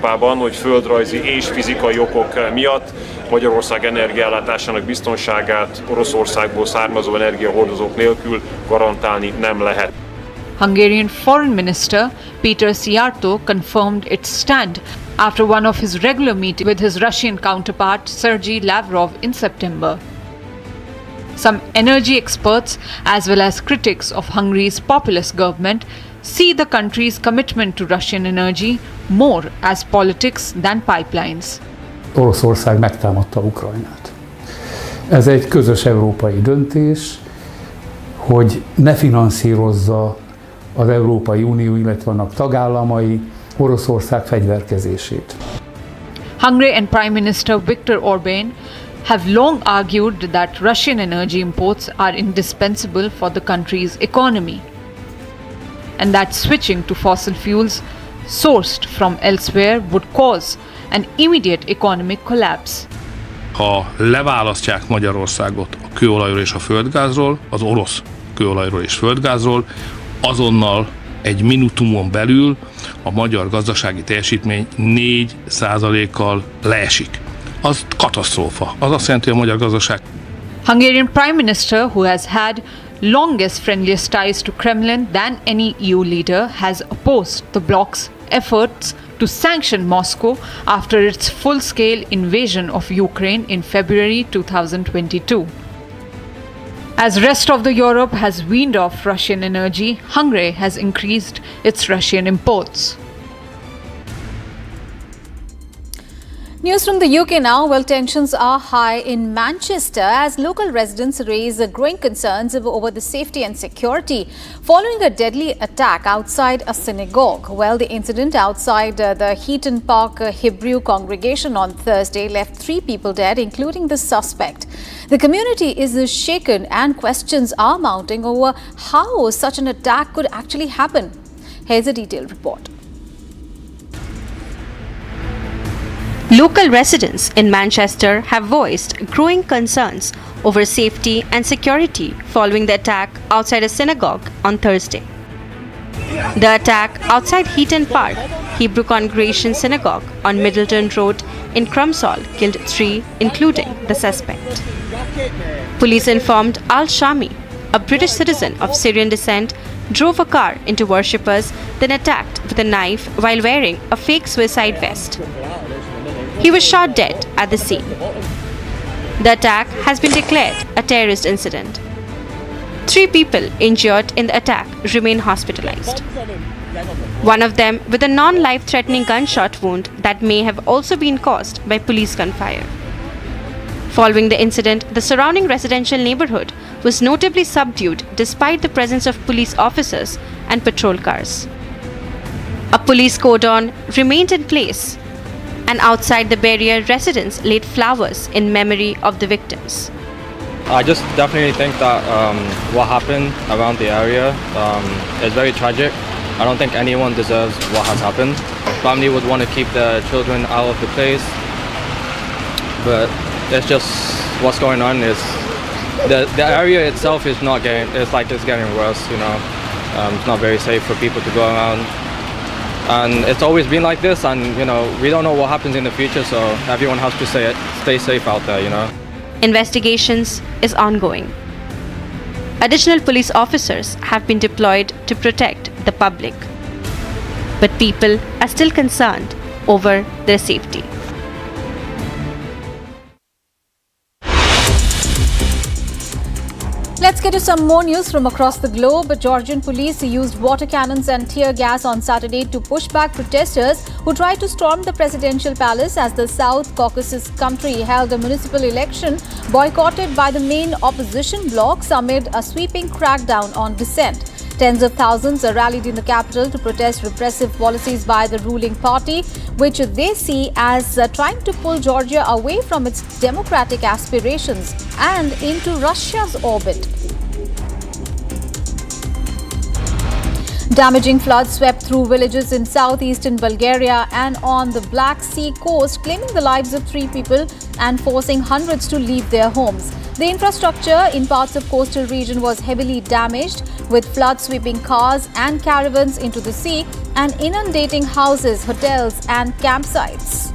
Európában, hogy földrajzi és fizikai okok miatt Magyarország energiaellátásának biztonságát Oroszországból származó energiahordozók nélkül garantálni nem lehet. Hungarian Foreign Minister Péter Szijjártó confirmed its stand after one of his regular meetings with his Russian counterpart Sergei Lavrov in September. Some energy experts, as well as critics of Hungary's populist government, see the country's commitment to Russian energy more as politics than pipelines. Oroszország megtámadta Ukrajnát. Ez egy közös európai döntés, hogy ne finanszírozza az Európai Unió, illetve annak tagállamai Oroszország fegyverkezését. Hungary and Prime Minister Viktor Orbán have long argued that Russian energy imports are indispensable for the country's economy, and that switching to fossil fuels sourced from elsewhere would cause an immediate economic collapse. Ha leválasztják Magyarországot a kőolajról és a földgázról, az orosz kőolajról és földgázról, azonnal egy minutumon belül a magyar gazdasági teljesítmény 4%-kal leesik. Az katasztrófa. Az azt jelenti, hogy a magyar gazdaság. Hungarian Prime Minister, who has had longest friendliest ties to Kremlin than any EU leader, has opposed the bloc's efforts to sanction Moscow after its full-scale invasion of Ukraine in February 2022. As rest of the Europe has weaned off Russian energy, Hungary has increased its Russian imports. News from the UK now. Well, tensions are high in Manchester as local residents raise growing concerns over the safety and security following a deadly attack outside a synagogue. Well, the incident outside the Heaton Park Hebrew congregation on Thursday left 3 people dead, including the suspect. The community is shaken and questions are mounting over how such an attack could actually happen. Here's a detailed report. Local residents in Manchester have voiced growing concerns over safety and security following the attack outside a synagogue on Thursday. The attack outside Heaton Park Hebrew Congregation Synagogue on Middleton Road in Crumpsall killed 3, including the suspect. Police informed Al-Shami, a British citizen of Syrian descent, drove a car into worshippers, then attacked with a knife while wearing a fake suicide vest. He was shot dead at the scene. The attack has been declared a terrorist incident. 3 people injured in the attack remain hospitalized. One of them with a non-life-threatening gunshot wound that may have also been caused by police gunfire. Following the incident, the surrounding residential neighborhood was notably subdued despite the presence of police officers and patrol cars. A police cordon remained in place, and outside the barrier, residents laid flowers in memory of the victims. I just definitely think that what happened around the area is very tragic. I don't think anyone deserves what has happened. Family would want to keep their children out of the place, but it's just what's going on is the area itself is not getting. It's getting worse. You know, it's not very safe for people to go around. And it's always been like this, and you know, we don't know what happens in the future, so everyone has to stay safe out there, you know. Investigations is ongoing. Additional police officers have been deployed to protect the public, but people are still concerned over their safety. Let's get to some more news from across the globe. Georgian police used water cannons and tear gas on Saturday to push back protesters who tried to storm the presidential palace as the South Caucasus country held a municipal election boycotted by the main opposition blocs amid a sweeping crackdown on dissent. Tens of thousands rallied in the capital to protest repressive policies by the ruling party, which they see as trying to pull Georgia away from its democratic aspirations and into Russia's orbit. Damaging floods swept through villages in southeastern Bulgaria and on the Black Sea coast, claiming the lives of 3 people and forcing hundreds to leave their homes. The infrastructure in parts of coastal region was heavily damaged, with floods sweeping cars and caravans into the sea and inundating houses, hotels and campsites.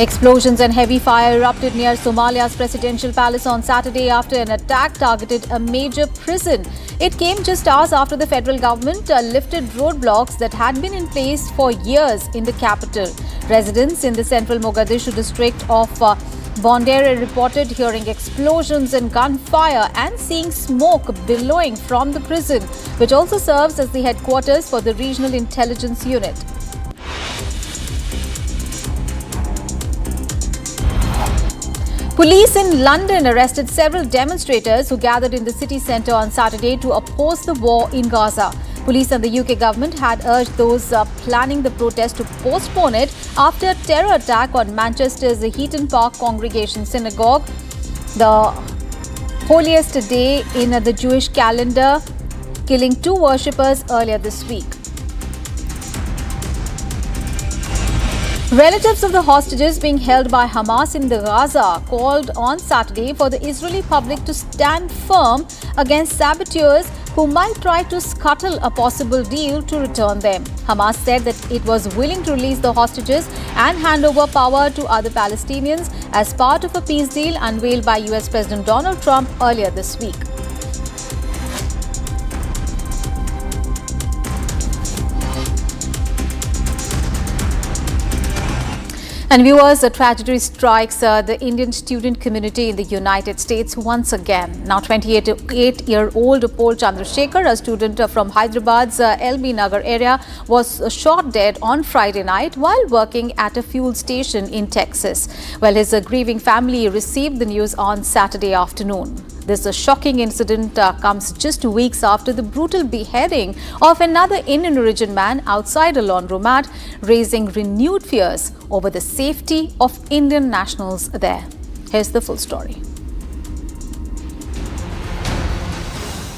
Explosions and heavy fire erupted near Somalia's presidential palace on Saturday after an attack targeted a major prison. It came just hours after the federal government lifted roadblocks that had been in place for years in the capital. Residents in the central Mogadishu district of Bondere reported hearing explosions and gunfire and seeing smoke billowing from the prison, which also serves as the headquarters for the Regional Intelligence Unit. Police in London arrested several demonstrators who gathered in the city centre on Saturday to oppose the war in Gaza. Police and the UK government had urged those planning the protest to postpone it after a terror attack on Manchester's Heaton Park Congregation Synagogue, the holiest day in the Jewish calendar, killing 2 worshippers earlier this week. Relatives of the hostages being held by Hamas in the Gaza called on Saturday for the Israeli public to stand firm against saboteurs who might try to scuttle a possible deal to return them. Hamas said that it was willing to release the hostages and hand over power to other Palestinians as part of a peace deal unveiled by US President Donald Trump earlier this week. And viewers, a tragedy strikes the Indian student community in the United States once again. Now, 28-year-old Paul Chandrasekhar, a student from Hyderabad's LB Nagar area, was shot dead on Friday night while working at a fuel station in Texas. Well, his grieving family received the news on Saturday afternoon. This shocking incident comes just weeks after the brutal beheading of another Indian origin man outside a laundromat, raising renewed fears over the safety of Indian nationals there. Here's the full story.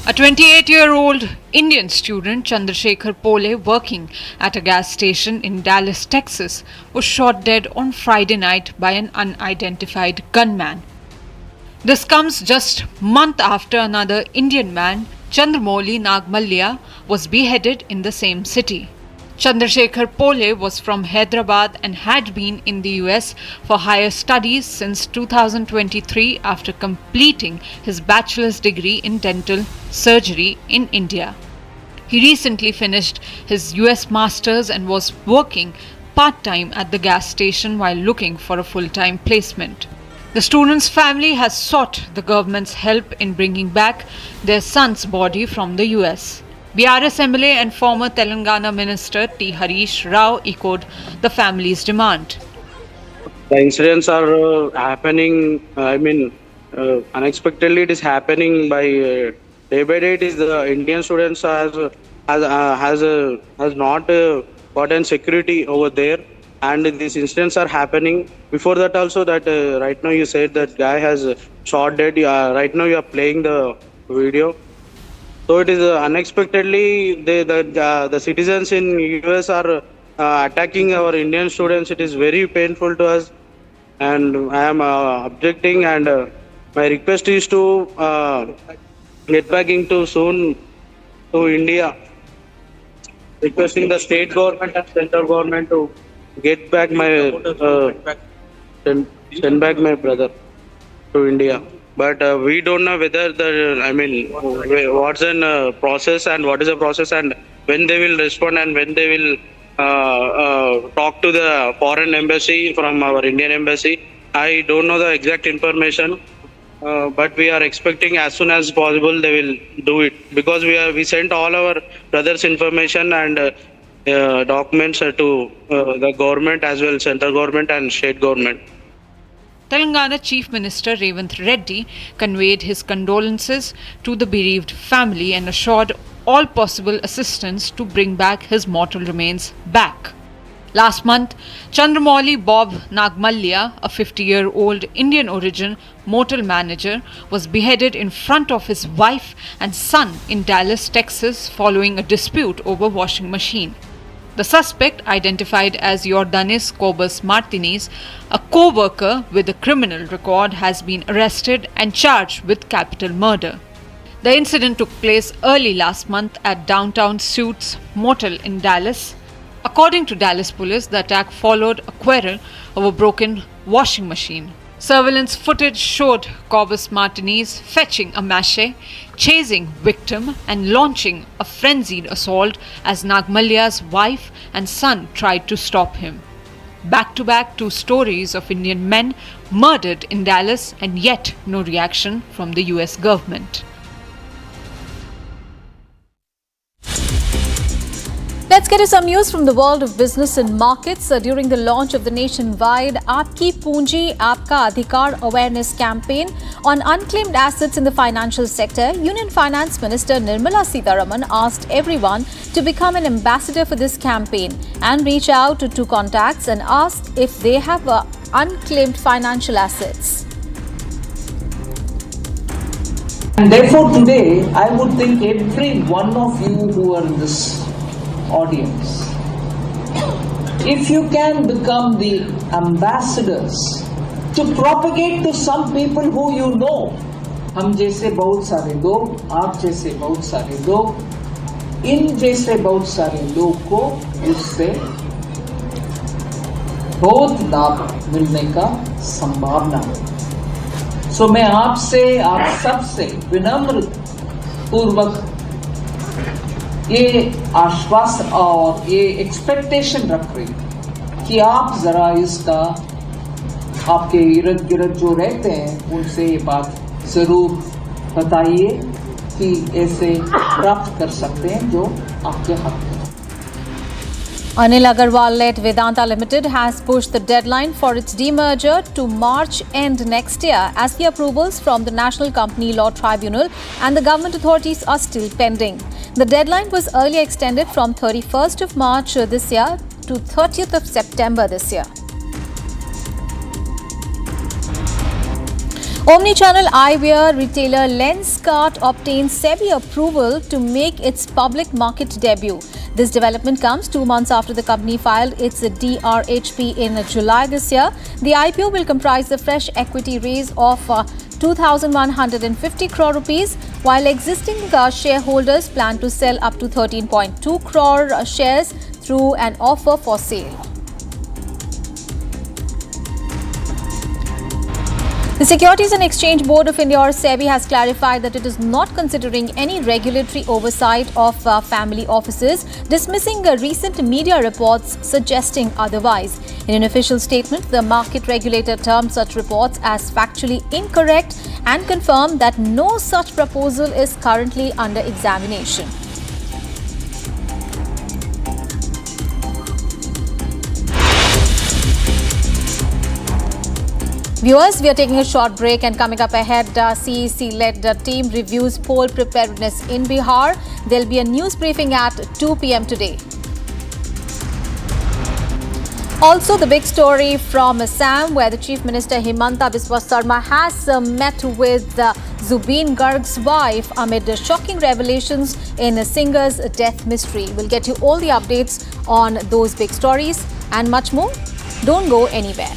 A 28-year-old Indian student, Chandrasekhar Pole, working at a gas station in Dallas, Texas, was shot dead on Friday night by an unidentified gunman. This comes just a month after another Indian man, Chandramouli Nagmalya, was beheaded in the same city. Chandrasekhar Pole was from Hyderabad and had been in the US for higher studies since 2023 after completing his bachelor's degree in dental surgery in India. He recently finished his US masters and was working part-time at the gas station while looking for a full-time placement. The student's family has sought the government's help in bringing back their son's body from the US. BRS MLA and former Telangana Minister T. Harish Rao echoed the family's demand. The incidents are happening, unexpectedly it is happening by day by day. It is the Indian students has not gotten security over there, and these incidents are happening. Before that also, that right now you said that guy has shot dead. Right now you are playing the video. So it is unexpectedly the citizens in US are attacking our Indian students. It is very painful to us, and I am objecting. And my request is to get back into soon to India. Requesting the state government and central government to get back my send back my brother to India. But we don't know whether what's in process and what is the process and when they will respond and when they will talk to the foreign embassy from our Indian embassy. I don't know the exact information, but we are expecting as soon as possible they will do it, because we sent all our brothers' information and documents to the government as well, central government and state government. Telangana Chief Minister Revanth Reddy conveyed his condolences to the bereaved family and assured all possible assistance to bring back his mortal remains back. Last month, Chandramouli Bob Nagmalya, a 50-year-old Indian origin motel manager, was beheaded in front of his wife and son in Dallas, Texas, following a dispute over washing machine. The suspect, identified as Jordanis Cobus Martinez, a co-worker with a criminal record, has been arrested and charged with capital murder. The incident took place early last month at downtown Suits Motel in Dallas. According to Dallas police, the attack followed a quarrel over a broken washing machine. Surveillance footage showed Cobus Martinez fetching a machete, chasing victim and launching a frenzied assault as Nagmalya's wife and son tried to stop him. Back-to-back 2 stories of Indian men murdered in Dallas, and yet no reaction from the US government. Let's get to some news from the world of business and markets. During the launch of the nationwide Aapki Poonji Aapka Adhikar awareness campaign on unclaimed assets in the financial sector, Union Finance Minister Nirmala Sitharaman asked everyone to become an ambassador for this campaign and reach out to 2 contacts and ask if they have unclaimed financial assets. And therefore today, I would think every one of you who are in this audience, if you can become the ambassadors to propagate to some people who you know, हम जैसे बहुत सारे लोग, आप जैसे बहुत सारे लोग, इन जैसे बहुत सारे लोग को इससे बहुत लाभ मिलने का संभावना है। सो मैं आपसे, आप सबसे विनम्र पूर्वक ये आश्वासन और ये एक्सपेक्टेशन रख रही कि आप जरा इसका आपके इर्द गिर्द जो रहते हैं उनसे ये बात जरूर बताइए कि ऐसे प्राप्त कर सकते हैं जो आपके हक में। Anil Agarwal-led Vedanta Limited has pushed the deadline for its demerger to March end next year, as the approvals from the National Company Law Tribunal and the government authorities are still pending. The deadline was earlier extended from 31st of March this year to 30th of September this year. Omnichannel eyewear retailer Lenskart obtained SEBI approval to make its public market debut. This development comes 2 months after the company filed its DRHP in July this year. The IPO will comprise the fresh equity raise of 2,150 crore rupees, while existing shareholders plan to sell up to 13.2 crore shares through an offer for sale. The Securities and Exchange Board of India, or SEBI, has clarified that it is not considering any regulatory oversight of family offices, dismissing recent media reports suggesting otherwise. In an official statement, the market regulator termed such reports as factually incorrect and confirmed that no such proposal is currently under examination. Viewers, we are taking a short break, and coming up ahead, CEC-led team reviews poll preparedness in Bihar. There'll be a news briefing at 2 p.m. today. Also, the big story from Assam, where the Chief Minister Himanta Biswa Sarma has met with Zubeen Garg's wife amid shocking revelations in a singer's death mystery. We'll get you all the updates on those big stories and much more. Don't go anywhere.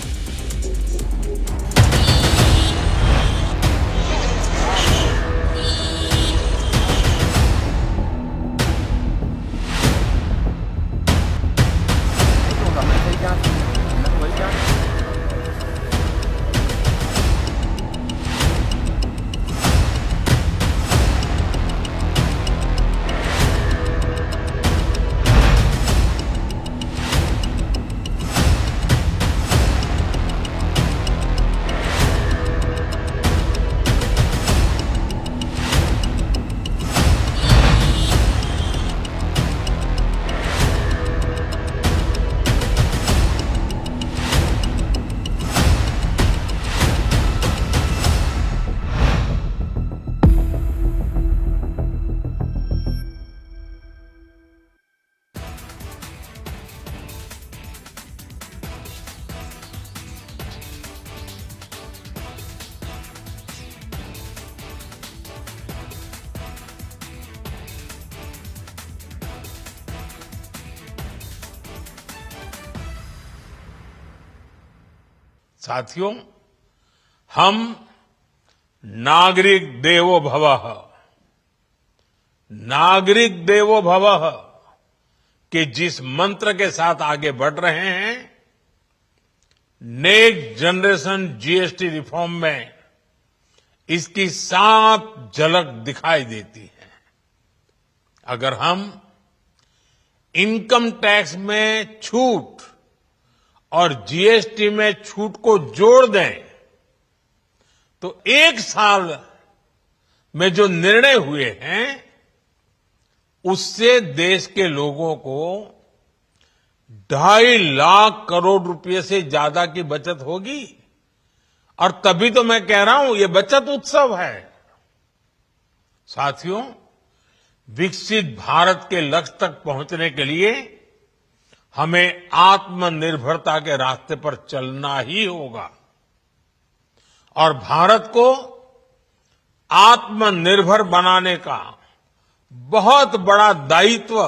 साथियों, हम नागरिक देवो भवः, नागरिक देवो भवः के जिस मंत्र के साथ आगे बढ़ रहे हैं, नेक्स्ट जनरेशन जीएसटी रिफॉर्म में इसकी साफ झलक दिखाई देती है। अगर हम इनकम टैक्स में छूट और जीएसटी में छूट को जोड़ दें तो 1 साल में जो निर्णय हुए हैं उससे देश के लोगों को 2.5 लाख करोड़ रुपए से ज्यादा की बचत होगी। और तभी तो मैं कह रहा हूं ये बचत उत्सव है। साथियों, विकसित भारत के लक्ष्य तक पहुंचने के लिए हमें आत्मनिर्भरता के रास्ते पर चलना ही होगा और भारत को आत्मनिर्भर बनाने का बहुत बड़ा दायित्व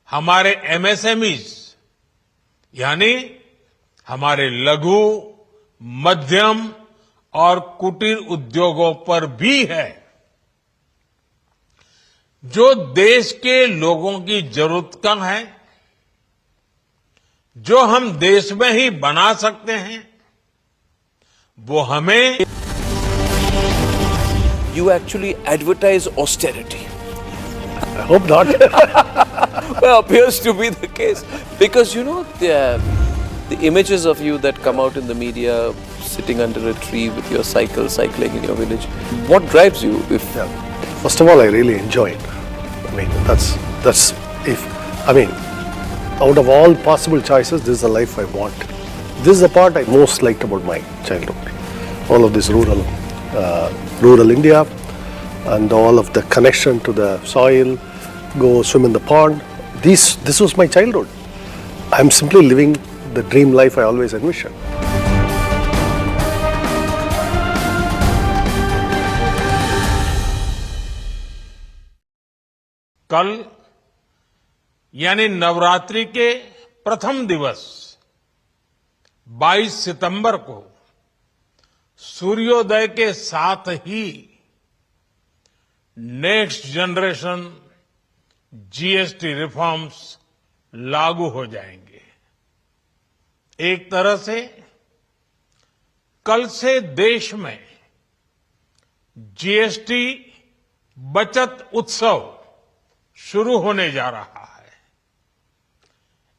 हमारे एमएसएमईज यानी हमारे लघु, मध्यम और कुटीर उद्योगों पर भी है, जो देश के लोगों की जरूरत का है, जो हम देश में ही बना सकते हैं, वो हमें। You actually advertise austerity. I hope not. Well, appears to be the case because you know the images of you that come out in the media, sitting under a tree with your cycle, cycling in your village. What drives you? First of all, I really enjoy it. I mean, that's out of all possible choices, this is the life I want. This is the part I most liked about my childhood. All of this rural India, and all of the connection to the soil, go swim in the pond. This was my childhood. I'm simply living the dream life I always envisioned. कल यानी नवरात्रि के प्रथम दिवस 22 सितंबर को सूर्योदय के साथ ही next generation GST reforms लागू हो जाएंगे। एक तरह से कल से देश में जीएसटी बचत उत्सव शुरू होने जा रहा है।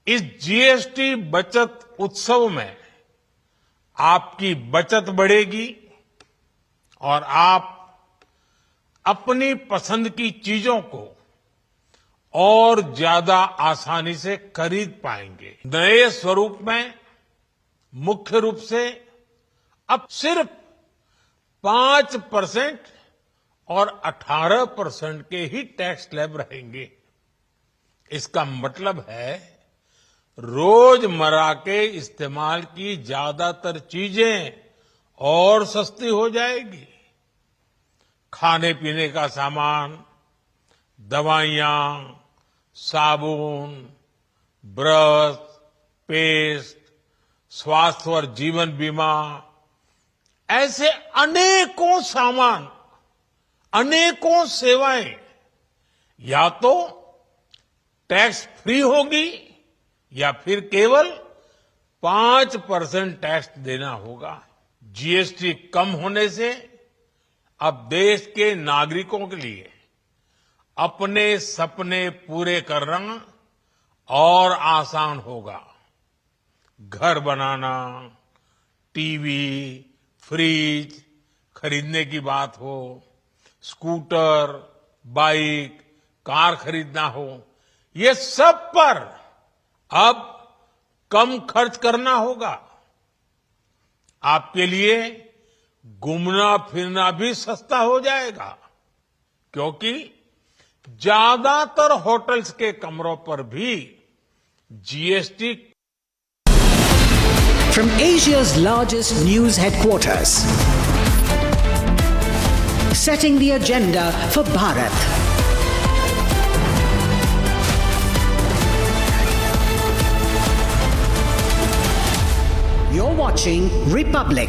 इस जीएसटी बचत उत्सव में आपकी बचत बढ़ेगी और आप अपनी पसंद की चीजों को और ज्यादा आसानी से खरीद पाएंगे। नए स्वरूप में मुख्य रूप से अब सिर्फ 5% और 18% के ही टैक्स स्लैब रहेंगे। इसका मतलब है रोजमर्रा के इस्तेमाल की ज्यादातर चीजें और सस्ती हो जाएगी। खाने पीने का सामान, दवाइयां, साबुन, ब्रश, पेस्ट, स्वास्थ्य और जीवन बीमा, ऐसे अनेकों सामान, अनेकों सेवाएं या तो टैक्स फ्री होगी या फिर केवल 5% टैक्स देना होगा। जीएसटी कम होने से अब देश के नागरिकों के लिए अपने सपने पूरे करना और आसान होगा। घर बनाना, टीवी, फ्रिज खरीदने की बात हो, स्कूटर, बाइक, कार खरीदना हो, ये सब पर अब कम खर्च करना होगा। आपके लिए घूमना फिरना भी सस्ता हो जाएगा, क्योंकि ज्यादातर होटल्स के कमरों पर भी GST. From Asia's largest news headquarters, setting the agenda for Bharat. You're watching watching Republic.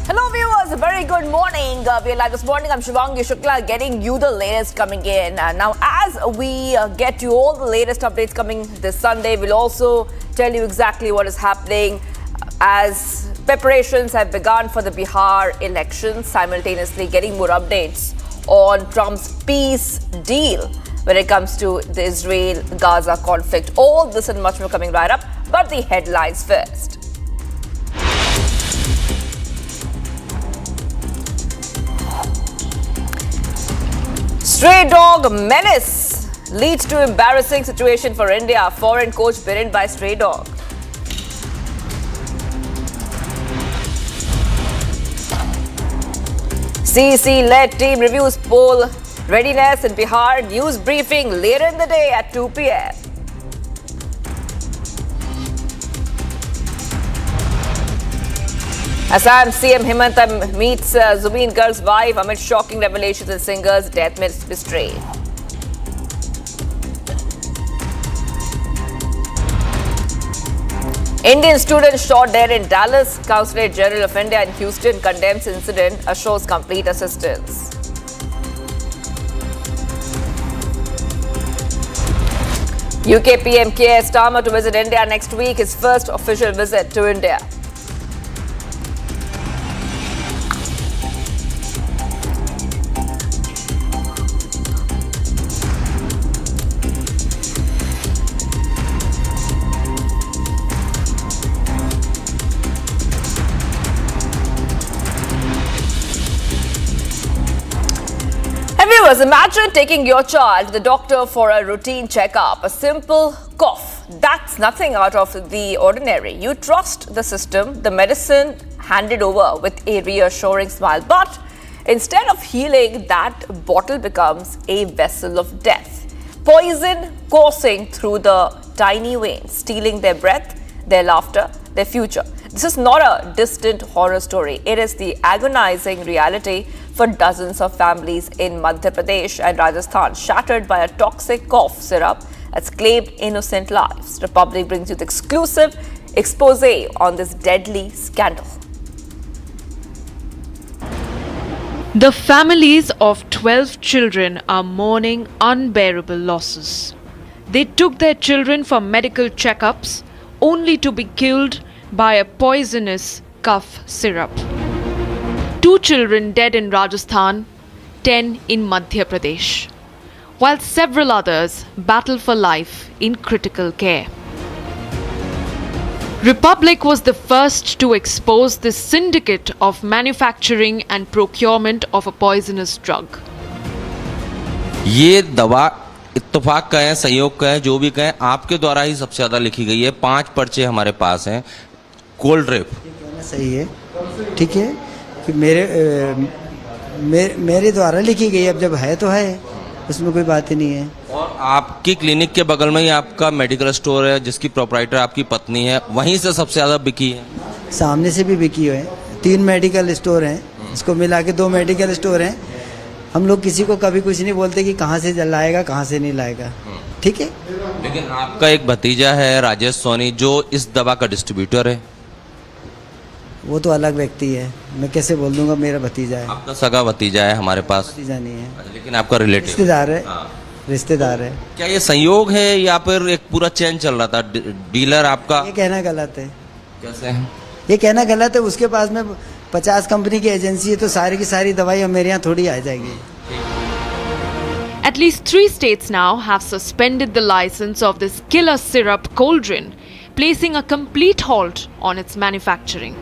Hello viewers, a very good morning. We are live this morning. I'm Shivangi Shukla getting you the latest coming in. Now as we get you all the latest updates coming this Sunday, we'll also tell you exactly what is happening as preparations have begun for the Bihar elections, simultaneously getting more updates on Trump's peace deal when it comes to the Israel-Gaza conflict. All this and much more coming right up, but the headlines first. Stray dog menace leads to embarrassing situation for India. Foreign coach bitten by stray dog. CEC-led team reviews poll readiness in Bihar. News briefing later in the day at 2 p.m. Assam CM Himanta meets Zubeen Garg's wife amid shocking revelations in singer's death mystery. Indian student shot dead in Dallas. Consulate General of India in Houston condemns incident, assures complete assistance. UK PM Keir Starmer to visit India next week, his first official visit to India. Viewers, imagine taking your child to the doctor for a routine checkup. A simple cough. That's nothing out of the ordinary. You trust the system, the medicine handed over with a reassuring smile. But instead of healing, that bottle becomes a vessel of death. Poison coursing through the tiny veins, stealing their breath, their laughter, their future. This is not a distant horror story. It is the agonizing reality for dozens of families in Madhya Pradesh and Rajasthan, shattered by a toxic cough syrup that's claimed innocent lives. Republic brings you the exclusive expose on this deadly scandal. The families of 12 children are mourning unbearable losses. They took their children for medical checkups only to be killed by a poisonous cough syrup. 2 children dead in Rajasthan, 10 in Madhya Pradesh, while several others battle for life in critical care. Republic was the first to expose this syndicate of manufacturing and procurement of a poisonous drug. ये दवा इत्तेफाक का है, संयोग का है, जो भी कहें, आपके द्वारा ही सबसे ज़्यादा लिखी गई है। 5 पर्चे हमारे पास हैं। कोल्ड्रिफ सही है, ठीक है कि मेरे द्वारा लिखी गई, अब जब है तो है, उसमें कोई बात ही नहीं है। और आपकी क्लिनिक के बगल में ही आपका मेडिकल स्टोर है जिसकी प्रोप्राइटर आपकी पत्नी है, वहीं से सबसे ज़्यादा बिकी है। सामने से भी बिकी है। 3 मेडिकल स्टोर हैं, इसको मिला के 2 मेडिकल स्टोर हैं। हम लोग किसी को कभी कुछ नहीं बोलते कि कहाँ से लाएगा कहाँ से नहीं लाएगा, ठीक है। लेकिन आपका एक भतीजा है राजेश सोनी जो इस दवा का डिस्ट्रीब्यूटर है। वो तो अलग व्यक्ति है, मैं कैसे बोल दूंगा मेरा भतीजा है। आपका सगा भतीजा है हमारे पास। भतीजा नहीं है, लेकिन आपका रिलेटिव रिश्तेदार है। रिश्तेदार है। क्या ये संयोग है या फिर एक पूरा चेन चल रहा था? डीलर आपका, ये कहना गलत है। कैसे है? ये कहना गलत है। उसके पास में 50 कंपनी की एजेंसी है, तो सारी की सारी दवाई मेरे यहाँ थोड़ी आ जाएगी। At least 3 states now have suspended the license of this killer syrup Coldrif, placing a complete halt on its manufacturing.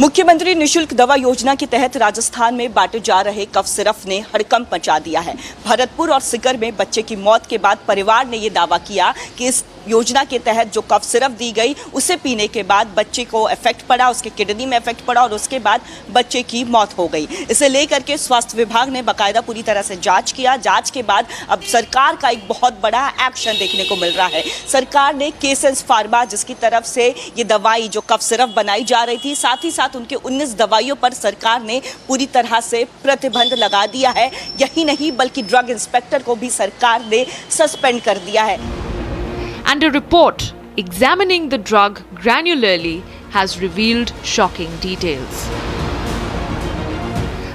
मुख्यमंत्री निशुल्क दवा योजना के तहत राजस्थान में बांटे जा रहे कफ सिरप ने हड़कंप मचा दिया है। भरतपुर और सीकर में बच्चे की मौत के बाद परिवार ने ये दावा किया कि इस योजना के तहत जो कफ सिरप दी गई उसे पीने के बाद बच्चे को इफेक्ट पड़ा, उसके किडनी में इफेक्ट पड़ा और उसके बाद बच्चे की मौत हो गई। इसे लेकर के स्वास्थ्य विभाग ने बाकायदा पूरी तरह से जांच किया। जांच के बाद अब सरकार का एक बहुत बड़ा एक्शन देखने को मिल रहा है। सरकार ने केसेंस फार्मा, जिसकी तरफ से ये दवाई जो कफ सिरप बनाई जा रही थी, साथ ही साथ उनके 19 दवाइयों पर सरकार ने पूरी तरह से प्रतिबंध लगा दिया है। यही नहीं बल्कि ड्रग इंस्पेक्टर को भी सरकार ने सस्पेंड कर दिया है। And a report examining the drug granularly has revealed shocking details.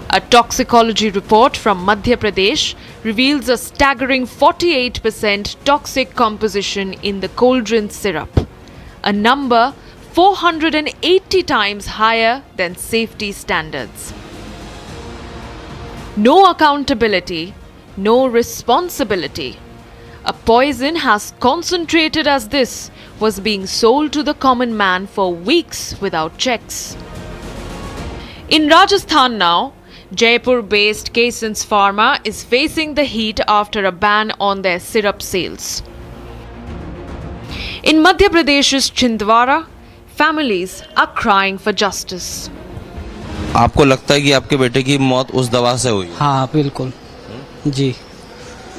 A toxicology report from Madhya Pradesh reveals a staggering 48% toxic composition in the Coldrif syrup, a number 480 times higher than safety standards. No accountability, no responsibility. A poison as concentrated as this was being sold to the common man for weeks without checks. In Rajasthan now, Jaipur-based Casens Pharma is facing the heat after a ban on their syrup sales. In Madhya Pradesh's Chhindwara, families are crying for justice. आपको लगता है कि आपके बेटे की मौत उस दवा से हुई? हाँ बिल्कुल जी।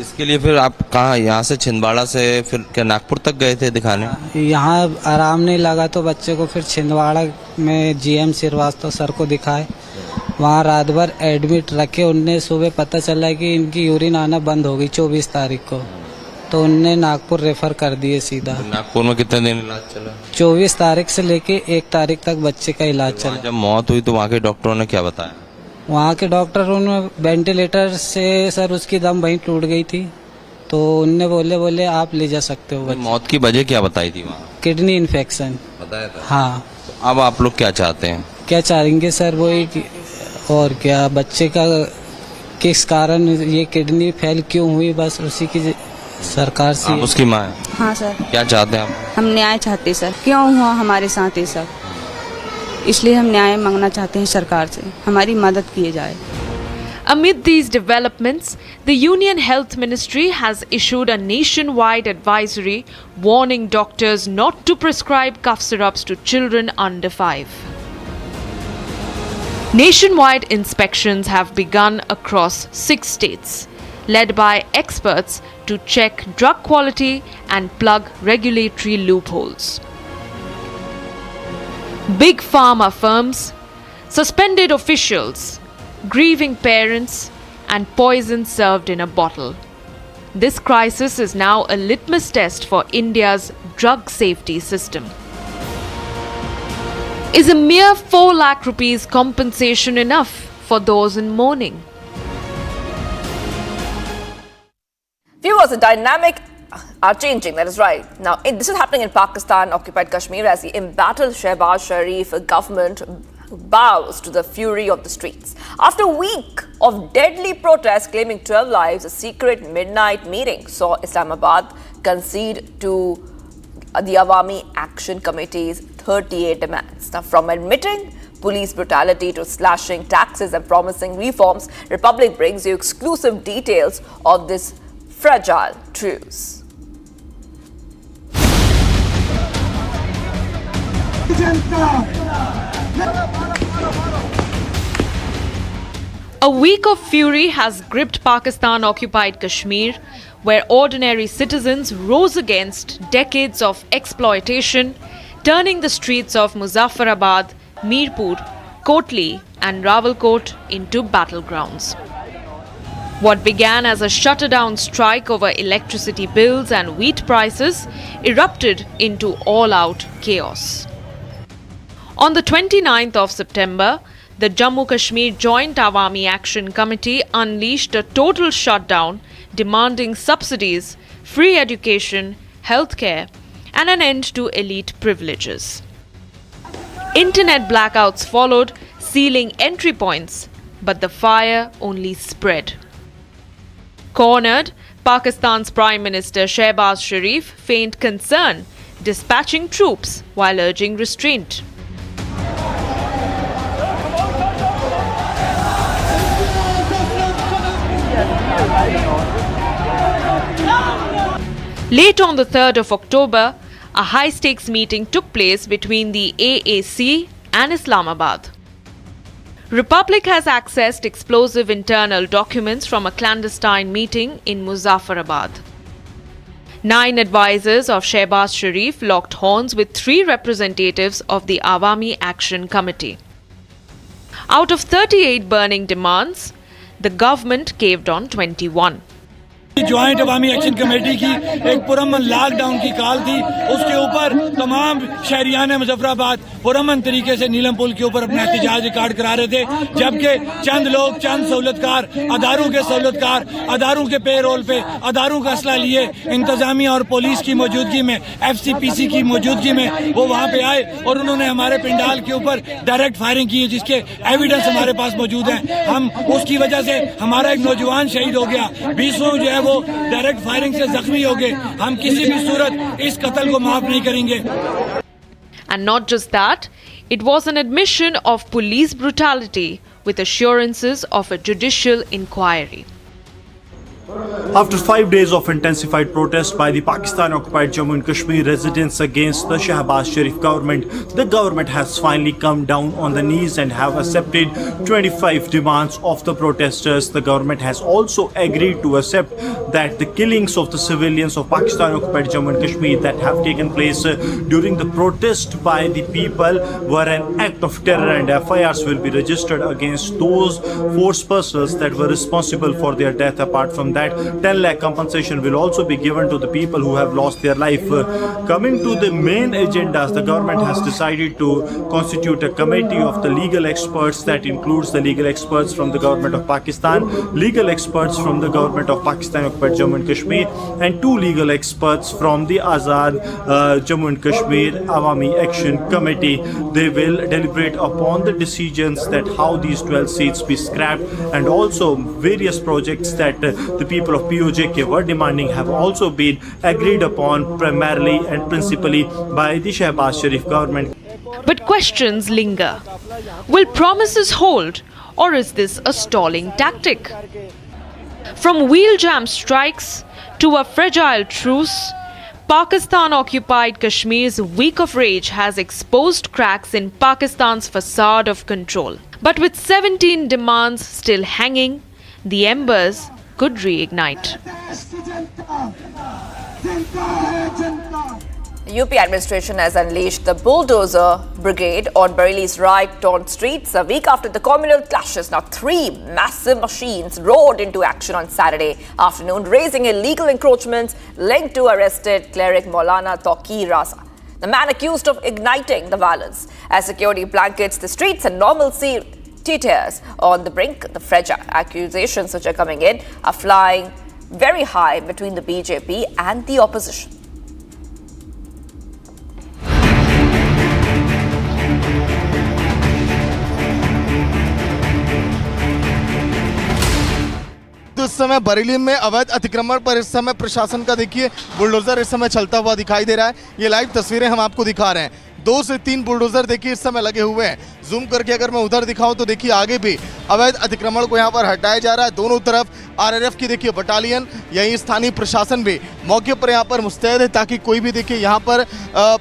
इसके लिए फिर आप कहाँ, यहाँ से छिंदवाड़ा से फिर क्या नागपुर तक गए थे दिखाने? यहाँ आराम नहीं लगा तो बच्चे को फिर छिंदवाड़ा में जीएम श्रीवास्तव सर को दिखाए। वहाँ रात भर एडमिट रखे। उनने सुबह पता चला कि इनकी यूरिन आना बंद हो गई 24 तारीख को, तो उनने नागपुर रेफर कर दिए सीधा। नागपुर में कितने दिन इलाज चला? 24 तारीख से लेके 1 तारीख तक बच्चे का इलाज चला। जब मौत हुई तो वहाँ के डॉक्टरों ने क्या बताया? वहाँ के डॉक्टर उन्होंने वेंटिलेटर से सर उसकी दम वहीं टूट गई थी, तो उनने बोले आप ले जा सकते हो। मौत की वजह क्या बताई थी वहाँ? किडनी इन्फेक्शन बताया था? हाँ। तो अब आप लोग क्या चाहते हैं? क्या चाहेंगे सर, वही और क्या, बच्चे का किस कारण ये किडनी फेल क्यों हुई, बस उसी की सरकार से। आप उसकी माँ है? हाँ सर। क्या चाहते हैं आप? हम न्याय चाहते सर, क्यों हुआ हमारे साथ ये सब, इसलिए हम न्याय मांगना चाहते हैं सरकार से, हमारी मदद की जाए। Amid these developments, the Union Health Ministry has issued a nationwide advisory warning doctors not to prescribe cough syrups to children under 5. Nationwide inspections have begun across 6 states, led by experts to check drug quality and plug regulatory loopholes. Big pharma firms, suspended officials, grieving parents, and poison served in a bottle. This crisis is now a litmus test for India's drug safety system. Is a mere 4 lakh rupees compensation enough for those in mourning? Viewers, the dynamic are changing, that is right. Now, this is happening in Pakistan, occupied Kashmir, as the embattled Shehbaz Sharif government bows to the fury of the streets. After a week of deadly protests claiming 12 lives, a secret midnight meeting saw Islamabad concede to the Awami Action Committee's 38 demands. Now, from admitting police brutality to slashing taxes and promising reforms, Republic brings you exclusive details of this fragile truce. A week of fury has gripped Pakistan-occupied Kashmir, where ordinary citizens rose against decades of exploitation, turning the streets of Muzaffarabad, Mirpur, Kotli and Rawalkot into battlegrounds. What began as a shutterdown strike over electricity bills and wheat prices erupted into all-out chaos. On the 29th of September, the Jammu Kashmir Joint Awami Action Committee unleashed a total shutdown, demanding subsidies, free education, healthcare, and an end to elite privileges. Internet blackouts followed, sealing entry points, but the fire only spread. Cornered, Pakistan's Prime Minister Shehbaz Sharif feigned concern, dispatching troops while urging restraint. Late on the 3rd of October, a high-stakes meeting took place between the AAC and Islamabad. Republic has accessed explosive internal documents from a clandestine meeting in Muzaffarabad. 9 advisors of Shehbaz Sharif locked horns with 3 representatives of the Awami Action Committee. Out of 38 burning demands, the government caved on 21. Joint Awami action committee की एक पुरअमन lockdown की call थी, उसके ऊपर तमाम शहरियान मुजफ्फराबाद पुरअमन तरीके से नीलम पुल के ऊपर अपना एहतजाज रिकॉर्ड करा रहे थे, जबकि चंद लोग, चंद सहूलतकार, अदारों के सहूलतकार, अदारों के पे रोल पे अदारों का असला लिए इंतजामिया और पुलिस की मौजूदगी में, FCPC की मौजूदगी में वो वहाँ पे आए और उन्होंने हमारे पंडाल के ऊपर डायरेक्ट फायरिंग की, जिसके एविडेंस हमारे पास मौजूद हैं। हम उसकी वजह से हमारा एक नौजवान शहीद हो गया, 20 जो है वो डायरेक्ट फायरिंग से जख्मी हो गए। हम किसी भी सूरत इस कत्ल को माफ नहीं करेंगे। And not just that, it was an admission of police brutality with assurances of a judicial inquiry. After 5 days of intensified protest by the Pakistan-occupied Jammu and Kashmir residents against the Shehbaz Sharif government, the government has finally come down on the knees and have accepted 25 demands of the protesters. The government has also agreed to accept that the killings of the civilians of Pakistan-occupied Jammu and Kashmir that have taken place during the protest by the people were an act of terror, and FIRs will be registered against those force persons that were responsible for their death. Apart from that, 10 lakh compensation will also be given to the people who have lost their life. Coming to the main agendas, the government has decided to constitute a committee of the legal experts that includes the legal experts from the government of Pakistan, legal experts from the government of Pakistan occupied Jammu and Kashmir, and 2 legal experts from the Azad Jammu and Kashmir Awami Action Committee. They will deliberate upon the decisions that how these 12 seats be scrapped, and also various projects that the people of POJK were demanding have also been agreed upon primarily and principally by the Shehbaz Sharif government. But questions linger. Will promises hold, or is this a stalling tactic? From wheel jam strikes to a fragile truce, Pakistan-occupied Kashmir's week of rage has exposed cracks in Pakistan's facade of control. But with 17 demands still hanging, the embers could reignite. The UP administration has unleashed the bulldozer brigade on Bareilly's riot-torn streets. A week after the communal clashes, now 3 massive machines roared into action on Saturday afternoon, raising illegal encroachments linked to arrested cleric Maulana Taqi Raza, the man accused of igniting the violence. As security blankets the streets and normalcy teeters on the brink, the fragile accusations which are coming in are flying very high between the BJP and the opposition. तो इस समय बरेली में अवैध अतिक्रमण पर इस समय प्रशासन का देखिए बुलडोजर इस समय चलता हुआ दिखाई दे रहा है। ये लाइव तस्वीरें हम आपको दिखा रहे हैं। 2 से 3 बुलडोजर देखिए इस समय लगे हुए हैं। जूम करके अगर मैं उधर दिखाऊं तो देखिए आगे भी अवैध अतिक्रमण को यहां पर हटाया जा रहा है। दोनों तरफ आरआरएफ की देखिए बटालियन, यही स्थानीय प्रशासन भी मौके पर यहां पर मुस्तैद है ताकि कोई भी देखिए यहां पर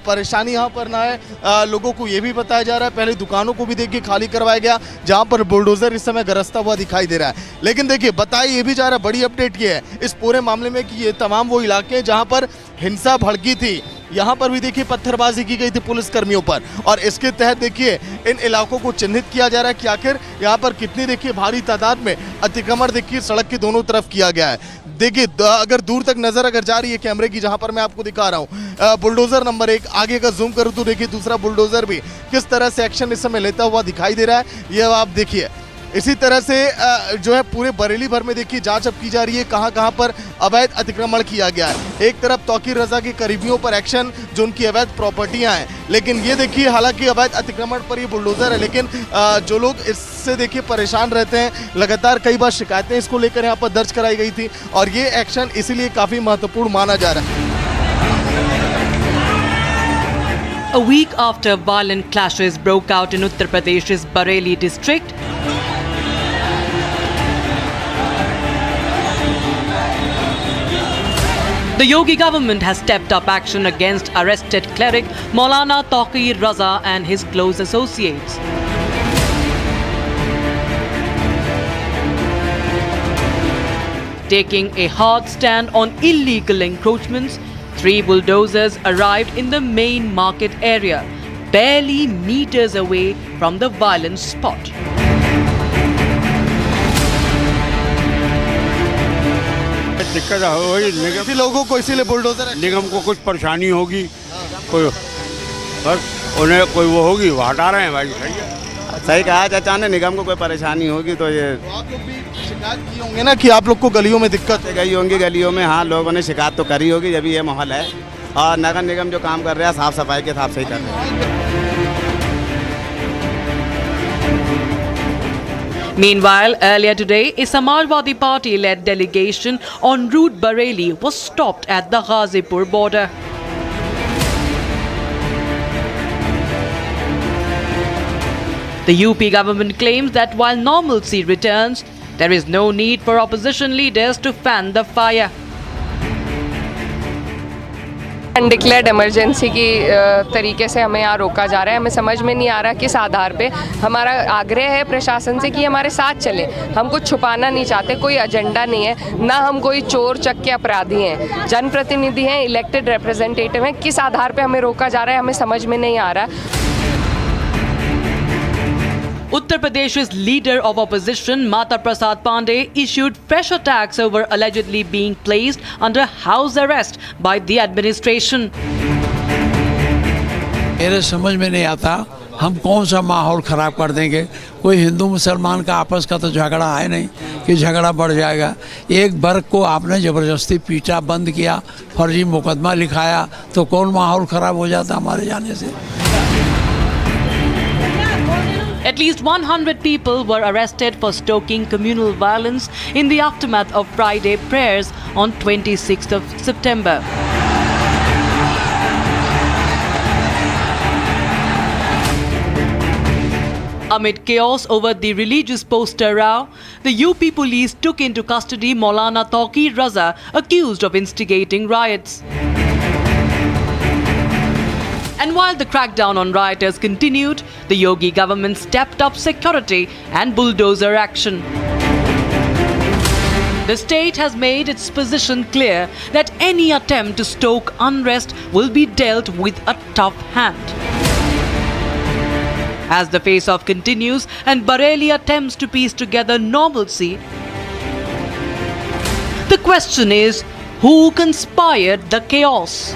परेशानी यहां पर ना आए। लोगों को ये भी बताया जा रहा है, पहले दुकानों को भी देखिए खाली करवाया गया जहां पर बुलडोजर इस समय गरजता हुआ दिखाई दे रहा है। लेकिन देखिए बताया ये भी जा रहा है, बड़ी अपडेट ये है इस पूरे मामले में कि ये तमाम वो इलाके हैं जहाँ पर हिंसा भड़की थी, यहाँ पर भी देखिए पत्थरबाजी की गई थी पुलिस कर्मियों पर, और इसके तहत देखिए इन इलाकों को चिन्हित किया जा रहा है कि आखिर यहाँ पर कितनी देखिए भारी तादाद में अतिक्रमण देखिए सड़क की दोनों तरफ किया गया है। देखिए अगर दूर तक नजर अगर जा रही है कैमरे की, जहाँ पर मैं आपको दिखा रहा हूँ बुलडोजर नंबर 1 आगे का जूम करूँ तो देखिए दूसरा बुलडोजर भी किस तरह से एक्शन इस समय लेता हुआ दिखाई दे रहा है, ये आप देखिए। इसी तरह से जो है पूरे बरेली भर में देखिए जांच अब की जा रही है कहां कहां पर अवैध अतिक्रमण किया गया है। एक तरफ तौकीर रजा के करीबियों पर एक्शन जो उनकी अवैध प्रॉपर्टियां हैं, लेकिन ये देखिए हालांकि अवैध अतिक्रमण पर ये बुलडोजर है, लेकिन जो लोग इससे देखिए परेशान रहते हैं, लगातार कई बार शिकायतें इसको लेकर यहाँ पर दर्ज कराई गई थी और ये एक्शन इसीलिए काफ़ी महत्वपूर्ण माना जा रहा है। A week after violent clashes broke out in Uttar Pradesh's Bareilly district, The Yogi government has stepped up action against arrested cleric Maulana Keir Raza and his close associates. Taking a hard stand on illegal encroachments, 3 bulldozers arrived in the main market area, barely meters away from the violent spot. दिक्कत होगी काफी लोगों को इसीलिए bulldozer निगम को कुछ परेशानी होगी कोई बस उन्हें कोई वो होगी वो हटा रहे हैं भाई सही है सही कहा चाचा ने निगम को कोई परेशानी होगी तो ये आप लोग भी शिकायत की होंगे ना कि आप लोग को गलियों में दिक्कत गई होंगी गलियों में हाँ लोगों ने शिकायत तो करी होगी जब ये माहौल है और नगर निगम जो काम कर रहा है साफ सफाई के हिसाब से ही कर रहे हैं Meanwhile, earlier today, a Samajwadi Party-led delegation en route Bareilly was stopped at the Ghazipur border. The UP government claims that while normalcy returns, there is no need for opposition leaders to fan the fire. Undeclared emergency की तरीके से हमें यहाँ रोका जा रहा है। हमें समझ में नहीं आ रहा किस आधार पे। हमारा आग्रह है प्रशासन से कि हमारे साथ चले। हम कुछ छुपाना नहीं चाहते, कोई एजेंडा नहीं है, ना हम कोई चोर चक्के अपराधी हैं। जनप्रतिनिधि हैं, इलेक्टेड रिप्रेजेंटेटिव हैं। किस आधार पे हमें रोका जा रहा है हमें समझ में नहीं आ रहा। Uttar Pradesh's leader of opposition, Mata Prasad Pandey, issued fresh attacks over allegedly being placed under house arrest by the administration. मेरे समझ में नहीं आता हम कौन सा माहौल खराब कर देंगे। कोई हिंदू मुसलमान का आपस का तो झगड़ा है नहीं कि झगड़ा बढ़ जाएगा। एक वर्ग को आपने ज़बरदस्ती पीटा, बंद किया, फर्जी मुकदमा लिखाया तो कौन माहौल खराब हो जाता हमारे जाने से। At least 100 people were arrested for stoking communal violence in the aftermath of Friday prayers on 26th of September. Amid chaos over the religious poster row, the UP police took into custody Maulana Keir Raza, accused of instigating riots. And while the crackdown on rioters continued, the Yogi government stepped up security and bulldozer action. The state has made its position clear that any attempt to stoke unrest will be dealt with a tough hand. As the face-off continues and Bareilly attempts to piece together normalcy, the question is, who conspired the chaos?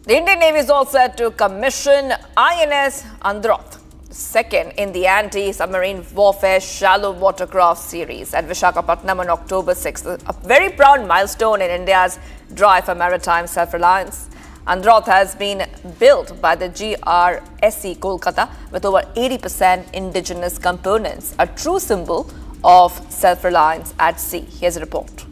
The Indian Navy is all set to commission INS Androth, second in the anti-submarine warfare shallow watercraft series at Visakhapatnam on October 6th. A very proud milestone in India's drive for maritime self-reliance. Androth has been built by the GRSE Kolkata with over 80% indigenous components, a true symbol of self-reliance at sea. Here's a report.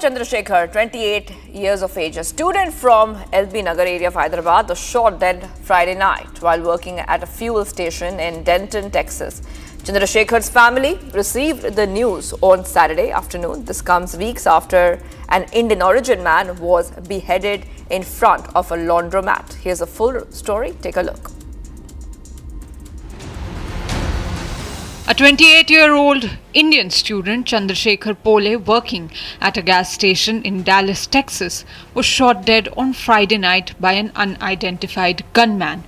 Chandrasekhar, 28 years of age, a student from LB Nagar area of Hyderabad, was shot dead Friday night while working at a fuel station in Denton, Texas. Chandrasekhar's family received the news on Saturday afternoon. This comes weeks after an Indian origin man was beheaded in front of a laundromat. Here's a full story. Take a look. A 28-year-old Indian student, Chandrasekhar Pole, working at a gas station in Dallas, Texas, was shot dead on Friday night by an unidentified gunman.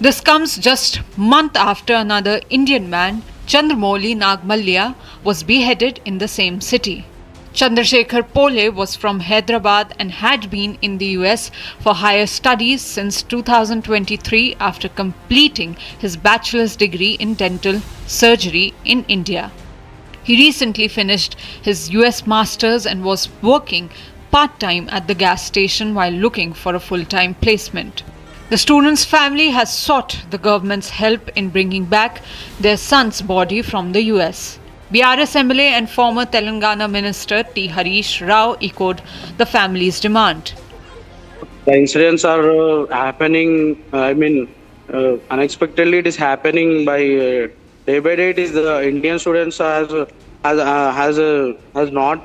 This comes just a month after another Indian man, Chandramouli Nagmalya, was beheaded in the same city. Chandrasekhar Pole was from Hyderabad and had been in the US for higher studies since 2023 after completing his bachelor's degree in dental surgery in India. He recently finished his US masters and was working part-time at the gas station while looking for a full-time placement. The student's family has sought the government's help in bringing back their son's body from the US. BRS MLA and former Telangana Minister T. Harish Rao echoed the family's demand. The incidents are happening, unexpectedly it is happening by day by day. It is the Indian students has not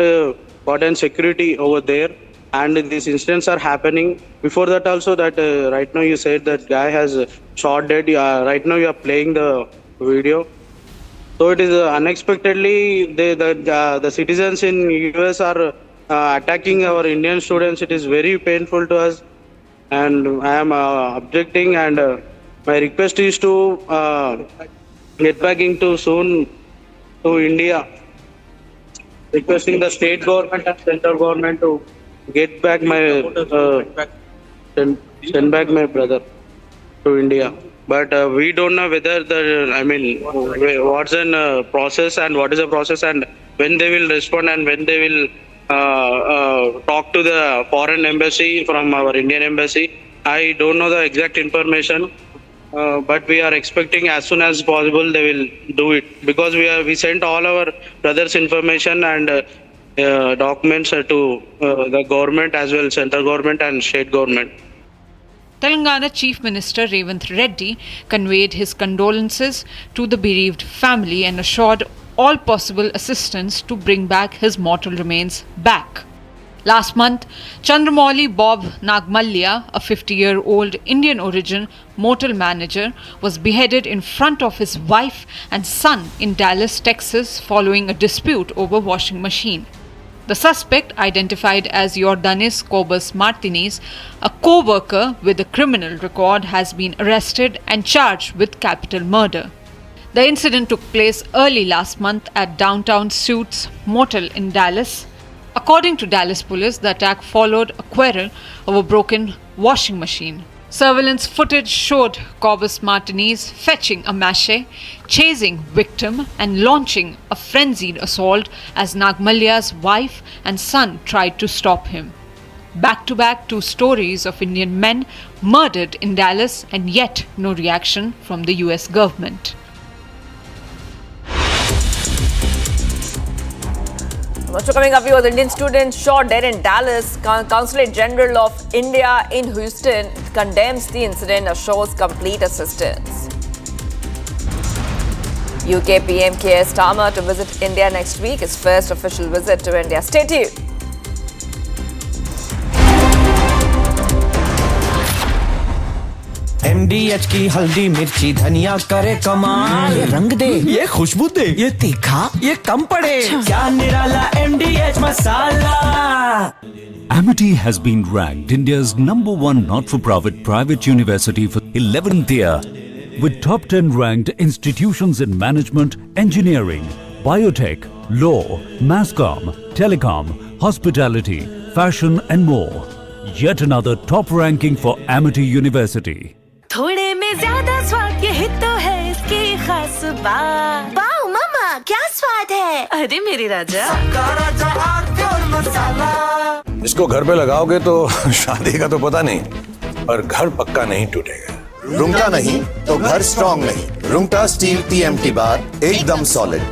gotten security over there, and these incidents are happening. Before that also, that right now you said that guy has shot dead. Right now you are playing the video. So it is unexpectedly the citizens in US are attacking our Indian students. It is very painful to us, and I am objecting. And my request is to get back into soon to India. Requesting the state government and central government to get back my send back my brother to India. But we don't know whether what's the process and what is the process and when they will respond and when they will talk to the foreign embassy from our Indian embassy. I don't know the exact information, but we are expecting as soon as possible they will do it, because we sent all our brothers' information and documents to the government as well, central government and state government. Telangana Chief Minister Revanth Reddy conveyed his condolences to the bereaved family and assured all possible assistance to bring back his mortal remains back. Last month, Chandramouli Bob Nagmalya, a 50-year-old Indian origin motel manager, was beheaded in front of his wife and son in Dallas, Texas, following a dispute over washing machine. The suspect, identified as Jordanis Cobus Martinez, a co-worker with a criminal record, has been arrested and charged with capital murder. The incident took place early last month at downtown Suits Motel in Dallas. According to Dallas police, the attack followed a quarrel over a broken washing machine. Surveillance footage showed Cobus Martinez fetching a machete, chasing victim and launching a frenzied assault as Nagmalya's wife and son tried to stop him. Back-to-back 2 stories of Indian men murdered in Dallas, and yet no reaction from the US government. Also coming up, was Indian student shot dead in Dallas. Consulate General of India in Houston condemns the incident, assures complete assistance. UK PM Keir Starmer to visit India next week, his first official visit to India. Stay tuned. MDH की हल्दी मिर्ची धनिया करे कमाल, ये रंग दे, ये खुशबू दे, ये तीखा, ये कम पड़े, क्या निराला MDH masala. Amity has been ranked India's #1 not-for-profit private university for 11th year, with top 10 ranked institutions in management, engineering, biotech, law, masscom, telecom, hospitality, fashion and more. Yet another top ranking for Amity University. थोड़े में ज्यादा स्वाद, यही तो है इसकी खास बात. वाओ मामा, क्या स्वाद है. अरे मेरे राजा, इसको घर पे लगाओगे तो शादी का तो पता नहीं, पर घर पक्का नहीं टूटेगा. रुंगटा नहीं तो घर स्ट्रॉन्ग नहीं. रुंगटा स्टील TMT बार एकदम सॉलिड.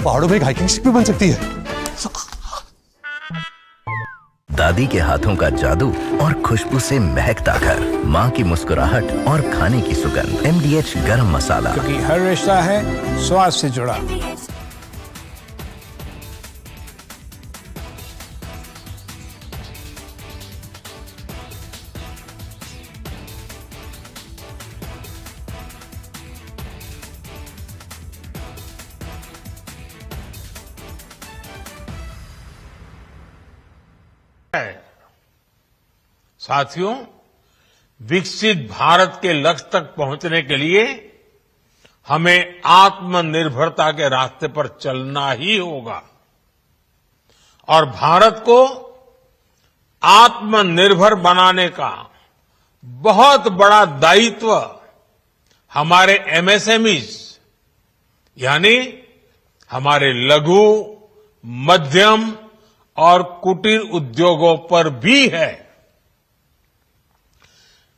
पहाड़ों में हाइकिंग शिप भी बन सकती है. दादी के हाथों का जादू और खुशबू से महकता घर, माँ की मुस्कुराहट और खाने की सुगंध। MDH गरम मसाला, क्योंकि हर रिश्ता है स्वाद से जुड़ा। साथियों, विकसित भारत के लक्ष्य तक पहुंचने के लिए हमें आत्मनिर्भरता के रास्ते पर चलना ही होगा और भारत को आत्मनिर्भर बनाने का बहुत बड़ा दायित्व हमारे MSMEs यानी हमारे लघु, मध्यम और कुटीर उद्योगों पर भी है,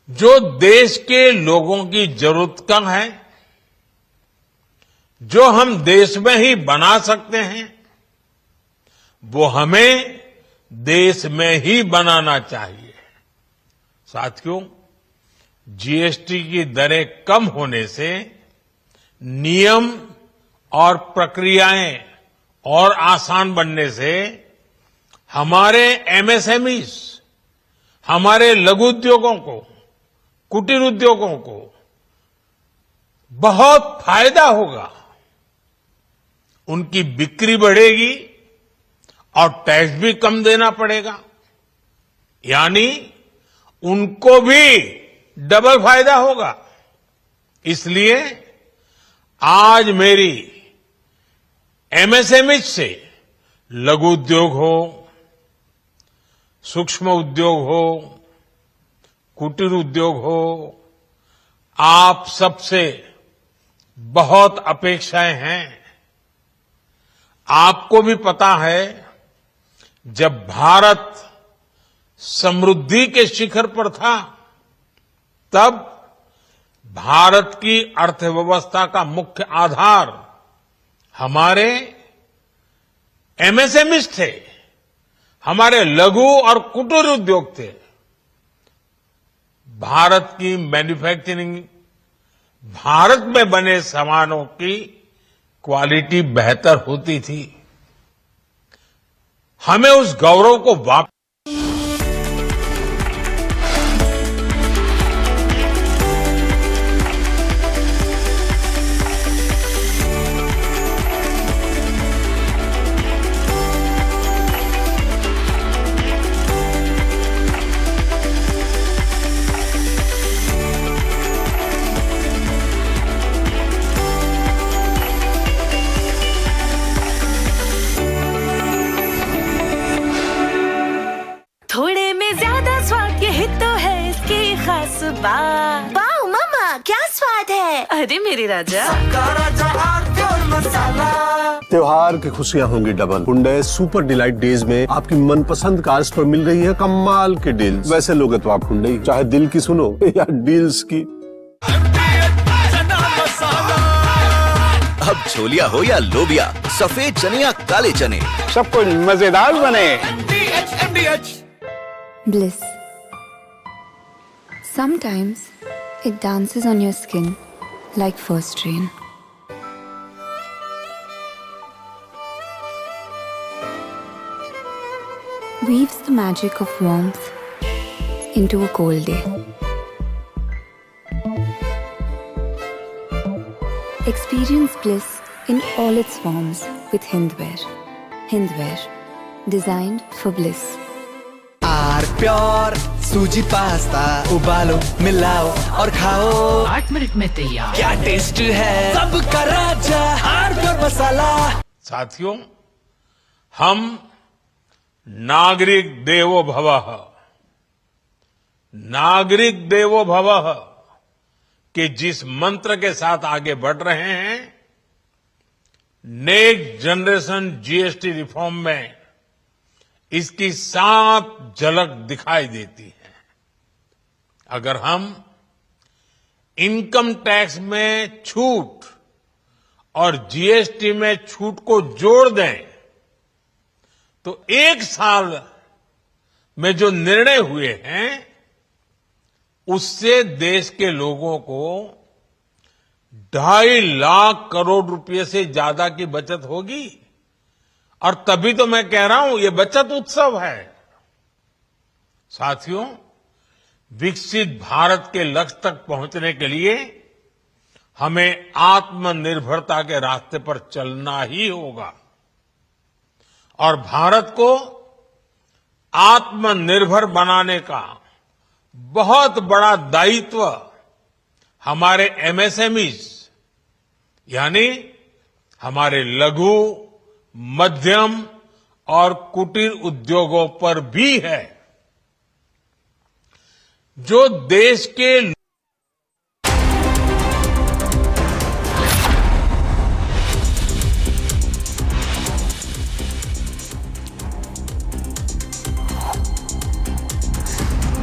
जो देश के लोगों की जरूरत कम है, जो हम देश में ही बना सकते हैं, वो हमें देश में ही बनाना चाहिए। साथियों, GST की दरें कम होने से नियम और प्रक्रियाएं और आसान बनने से हमारे MSMEs, हमारे लघु उद्योगों को, कुटीर उद्योगों को बहुत फायदा होगा। उनकी बिक्री बढ़ेगी और टैक्स भी कम देना पड़ेगा, यानी उनको भी डबल फायदा होगा। इसलिए आज मेरी MSMEs से लघु उद्योग हो, सूक्ष्म उद्योग हो, कुटीर उद्योग हो, आप सबसे बहुत अपेक्षाएं हैं। आपको भी पता है, जब भारत समृद्धि के शिखर पर था, तब भारत की अर्थव्यवस्था का मुख्य आधार हमारे MSMEs थे, हमारे लघु और कुटीर उद्योग थे। भारत की मैन्युफैक्चरिंग, भारत में बने सामानों की क्वालिटी बेहतर होती थी। हमें उस गौरव को वापस थोड़े में ज्यादा स्वाद, यही तो है इसकी खास बात। वाओ मम्मा, क्या स्वाद है। अरे मेरे राजा, त्योहार की खुशियाँ होंगी double. Hyundai super delight days में आपकी मनपसंद कार्स पर मिल रही है कमाल के डील्स। वैसे लोगे तो आप हुंडई, चाहे दिल की सुनो या डील्स की। अब छोलिया हो या लोबिया, सफेद चने या काले चने, सब कुछ मजेदार बने। Bliss. Sometimes it dances on your skin like first rain. Weaves the magic of warmth into a cold day. Experience bliss in all its forms with Hindware. Hindware, designed for bliss. Pure suji pasta, उबालो, मिलाओ और खाओ, 8 minute में तैयार। क्या taste है, सबका राजा आर प्योर मसाला। साथियों, हम नागरिक देवो भवः, नागरिक देवो भवः के जिस मंत्र के साथ आगे बढ़ रहे हैं, नेक्स्ट जनरेशन GST रिफॉर्म में इसकी साफ झलक दिखाई देती है। अगर हम इनकम टैक्स में छूट और GST में छूट को जोड़ दें, तो 1 साल में जो निर्णय हुए हैं उससे देश के लोगों को 2.5 लाख करोड़ रुपए से ज्यादा की बचत होगी। और तभी तो मैं कह रहा हूं ये बचत उत्सव है। साथियों, विकसित भारत के लक्ष्य तक पहुंचने के लिए हमें आत्मनिर्भरता के रास्ते पर चलना ही होगा और भारत को आत्मनिर्भर बनाने का बहुत बड़ा दायित्व हमारे एमएसएमईज यानी हमारे लघु, मध्यम और कुटीर उद्योगों पर भी है, जो देश के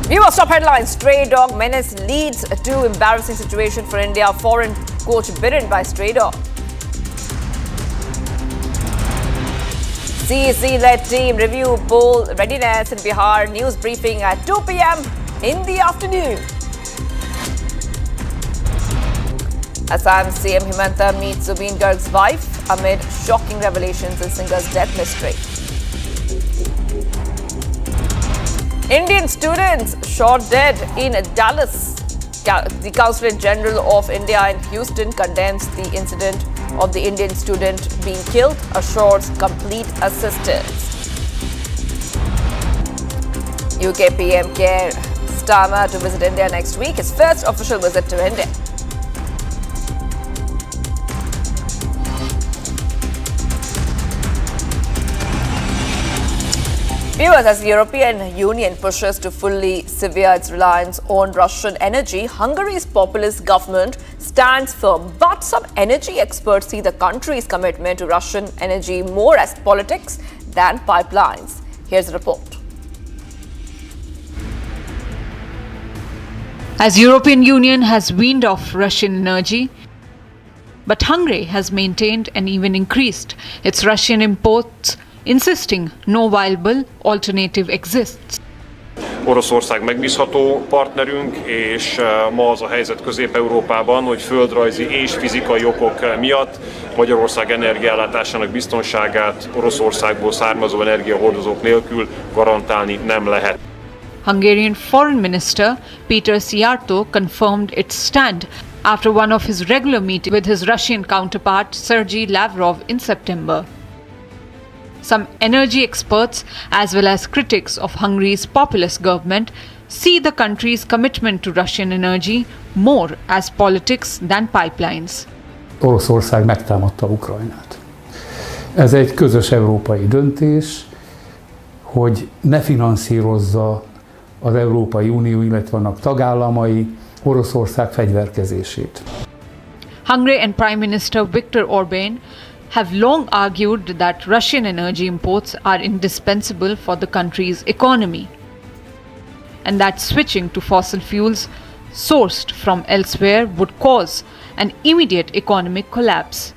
Viewers, top headlines. Stray dog menace leads to embarrassing situation for India. Foreign coach bidden by stray dog. CEC-led team review poll readiness in Bihar. News briefing at 2 p.m. in the afternoon. Assam CM Himanta meets Zubeen Garg's wife amid shocking revelations in singer's death mystery. Indian students shot dead in Dallas. The Consulate General of India in Houston condemns the incident of the Indian student being killed, assures complete assistance. UK PM Keir Starmer to visit India next week, his first official visit to India. Viewers, as the European Union pushes to fully sever its reliance on Russian energy, Hungary's populist government stands firm. But some energy experts see the country's commitment to Russian energy more as politics than pipelines. Here's the report. As European Union has weaned off Russian energy, but Hungary has maintained and even increased its Russian imports, insisting no viable alternative exists. Oroszország megbízható partnerünk, és ma az a helyzet Közép-Európában, hogy földrajzi és fizikai okok miatt Magyarország energiaellátásának biztonságát Oroszországból származó energiahordozók nélkül garantálni nem lehet. Hungarian Foreign Minister Peter Szijjártó confirmed its stand after one of his regular meetings with his Russian counterpart Sergei Lavrov in September. Some energy experts, as well as critics of Hungary's populist government, see the country's commitment to Russian energy more as politics than pipelines. Oroszország megtámadta Ukrajnát. Ez egy közös európai döntés, hogy ne finanszírozza az Európai Unió, illetve annak tagállamai Oroszország fegyverkezését. Hungary and Prime Minister Viktor Orbán have long argued that Russian energy imports are indispensable for the country's economy, and that switching to fossil fuels sourced from elsewhere would cause an immediate economic collapse.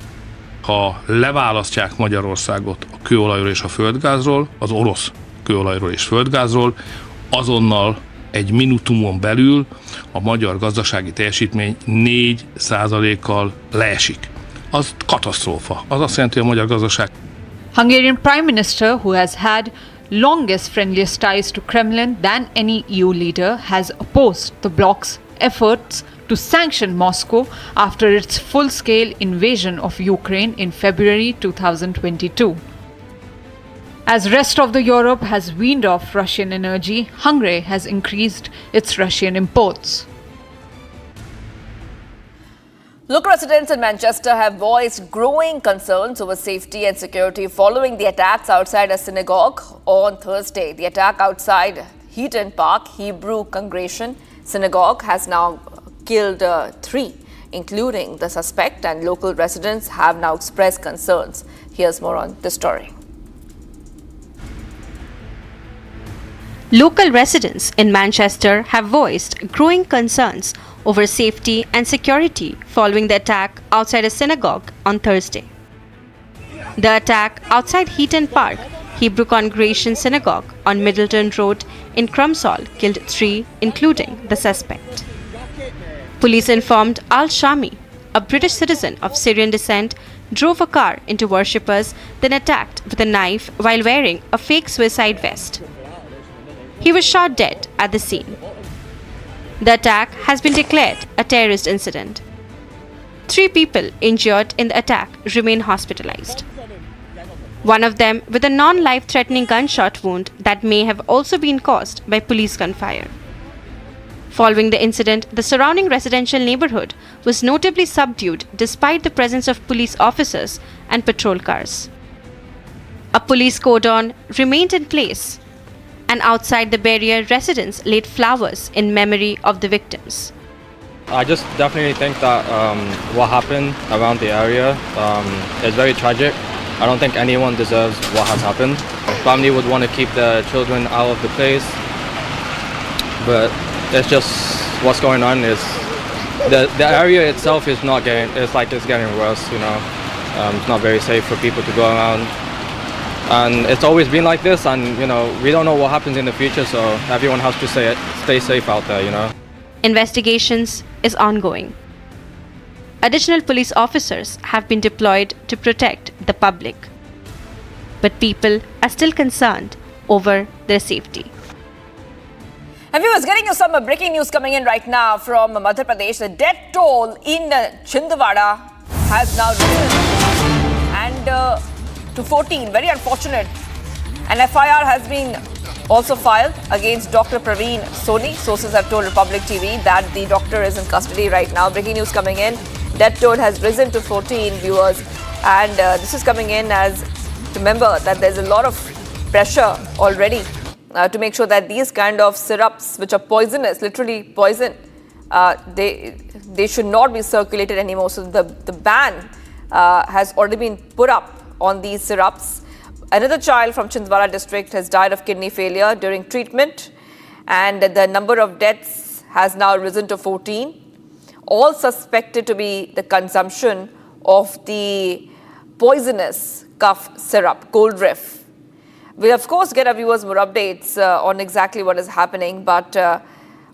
Ha leválasztják Magyarországot a kőolajról és a földgázról, az orosz kőolajról és földgázról, azonnal egy minutumon belül a magyar gazdasági teljesítmény 4%-kal leesik. Az katasztrófa. Az azt jelenti, hogy a magyar gazdaság. Hungarian Prime Minister, who has had longest friendliest ties to Kremlin than any EU leader, has opposed the bloc's efforts to sanction Moscow after its full-scale invasion of Ukraine in February 2022. As rest of the Europe has weaned off Russian energy, Hungary has increased its Russian imports. Local residents in Manchester have voiced growing concerns over safety and security following the attacks outside a synagogue on Thursday. The attack outside Heaton Park Hebrew Congregation Synagogue has now killed 3, including the suspect, and local residents have now expressed concerns. Here's more on this story. Local residents in Manchester have voiced growing concerns over safety and security following the attack outside a synagogue on Thursday. The attack outside Heaton Park Hebrew Congregation Synagogue on Middleton Road in Krumsal killed 3, including the suspect. Police informed Al-Shami, a British citizen of Syrian descent, drove a car into worshippers, then attacked with a knife while wearing a fake suicide vest. He was shot dead at the scene. The attack has been declared a terrorist incident. 3 people injured in the attack remain hospitalized. One of them with a non-life-threatening gunshot wound that may have also been caused by police gunfire. Following the incident, the surrounding residential neighborhood was notably subdued despite the presence of police officers and patrol cars. A police cordon remained in place, and outside the barrier, residents laid flowers in memory of the victims. I just definitely think that what happened around the area is very tragic. I don't think anyone deserves what has happened. Family would want to keep the children out of the place, but it's just what's going on is the area itself is not getting, it's getting worse, you know. It's not very safe for people to go around. And it's always been like this, and you know, we don't know what happens in the future, so everyone has to stay safe out there, you know. Investigations is ongoing. Additional police officers have been deployed to protect the public. But people are still concerned over their safety. And viewers, getting you some breaking news coming in right now from Madhya Pradesh. The death toll in Chhindwara has now risen and to 14. Very unfortunate. An FIR has been also filed against Dr. Praveen Soni. Sources have told Republic TV that the doctor is in custody right now. Breaking news coming in. Death toll has risen to 14, viewers. And this is coming in as, remember that there's a lot of pressure already to make sure that these kind of syrups, which are poisonous, literally poison, they should not be circulated anymore. So the ban has already been put up on these syrups. Another child from Chhindwara district has died of kidney failure during treatment, and the number of deaths has now risen to 14, all suspected to be the consumption of the poisonous cough syrup, Coldrif. We'll of course get our viewers more updates on exactly what is happening, but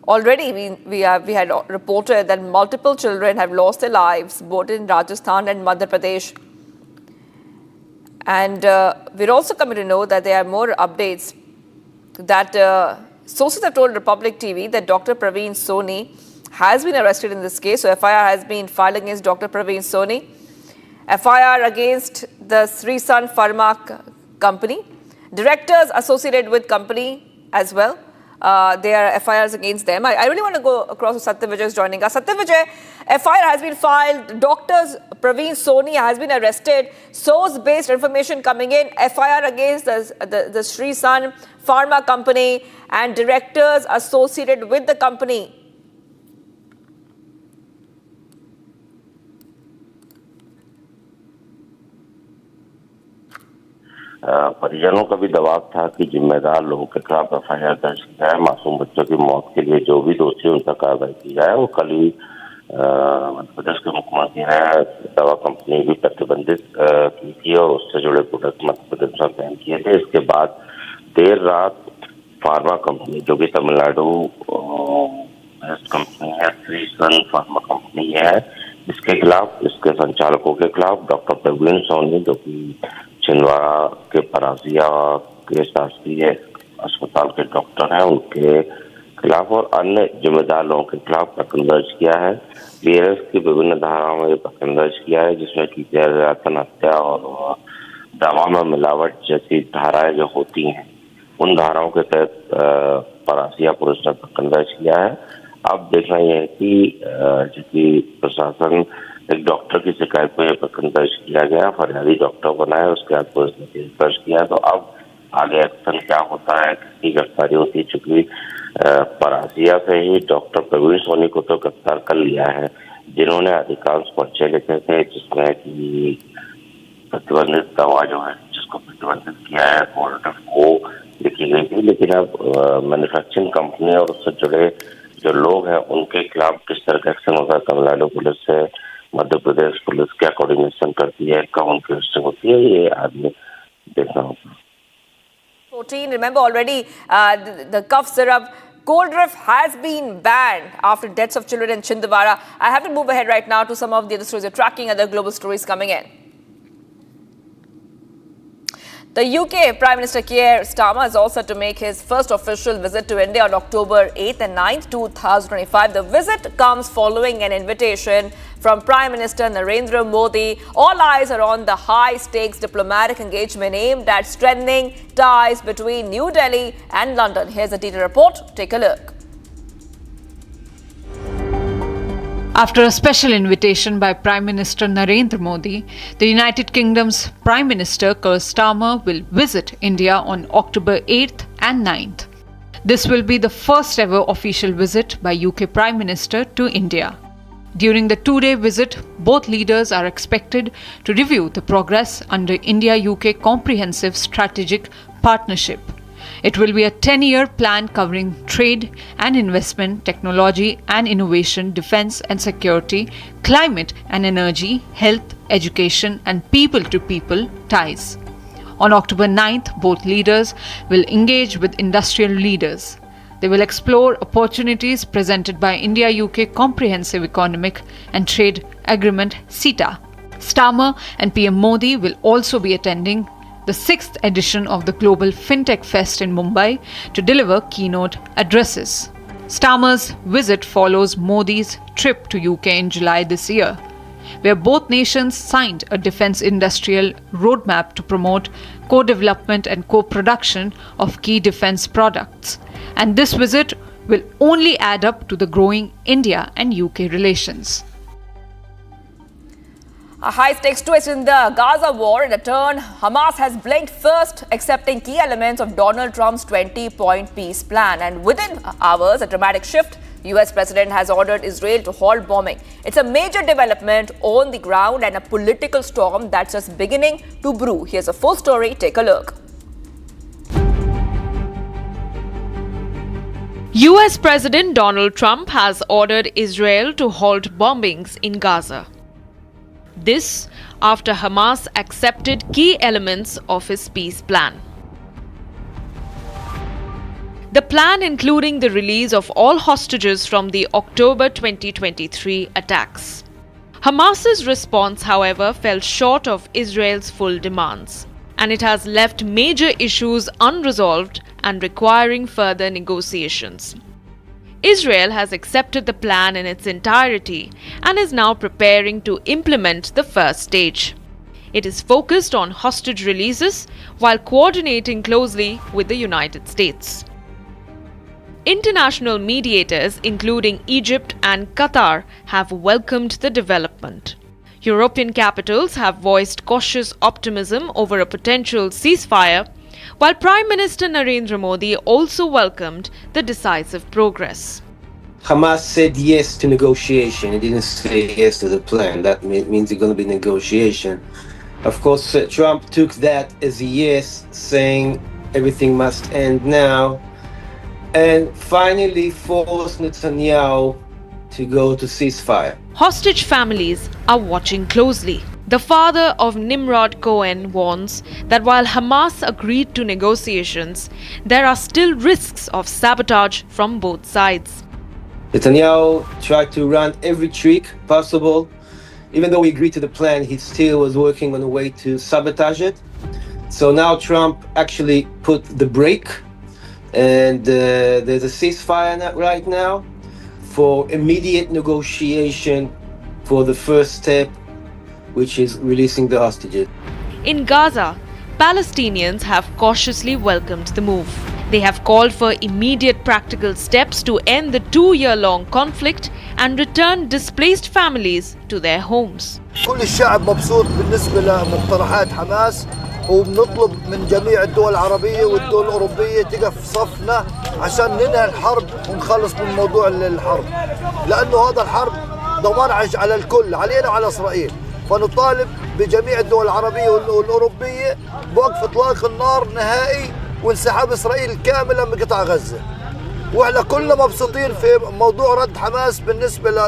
already we had reported that multiple children have lost their lives both in Rajasthan and Madhya Pradesh. And we're also coming to know that there are more updates that sources have told Republic TV that Dr. Praveen Soni has been arrested in this case. So FIR has been filed against Dr. Praveen Soni. FIR against the Sri Sun Pharma company. Directors associated with company as well. There are FIRs against them. I really want to go across to Satyavijay is joining us. Satyavijay, FIR has been filed. Dr. Praveen Soni has been arrested. Source-based information coming in. FIR against the Sri Sun Pharma company and directors associated with the company. परिजनों का भी दबाव था कि जिम्मेदार लोगों के खिलाफ एफआईआर दर्ज की जाए, मासूम बच्चों की मौत के लिए जो भी दोषी उन पर कार्रवाई की जाए। वो कल ही मध्य प्रदेश के मुख्यमंत्री ने दवा कंपनी भी प्रतिबंधित की थी और उससे जुड़े प्रोडक्ट मध्य प्रदेश में बैन किए थे। इसके बाद देर रात फार्मा कंपनी जो कि तमिलनाडु कंपनी है, श्री सन फार्मा कंपनी है, इसके खिलाफ, इसके संचालकों के खिलाफ डॉक्टर प्रवीण सोनी जो कि छिंदवाड़ा के परासिया के शासकीय अस्पताल के डॉक्टर हैं, उनके खिलाफ और अन्य जिम्मेदार लोगों के खिलाफ प्रकरण दर्ज किया है। बीएनएस की विभिन्न धाराओं में प्रकरण दर्ज किया है, जिसमें की जहरीलापन, हत्या और दवा में मिलावट जैसी धाराएं जो होती हैं, उन धाराओं के तहत परासिया पुलिस ने प्रकरण दर्ज किया है। अब देखना यह है कि प्रशासन एक डॉक्टर की शिकायत पर यह प्रकरण दर्ज किया गया, फरियादी डॉक्टर बनाया, उसके बाद पुलिस ने केस दर्ज किया। तो अब आगे एक्शन क्या होता है, किसकी गिरफ्तारी होती है, चूंकि परासिया से ही डॉक्टर प्रवीण सोनी को तो गिरफ्तार कर लिया है, जिन्होंने अधिकांश पर्चे लिखे थे जिसमें कि प्रतिबंधित दवा जो है जिसको प्रतिबंधित किया है कोल्ड्रिफ को लिखी गई थी। लेकिन अब मैन्युफैक्चरिंग कंपनी और उससे जुड़े जो लोग हैं उनके खिलाफ किस तरह का एक्शन होता है, तमिलनाडु पुलिस से मध्य प्रदेश पुलिस क्या कोऑर्डिनेशन करती है, कब उनकी लिस्टिंग होती है, ये आदमी देखना होगा। 14, remember already the cough syrup. Coldrif has been banned after deaths of children in Chhindwara. I have to move ahead right now to some of the other stories you're tracking, other global stories coming in. The UK Prime Minister Keir Starmer is also to make his first official visit to India on October 8th and 9th, 2025. The visit comes following an invitation from Prime Minister Narendra Modi. All eyes are on the high-stakes diplomatic engagement aimed at strengthening ties between New Delhi and London. Here's a detailed report. Take a look. After a special invitation by Prime Minister Narendra Modi, the United Kingdom's Prime Minister Keir Starmer will visit India on October 8th and 9th. This will be the first ever official visit by UK Prime Minister to India. During the two-day visit, both leaders are expected to review the progress under India-UK Comprehensive Strategic Partnership. It will be a 10-year plan covering trade and investment, technology and innovation, defense and security, climate and energy, health, education and people-to-people ties. On October 9th, both leaders will engage with industrial leaders. They will explore opportunities presented by India-UK Comprehensive Economic and Trade Agreement (CETA). Starmer and PM Modi will also be attending the 6th edition of the Global FinTech Fest in Mumbai to deliver keynote addresses. Starmer's visit follows Modi's trip to UK in July this year, where both nations signed a defense industrial roadmap to promote co-development and co-production of key defense products. And this visit will only add up to the growing India and UK relations. A high-stakes twist in the Gaza war. In a turn, Hamas has blinked first, accepting key elements of Donald Trump's 20-point peace plan. And within hours, a dramatic shift. US President has ordered Israel to halt bombing. It's a major development on the ground and a political storm that's just beginning to brew. Here's a full story. Take a look. US President Donald Trump has ordered Israel to halt bombings in Gaza. This after Hamas accepted key elements of his peace plan. The plan including the release of all hostages from the October 2023 attacks. Hamas's response, however, fell short of Israel's full demands, and it has left major issues unresolved and requiring further negotiations. Israel has accepted the plan in its entirety and is now preparing to implement the first stage. It is focused on hostage releases while coordinating closely with the United States. International mediators, including Egypt and Qatar, have welcomed the development. European capitals have voiced cautious optimism over a potential ceasefire, while Prime Minister Narendra Modi also welcomed the decisive progress. Hamas said yes to negotiation. It didn't say yes to the plan. That means there's going to be negotiation. Of course, Trump took that as a yes, saying everything must end now, and finally forced Netanyahu to go to ceasefire. Hostage families are watching closely. The father of Nimrod Cohen warns that while Hamas agreed to negotiations, there are still risks of sabotage from both sides. Netanyahu tried to run every trick possible. Even though he agreed to the plan, he still was working on a way to sabotage it. So now Trump actually put the brake, and there's a ceasefire right now for immediate negotiation for the first step, which is releasing the hostages. In Gaza, Palestinians have cautiously welcomed the move. They have called for immediate practical steps to end the 2-year-long conflict and return displaced families to their homes. كل الشعب مبسوط بالنسبة لمقترحات حماس، وبنطلب من جميع الدول العربية والدول الأوروبية تقف صفنا عشان ننهي الحرب ونخلص من موضوع الحرب، لأنه هذا الحرب دمار على الكل، علينا وعلى إسرائيل. فنطالب بجميع الدول العربية والأوروبية بوقف إطلاق النار نهائي وانسحاب إسرائيل كاملا من قطاع غزة. وإحنا كلنا مبسوطين في موضوع رد حماس بالنسبة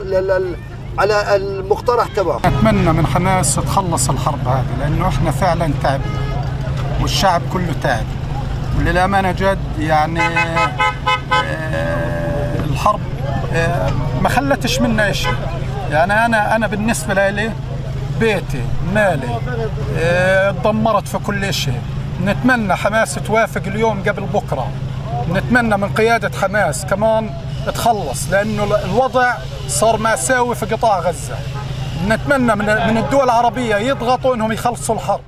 على المقترح تبعه. أتمنى من حماس تخلص الحرب هذه، لأنه إحنا فعلا تعبنا والشعب كله تعب. وللأمانة جد يعني الحرب ما خلتش منا شيء. يعني أنا بالنسبة لي بيتي مالي اتدمرت في كل شيء. نتمنى حماس توافق اليوم قبل بكرة. نتمنى من قيادة حماس كمان تخلص، لأنه الوضع صار مأساوي في قطاع غزة. نتمنى من الدول العربية يضغطوا إنهم يخلصوا الحرب.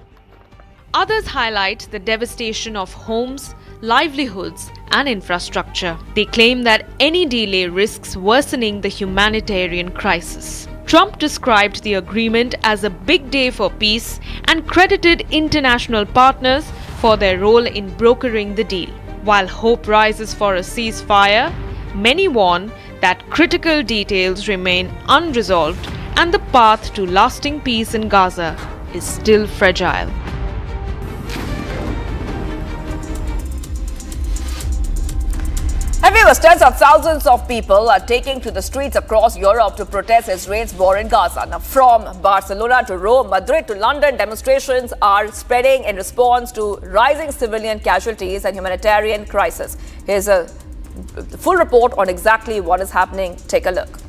Others highlight the devastation of homes, livelihoods, and infrastructure. They claim that any delay risks worsening the humanitarian crisis. Trump described the agreement as a big day for peace and credited international partners for their role in brokering the deal. While hope rises for a ceasefire, many warn that critical details remain unresolved and the path to lasting peace in Gaza is still fragile. And viewers, tens of thousands of people are taking to the streets across Europe to protest Israel's war in Gaza. Now, from Barcelona to Rome, Madrid to London, demonstrations are spreading in response to rising civilian casualties and humanitarian crisis. Here's a full report on exactly what is happening. Take a look.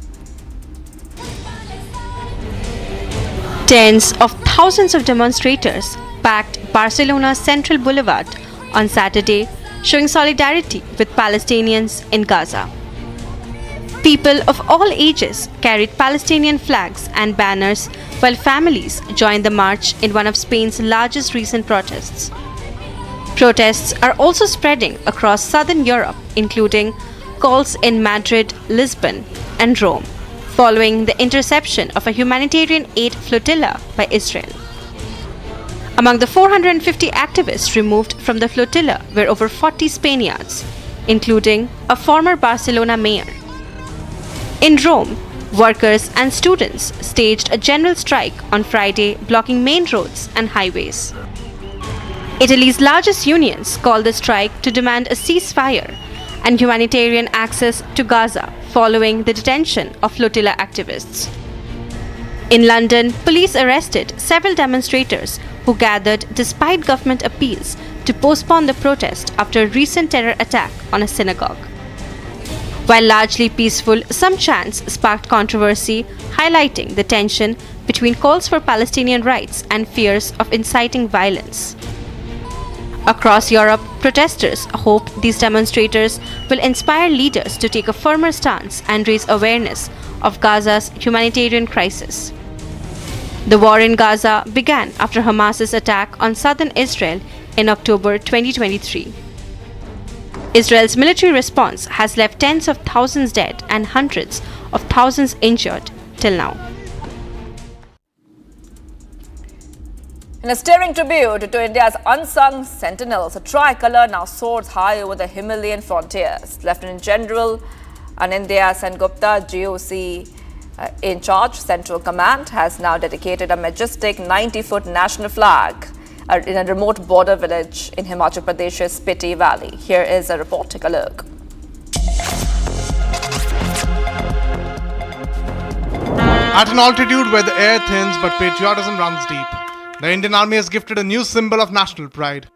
Tens of thousands of demonstrators packed Barcelona's Central Boulevard on Saturday, showing solidarity with Palestinians in Gaza. People of all ages carried Palestinian flags and banners, while families joined the march in one of Spain's largest recent protests. Protests are also spreading across southern Europe, including calls in Madrid, Lisbon, and Rome, following the interception of a humanitarian aid flotilla by Israel. Among the 450 activists removed from the flotilla were over 40 Spaniards, including a former Barcelona mayor. In Rome, workers and students staged a general strike on Friday, blocking main roads and highways. Italy's largest unions called the strike to demand a ceasefire and humanitarian access to Gaza following the detention of flotilla activists. In London, police arrested several demonstrators who gathered despite government appeals to postpone the protest after a recent terror attack on a synagogue. While largely peaceful, some chants sparked controversy, highlighting the tension between calls for Palestinian rights and fears of inciting violence. Across Europe, protesters hope these demonstrators will inspire leaders to take a firmer stance and raise awareness of Gaza's humanitarian crisis. The war in Gaza began after Hamas's attack on southern Israel in October 2023. Israel's military response has left tens of thousands dead and hundreds of thousands injured till now. In a stirring tribute to India's unsung sentinels, a tricolour now soars high over the Himalayan frontiers. Lieutenant General Anindya Sengupta, GOC in charge, Central Command, has now dedicated a majestic 90-foot national flag in a remote border village in Himachal Pradesh's Spiti Valley. Here is a report. Take a look. At an altitude where the air thins but patriotism runs deep, the Indian Army has gifted a new symbol of national pride.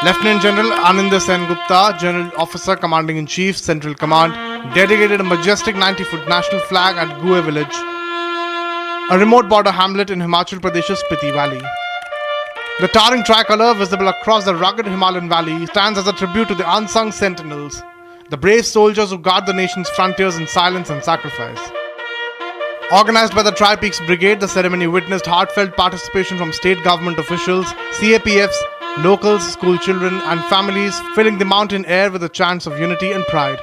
Lieutenant General Anindya Sengupta, General Officer Commanding-in-Chief, Central Command, dedicated a majestic 90-foot national flag at Gue village, a remote border hamlet in Himachal Pradesh's Spiti Valley. The towering tricolour, visible across the rugged Himalayan valley, stands as a tribute to the unsung sentinels, the brave soldiers who guard the nation's frontiers in silence and sacrifice. Organized by the Tri-Peaks Brigade, the ceremony witnessed heartfelt participation from state government officials, CAPFs, locals, school children, and families, filling the mountain air with the chants of unity and pride.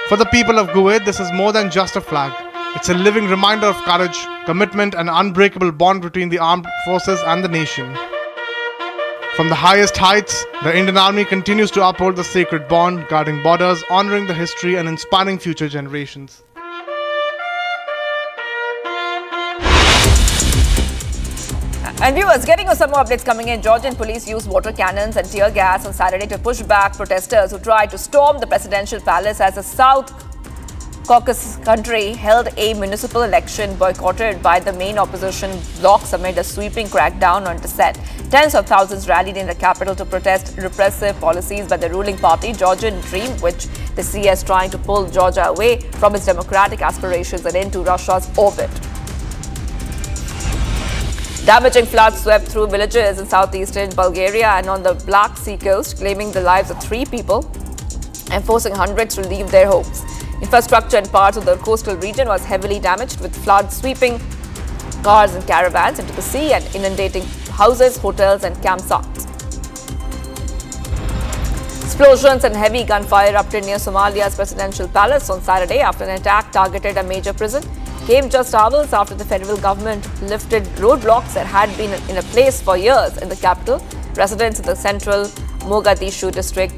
For the people of Gue, this is more than just a flag. It's a living reminder of courage, commitment, and unbreakable bond between the armed forces and the nation. From the highest heights, the Indian Army continues to uphold the sacred bond, guarding borders, honoring the history, and inspiring future generations. And viewers, getting you some more updates coming in. Georgian police used water cannons and tear gas on Saturday to push back protesters who tried to storm the presidential palace as the South Caucasus country held a municipal election boycotted by the main opposition blocs amid a sweeping crackdown on dissent. Tens of thousands rallied in the capital to protest repressive policies by the ruling party, Georgian Dream, which they see as trying to pull Georgia away from its democratic aspirations and into Russia's orbit. Damaging floods swept through villages in southeastern Bulgaria and on the Black Sea coast, claiming the lives of 3 people and forcing hundreds to leave their homes. Infrastructure in parts of the coastal region was heavily damaged, with floods sweeping cars and caravans into the sea and inundating houses, hotels and campsites. Explosions and heavy gunfire erupted near Somalia's presidential palace on Saturday after an attack targeted a major prison. Came just hours after the federal government lifted roadblocks that had been in a place for years in the capital. Residents in the central Mogadishu district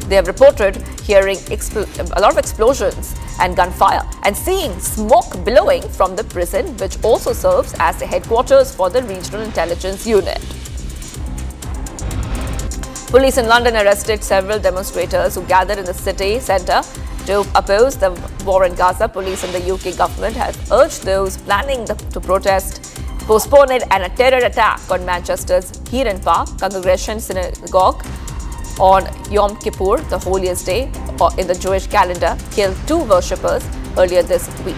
they have reported hearing a lot of explosions and gunfire and seeing smoke billowing from the prison, which also serves as the headquarters for the Regional Intelligence Unit. Police in London arrested several demonstrators who gathered in the city centre to oppose the war in Gaza. Police and the UK government have urged those planning to protest postpone it, and a terror attack on Manchester's Heron Park Congregation Synagogue on Yom Kippur, the holiest day in the Jewish calendar, killed 2 worshippers earlier this week.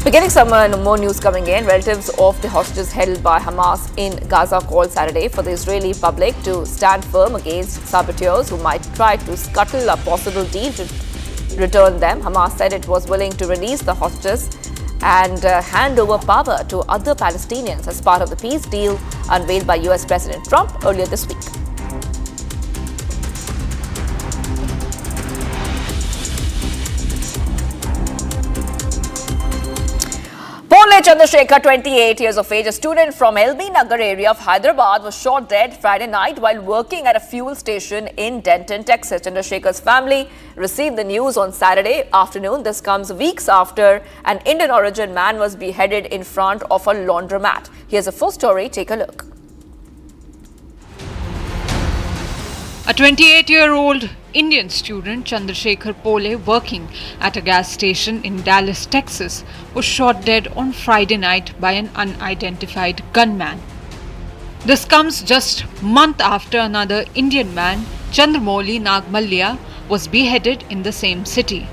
Beginning some more news coming in. Relatives of the hostages held by Hamas in Gaza called Saturday for the Israeli public to stand firm against saboteurs who might try to scuttle a possible deal to return them. Hamas said it was willing to release the hostages and hand over power to other Palestinians as part of the peace deal unveiled by US President Trump earlier this week. Chandrasekhar, 28 years of age, a student from LB Nagar area of Hyderabad, was shot dead Friday night while working at a fuel station in Denton, Texas. Chandrasekhar's family received the news on Saturday afternoon. This comes weeks after an Indian origin man was beheaded in front of a laundromat. Here's a full story. Take a look. A 28-year-old Indian student, Chandrasekhar Pole, working at a gas station in Dallas, Texas, was shot dead on Friday night by an unidentified gunman. This comes just a month after another Indian man, Chandramouli Nagmalya, was beheaded in the same city.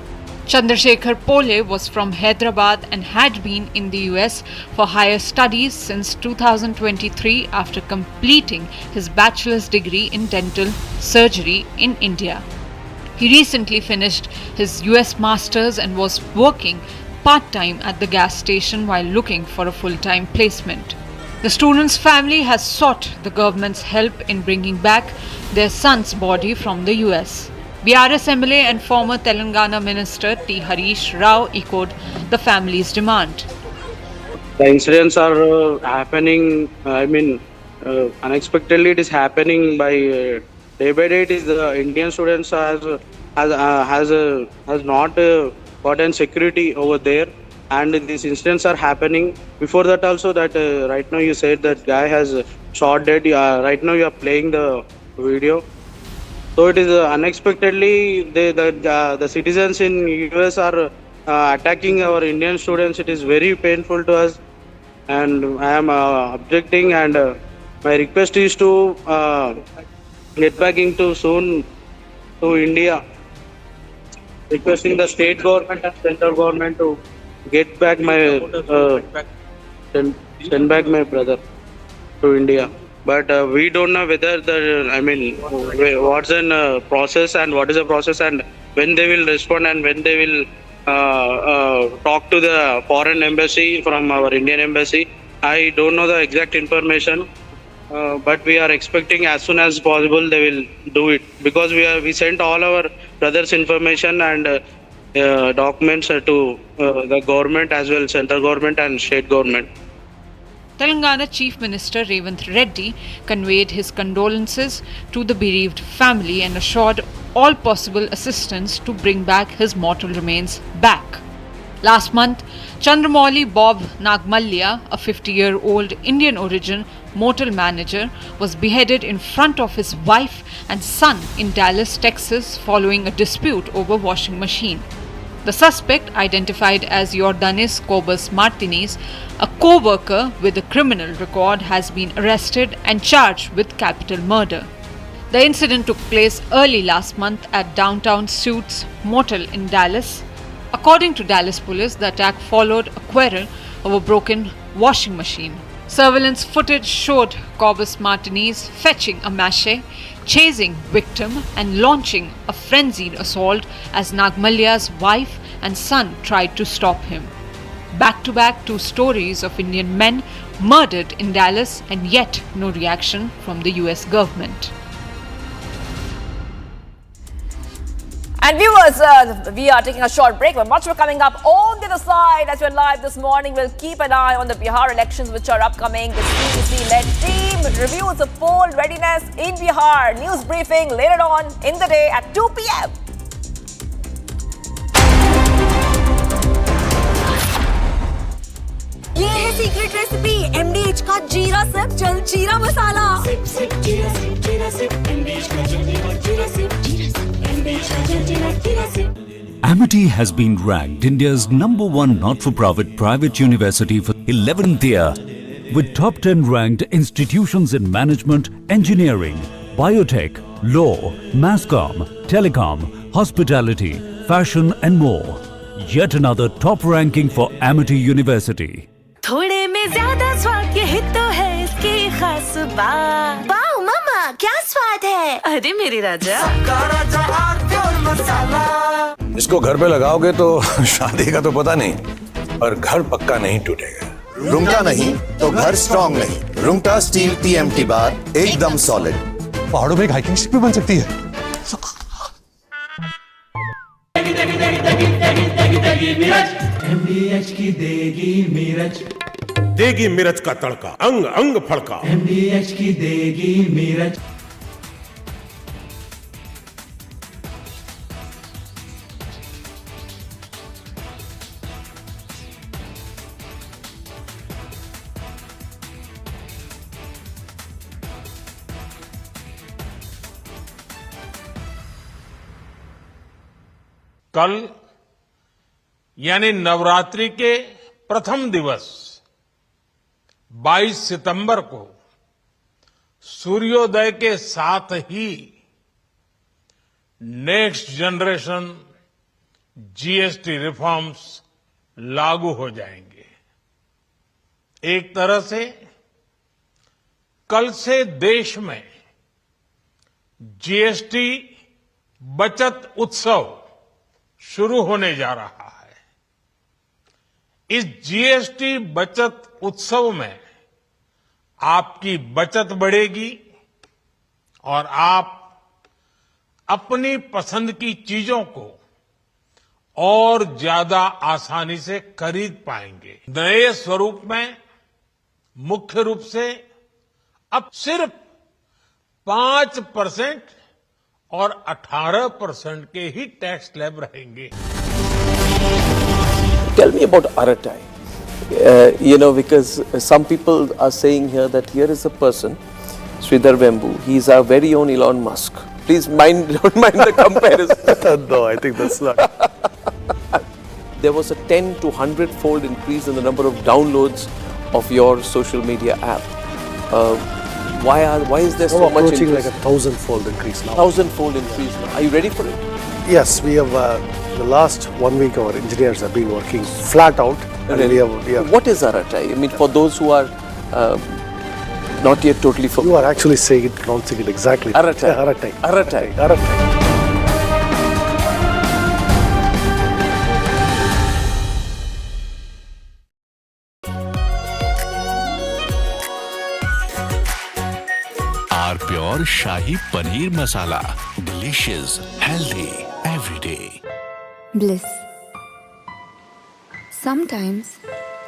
Chandrasekhar Pole was from Hyderabad and had been in the US for higher studies since 2023 after completing his bachelor's degree in dental surgery in India. He recently finished his US Masters and was working part-time at the gas station while looking for a full-time placement. The student's family has sought the government's help in bringing back their son's body from the US. BRS MLA and former Telangana Minister T. Harish Rao echoed the family's demand. The incidents are happening, unexpectedly it is happening by day by day. It is the Indian students has not gotten security over there, and these incidents are happening. Before that also, that right now you said that guy has shot dead. Right now you are playing the video. So it is unexpectedly the citizens in US are attacking our Indian students. It is very painful to us, and I am objecting. And my request is to get back into soon to India. Requesting the state government and central government to get back my send back my brother to India. But we don't know whether what's the process and what is the process and when they will respond and when they will talk to the foreign embassy from our Indian embassy. I don't know the exact information, but we are expecting as soon as possible they will do it, because we sent all our brothers' information and documents to the government as well, central government and state government. Telangana Chief Minister Revanth Reddy conveyed his condolences to the bereaved family and assured all possible assistance to bring back his mortal remains back. Last month, Chandramouli Bob Nagmalya, a 50-year-old Indian origin motel manager, was beheaded in front of his wife and son in Dallas, Texas, following a dispute over washing machine. The suspect, identified as Jordanis Kobus Martinez, a co-worker with a criminal record, has been arrested and charged with capital murder. The incident took place early last month at downtown Suits Motel in Dallas. According to Dallas police, the attack followed a quarrel over a broken washing machine. Surveillance footage showed Kobus Martinez fetching a machete, chasing victim and launching a frenzied assault as Nagmalya's wife and son tried to stop him. Back-to-back 2 stories of Indian men murdered in Dallas, and yet no reaction from the US government. And viewers, we are taking a short break, but much more coming up on the other side. As we're live this morning, we'll keep an eye on the Bihar elections which are upcoming. The CBC-led team reviews the poll readiness in Bihar. News briefing later on in the day at 2 p.m. ये है secret recipe MDH का जीरा sip jal jeera masala. Sip sip जीरा sip MDH का जल जीरा sip MDH का जल जीरा SIP. Amity has been ranked India's #1 not-for-profit private university for 11th year, with top 10 ranked institutions in management, engineering, biotech, law, masscom, telecom, hospitality, fashion and more. Yet another top ranking for Amity University. थोड़े में ज्यादा स्वाद, यही तो है इसकी खास बात। वाओ मामा, क्या स्वाद है? अरे मेरे राजा, सबका राजा और मसाला। इसको घर पे लगाओगे तो शादी का तो पता नहीं, और घर पक्का नहीं टूटेगा। रुंगटा नहीं तो घर स्ट्रॉन्ग नहीं। रुंगटा स्टील TMT बार एकदम सॉलिड। पहाड़ों में एक हाइकिंग शिप भी बन सकती है। MDH की देगी मिर्च, देगी मिर्च का तड़का, अंग अंग फड़का। MDH की देगी मिर्च। कल यानी नवरात्रि के प्रथम दिवस 22 सितंबर को सूर्योदय के साथ ही नेक्स्ट जनरेशन GST रिफॉर्म्स लागू हो जाएंगे। एक तरह से कल से देश में GST बचत उत्सव शुरू होने जा रहा है। इस GST बचत उत्सव में आपकी बचत बढ़ेगी और आप अपनी पसंद की चीजों को और ज्यादा आसानी से खरीद पाएंगे। नए स्वरूप में मुख्य रूप से अब सिर्फ 5% और 18% के ही टैक्स स्लैब रहेंगे। Tell me about Aratai. Because some people are saying here that here is a person, Sridhar Vembu. He's our very own Elon Musk. Please don't mind the comparison. No, I think that's not. There was a 10 to 100-fold increase in the number of downloads of your social media app. Why is there so much increase? Approaching like a 1,000-fold increase now. 1,000-fold increase now. Are you ready for it? Yes, we have. The last 1 week, our engineers have been working flat out. And Really? we have. What is Aratai? I mean, for those who are not yet totally familiar. You are actually saying it, pronouncing it exactly. Aratai. Yeah, Aratai. Aratai. Aratai. Our pure shahi paneer masala, delicious, healthy every day. Bliss. Sometimes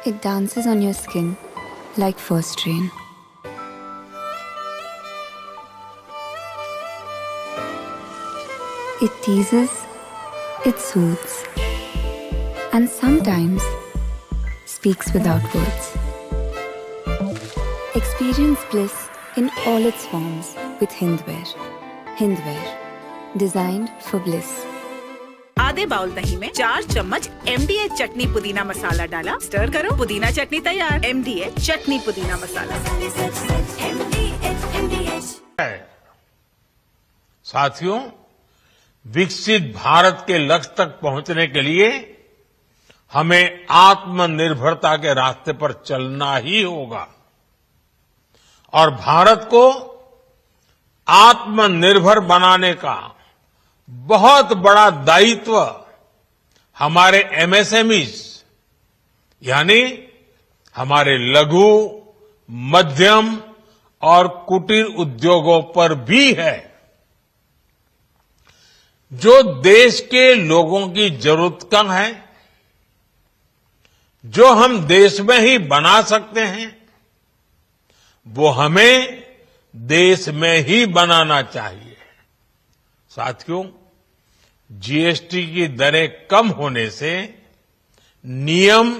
it dances on your skin like first rain. It teases, it soothes, and sometimes speaks without words. Experience bliss in all its forms with Hindware. Hindware, designed for bliss. आधे bowl दही में 4 चम्मच MDH चटनी पुदीना मसाला डाला, stir करो, पुदीना चटनी तैयार। MDH चटनी पुदीना मसाला। साथियों, विकसित भारत के लक्ष्य तक पहुंचने के लिए हमें आत्मनिर्भरता के रास्ते पर चलना ही होगा और भारत को आत्मनिर्भर बनाने का बहुत बड़ा दायित्व हमारे MSMEs यानी हमारे लघु, मध्यम और कुटीर उद्योगों पर भी है, जो देश के लोगों की जरूरत कम है, जो हम देश में ही बना सकते हैं, वो हमें देश में ही बनाना चाहिए। साथियों, GST की दरें कम होने से नियम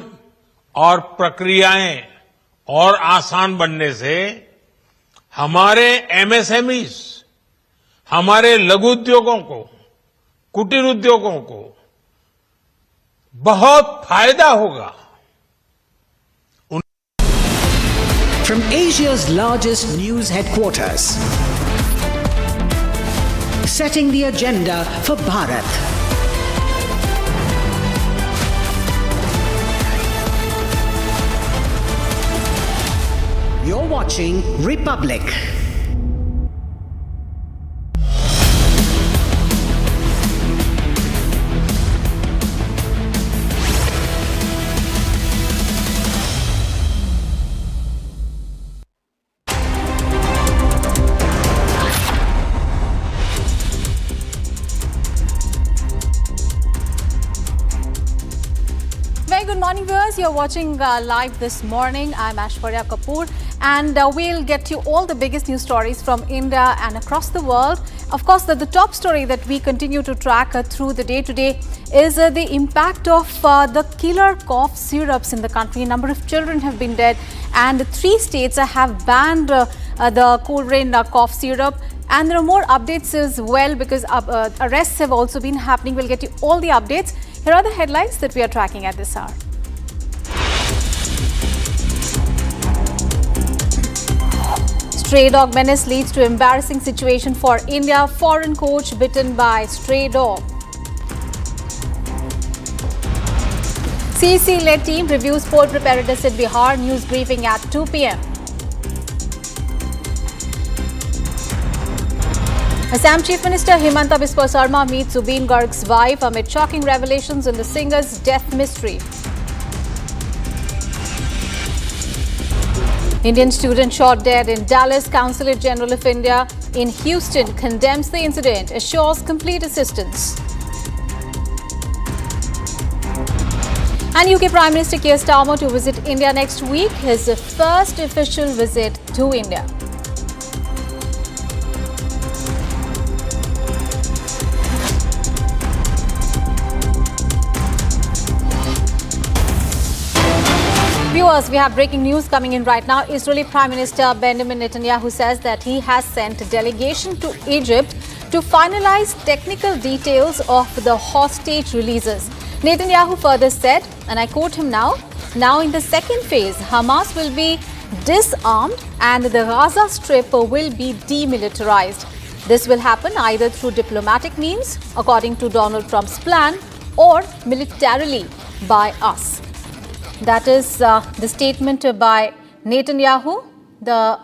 और प्रक्रियाएं और आसान बनने से हमारे MSMEs, हमारे लघु उद्योगों को, कुटीर उद्योगों को बहुत फायदा होगा। From Asia's largest news headquarters, setting the agenda for Bharat. You're watching Republic. Good morning, viewers. You're watching live this morning. I'm Aishwarya Kapoor, and we'll get you all the biggest news stories from India and across the world. Of course, the top story that we continue to track through the day today is the impact of the killer cough syrups in the country. A number of children have been dead, and 3 states have banned the Coldrif cough syrup. And there are more updates as well, because arrests have also been happening. We'll get you all the updates. Here are the headlines that we are tracking at this hour. Stray dog menace leads to embarrassing situation for India. Foreign coach bitten by stray dog. CEC-led team reviews poll preparedness in Bihar. News briefing at 2 p.m. Assam Chief Minister Himanta Biswa Sarma meets Zubeen Garg's wife amid shocking revelations in the singer's death mystery. Indian student shot dead in Dallas. Consulate General of India in Houston condemns the incident, assures complete assistance. And UK Prime Minister Keir Starmer to visit India next week, his first official visit to India. Viewers, we have breaking news coming in right now. Israeli Prime Minister Benjamin Netanyahu says that he has sent a delegation to Egypt to finalize technical details of the hostage releases. Netanyahu further said, and I quote him now in the second phase, Hamas will be disarmed and the Gaza Strip will be demilitarized. This will happen either through diplomatic means, according to Donald Trump's plan, or militarily by us. That is the statement by Netanyahu, the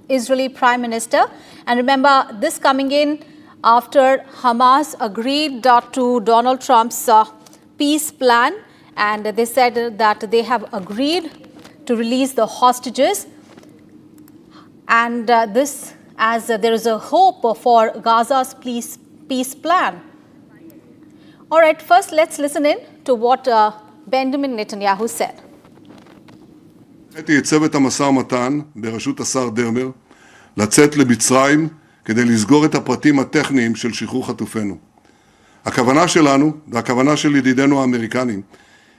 Israeli Prime Minister. And remember, this coming in after Hamas agreed to Donald Trump's peace plan, and they said that they have agreed to release the hostages. And this, as there is a hope for Gaza's peace plan. All right, first let's listen in to what Benjamin Netanyahu said. הנחיתי את צוות המשא ומתן בראשות השר דרמר לצאת למצרים כדי לסגור את הפרטים הטכניים של שחרור חטופינו. הכוונה שלנו והכוונה של ידידינו האמריקנים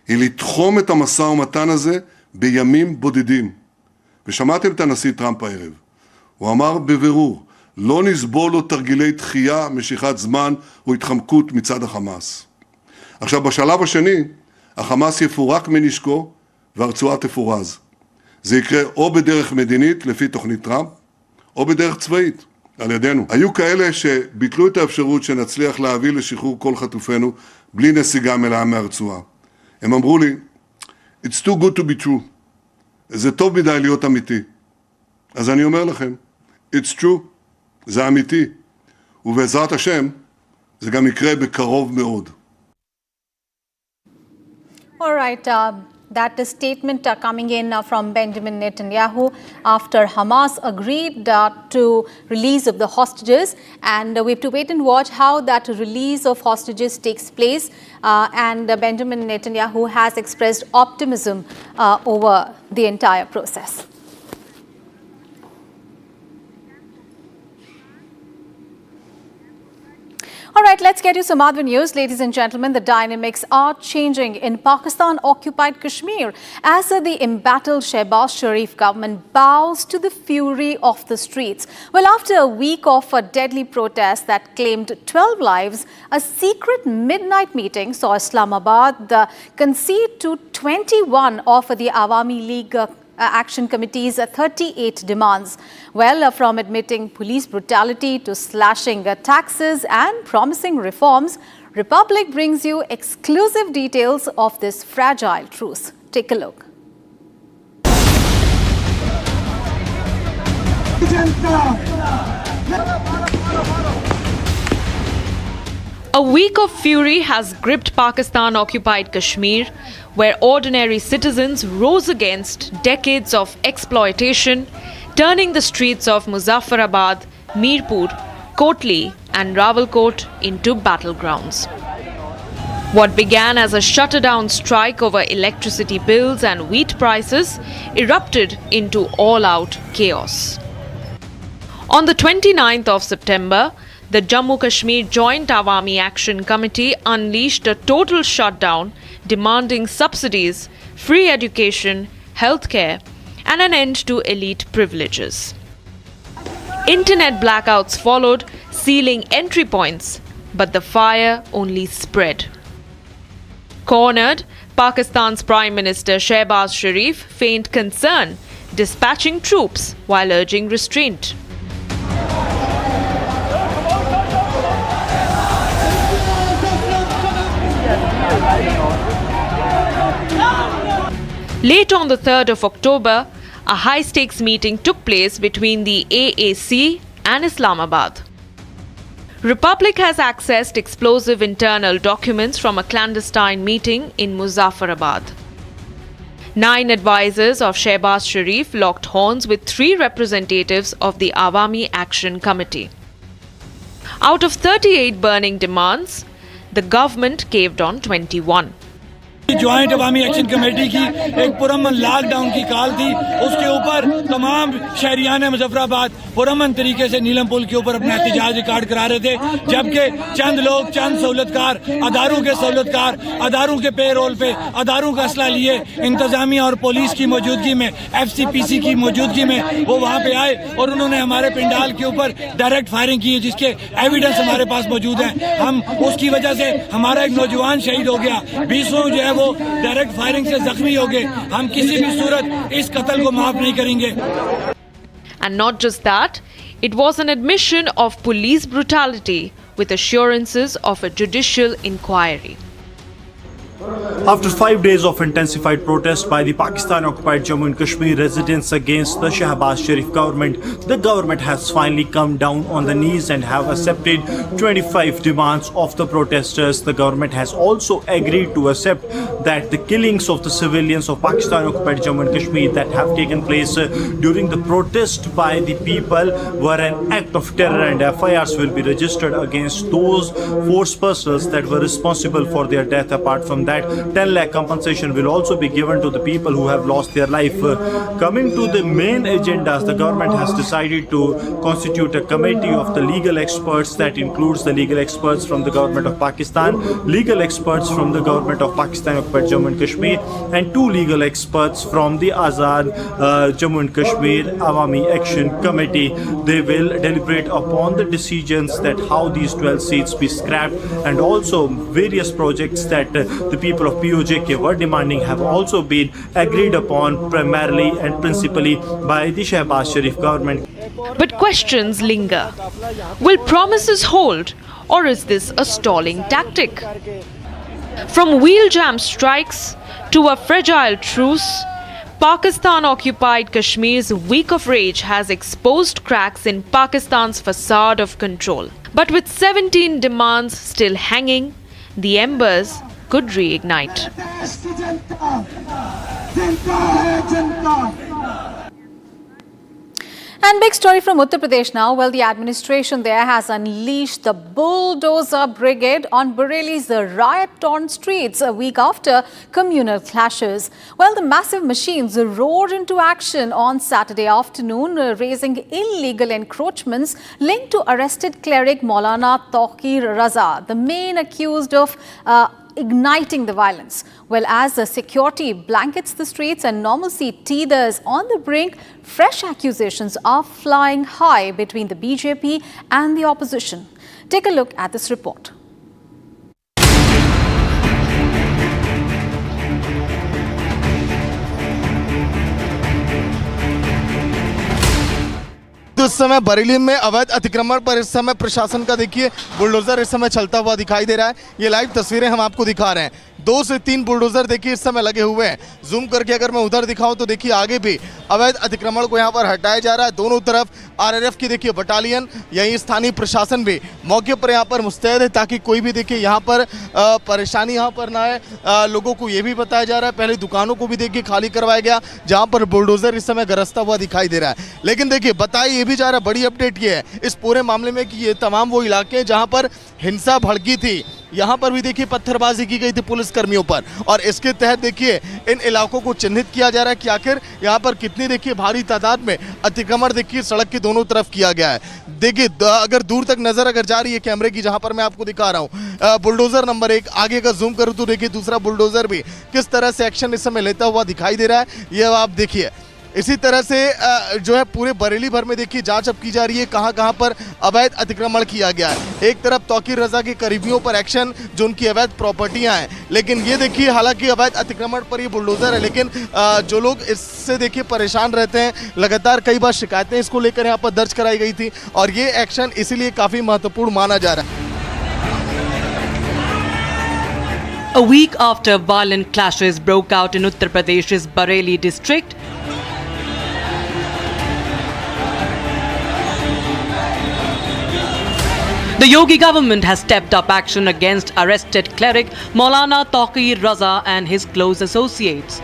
היא לתחום את המשא ומתן הזה בימים בודדים. ושמעתם את הנשיא טראמפ הערב. הוא אמר בבירור, לא נסבול לו תרגילי דחייה, משיכת זמן או התחמקות מצד החמאס. עכשיו, בשלב השני, החמאס יפורק מנשקו והרצועה תפורז. זה יקרה או בדרך מדינית, לפי תוכנית טראמפ, או בדרך צבאית, על ידינו. היו כאלה שביטלו את האפשרות שנצליח להביא לשחרור כל חטופינו, בלי נסיגה מלאה מהרצועה. הם אמרו לי, It's too good to be true. זה טוב מדי להיות אמיתי. אז אני אומר לכם, It's true. זה אמיתי. ובעזרת השם, זה גם יקרה בקרוב מאוד. All right, that is statement coming in from Benjamin Netanyahu after Hamas agreed to release of the hostages, and we have to wait and watch how that release of hostages takes place. And Benjamin Netanyahu has expressed optimism over the entire process. All right, let's get you some other news. Ladies and gentlemen, the dynamics are changing in Pakistan-occupied Kashmir as the embattled Shehbaz Sharif government bows to the fury of the streets. Well, after a week of deadly protests that claimed 12 lives, a secret midnight meeting saw Islamabad concede to 21 of the Awami League Action Committee's 38 demands. Well, from admitting police brutality to slashing taxes and promising reforms, Republic brings you exclusive details of this fragile truce. Take a look. A week of fury has gripped Pakistan-occupied Kashmir, where ordinary citizens rose against decades of exploitation, turning the streets of Muzaffarabad, Mirpur, Kotli and Rawalkot into battlegrounds. What began as a shut-down strike over electricity bills and wheat prices erupted into all-out chaos. On the 29th of September, the Jammu Kashmir Joint Awami Action Committee unleashed a total shutdown, demanding subsidies, free education, healthcare, and an end to elite privileges. Internet blackouts followed, sealing entry points, but the fire only spread. Cornered, Pakistan's Prime Minister Shehbaz Sharif feigned concern, dispatching troops while urging restraint. Late on the 3rd of October, a high-stakes meeting took place between the AAC and Islamabad. Republic has accessed explosive internal documents from a clandestine meeting in Muzaffarabad. 9 advisors of Shehbaz Sharif locked horns with 3 representatives of the Awami Action Committee. Out of 38 burning demands, the government caved on 21. Joint Awami action committee की एक पुरअमन lockdown की call थी, उसके ऊपर तमाम शहरियान मुजफ्फराबाद पुरअमन तरीके से नीलम पुल के ऊपर अपना एहतजाज रिकॉर्ड करा रहे थे, जबकि चंद लोग, चंद सहूलतकार, अदारों के सहूलतकार, अदारों के पेरोल पे अदारों का असला लिए इंतजामिया और पुलिस की मौजूदगी में, FCPC की मौजूदगी में वो वहाँ पे आए और उन्होंने हमारे पंडाल के ऊपर डायरेक्ट फायरिंग की, जिसके एविडेंस हमारे पास मौजूद हैं। हम उसकी वजह से हमारा एक नौजवान शहीद हो गया, 20 जो है वो डायरेक्ट फायरिंग से जख्मी हो गए। हम किसी भी सूरत इस कत्ल को माफ नहीं करेंगे। And not just that, it was an admission of police brutality with assurances of a judicial inquiry. After 5 days of intensified protest by the Pakistan-occupied Jammu and Kashmir residents against the Shehbaz Sharif government, the government has finally come down on the knees and have accepted 25 demands of the protesters. The government has also agreed to accept that the killings of the civilians of Pakistan-occupied Jammu and Kashmir that have taken place during the protest by the people were an act of terror, and FIRs will be registered against those force personnel that were responsible for their death. Apart from that, that 10 lakh compensation will also be given to the people who have lost their life. Coming to the main agendas, the government has decided to constitute a committee of the legal experts that includes the legal experts from the government of Pakistan, legal experts from the government of Pakistan occupied Jammu and Kashmir, and 2 legal experts from the Azad Jammu and Kashmir Awami Action Committee. They will deliberate upon the decisions that how these 12 seats be scrapped, and also various projects that the people of POJK were demanding have also been agreed upon primarily and principally by the Shehbaz Sharif government. But questions linger. Will promises hold, or is this a stalling tactic? From wheel jam strikes to a fragile truce, Pakistan-occupied Kashmir's week of rage has exposed cracks in Pakistan's facade of control. But with 17 demands still hanging, the embers could reignite. And big story from Uttar Pradesh now. Well, the administration there has unleashed the bulldozer brigade on Bareilly's riot-torn streets a week after communal clashes. Well, the massive machines roared into action on Saturday afternoon, raising illegal encroachments linked to arrested cleric Maulana Taqir Raza, the main accused of igniting the violence. Well, as the security blankets the streets and normalcy teeters on the brink, fresh accusations are flying high between the BJP and the opposition. Take a look at this report. तो इस समय बरेली में अवैध अतिक्रमण पर इस समय प्रशासन का देखिए बुलडोजर इस समय चलता हुआ दिखाई दे रहा है। ये लाइव तस्वीरें हम आपको दिखा रहे हैं। 2 से 3 बुलडोजर देखिए इस समय लगे हुए हैं। जूम करके अगर मैं उधर दिखाऊं तो देखिए आगे भी अवैध अतिक्रमण को यहां पर हटाया जा रहा है। दोनों तरफ आरआरएफ की देखिए बटालियन, यही स्थानीय प्रशासन भी मौके पर यहां पर मुस्तैद है ताकि कोई भी देखिए यहां पर परेशानी यहां पर ना आए। लोगों को ये भी बताया जा रहा है, पहले दुकानों को भी देखिए खाली करवाया गया जहां पर बुलडोजर इस समय गरजता हुआ दिखाई दे रहा है। लेकिन देखिए बताया ये भी जा रहा है, बड़ी अपडेट ये है इस पूरे मामले में कि ये तमाम वो इलाके हैं जहां पर हिंसा भड़की थी। यहाँ पर भी देखिए पत्थरबाजी की गई थी पुलिस कर्मियों पर, और इसके तहत देखिए इन इलाकों को चिन्हित किया जा रहा है कि आखिर यहाँ पर कितनी देखिए भारी तादाद में अतिक्रमण देखिए सड़क की दोनों तरफ किया गया है। देखिए अगर दूर तक नजर अगर जा रही है कैमरे की, जहाँ पर मैं आपको दिखा रहा हूँ बुलडोजर नंबर 1 आगे का जूम करूँ तो देखिए दूसरा बुलडोजर भी किस तरह से एक्शन इस समय लेता हुआ दिखाई दे रहा है, ये आप देखिए। इसी तरह से जो है पूरे बरेली भर में देखिए जांच अब की जा रही है कहां कहां पर अवैध अतिक्रमण किया गया है। एक तरफ तौकीर रजा के करीबियों पर एक्शन जो उनकी अवैध प्रॉपर्टियां हैं, लेकिन ये देखिए हालांकि अवैध अतिक्रमण पर ये बुलडोजर है, लेकिन जो लोग इससे देखिए परेशान रहते हैं, लगातार कई बार शिकायतें इसको लेकर यहाँ पर दर्ज कराई गई थी और ये एक्शन इसीलिए काफ़ी महत्वपूर्ण माना जा रहा है। A week after violent clashes broke out in Uttar Pradesh's Bareilly district, the Yogi government has stepped up action against arrested cleric Maulana Taqir Raza and his close associates.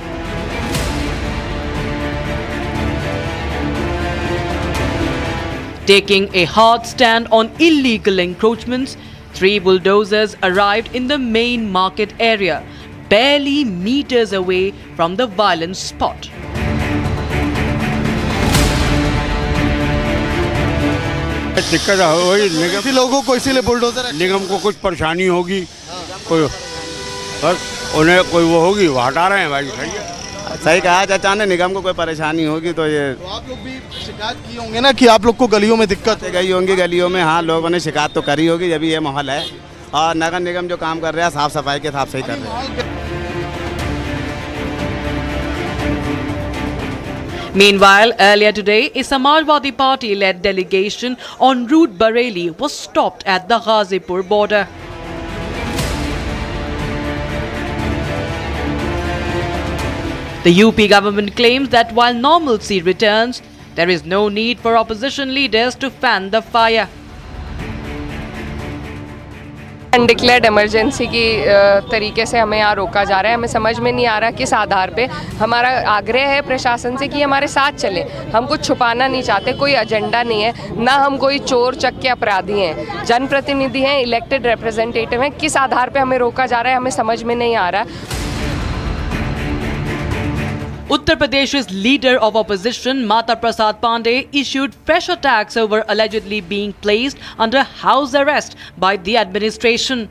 Taking a hard stand on illegal encroachments, 3 bulldozers arrived in the main market area, barely meters away from the violent spot. दिक्कत होगी निगम लोगों को, इसीलिए bulldozer निगम को कुछ परेशानी होगी, कोई बस उन्हें कोई वो होगी वो हटा रहे हैं। भाई सही है, सही कहा चाचा ने, निगम को कोई परेशानी होगी तो ये तो आप लोग भी शिकायत किए होंगे ना कि आप लोग को गलियों में दिक्कत गई होंगी गलियों में। हाँ, लोगों ने शिकायत तो करी होगी, जब ये माहौल है और नगर निगम जो काम कर रहा है साफ सफाई के हिसाब से ही कर रहे हैं। Meanwhile, earlier today, a Samajwadi Party-led delegation en route Bareilly was stopped at the Ghazipur border. The UP government claims that while normalcy returns, there is no need for opposition leaders to fan the fire. Undeclared emergency की तरीके से हमें यहाँ रोका जा रहा है। हमें समझ में नहीं आ रहा किस आधार पे। हमारा आग्रह है प्रशासन से कि हमारे साथ चले। हम कुछ छुपाना नहीं चाहते, कोई एजेंडा नहीं है, ना हम कोई चोर चक्के अपराधी हैं। जनप्रतिनिधि हैं, इलेक्टेड रिप्रेजेंटेटिव हैं। किस आधार पे हमें रोका जा रहा है हमें समझ में नहीं आ रहा। Uttar Pradesh's leader of opposition, Mata Prasad Pandey, issued fresh attacks over allegedly being placed under house arrest by the administration.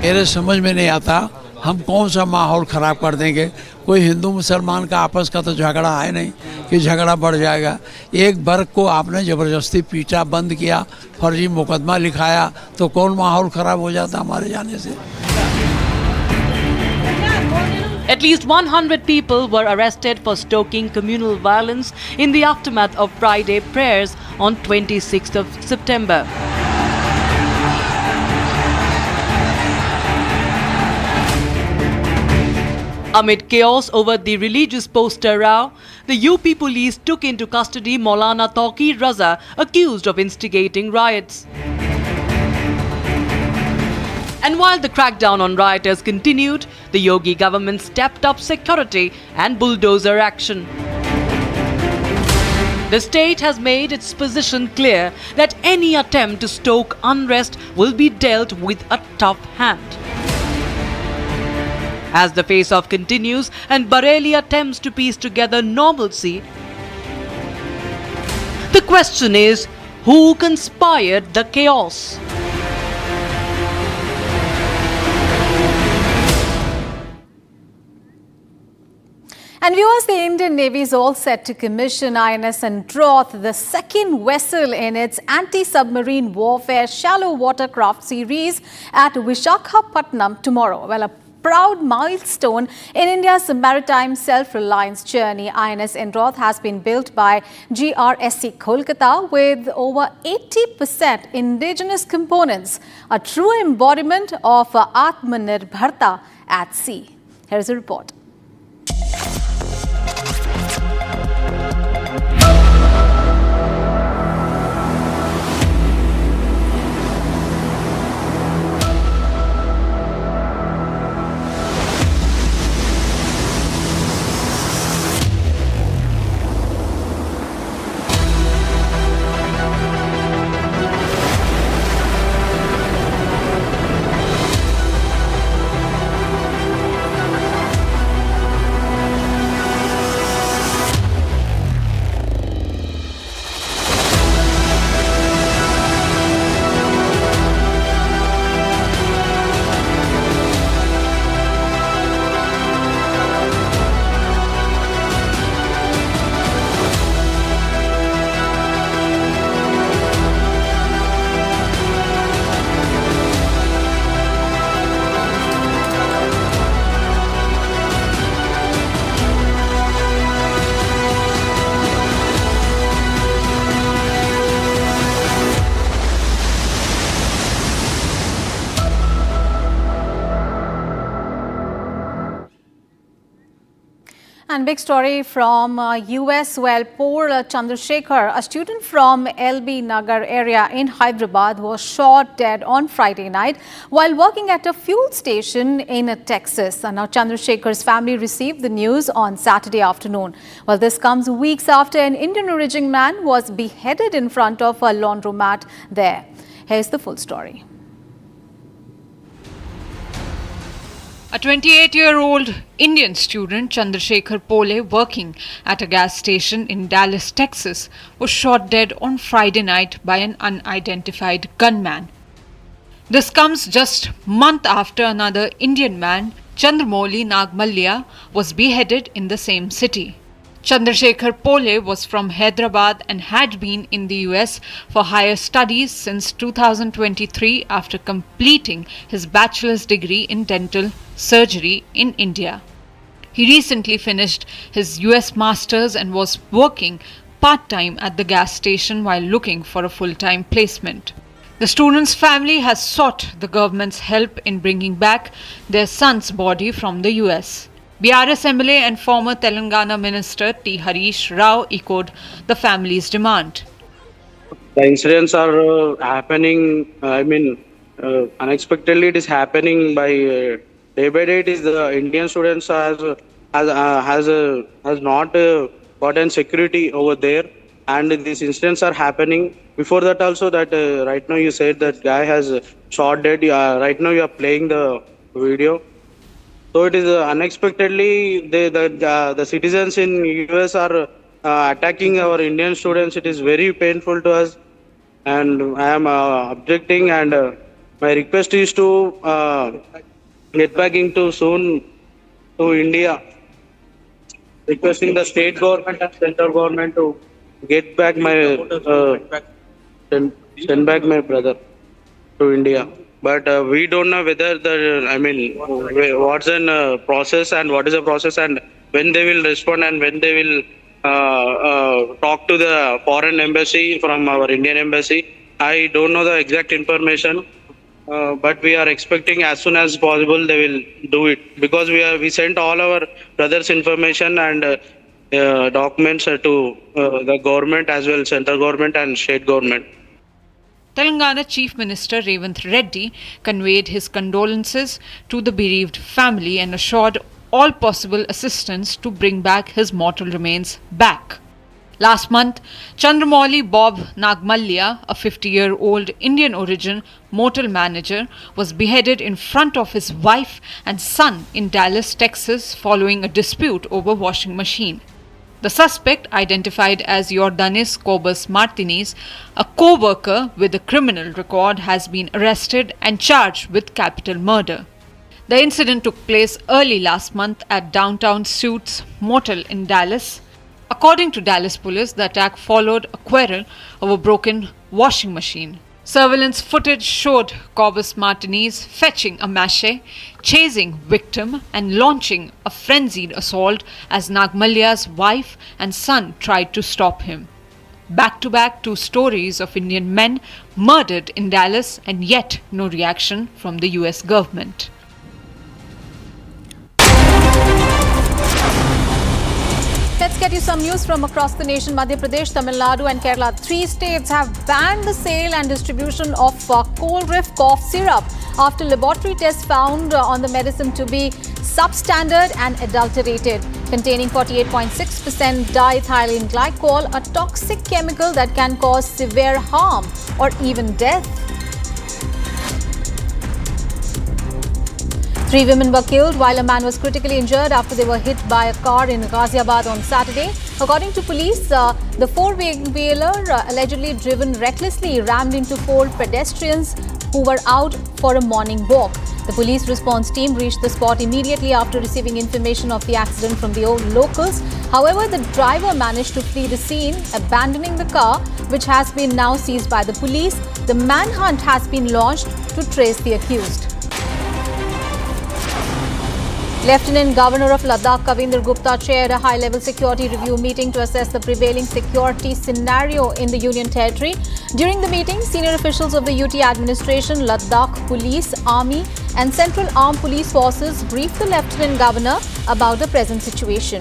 मेरे समझ में नहीं आता हम कौन सा माहौल खराब कर देंगे। कोई हिंदू मुसलमान का आपस का तो झगड़ा है नहीं कि झगड़ा बढ़ जाएगा। एक वर्ग को आपने ज़बरदस्ती पीटा, बंद किया, फर्जी मुकदमा लिखाया तो कौन माहौल खराब हो जाता हमारे जाने से। At least 100 people were arrested for stoking communal violence in the aftermath of Friday prayers on 26th of September. Amid chaos over the religious poster row, the UP police took into custody Maulana Tauqir Raza, accused of instigating riots. And while the crackdown on rioters continued, the Yogi government stepped up security and bulldozer action. The state has made its position clear that any attempt to stoke unrest will be dealt with a tough hand. As the face-off continues and Bareilly attempts to piece together normalcy, the question is, who conspired the chaos? And viewers, the Indian Navy is all set to commission INS Androth, the second vessel in its anti-submarine warfare shallow watercraft series at Visakhapatnam tomorrow. Well, a proud milestone in India's maritime self-reliance journey. INS Androth has been built by GRSC Kolkata with over 80% indigenous components, a true embodiment of Atmanirbharta at sea. Here's a report. And big story from US. Well, poor Chandrasekhar, a student from LB Nagar area in Hyderabad, was shot dead on Friday night while working at a fuel station in Texas. And now Chandrasekhar's family received the news on Saturday afternoon. Well, this comes weeks after an Indian origin man was beheaded in front of a laundromat there. Here's the full story. A 28-year-old Indian student, Chandrasekhar Pole, working at a gas station in Dallas, Texas, was shot dead on Friday night by an unidentified gunman. This comes just a month after another Indian man, Chandramouli Nagmalya, was beheaded in the same city. Chandrasekhar Pole was from Hyderabad and had been in the US for higher studies since 2023 after completing his bachelor's degree in dental surgery in India. He recently finished his US masters and was working part-time at the gas station while looking for a full-time placement. The student's family has sought the government's help in bringing back their son's body from the US. BRS MLA and former Telangana Minister T. Harish Rao echoed the family's demand. The incidents are happening. Unexpectedly, it is happening by day by day. It is the Indian students has not gotten security over there, and these incidents are happening. Before that, also that right now you said that guy has shot dead. Right now you are playing the video. So it is unexpectedly the citizens in US are attacking our Indian students. It is very painful to us, and I am objecting. And my request is to get back into soon to India, requesting the state government and central government to get back my send back my brother to India. But we don't know whether what's the process and what is the process and when they will respond and when they will talk to the foreign embassy from our Indian embassy. I don't know the exact information, but we are expecting as soon as possible they will do it, because we sent all our brothers' information and documents to the government as well, central government and state government. Telangana Chief Minister Revanth Reddy conveyed his condolences to the bereaved family and assured all possible assistance to bring back his mortal remains back. Last month, Chandramouli Bob Nagmalya, a 50-year-old Indian origin motel manager, was beheaded in front of his wife and son in Dallas, Texas, following a dispute over washing machine. The suspect, identified as Jordanis Cobus Martinez, a co-worker with a criminal record, has been arrested and charged with capital murder. The incident took place early last month at downtown Suits Motel in Dallas. According to Dallas police, the attack followed a quarrel over broken washing machine. Surveillance footage showed Cobus Martinez fetching a machete, chasing victim and launching a frenzied assault as Nagmalya's wife and son tried to stop him. Back-to-back 2 stories of Indian men murdered in Dallas, and yet no reaction from the US government. Let's get you some news from across the nation. Madhya Pradesh, Tamil Nadu and Kerala, 3 states have banned the sale and distribution of Coldrif cough syrup after laboratory tests found on the medicine to be substandard and adulterated, containing 48.6% diethylene glycol, a toxic chemical that can cause severe harm or even death. 3 women were killed while a man was critically injured after they were hit by a car in Ghaziabad on Saturday. According to police, the 4-wheeler allegedly driven recklessly rammed into 4 pedestrians who were out for a morning walk. The police response team reached the spot immediately after receiving information of the accident from the locals. However, the driver managed to flee the scene, abandoning the car, which has been now seized by the police. The manhunt has been launched to trace the accused. Lieutenant Governor of Ladakh Kavinder Gupta chaired a high-level security review meeting to assess the prevailing security scenario in the Union Territory. During the meeting, senior officials of the UT administration, Ladakh Police, Army and Central Armed Police Forces briefed the Lieutenant Governor about the present situation.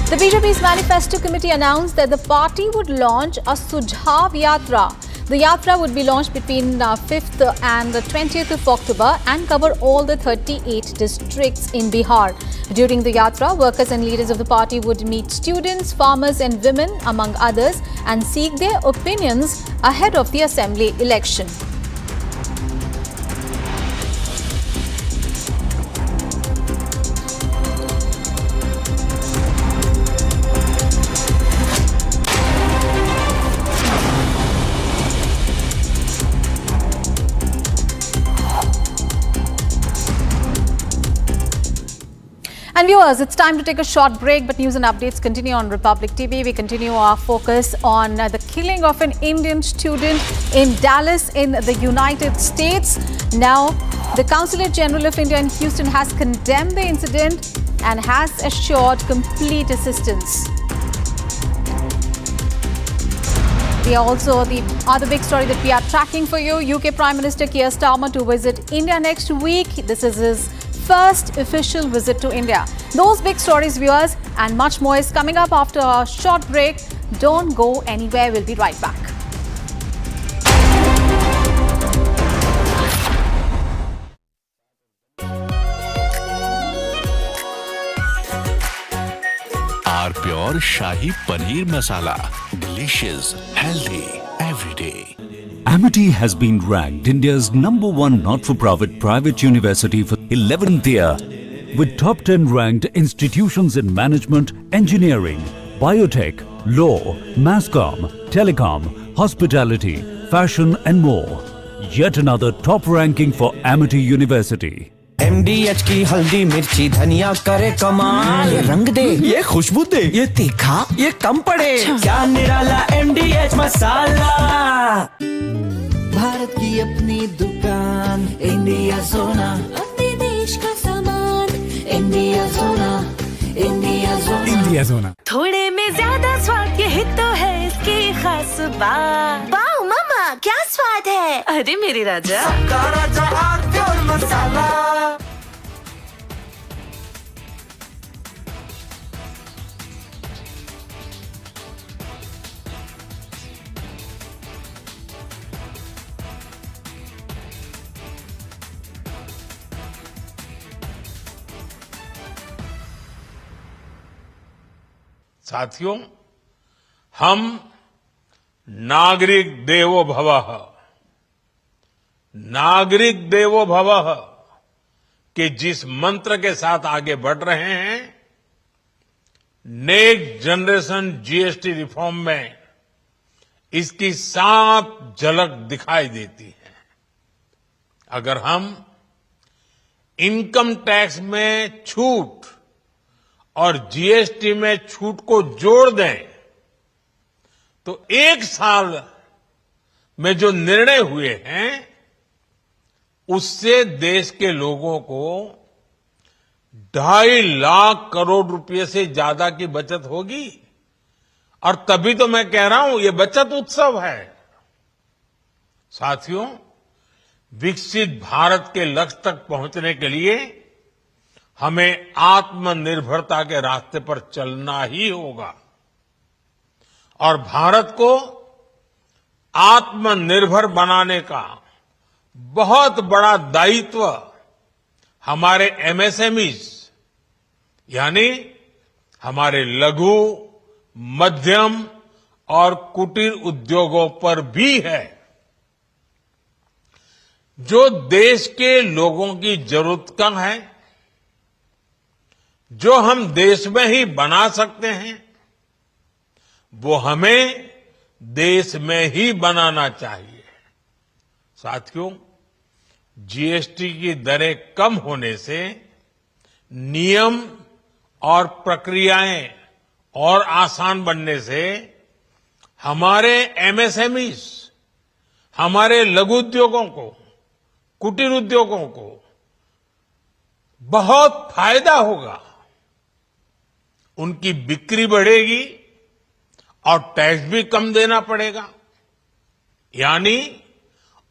The BJP's Manifesto Committee announced that the party would launch a Sujhav Yatra. The Yatra would be launched between 5th and 20th of October and cover all the 38 districts in Bihar. During the Yatra, workers and leaders of the party would meet students, farmers and women, among others, and seek their opinions ahead of the assembly election. And viewers, it's time to take a short break, but news and updates continue on Republic TV. We continue our focus on the killing of an Indian student in Dallas in the United States. Now, the Consulate General of India in Houston has condemned the incident and has assured complete assistance. We are also the other big story that we are tracking for you. UK Prime Minister Keir Starmer to visit India next week. This is his first official visit to India. Those big stories, viewers, and much more is coming up after a short break. Don't go anywhere. We'll be right back. Our Pure Shahi Paneer Masala. Delicious, healthy, every day. Amity has been ranked India's #1 not-for-profit private university for 11th year, with top 10 ranked institutions in management, engineering, biotech, law, mass comm, telecom, hospitality, fashion and more. Yet another top ranking for Amity University. MDH की हल्दी मिर्ची धनिया करे कमाल, ये रंग दे, ये खुशबू दे, ये तीखा, ये कम पड़े, क्या निराला MDH मसाला। भारत की अपनी दुकान, इंडिया सोना, अपने देश का सामान, इंडिया सोना, इंडिया सोना, इंडिया सोना। थोड़े में ज्यादा स्वाद, यही तो है इसकी खास बात। वाओ मामा, क्या स्वाद है। अरे मेरे राजा, सबका राजा प्योर मसाला। साथियों, हम नागरिक देवो भवः, नागरिक देवो भवः के जिस मंत्र के साथ आगे बढ़ रहे हैं, नेक्स्ट जनरेशन जीएसटी रिफॉर्म में इसकी साफ झलक दिखाई देती है। अगर हम इनकम टैक्स में छूट और जीएसटी में छूट को जोड़ दें तो एक साल में जो निर्णय हुए हैं उससे देश के लोगों को 2.5 लाख करोड़ रुपए से ज्यादा की बचत होगी। और तभी तो मैं कह रहा हूं ये बचत उत्सव है। साथियों, विकसित भारत के लक्ष्य तक पहुंचने के लिए हमें आत्मनिर्भरता के रास्ते पर चलना ही होगा और भारत को आत्मनिर्भर बनाने का बहुत बड़ा दायित्व हमारे एमएसएमईज यानी हमारे लघु, मध्यम और कुटीर उद्योगों पर भी है, जो देश के लोगों की जरूरत कम है, जो हम देश में ही बना सकते हैं, वो हमें देश में ही बनाना चाहिए। साथियों, जीएसटी की दरें कम होने से नियम और प्रक्रियाएं और आसान बनने से हमारे एमएसएमईज, हमारे लघु उद्योगों को, कुटीर उद्योगों को बहुत फायदा होगा। उनकी बिक्री बढ़ेगी और टैक्स भी कम देना पड़ेगा, यानी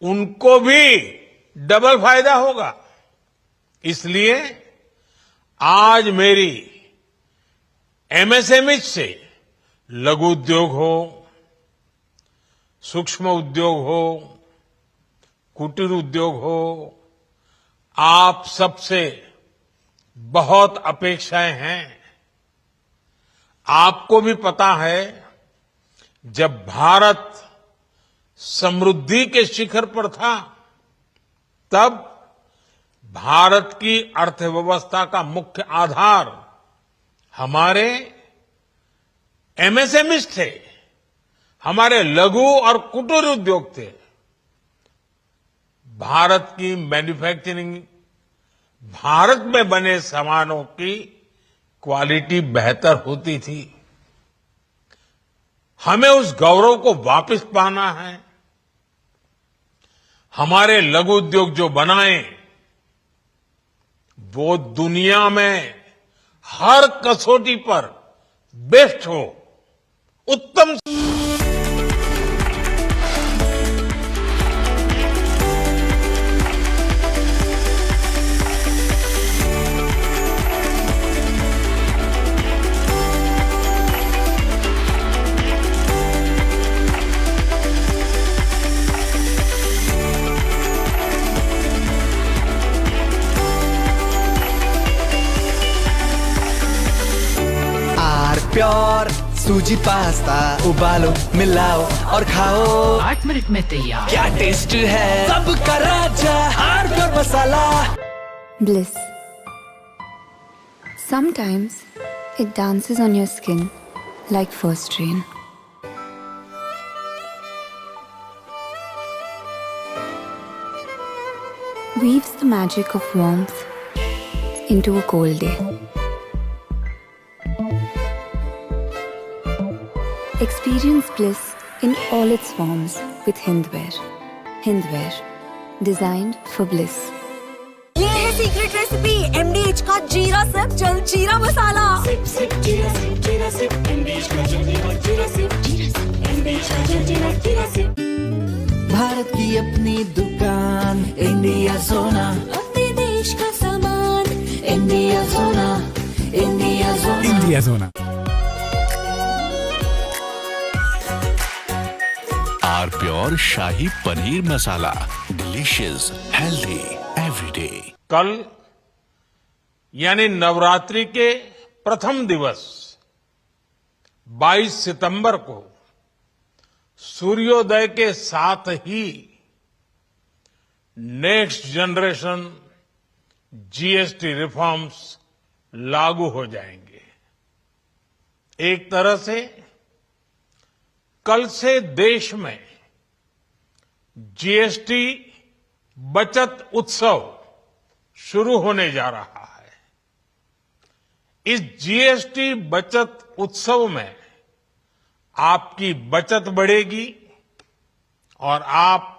उनको भी डबल फायदा होगा। इसलिए आज मेरी एमएसएमई से लघु उद्योग हो, सूक्ष्म उद्योग हो, कुटीर उद्योग हो, आप सबसे बहुत अपेक्षाएं हैं। आपको भी पता है, जब भारत समृद्धि के शिखर पर था, तब भारत की अर्थव्यवस्था का मुख्य आधार हमारे एमएसएमईज थे, हमारे लघु और कुटीर उद्योग थे। भारत की मैन्युफैक्चरिंग, भारत में बने सामानों की क्वालिटी बेहतर होती थी। हमें उस गौरव को वापस पाना है। हमारे लघु उद्योग जो बनाए वो दुनिया में हर कसौटी पर बेस्ट हो, उत्तम। सूजी पास्ता उबालो मिलाओ और खाओ 8 मिनट में तैयार। क्या टेस्ट है सबका राजा R pure masala. Bliss. Sometimes it dances on your skin like first rain. Weaves the magic of warmth into a cold day. Experience bliss in all its forms with Hindware. Hindware, designed for bliss. ये है secret recipe MDH का जीरा sip jal jeera masala. Sip sip जीरा sip MDH का जल जीरा sip MDH का जल जीरा सिप। भारत की अपनी दुकान इंडिया सोना, अपने देश का सामान इंडिया सोना, इंडिया सोना, इंडिया सोना। Our pure shahi paneer masala, delicious healthy everyday. कल यानी नवरात्रि के प्रथम दिवस 22 सितंबर को सूर्योदय के साथ ही नेक्स्ट जनरेशन जीएसटी रिफॉर्म्स लागू हो जाएंगे। एक तरह से कल से देश में जीएसटी बचत उत्सव शुरू होने जा रहा है। इस जीएसटी बचत उत्सव में आपकी बचत बढ़ेगी और आप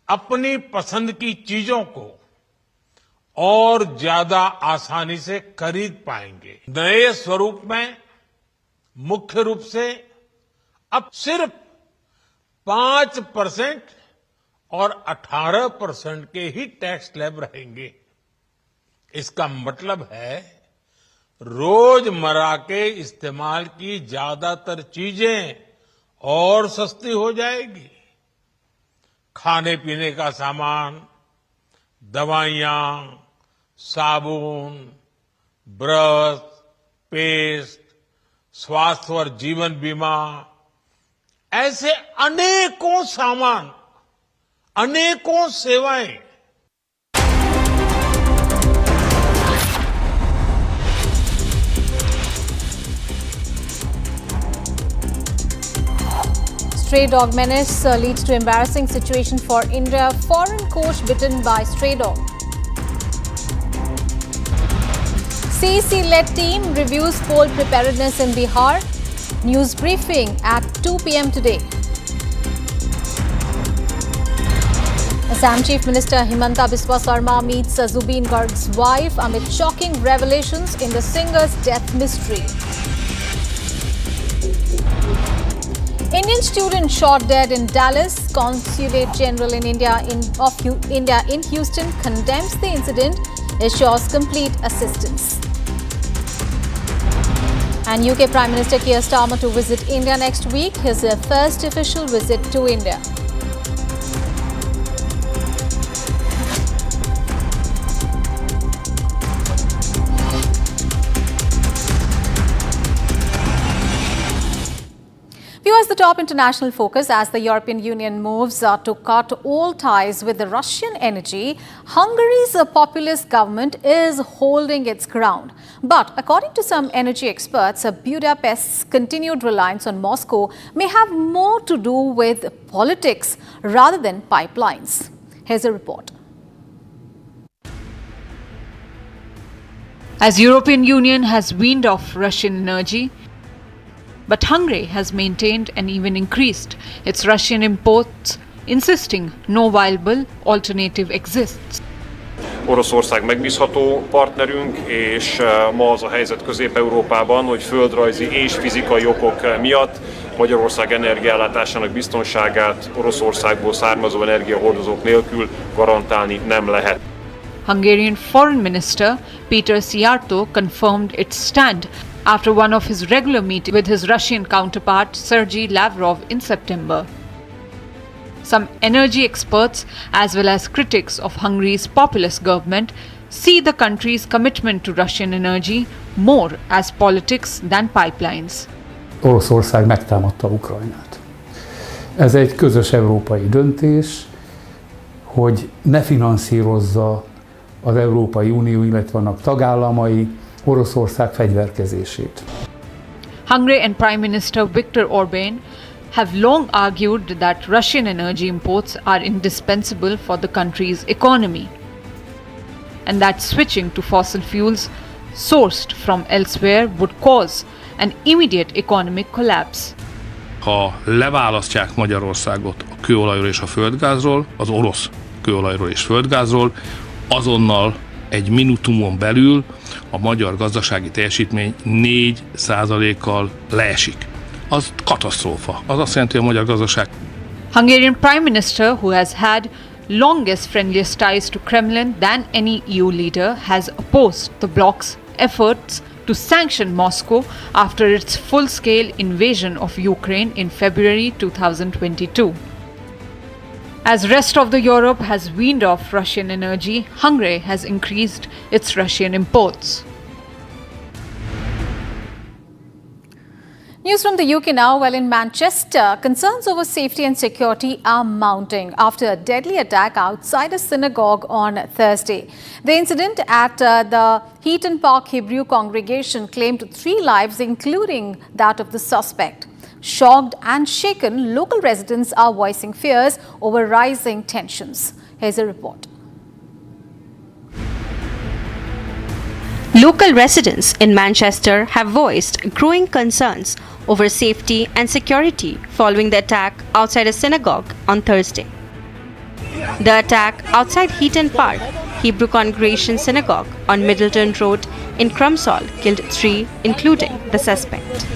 अपनी पसंद की चीजों को और ज्यादा आसानी से खरीद पाएंगे। नए स्वरूप में मुख्य रूप से अब सिर्फ 5% और 18% के ही टैक्स स्लैब रहेंगे। इसका मतलब है रोजमर्रा के इस्तेमाल की ज्यादातर चीजें और सस्ती हो जाएगी। खाने पीने का सामान, दवाइयां, साबुन, ब्रश, पेस्ट, स्वास्थ्य और जीवन बीमा, ऐसे अनेकों सामान, अनेकों सेवाएं Stray dog menace leads to embarrassing situation for India. Foreign coach bitten by stray dog. CEC-led team reviews poll preparedness in Bihar. News briefing at 2 p.m. today. Assam Chief Minister Himanta Biswa Sarma meets Zubeen Garg's wife amid shocking revelations in the singer's death mystery. Indian student shot dead in Dallas. Consulate General in India in Houston condemns the incident, assures complete assistance. And UK Prime Minister Keir Starmer to visit India next week, his first official visit to India. Viewers, the top international focus as the European Union moves to cut all ties with the Russian energy. Hungary's populist government is holding its ground. But according to some energy experts, Budapest's continued reliance on Moscow may have more to do with politics rather than pipelines. Here's a report. As European Union has weaned off Russian energy, but Hungary has maintained and even increased its Russian imports, insisting no viable alternative exists. Oroszország megbízható partnerünk, és ma az a helyzet Közép-Európában, hogy földrajzi és fizikai okok miatt Magyarország energiaellátásának biztonságát Oroszországból származó energiahordozók nélkül garantálni nem lehet. Hungarian Foreign Minister Peter Szijjártó confirmed its stand after one of his regular meetings with his Russian counterpart Sergei Lavrov in September. Some energy experts as well as critics of Hungary's populist government see the country's commitment to Russian energy more as politics than pipelines. Oroszország megtámadta Ukrajnát. Ez egy közös európai döntés, hogy ne finanszírozza az Európai Unió, illetve annak tagállamai Oroszország fegyverkezését. Hungary and Prime Minister Viktor Orbán have long argued that Russian energy imports are indispensable for the country's economy, and that switching to fossil fuels sourced from elsewhere would cause an immediate economic collapse. Ha leválasztják Magyarországot a kőolajról és a földgázról, az orosz kőolajról és földgázról, azonnal egy minutumon belül a magyar gazdasági teljesítmény 4%-kal leesik. Az katasztrófa. Az azt jelenti, hogy a magyar gazdaság. Hungarian Prime Minister, who has had longest friendliest ties to Kremlin than any EU leader, has opposed the bloc's efforts to sanction Moscow after its full-scale invasion of Ukraine in February 2022. As rest of the Europe has weaned off Russian energy, Hungary has increased its Russian imports. News from the UK now. Well, in Manchester, concerns over safety and security are mounting after a deadly attack outside a synagogue on Thursday. The incident at the Heaton Park Hebrew congregation claimed 3 lives, including that of the suspect. Shocked and shaken, local residents are voicing fears over rising tensions. Here's a report. Local residents in Manchester have voiced growing concerns over safety and security following the attack outside a synagogue on Thursday. The attack outside Heaton Park, Hebrew Congregation Synagogue on Middleton Road in Crumsall killed 3, including the suspect.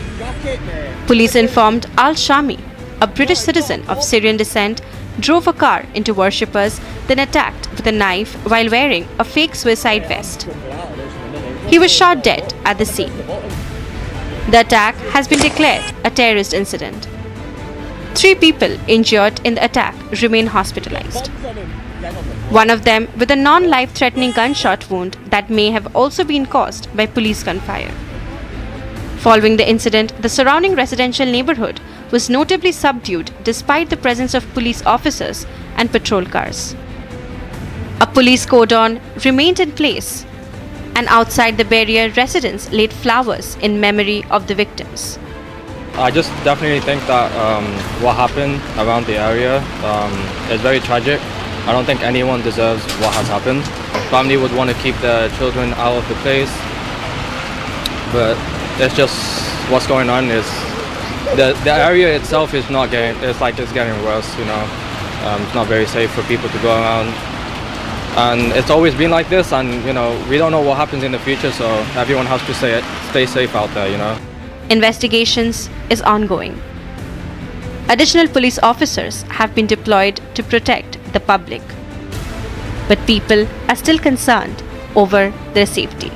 Police informed Al-Shami, a British citizen of Syrian descent, drove a car into worshippers, then attacked with a knife while wearing a fake suicide vest. He was shot dead at the scene. The attack has been declared a terrorist incident. 3 people injured in the attack remain hospitalized. One of them with a non-life-threatening gunshot wound that may have also been caused by police gunfire. Following the incident, the surrounding residential neighborhood was notably subdued despite the presence of police officers and patrol cars. A police cordon remained in place, and outside the barrier, residents laid flowers in memory of the victims. I just definitely think that what happened around the area is very tragic. I don't think anyone deserves what has happened. Family would want to keep their children out of the place, but it's just what's going on is the area itself is not getting. It's getting worse. You know, it's not very safe for people to go around, and it's always been like this. And you know, we don't know what happens in the future, so everyone has to stay safe out there. You know. Investigations is ongoing. Additional police officers have been deployed to protect the public, but people are still concerned over their safety.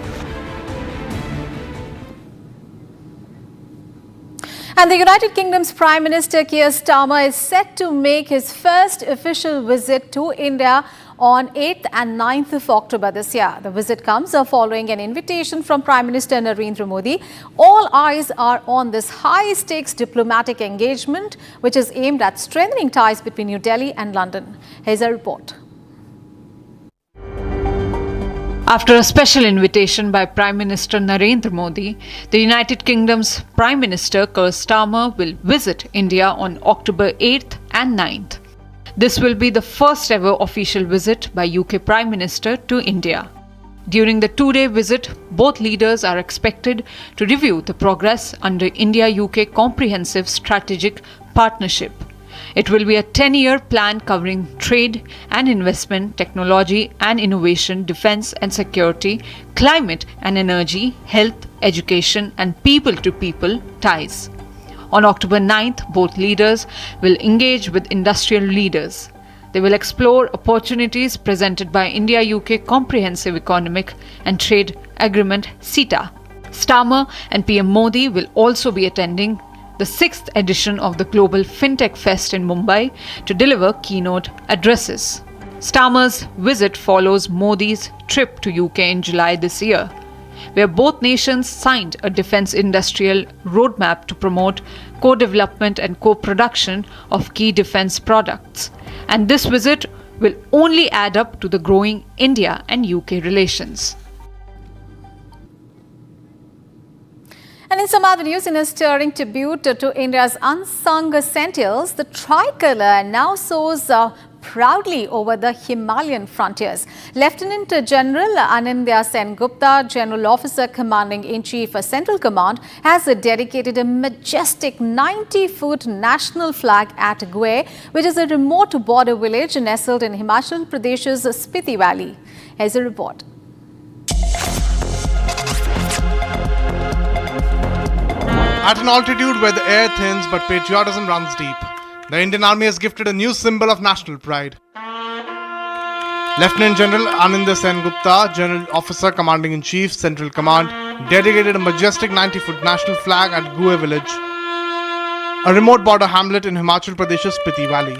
And the United Kingdom's Prime Minister Keir Starmer is set to make his first official visit to India on 8th and 9th of October this year. The visit comes following an invitation from Prime Minister Narendra Modi. All eyes are on this high-stakes diplomatic engagement, which is aimed at strengthening ties between New Delhi and London. Here's a report. After a special invitation by Prime Minister Narendra Modi, the United Kingdom's Prime Minister Keir Starmer will visit India on October 8th and 9th. This will be the first ever official visit by UK Prime Minister to India. During the 2-day visit, both leaders are expected to review the progress under India-UK Comprehensive Strategic Partnership. It will be a 10-year plan covering trade and investment, technology and innovation, defense and security, climate and energy, health, education and people-to-people ties. On October 9th, both leaders will engage with industrial leaders. They will explore opportunities presented by India-UK Comprehensive Economic and Trade Agreement (CETA). Starmer and PM Modi will also be attending the 6th edition of the Global FinTech Fest in Mumbai to deliver keynote addresses. Starmer's visit follows Modi's trip to UK in July this year. where both nations signed a defense industrial roadmap to promote co-development and co-production of key defense products. And this visit will only add up to the growing India and UK relations. And in some other news, in a stirring tribute to India's unsung sentinels, the tricolour now soars proudly over the Himalayan frontiers. Lieutenant General Anindya Sengupta, General Officer Commanding-in-Chief Central Command, has dedicated a majestic 90-foot national flag at Gue, which is a remote border village nestled in Himachal Pradesh's Spiti Valley. Here's a report. At an altitude where the air thins but patriotism runs deep, the Indian Army has gifted a new symbol of national pride. Lieutenant General Anindya Sengupta, General Officer Commanding-in-Chief, Central Command, dedicated a majestic 90-foot national flag at Gue village, a remote border hamlet in Himachal Pradesh's Spiti Valley.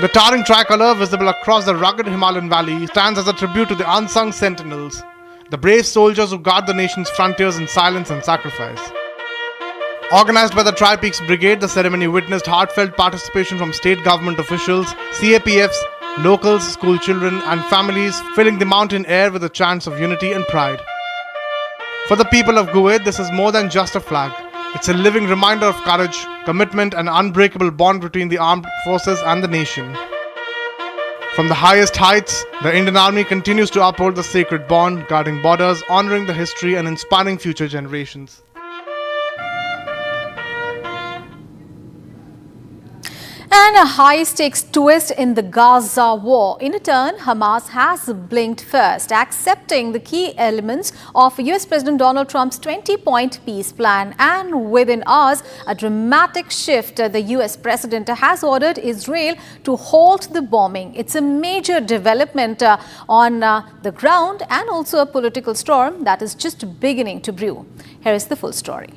The towering tricolour, visible across the rugged Himalayan valley, stands as a tribute to the unsung sentinels, the brave soldiers who guard the nation's frontiers in silence and sacrifice. Organized by the Tri-Peaks Brigade, the ceremony witnessed heartfelt participation from state government officials, CAPFs, locals, school children and families, filling the mountain air with the chants of unity and pride. For the people of Gue, this is more than just a flag. It's a living reminder of courage, commitment and unbreakable bond between the armed forces and the nation. From the highest heights, the Indian Army continues to uphold the sacred bond, guarding borders, honoring the history and inspiring future generations. And a high-stakes twist in the Gaza war. In a turn, Hamas has blinked first, accepting the key elements of US President Donald Trump's 20-point peace plan. And within hours, a dramatic shift. The US President has ordered Israel to halt the bombing. It's a major development on the ground and also a political storm that is just beginning to brew. Here is the full story.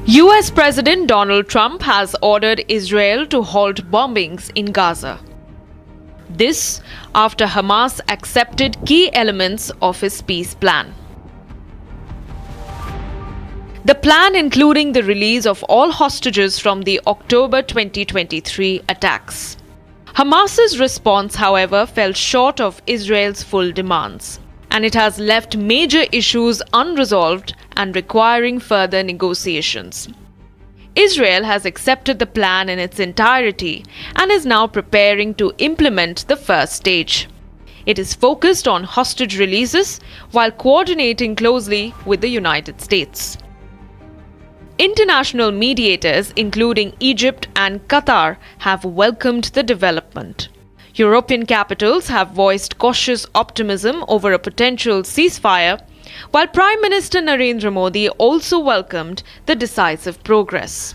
US President Donald Trump has ordered Israel to halt bombings in Gaza. This after Hamas accepted key elements of his peace plan. The plan including the release of all hostages from the October 2023 attacks. Hamas's response, however, fell short of Israel's full demands, and it has left major issues unresolved and requiring further negotiations. Israel has accepted the plan in its entirety and is now preparing to implement the first stage. It is focused on hostage releases while coordinating closely with the United States. International mediators, including Egypt and Qatar, have welcomed the development. European capitals have voiced cautious optimism over a potential ceasefire, while Prime Minister Narendra Modi also welcomed the decisive progress.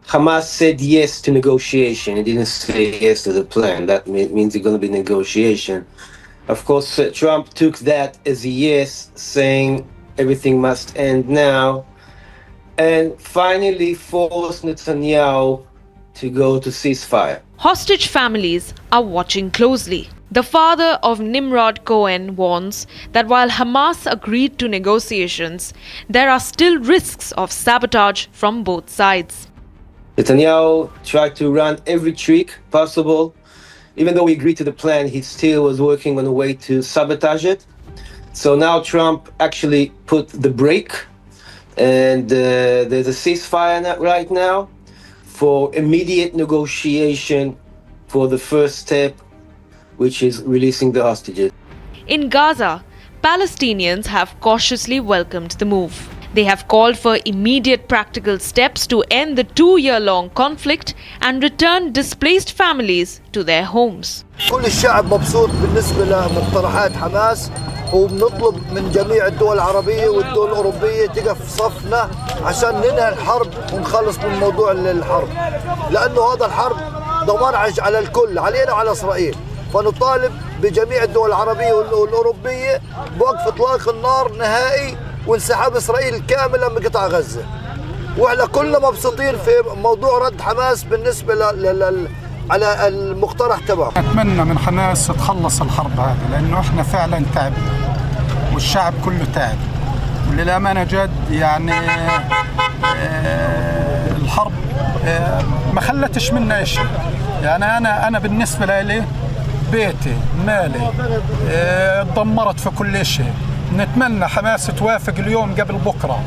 Hamas said yes to negotiation. It didn't say yes to the plan. That means it's going to be negotiation. Of course, Trump took that as a yes, saying everything must end now, and finally forced Netanyahu to go to ceasefire. Hostage families are watching closely. The father of Nimrod Cohen warns that while Hamas agreed to negotiations, there are still risks of sabotage from both sides. Netanyahu tried to run every trick possible. Even though we agreed to the plan, he still was working on a way to sabotage it. So now Trump actually put the brake, and there's a ceasefire right now for immediate negotiation for the first step, which is releasing the hostages. In Gaza, Palestinians have cautiously welcomed the move. They have called for immediate practical steps to end the 2-year-long conflict and return displaced families to their homes. كل الشعب مبسوط بالنسبة لمقترحات حماس، وبنطلب من جميع الدول العربية والدول الأوروبية تقف في صفنا عشان ننهي الحرب ونخلص من موضوع الحرب، لأنه هذا الحرب دمار على الكل، علينا وعلى إسرائيل. فنطالب بجميع الدول العربية والأوروبية بوقف إطلاق النار نهائي وانسحاب إسرائيل كاملا من قطاع غزة. وإحنا كلنا مبسوطين في موضوع رد حماس بالنسبة على المقترح تبعه. نتمنى من حماس تخلص الحرب هذه لأنه إحنا فعلا تعبنا والشعب كله تعب وللأمانة جد يعني الحرب ما خلتش منا شيء. يعني أنا بالنسبة لي بيتي مالي اتدمرت في كل شيء. نتمنى حماس توافق اليوم قبل بكرة.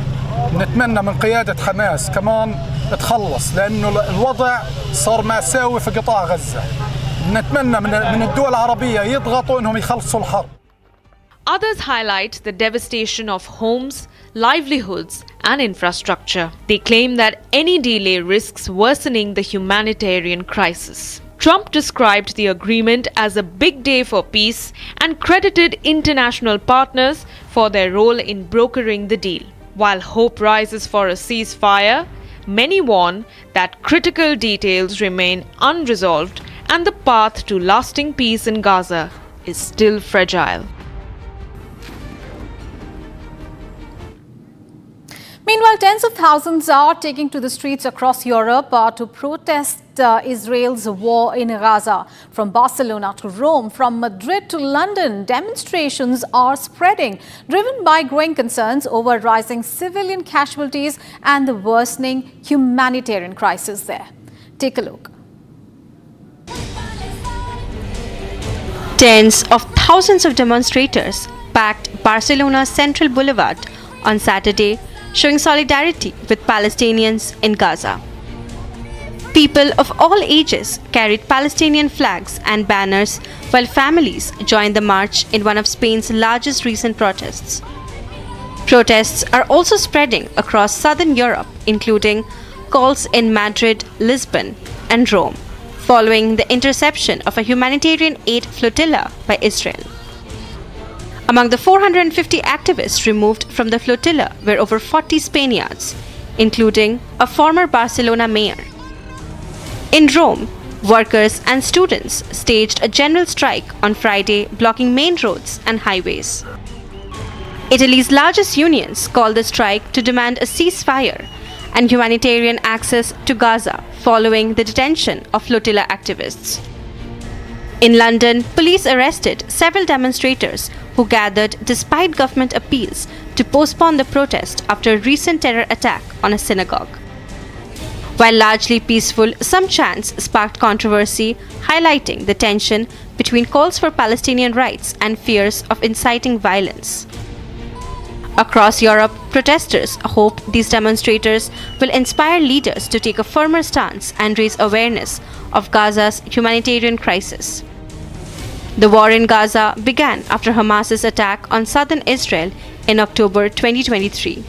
نتمنى من قيادة حماس كمان تخلص لأنه الوضع صار مأساوي في قطاع غزة. نتمنى من الدول العربية يضغطوا إنهم يخلصوا الحرب. Others highlight the devastation of homes, livelihoods, and infrastructure. They claim that any delay risks worsening the humanitarian crisis. Trump described the agreement as a big day for peace and credited international partners for their role in brokering the deal. While hope rises for a ceasefire, many warn that critical details remain unresolved and the path to lasting peace in Gaza is still fragile. Meanwhile, tens of thousands are taking to the streets across Europe to protest Israel's war in Gaza. From Barcelona to Rome, from Madrid to London, demonstrations are spreading, driven by growing concerns over rising civilian casualties and the worsening humanitarian crisis there. Take a look. Tens of thousands of demonstrators packed Barcelona's Central Boulevard on Saturday, showing solidarity with Palestinians in Gaza. People of all ages carried Palestinian flags and banners, while families joined the march in one of Spain's largest recent protests. Protests are also spreading across southern Europe, including calls in Madrid, Lisbon, and Rome, following the interception of a humanitarian aid flotilla by Israel. Among the 450 activists removed from the flotilla were over 40 Spaniards, including a former Barcelona mayor. In Rome, workers and students staged a general strike on Friday, blocking main roads and highways. Italy's largest unions called the strike to demand a ceasefire and humanitarian access to Gaza following the detention of flotilla activists. In London, police arrested several demonstrators who gathered despite government appeals to postpone the protest after a recent terror attack on a synagogue. While largely peaceful, some chants sparked controversy, highlighting the tension between calls for Palestinian rights and fears of inciting violence. Across Europe, protesters hope these demonstrators will inspire leaders to take a firmer stance and raise awareness of Gaza's humanitarian crisis. The war in Gaza began after Hamas's attack on southern Israel in October 2023.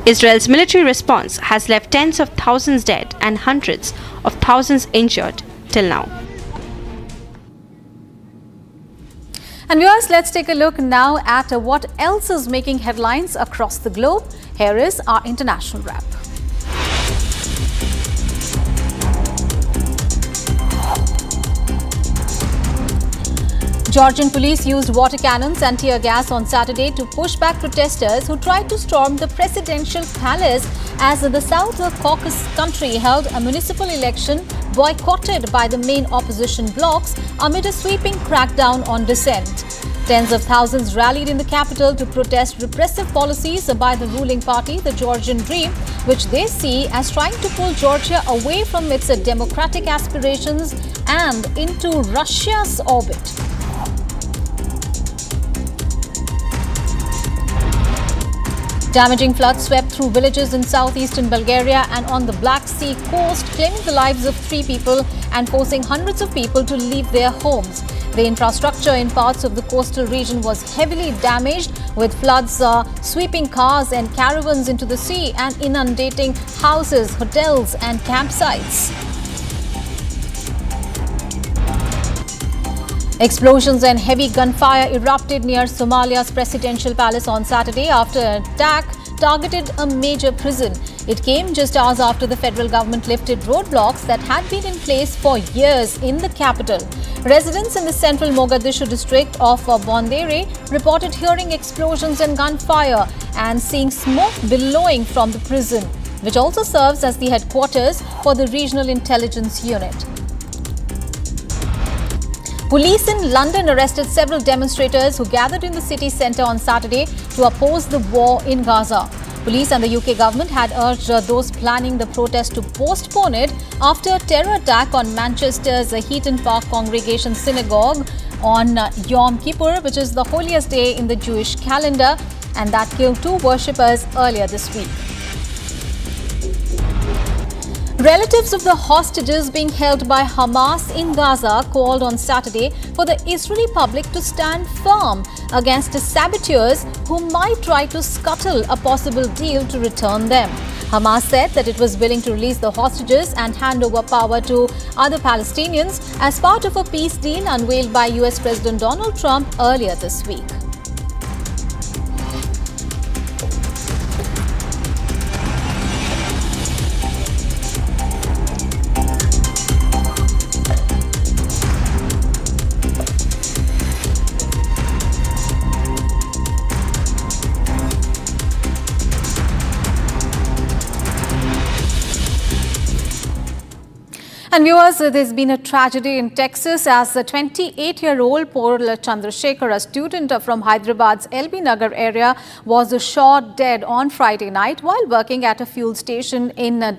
Israel's military response has left tens of thousands dead and hundreds of thousands injured till now. And viewers, let's take a look now at what else is making headlines across the globe. Here is our international wrap. Georgian police used water cannons and tear gas on Saturday to push back protesters who tried to storm the presidential palace as the South Caucasus country held a municipal election boycotted by the main opposition blocs amid a sweeping crackdown on dissent. Tens of thousands rallied in the capital to protest repressive policies by the ruling party, the Georgian Dream, which they see as trying to pull Georgia away from its democratic aspirations and into Russia's orbit. Damaging floods swept through villages in southeastern Bulgaria and on the Black Sea coast, claiming the lives of 3 people and forcing hundreds of people to leave their homes. The infrastructure in parts of the coastal region was heavily damaged, with floods sweeping cars and caravans into the sea and inundating houses, hotels and campsites. Explosions and heavy gunfire erupted near Somalia's presidential palace on Saturday after an attack targeted a major prison. It came just hours after the federal government lifted roadblocks that had been in place for years in the capital. Residents in the central Mogadishu district of Bondere reported hearing explosions and gunfire and seeing smoke billowing from the prison, which also serves as the headquarters for the Regional Intelligence Unit. Police in London arrested several demonstrators who gathered in the city centre on Saturday to oppose the war in Gaza. Police and the UK government had urged those planning the protest to postpone it after a terror attack on Manchester's Heaton Park Congregation Synagogue on Yom Kippur, which is the holiest day in the Jewish calendar, and that killed 2 worshippers earlier this week. Relatives of the hostages being held by Hamas in Gaza called on Saturday for the Israeli public to stand firm against saboteurs who might try to scuttle a possible deal to return them. Hamas said that it was willing to release the hostages and hand over power to other Palestinians as part of a peace deal unveiled by US President Donald Trump earlier this week. And viewers, there's been a tragedy in Texas as the 28-year-old Paul Chandrasekhar, a student from Hyderabad's LB Nagar area, was shot dead on Friday night while working at a fuel station in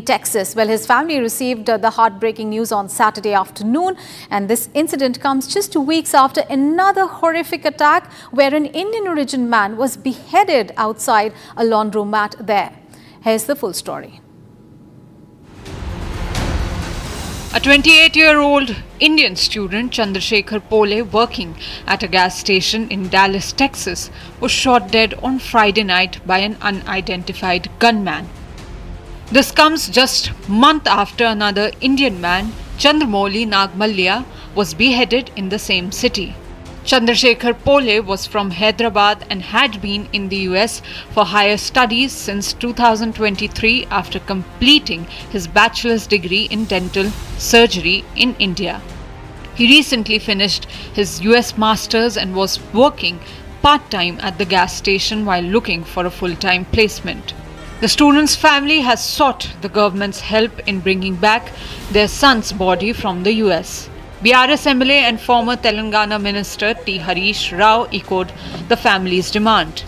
Texas. Well, his family received the heartbreaking news on Saturday afternoon, and this incident comes just 2 weeks after another horrific attack where an Indian origin man was beheaded outside a laundromat there. Here's the full story. A 28-year-old Indian student, Chandrasekhar Pole, working at a gas station in Dallas, Texas, was shot dead on Friday night by an unidentified gunman. This comes just a month after another Indian man, Chandramouli Nagmalya, was beheaded in the same city. Chandrasekhar Pole was from Hyderabad and had been in the US for higher studies since 2023 after completing his bachelor's degree in dental surgery in India. He recently finished his US master's and was working part-time at the gas station while looking for a full-time placement. The student's family has sought the government's help in bringing back their son's body from the US. BRS MLA and former Telangana Minister T. Harish Rao echoed the family's demand.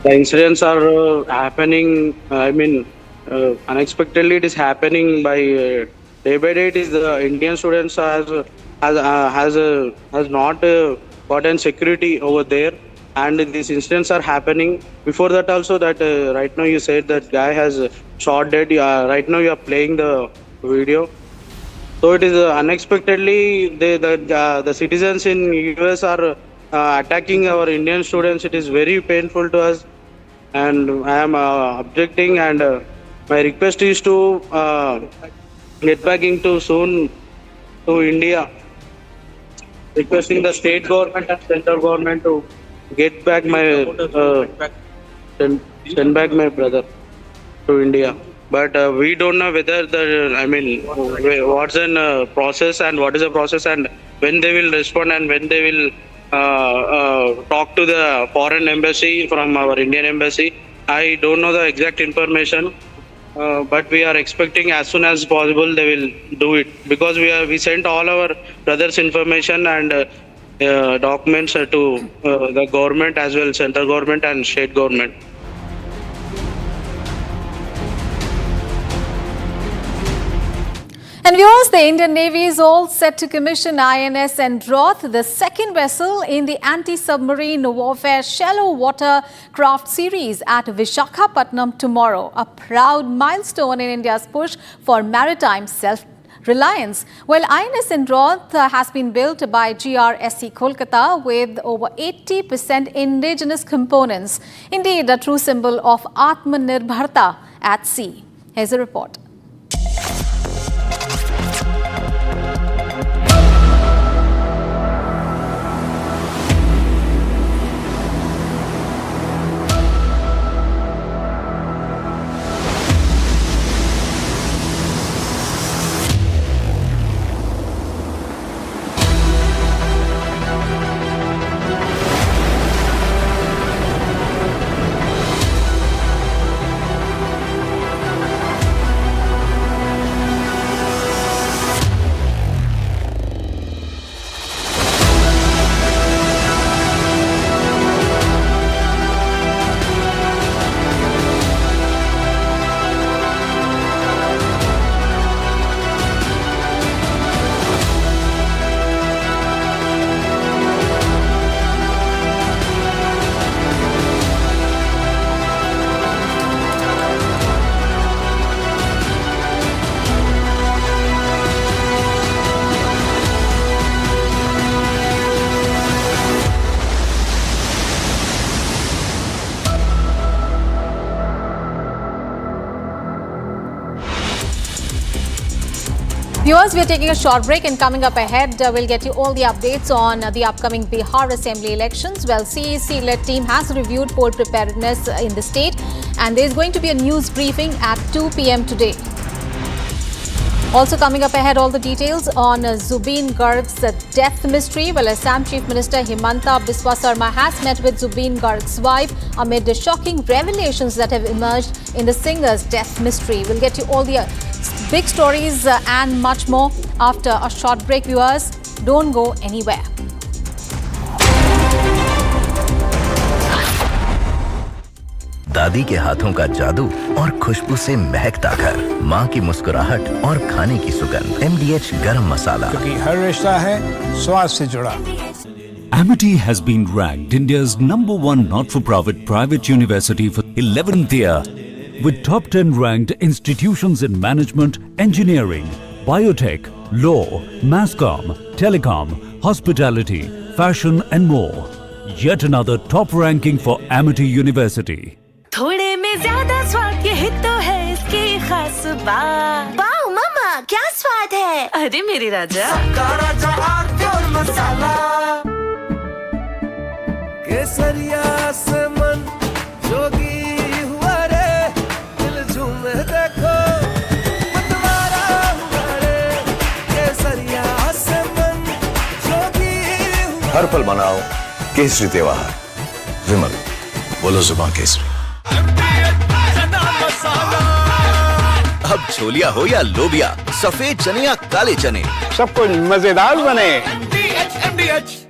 The incidents are happening, unexpectedly it is happening by day by day. It is the Indian students has not gotten security over there, and these incidents are happening. Before that also, that right now you said that guy has shot dead. Right now you are playing the video. So it is unexpectedly the citizens in US are attacking our Indian students. It is very painful to us, and I am objecting. And my request is to get back into soon to India. Requesting the state government and central government to get back my send back my brother to India. But we don't know whether what's the process and what is the process and when they will respond and when they will talk to the foreign embassy from our Indian embassy. I don't know the exact information, but we are expecting as soon as possible they will do it, because we sent all our brothers' information and documents to the government as well, central government and state government. And viewers, the Indian Navy is all set to commission INS Androth, the second vessel in the anti-submarine warfare shallow water craft series at Visakhapatnam tomorrow, a proud milestone in India's push for maritime self-reliance. Well, INS Androth has been built by GRSC Kolkata with over 80% indigenous components. Indeed, a true symbol of Atmanirbharta at sea. Here's a report. Viewers, we are taking a short break, and coming up ahead, we'll get you all the updates on the upcoming Bihar Assembly elections. Well, CEC-led team has reviewed poll preparedness in the state, and there is going to be a news briefing at 2 p.m. today. Also coming up ahead, all the details on Zubeen Garg's death mystery. Well, Assam Chief Minister Himanta Biswa Sarma has met with Zubeen Garg's wife amid the shocking revelations that have emerged in the singer's death mystery. We'll get you all the big stories and much more after a short break. Viewers, don't go anywhere. दादी के हाथों का जादू और खुशबू से महकता घर, माँ की मुस्कुराहट और खाने की सुगंध। MDH गरम मसाला, क्योंकि हर रिश्ता है स्वाद से जुड़ा। Amity has been ranked India's #1 not-for-profit private university for 11th year, with top 10 ranked institutions in management, engineering, biotech, law, masscom, telecom, hospitality, fashion and more. Yet another top ranking for Amity University. थोड़े में ज्यादा स्वाद, यही तो है इसकी खास बात। वाओ मामा, क्या स्वाद है। अरे मेरे राजा, सबका राजा और मसाला। केसरिया से मन जोगी हुआ रे, दिल झूमे देखो मतवारा हुआ रे। केसरिया से मन जोगी हुआ। हर पल मनाओ केसरी त्योहार। विमल, बोलो जुबान केसरी। अब छोलिया हो या लोबिया, सफेद चने या काले चने, सब कुछ मजेदार बने। MDH।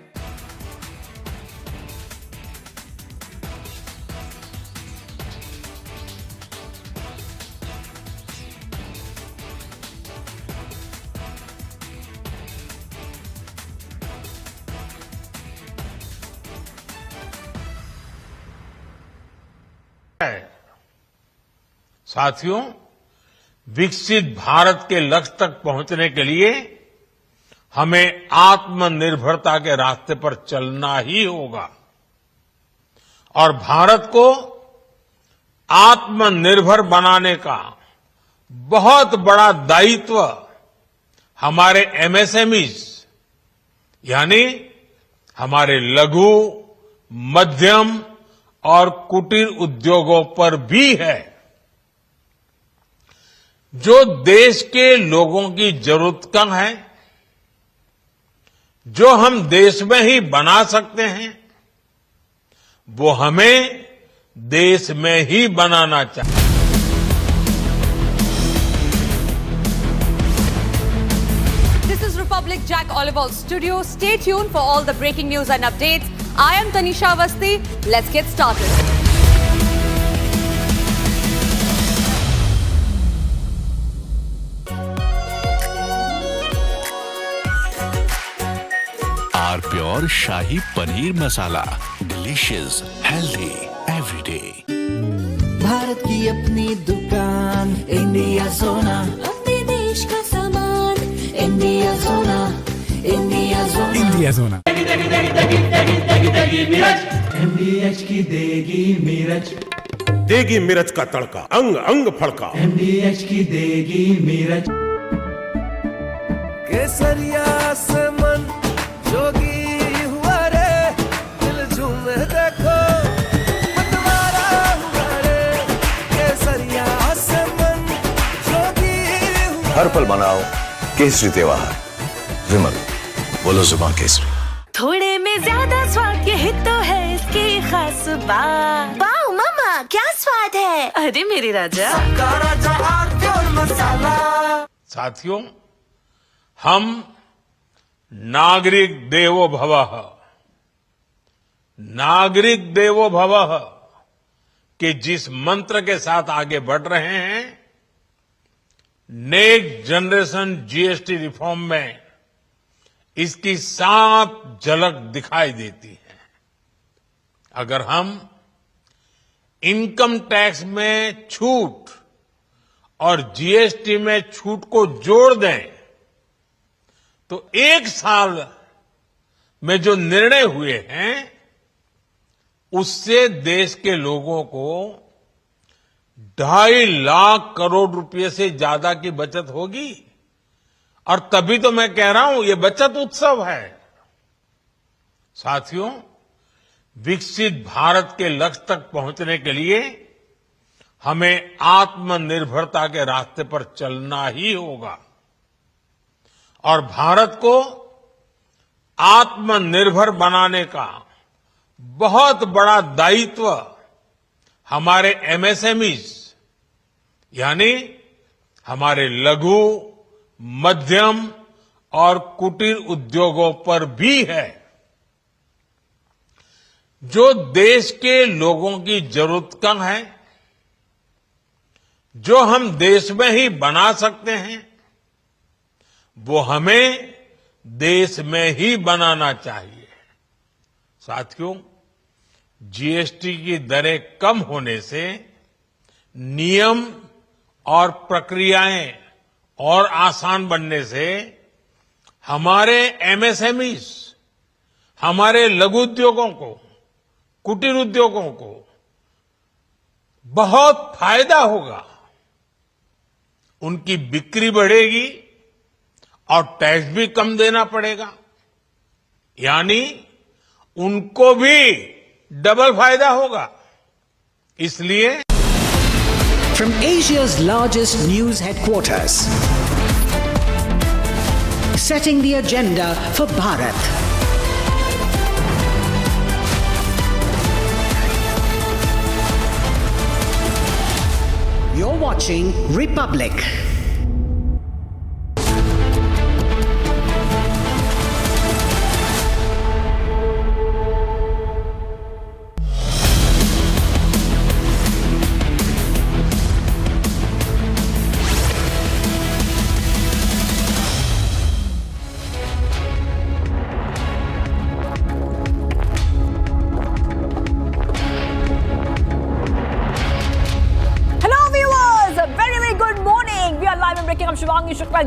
साथियों, विकसित भारत के लक्ष्य तक पहुंचने के लिए हमें आत्मनिर्भरता के रास्ते पर चलना ही होगा और भारत को आत्मनिर्भर बनाने का बहुत बड़ा दायित्व हमारे MSMEs यानी हमारे लघु, मध्यम और कुटीर उद्योगों पर भी है, जो देश के लोगों की जरूरत का है, जो हम देश में ही बना सकते हैं, वो हमें देश में ही बनाना चाहिए। This is Republic Jack Oliver Studio. Stay tuned for all the breaking news and updates. I am Tanisha Awasthi. Let's get started. Pure shahi paneer masala, delicious, healthy everyday. Bharat की अपनी दुकान, इंडिया सोना, अपने देश का सामान, इंडिया सोना, इंडिया सोना, इंडिया सोना। MDH की देगी मिर्च, देगी मिर्च का तड़का, अंग अंग फड़का। MDH की देगी मिर्च। केसरिया से मन जोगी हुआ रे, दिल झूमे देखो मतवारा हुआ रे। केसरिया से मन जोगी हुआ। हर पल मनाओ केसरी त्योहार। विमल, बोलो जुबान केसरी। थोड़े में ज्यादा स्वाद, यही तो है इसकी खास बात। वाओ मामा, क्या स्वाद है। अरे मेरे राजा, सबका राजा और मसाला। साथियों, हम नागरिक देवो भवः, नागरिक देवो भवः के जिस मंत्र के साथ आगे बढ़ रहे हैं, नेक्स्ट जनरेशन GST रिफॉर्म में इसकी साफ झलक दिखाई देती है। अगर हम इनकम टैक्स में छूट और GST में छूट को जोड़ दें तो एक साल में जो निर्णय हुए हैं उससे देश के लोगों को 2.5 लाख करोड़ रुपए से ज्यादा की बचत होगी और तभी तो मैं कह रहा हूं ये बचत उत्सव है। साथियों, विकसित भारत के लक्ष्य तक पहुंचने के लिए हमें आत्मनिर्भरता के रास्ते पर चलना ही होगा और भारत को आत्मनिर्भर बनाने का बहुत बड़ा दायित्व हमारे एमएसएमईज यानी हमारे लघु, मध्यम और कुटीर उद्योगों पर भी है, जो देश के लोगों की जरूरत का है, जो हम देश में ही बना सकते हैं, वो हमें देश में ही बनाना चाहिए। साथियों, जीएसटी की दरें कम होने से नियम और प्रक्रियाएं और आसान बनने से हमारे एमएसएमईज, हमारे लघु उद्योगों को, कुटीर उद्योगों को बहुत फायदा होगा। उनकी बिक्री बढ़ेगी और टैक्स भी कम देना पड़ेगा, यानी उनको भी डबल फायदा होगा। इसलिए From Asia's largest news headquarters, setting the agenda for Bharat. You're watching Republic.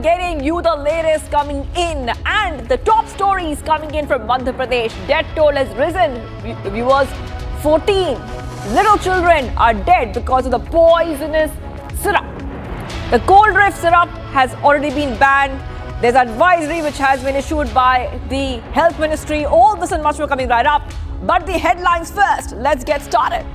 Getting you the latest coming in, and the top stories coming in from Madhya Pradesh. Death toll has risen. Viewers, 14 little children are dead because of the poisonous syrup. The Coldrif syrup has already been banned. There's advisory which has been issued by the Health Ministry. All this and much more coming right up. But the headlines first. Let's get started.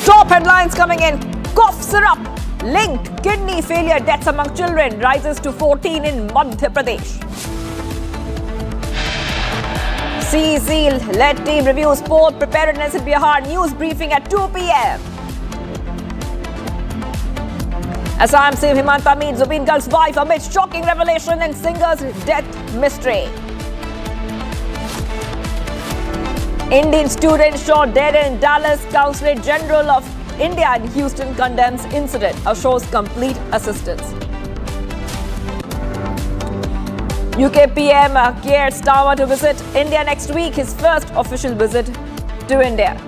Top headlines coming in. Cough syrup linked kidney failure deaths among children rises to 14 in Madhya Pradesh. CEC led team reviews port preparedness in Bihar. News briefing at 2 p.m. Assam CM Himanta meets Zubeen Gul's wife amid shocking revelation and singer's death mystery. Indian student shot dead in Dallas. Consulate General of India in Houston condemns incident. Assures complete assistance. UK PM Keir Starmer to visit India next week. His first official visit to India.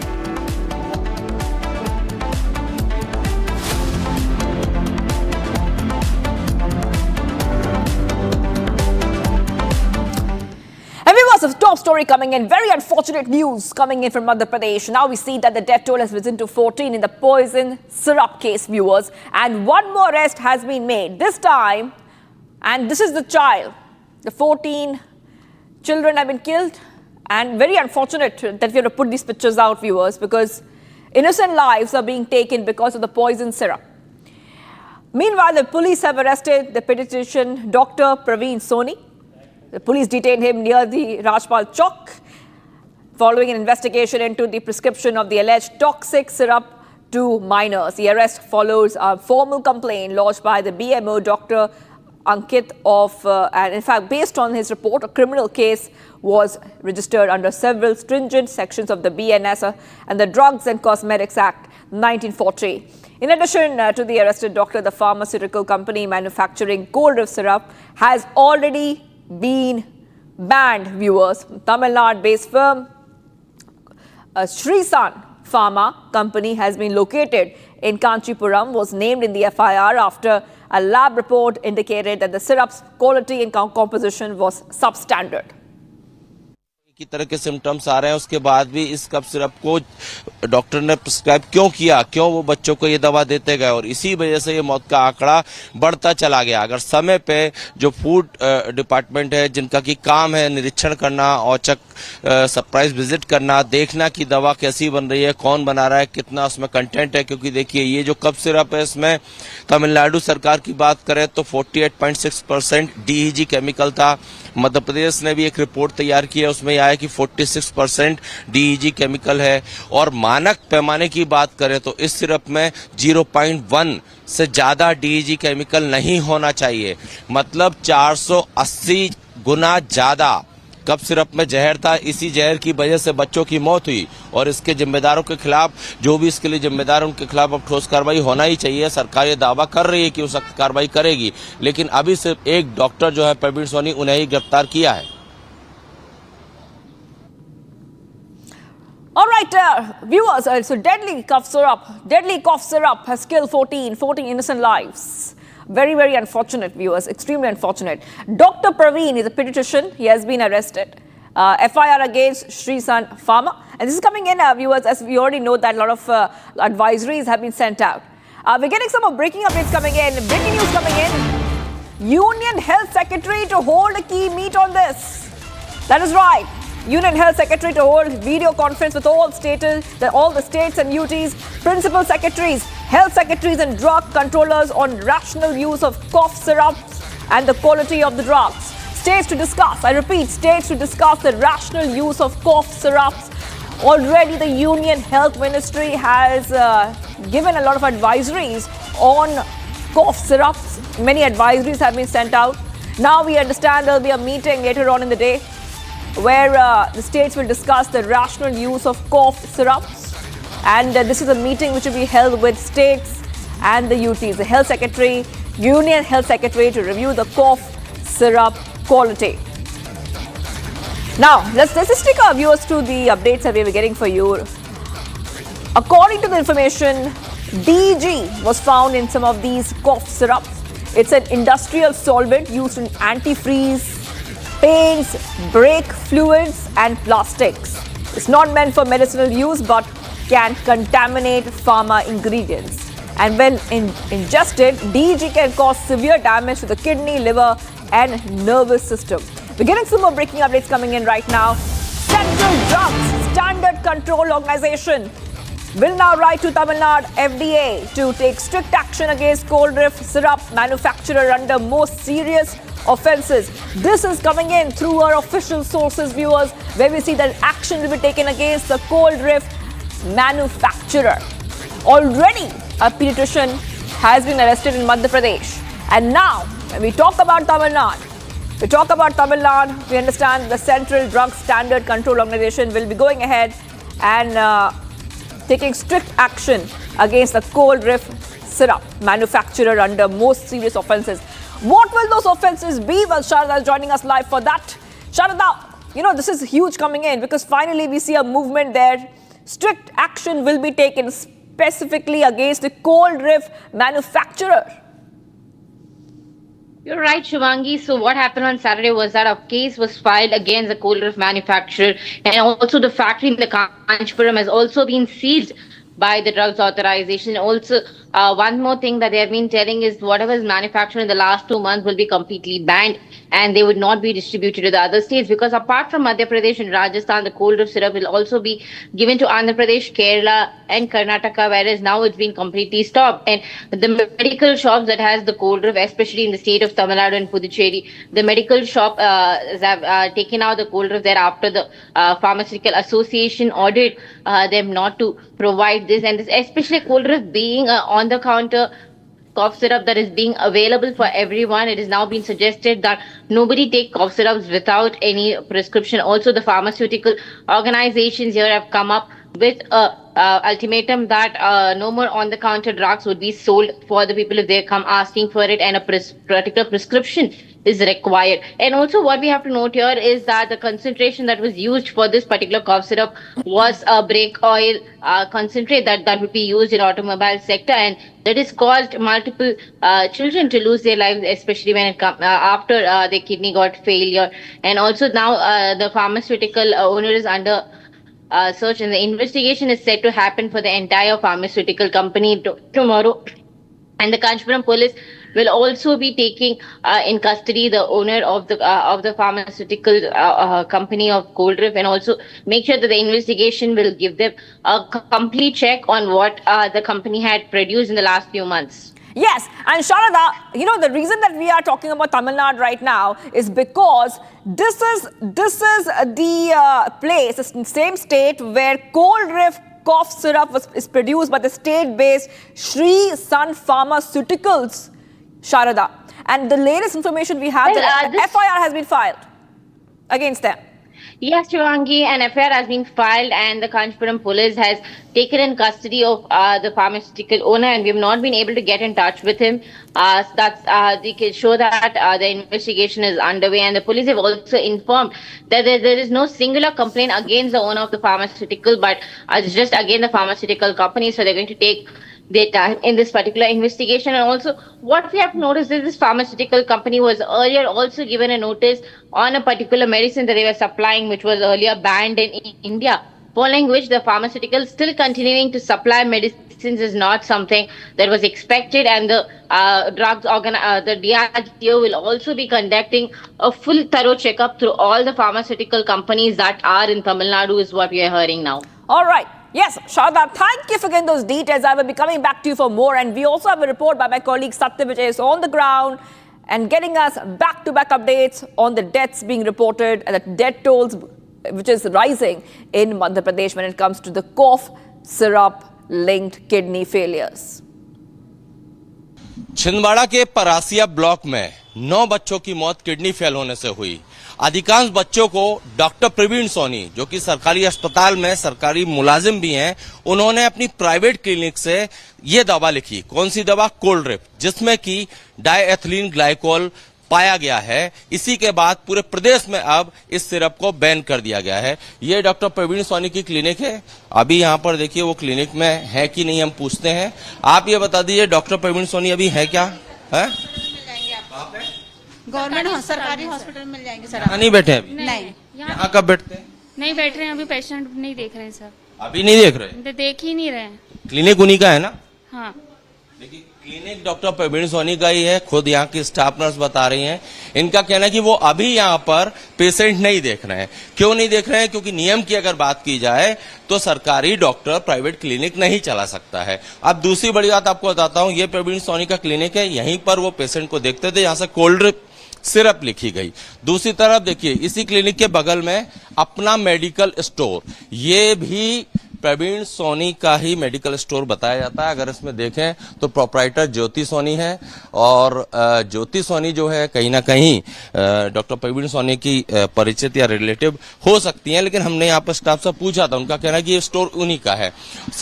The top story coming in, very unfortunate news coming in from Madhya Pradesh. Now we see that the death toll has risen to 14 in the poison syrup case, viewers. And one more arrest has been made. This time, and this is the child. The 14 children have been killed. And very unfortunate that we have to put these pictures out, viewers, because innocent lives are being taken because of the poison syrup. Meanwhile, the police have arrested the pediatrician Dr. Praveen Soni. The police detained him near the Rajpal Chowk following an investigation into the prescription of the alleged toxic syrup to minors. The arrest follows a formal complaint lodged by the BMO Dr. Ankit and in fact, based on his report, a criminal case was registered under several stringent sections of the BNS and the Drugs and Cosmetics Act 1940. In addition to the arrested doctor, the pharmaceutical company manufacturing Coldrif syrup has already been banned, viewers. Tamil Nadu-based firm Shrisan Pharma Company has been located in Kanchipuram, was named in the FIR after a lab report indicated that the syrup's quality and composition was substandard. की तरह के symptoms आ रहे हैं, उसके बाद भी इस cough syrup को डॉक्टर ने प्रिस्क्राइब क्यों किया, क्यों वो बच्चों को ये दवा देते गए, और इसी वजह से ये मौत का आंकड़ा बढ़ता चला गया। अगर समय पे जो फूड डिपार्टमेंट है, जिनका की काम है निरीक्षण करना, औचक सरप्राइज विजिट करना, देखना कि दवा कैसी बन रही है, कौन बना रहा है, कितना उसमें कंटेंट है, क्योंकि देखिए ये जो कफ सिरप है इसमें तमिलनाडु सरकार की बात करें तो 48.6% DEG केमिकल था। मध्य प्रदेश ने भी एक रिपोर्ट तैयार की है, उसमें आया कि 46% DEG केमिकल है, और मानक पैमाने की बात करें तो इस सिरप में 0.1 से ज्यादा DEG केमिकल नहीं होना चाहिए, मतलब 480 गुना ज्यादा कफ सिरप में जहर था। इसी जहर की वजह से बच्चों की मौत हुई, और इसके जिम्मेदारों के खिलाफ, जो भी इसके लिए जिम्मेदार है उनके खिलाफ अब ठोस कार्रवाई होना ही चाहिए। सरकार ये दावा कर रही है कि वो सख्त कार्रवाई करेगी, लेकिन अभी सिर्फ एक डॉक्टर जो है प्रवीण सोनी, उन्हें ही गिरफ्तार किया है। All right, viewers, so deadly cough syrup has killed 14 innocent lives. Very, very unfortunate, viewers, extremely unfortunate. Dr. Praveen is a pediatrician. He has been arrested. FIR against Srisan Pharma. And this is coming in, viewers, as we already know that a lot of advisories have been sent out. We're getting some more breaking updates coming in. Breaking news coming in. Union Health Secretary to hold a key meet on this. That is right. Union Health Secretary to hold video conference with all the states and UTs, principal secretaries, health secretaries and drug controllers on rational use of cough syrups and the quality of the drugs. States to discuss, I repeat, states to discuss the rational use of cough syrups. Already the Union Health Ministry has given a lot of advisories on cough syrups. Many advisories have been sent out. Now we understand there will be a meeting later on in the day where the states will discuss the rational use of cough syrups, and this is a meeting which will be held with states and the UTs, the Health Secretary, Union Health Secretary, to review the cough syrup quality. Now, let's just take our viewers to the updates that we were getting for you. According to the information, DEG was found in some of these cough syrups. It's an industrial solvent used in antifreeze, paints, brake fluids and plastics. It's not meant for medicinal use but can contaminate pharma ingredients. And when ingested, DEG can cause severe damage to the kidney, liver and nervous system. We're getting some more breaking updates coming in right now. Central Drugs Standard Control Organization will now write to Tamil Nadu FDA to take strict action against Coldrif syrup manufacturer under most serious offences. This is coming in through our official sources, viewers, where we see that action will be taken against the Coldrif manufacturer. Already, a pediatrician has been arrested in Madhya Pradesh. And now, when we talk about Tamil Nadu, we understand the Central Drug Standard Control Organization will be going ahead and taking strict action against the Coldrif syrup manufacturer under most serious offences. What will those offences be? Well, Sharada is joining us live for that. Sharada, this is huge coming in because finally we see a movement there. Strict action will be taken specifically against the Coldrif manufacturer. You're right, Shivangi. So what happened on Saturday was that a case was filed against the Coldrif manufacturer, and also the factory in the Kanchipuram has also been seized by the drugs authorization. Also, one more thing that they have been telling is whatever is manufactured in the last 2 months will be completely banned and they would not be distributed to the other states, because apart from Madhya Pradesh and Rajasthan, the Coldrif syrup will also be given to Andhra Pradesh, Kerala and Karnataka, whereas now it's been completely stopped. And the medical shops that has the Coldrif, especially in the state of Tamil Nadu and Puducherry, the medical shop have taken out the Coldrif there after the Pharmaceutical Association ordered them not to provide this, and this especially Coldrif being on the counter cough syrup that is being available for everyone. It is now been suggested that nobody take cough syrups without any prescription. Also, the pharmaceutical organizations here have come up with a ultimatum that no more on the counter drugs would be sold for the people if they come asking for it, and a particular prescription is required. And also what we have to note here is that the concentration that was used for this particular cough syrup was a brake oil concentrate that would be used in automobile sector, and that has caused multiple children to lose their lives, especially when it comes after their kidney got failure. And also now the pharmaceutical owner is under search, and the investigation is set to happen for the entire pharmaceutical company tomorrow. And the Kanchipuram police will also be taking in custody the owner of the pharmaceutical company of Coldrif, and also make sure that the investigation will give them a complete check on what the company had produced in the last few months. Yes, and Sharada, you know, the reason that we are talking about Tamil Nadu right now is because this is the place, the same state where Coldrif cough syrup is produced by the state-based Sri Sun Pharmaceuticals, Sharada. And the latest information we have, that FIR has been filed against them. Yes, Shivangi, an FIR has been filed, and the Kanchipuram police has taken in custody of the pharmaceutical owner, and we have not been able to get in touch with him. They can show that the investigation is underway, and the police have also informed that there is no singular complaint against the owner of the pharmaceutical, but it's just again the pharmaceutical company, so they're going to take their time in this particular investigation. And also what we have noticed is this pharmaceutical company was earlier also given a notice on a particular medicine that they were supplying, which was earlier banned in India, following which the pharmaceutical still continuing to supply medicines is not something that was expected. And the the DRDO will also be conducting a full thorough checkup through all the pharmaceutical companies that are in Tamil Nadu, is what we are hearing now. All right. Yes, Sharada, thank you for getting those details. I will be coming back to you for more. And we also have a report by my colleague Satya Vijay is on the ground and getting us back-to-back updates on the deaths being reported and the death tolls which is rising in Madhya Pradesh when it comes to the cough syrup-linked kidney failures. Chhindwara के Parasia block में 9 बच्चों की मौत kidney fail होने से हुई। अधिकांश बच्चों को डॉक्टर प्रवीण सोनी, जो कि सरकारी अस्पताल में सरकारी मुलाजिम भी हैं, उन्होंने अपनी प्राइवेट क्लिनिक से ये दवा लिखी। कौन सी दवा? कोल्ड्रिफ, जिसमें कि डायएथिलीन ग्लाइकोल पाया गया है। इसी के बाद पूरे प्रदेश में अब इस सिरप को बैन कर दिया गया है। ये डॉक्टर प्रवीण सोनी की क्लिनिक है। अभी यहाँ पर देखिए वो क्लिनिक में है कि नहीं, हम पूछते हैं। आप ये बता दीजिए डॉक्टर प्रवीण सोनी अभी है क्या? है गवर्नमेंट सरकारी हॉस्पिटल मिल जाएंगे सर। यहाँ नहीं बैठे अभी? नहीं। यहाँ कब बैठते हैं? नहीं बैठ रहे हैं, अभी पेशेंट नहीं देख रहे हैं सर। अभी नहीं देख रहे? देख ही नहीं रहे हैं। क्लिनिक उन्हीं का है ना? हाँ। देखिए क्लिनिक डॉक्टर प्रवीण सोनी का ही है। खुद यहाँ की स्टाफ नर्स बता रही हैं। इनका कहना है कि वो अभी यहाँ पर पेशेंट नहीं देख रहे हैं। क्यों नहीं देख रहे हैं? क्योंकि नियम की अगर बात की जाए तो सरकारी डॉक्टर प्राइवेट क्लिनिक नहीं चला सकता है। अब दूसरी बड़ी बात आपको बताता हूँ, ये प्रवीण सोनी का क्लिनिक है। यहीं पर वो पेशेंट को देखते थे, यहाँ से कोल्ड सिरप लिखी गई। दूसरी तरफ देखिए इसी क्लिनिक के बगल में अपना मेडिकल स्टोर, ये भी प्रवीण सोनी का ही मेडिकल स्टोर बताया जाता है। अगर इसमें देखें तो प्रोप्राइटर ज्योति सोनी है, और ज्योति सोनी जो है कहीं ना कहीं डॉक्टर प्रवीण सोनी की परिचित या रिलेटिव हो सकती हैं, लेकिन हमने यहाँ पर स्टाफ से पूछा था, उनका कहना है कि ये स्टोर उन्हीं का है।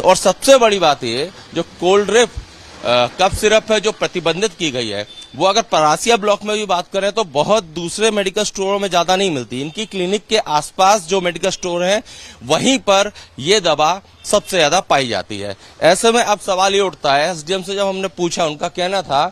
और सबसे बड़ी बात ये, जो कोल्ड्रिफ कफ सिरप है जो प्रतिबंधित की गई है, वो अगर परासिया ब्लॉक में भी बात करें तो बहुत दूसरे मेडिकल स्टोरों में ज्यादा नहीं मिलती। इनकी क्लिनिक के आसपास जो मेडिकल स्टोर हैं वहीं पर ये दवा सबसे ज्यादा पाई जाती है। ऐसे में अब सवाल ये उठता है, एसडीएम से जब हमने पूछा, उनका कहना था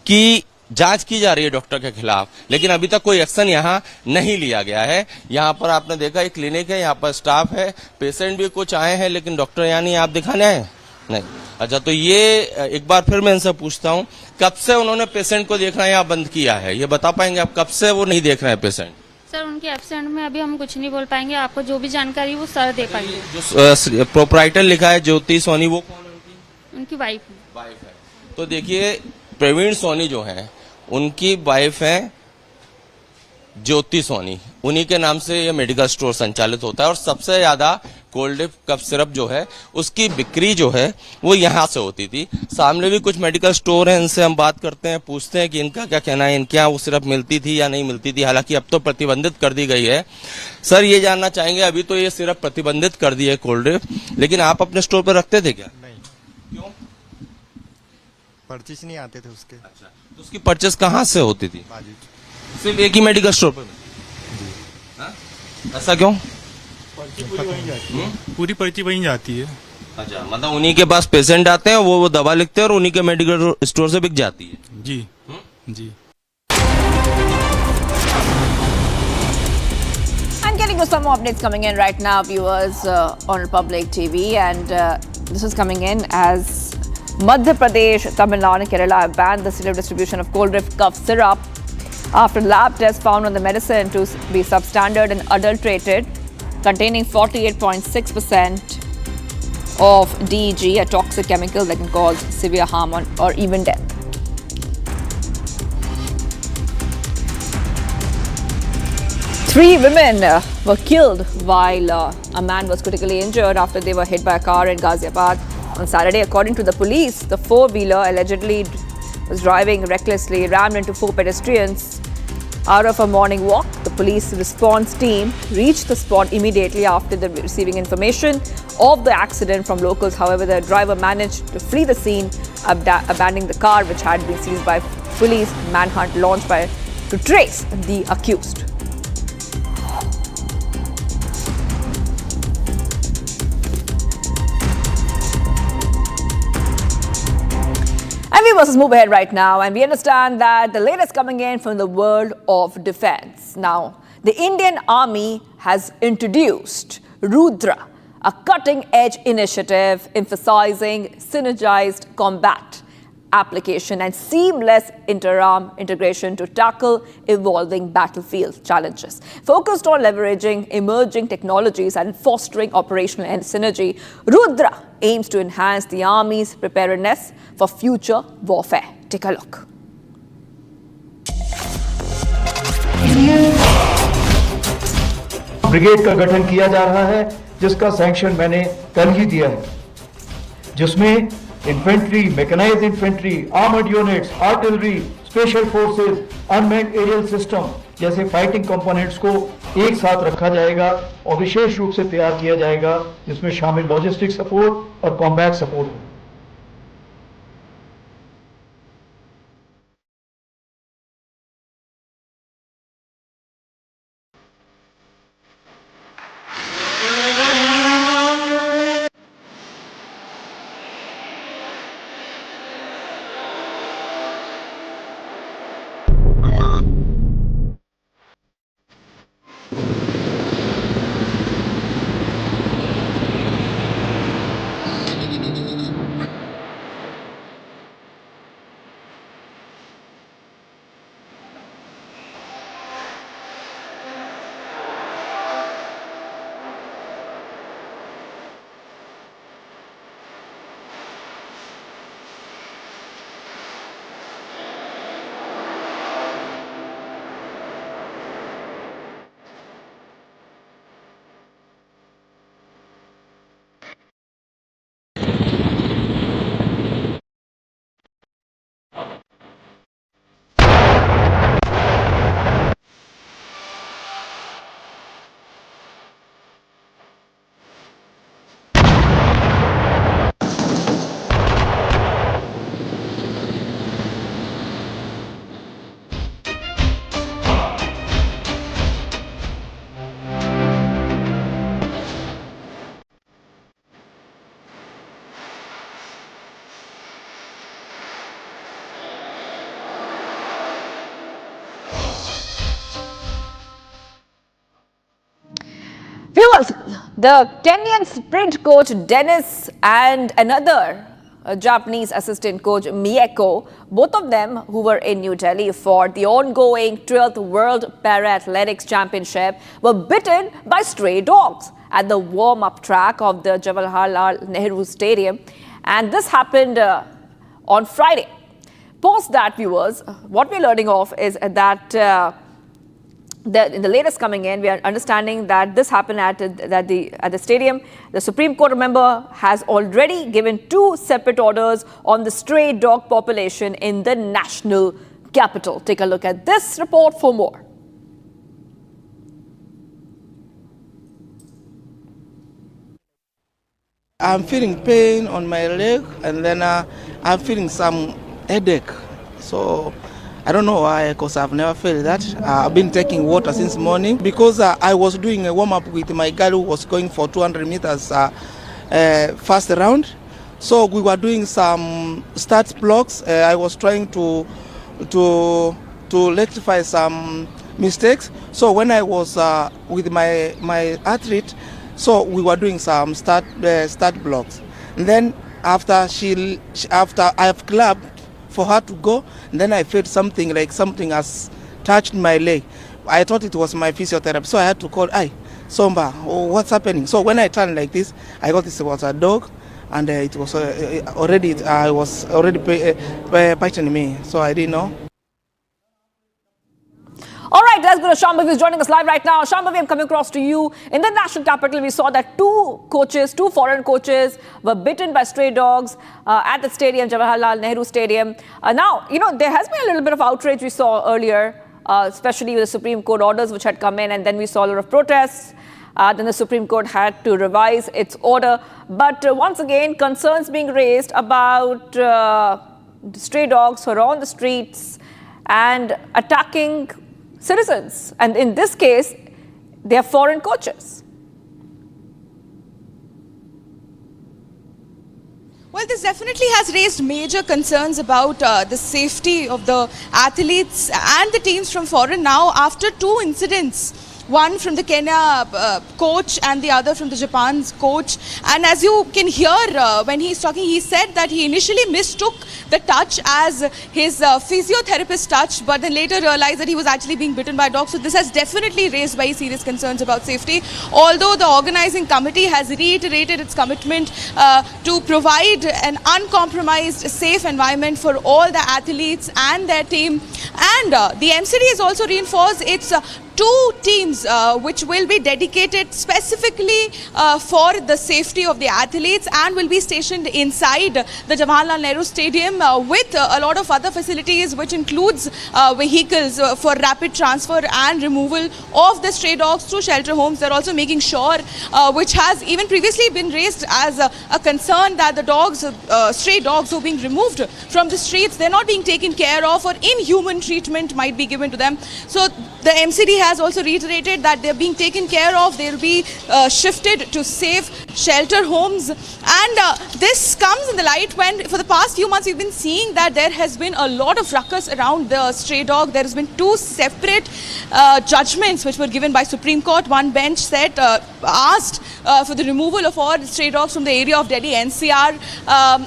कि जांच की जा रही है डॉक्टर के खिलाफ, लेकिन अभी तक कोई एक्शन यहाँ नहीं लिया गया है। यहाँ पर आपने देखा ये क्लिनिक है, यहाँ पर स्टाफ है, पेशेंट भी कुछ आए हैं, लेकिन डॉक्टर यहाँ नहीं। आप दिखाने आए? नहीं। अच्छा, तो ये एक बार फिर मैं इनसे पूछता हूँ, कब से उन्होंने पेशेंट को देखना यहाँ बंद किया है? ये बता पाएंगे आप, कब से वो नहीं देख रहे हैं पेशेंट? सर उनके एब्सेंट में अभी हम कुछ नहीं बोल पाएंगे। आपको जो भी जानकारी वो सर दे पाएंगे। जो प्रोप्राइटर लिखा है ज्योति सोनी, वो कौन है? उनकी वाइफ है। तो देखिए प्रवीण सोनी जो है उनकी वाइफ है ज्योति सोनी, उन्हीं के नाम से ये मेडिकल स्टोर संचालित होता है। और सबसे ज्यादा कोल्ड्रिफ कफ सिरप जो है उसकी बिक्री जो है वो यहाँ से होती थी। सामने भी कुछ मेडिकल स्टोर हैं, इनसे हम बात करते हैं, पूछते हैं कि इनका क्या कहना है, इनके यहाँ वो सिरप मिलती थी या नहीं मिलती थी। हालांकि अब तो प्रतिबंधित कर दी गई है। सर ये जानना चाहेंगे, अभी तो ये सिरप प्रतिबंधित कर दी है कोल्ड्रिफ, लेकिन आप अपने स्टोर पर रखते थे क्या? नहीं। क्यों? परचेज नहीं आते थे उसके। अच्छा, तो उसकी परचेज कहाँ से होती थी? सिर्फ एक ही मेडिकल स्टोर पर? ऐसा क्यों? पूरी पर्ची वहीं जाती है। अच्छा, मतलब उन्हीं के पास पेशेंट आते हैं, वो दवा लिखते हैं और उन्हीं के मेडिकल स्टोर से बिक जाती है। जी जी। I'm getting you some more updates coming in right now, viewers, on Republic TV, and this is coming in as Madhya Pradesh, Tamil Nadu, and Kerala have banned the sale of distribution of Coldrif cough syrup after lab tests found on the medicine to be substandard and adulterated, containing 48.6% of DEG, a toxic chemical that can cause severe harm or even death. Three women were killed while a man was critically injured after they were hit by a car in Gaza on Saturday. According to the police, the four-wheeler allegedly was driving recklessly, rammed into four pedestrians out of a morning walk. The police response team reached the spot immediately after receiving information of the accident from locals. However, the driver managed to flee the scene, abandoning the car, which had been seized by police. Manhunt launched to trace the accused. And we must move ahead right now, and we understand that the latest coming in from the world of defense. Now, the Indian Army has introduced Rudra, a cutting-edge initiative emphasizing synergized combat application and seamless inter-arm integration to tackle evolving battlefield challenges. Focused on leveraging emerging technologies and fostering operational synergy, Rudra aims to enhance the Army's preparedness for future warfare. Take a look. Brigade का गठन किया जा रहा है, जिसका sanction मैंने कल ही दिया है, जिसमें infantry, mechanised infantry, armoured units, artillery, special forces, unmanned aerial system जैसे फाइटिंग कंपोनेंट्स को एक साथ रखा जाएगा और विशेष रूप से तैयार किया जाएगा, जिसमें शामिल लॉजिस्टिक सपोर्ट और कॉम्बैट सपोर्ट है। Viewers, the Kenyan sprint coach Dennis and another Japanese assistant coach Mieko, both of them who were in New Delhi for the ongoing 12th World Para-Athletics Championship, were bitten by stray dogs at the warm-up track of the Jawaharlal Nehru Stadium. And this happened on Friday. Post that, viewers, what we're learning of is that in the latest coming in, we are understanding that this happened at the stadium. The Supreme Court, remember, has already given 2 separate orders on the stray dog population in the national capital. Take a look at this report for more. I'm feeling pain on my leg, and then I'm feeling some headache. So I don't know why, because I've never felt that. I've been taking water since morning because I was doing a warm-up with my girl who was going for 200 meters first round. So we were doing some start blocks. I was trying to rectify some mistakes. So when I was with my athlete, so we were doing some start blocks. And then after I've clapped for her to go, and then I felt something like something has touched my leg. I thought it was my physiotherapist, so I had to call, Somba, what's happening? So when I turned like this, I got this was a dog, and it was I was already biting me, so I didn't know. All right, let's go to Shambhavi, who's joining us live right now. Shambhavi, I'm coming across to you. In the national capital, we saw that two foreign coaches were bitten by stray dogs at the stadium, Jawaharlal Nehru Stadium. Now, there has been a little bit of outrage we saw earlier, especially with the Supreme Court orders which had come in, and then we saw a lot of protests. Then the Supreme Court had to revise its order. But once again, concerns being raised about stray dogs who are on the streets and attacking citizens, and in this case, they are foreign coaches. Well, this definitely has raised major concerns about the safety of the athletes and the teams from foreign now after two incidents. One from the Kenya coach and the other from the Japan's coach. And as you can hear when he's talking, he said that he initially mistook the touch as his physiotherapist touch, but then later realized that he was actually being bitten by a dog. So this has definitely raised very serious concerns about safety. Although the organizing committee has reiterated its commitment to provide an uncompromised, safe environment for all the athletes and their team. And the MCD has also reinforced its two teams which will be dedicated specifically for the safety of the athletes and will be stationed inside the Jawaharlal Nehru Stadium with a lot of other facilities, which includes vehicles for rapid transfer and removal of the stray dogs to shelter homes. They're also making sure, which has even previously been raised as a concern, that the dogs, stray dogs who are being removed from the streets, they're not being taken care of, or inhuman treatment might be given to them. So the MCD has also reiterated that they're being taken care of. They'll be shifted to safe shelter homes. And this comes in the light when for the past few months we've been seeing that there has been a lot of ruckus around the stray dog. There has been two separate judgments which were given by Supreme Court. One bench said, asked for the removal of all stray dogs from the area of Delhi NCR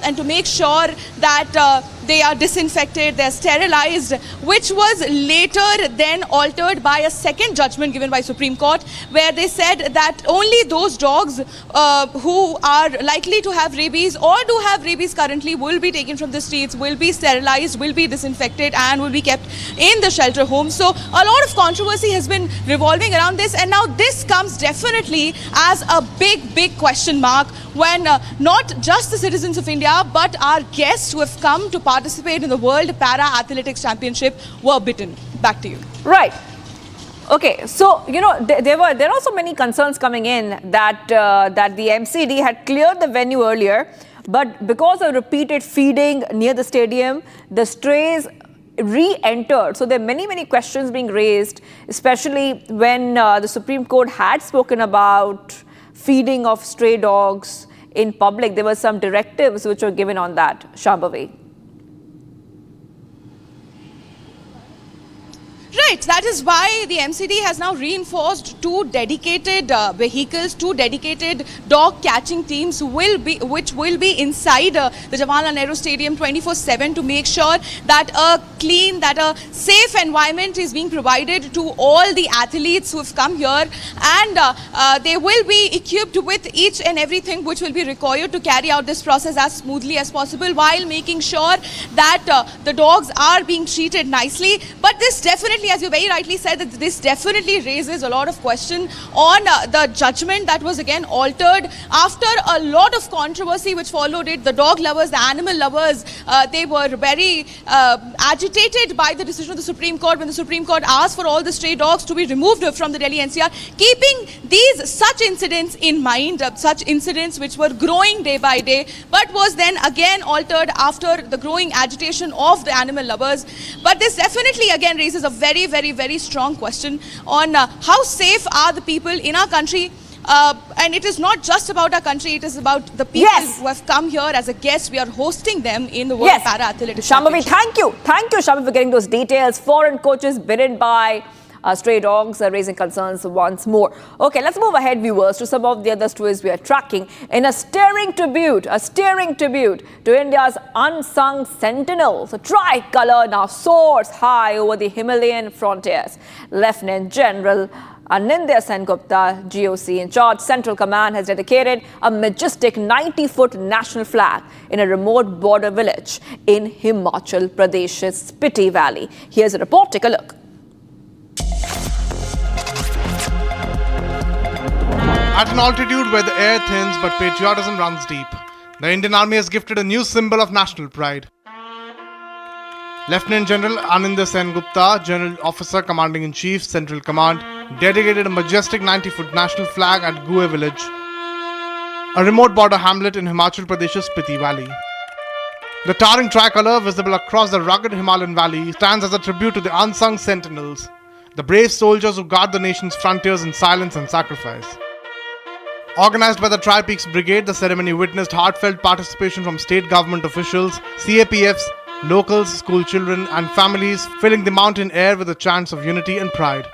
and to make sure that they are disinfected, they are sterilized, which was later then altered by a second judgment given by Supreme Court, where they said that only those dogs who are likely to have rabies or do have rabies currently will be taken from the streets, will be sterilized, will be disinfected, and will be kept in the shelter homes. So a lot of controversy has been revolving around this, and now this comes definitely as a big question mark when not just the citizens of India but our guests who have come to participate in the World Para Athletics Championship were bitten. Back to you. Right. Okay, so there are also many concerns coming in that the MCD had cleared the venue earlier, but because of repeated feeding near the stadium, the strays re-entered. So there are many questions being raised, especially when the Supreme Court had spoken about feeding of stray dogs in public. There were some directives which were given on that. Shambhavi. Right, that is why the MCD has now reinforced two dedicated vehicles, two dedicated dog catching teams which will be inside the Jawaharlal Nehru Stadium 24/7 to make sure that a clean, that a safe environment is being provided to all the athletes who have come here, and they will be equipped with each and everything which will be required to carry out this process as smoothly as possible, while making sure that the dogs are being treated nicely. But this definitely, as you very rightly said, that this definitely raises a lot of question on the judgment that was again altered after a lot of controversy which followed it. The dog lovers, the animal lovers, they were very agitated by the decision of the Supreme Court when the Supreme Court asked for all the stray dogs to be removed from the Delhi NCR, keeping these such incidents in mind, such incidents which were growing day by day, but was then again altered after the growing agitation of the animal lovers. But this definitely again raises a very, very, very strong question on how safe are the people in our country. And it is not just about our country, it is about the people who have come here as a guest. We are hosting them in the World Para Athletics Shambhavi, thank you. Thank you, Shambhavi, for getting those details. Foreign coaches bidden by stray dogs are raising concerns once more. Okay, let's move ahead, viewers, to some of the other stories we are tracking. In a stirring tribute to India's unsung sentinels, a tricolour now soars high over the Himalayan frontiers. Lieutenant General Anindya Sengupta, GOC in charge, Central Command, has dedicated a majestic 90-foot national flag in a remote border village in Himachal Pradesh's Spiti Valley. Here's a report. Take a look. At an altitude where the air thins but patriotism runs deep, the Indian Army has gifted a new symbol of national pride. Lieutenant General Anindya Sengupta, General Officer Commanding-in-Chief, Central Command, dedicated a majestic 90-foot national flag at Gue village, a remote border hamlet in Himachal Pradesh's Spiti Valley. The towering tricolour, visible across the rugged Himalayan valley, stands as a tribute to the unsung sentinels, the brave soldiers who guard the nation's frontiers in silence and sacrifice. Organized by the Tri-Peaks Brigade, the ceremony witnessed heartfelt participation from state government officials, CAPFs, locals, school children, and families, filling the mountain air with the chants of unity and pride.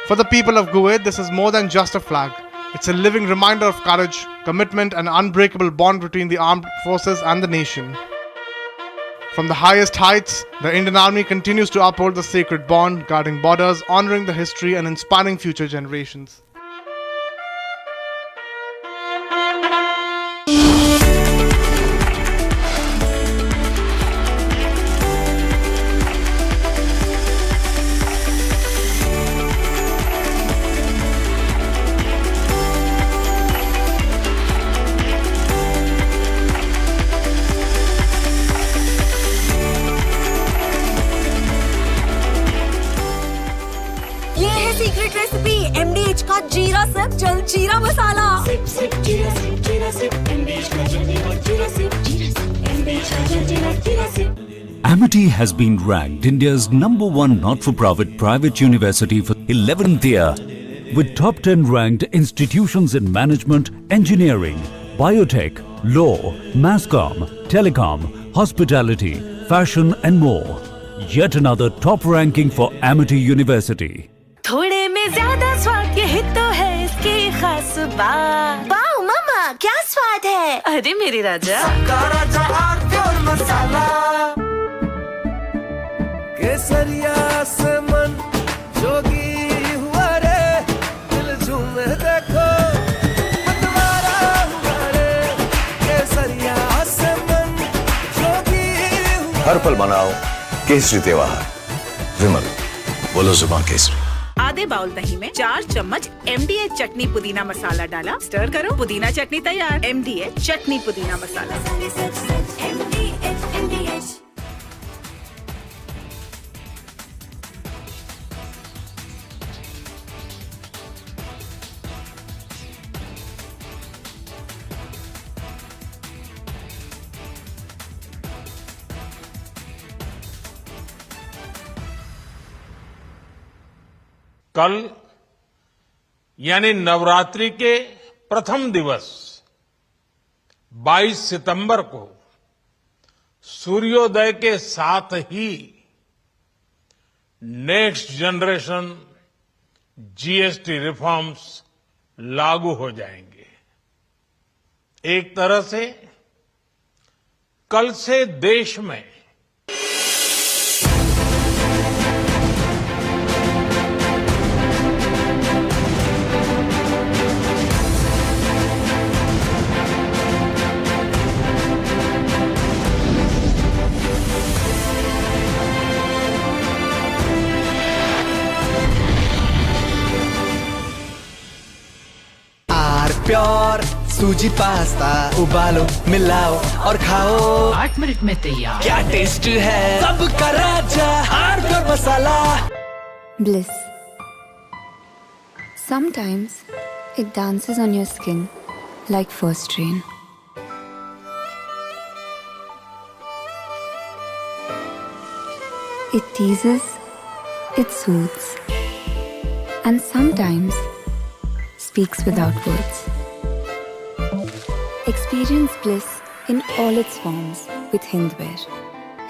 For the people of Gue, this is more than just a flag. It's a living reminder of courage, commitment, and unbreakable bond between the armed forces and the nation. From the highest heights, the Indian Army continues to uphold the sacred bond, guarding borders, honoring the history, and inspiring future generations. Secret recipe MDH का जीरा sip jal jeera masala sip sip जीरा sip MDH का जल जीरा sip MDH का जल जीरा SIP. Amity has been ranked India's #1 not-for-profit private university for 11th year, with top 10 ranked institutions in management, engineering, biotech, law, masscom, telecom, hospitality, fashion and more. Yet another top ranking for Amity University. थोड़े में ज्यादा स्वाद यही तो है इसकी खास बात. वाओ मामा क्या स्वाद है. अरे मेरी राजा सबका राजा प्योर मसाला. केसरिया से मन जोगी हुआ रे दिल झूमे देखो मतवारा हुआ रे. केसरिया से मन जोगी हुआ. हर पल मनाओ केसरी त्योहार. विमल बोलो जुबान केसरी. आधे बाउल दही में 4 चम्मच MDH चटनी पुदीना मसाला डाला. स्टर करो. पुदीना चटनी तैयार. MDH चटनी पुदीना मसाला. कल यानी नवरात्रि के प्रथम दिवस 22 सितंबर को सूर्योदय के साथ ही नेक्स्ट जनरेशन GST रिफॉर्म्स लागू हो जाएंगे. एक तरह से कल से देश में प्योर सूजी पास्ता उबालो मिलाओ और खाओ 8 मिनट में तैयार। क्या टेस्ट है सबका राजा R pure masala. Bliss. Sometimes it dances on your skin like first rain. It teases, it soothes, and sometimes speaks without words. Experience bliss in all its forms with Hindware.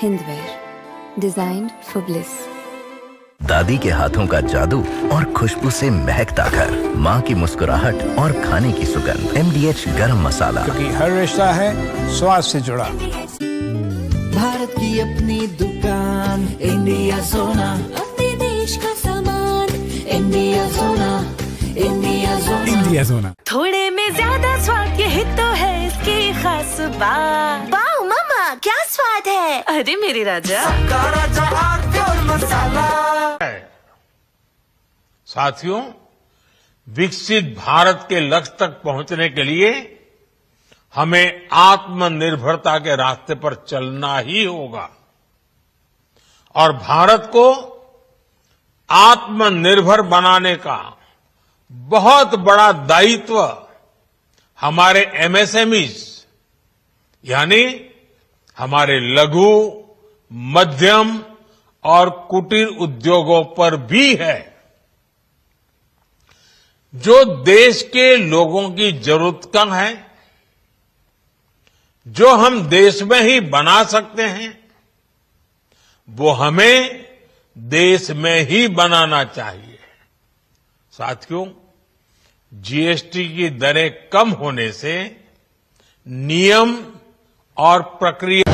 Hindware, designed for bliss. दादी के हाथों का जादू और खुशबू से महकता घर, माँ की मुस्कुराहट और खाने की सुगंध। MDH गरम मसाला, क्योंकि हर रिश्ता है स्वाद से जुड़ा। भारत की अपनी दुकान इंडिया सोना, अपने देश का सामान इंडिया सोना, इंडिया सोना, इंडिया सोना। थोड़े में ज्यादा स्वाद, यही तो है इसकी खास बात। वाओ मामा, क्या स्वाद है। अरे मेरे राजा, सबका राजा आर प्योर मसाला। साथियों, विकसित भारत के लक्ष्य तक पहुंचने के लिए हमें आत्मनिर्भरता के रास्ते पर चलना ही होगा और भारत को आत्मनिर्भर बनाने का बहुत बड़ा दायित्व हमारे MSMEs यानी हमारे लघु, मध्यम और कुटीर उद्योगों पर भी है, जो देश के लोगों की जरूरत कम है, जो हम देश में ही बना सकते हैं, वो हमें देश में ही बनाना चाहिए। साथियों, GST की दरें कम होने से नियम और प्रक्रिया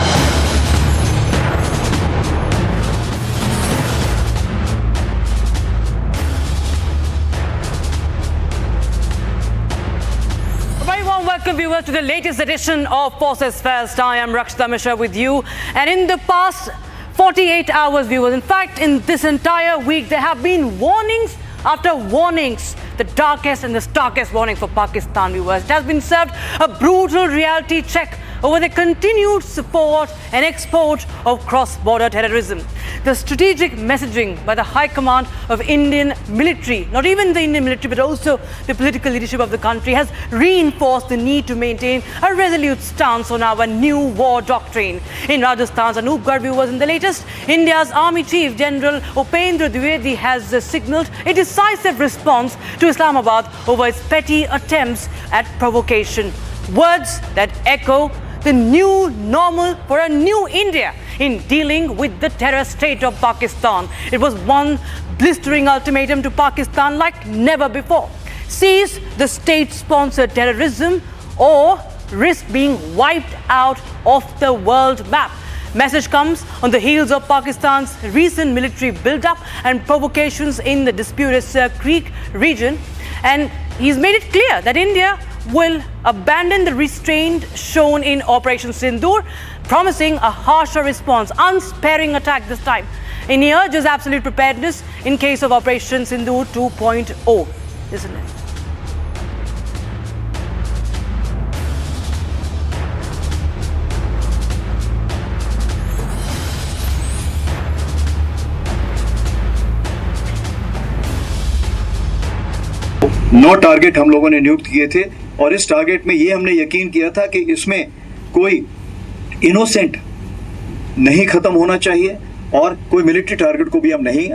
Welcome viewers to the latest edition of Forces Fest. I am Rakshita Mishra with you, and in the past 48 hours viewers, in fact in this entire week, there have been warnings after warnings, the darkest and the starkest warning for Pakistan viewers. It has been served a brutal reality check over the continued support and export of cross-border terrorism. The strategic messaging by the High Command of Indian military, not even the Indian military but also the political leadership of the country, has reinforced the need to maintain a resolute stance on our new war doctrine. In Rajasthan's Anupgarh viewers, in the latest, India's Army Chief General Upendra Dwivedi has signalled a decisive response to Islamabad over its petty attempts at provocation. Words that echo the new normal for a new India in dealing with the terror state of Pakistan. It was one blistering ultimatum to Pakistan like never before. Cease the state-sponsored terrorism or risk being wiped out of the world map. Message comes on the heels of Pakistan's recent military build-up and provocations in the disputed Creek region. And he's made it clear that India will abandon the restraint shown in Operation Sindoor, promising a harsher response, unsparing attack this time. And he urges absolute preparedness in case of Operation Sindoor 2.0, isn't it? Now target हम लोगों ने नियुक्त किए थे और इस target में ये हमने यकीन किया था कि इसमें कोई इनोसेंट नहीं खत्म होना चाहिए और कोई मिलिट्री टारगेट को भी हम नहीं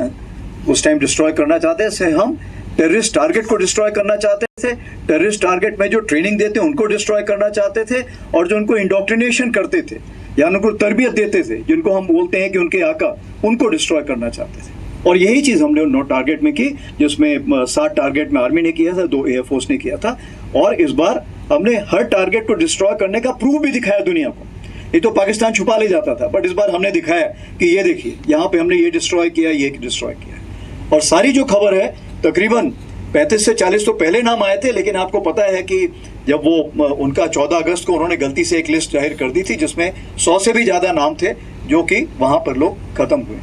उस टाइम डिस्ट्रॉय करना चाहते थे। हम टेररिस्ट टारगेट को डिस्ट्रॉय करना चाहते थे, टेररिस्ट टारगेट में जो ट्रेनिंग देते उनको डिस्ट्रॉय करना चाहते थे और जो उनको इंडोक्ट्रिनेशन करते थे या उनको तरबियत देते थे, जिनको हम बोलते हैं कि उनके आका, उनको डिस्ट्रॉय करना चाहते थे। और यही चीज हमने 9 टारगेट में की, जिसमें 7 टारगेट में आर्मी ने किया था, 2 एयरफोर्स ने किया था। और इस बार हमने हर टारगेट को डिस्ट्रॉय करने का प्रूफ भी दिखाया दुनिया को। ये तो पाकिस्तान छुपा ले जाता था, बट इस बार हमने दिखाया कि ये देखिए यहाँ पे हमने ये डिस्ट्रॉय किया, ये डिस्ट्रॉय किया। और सारी जो खबर है, तकरीबन 35 से 40 तो पहले नाम आए थे, लेकिन आपको पता है कि जब वो उनका 14 अगस्त को उन्होंने गलती से एक लिस्ट जाहिर कर दी थी जिसमें 100 से भी ज्यादा नाम थे जो कि वहां पर लोग खत्म हुए।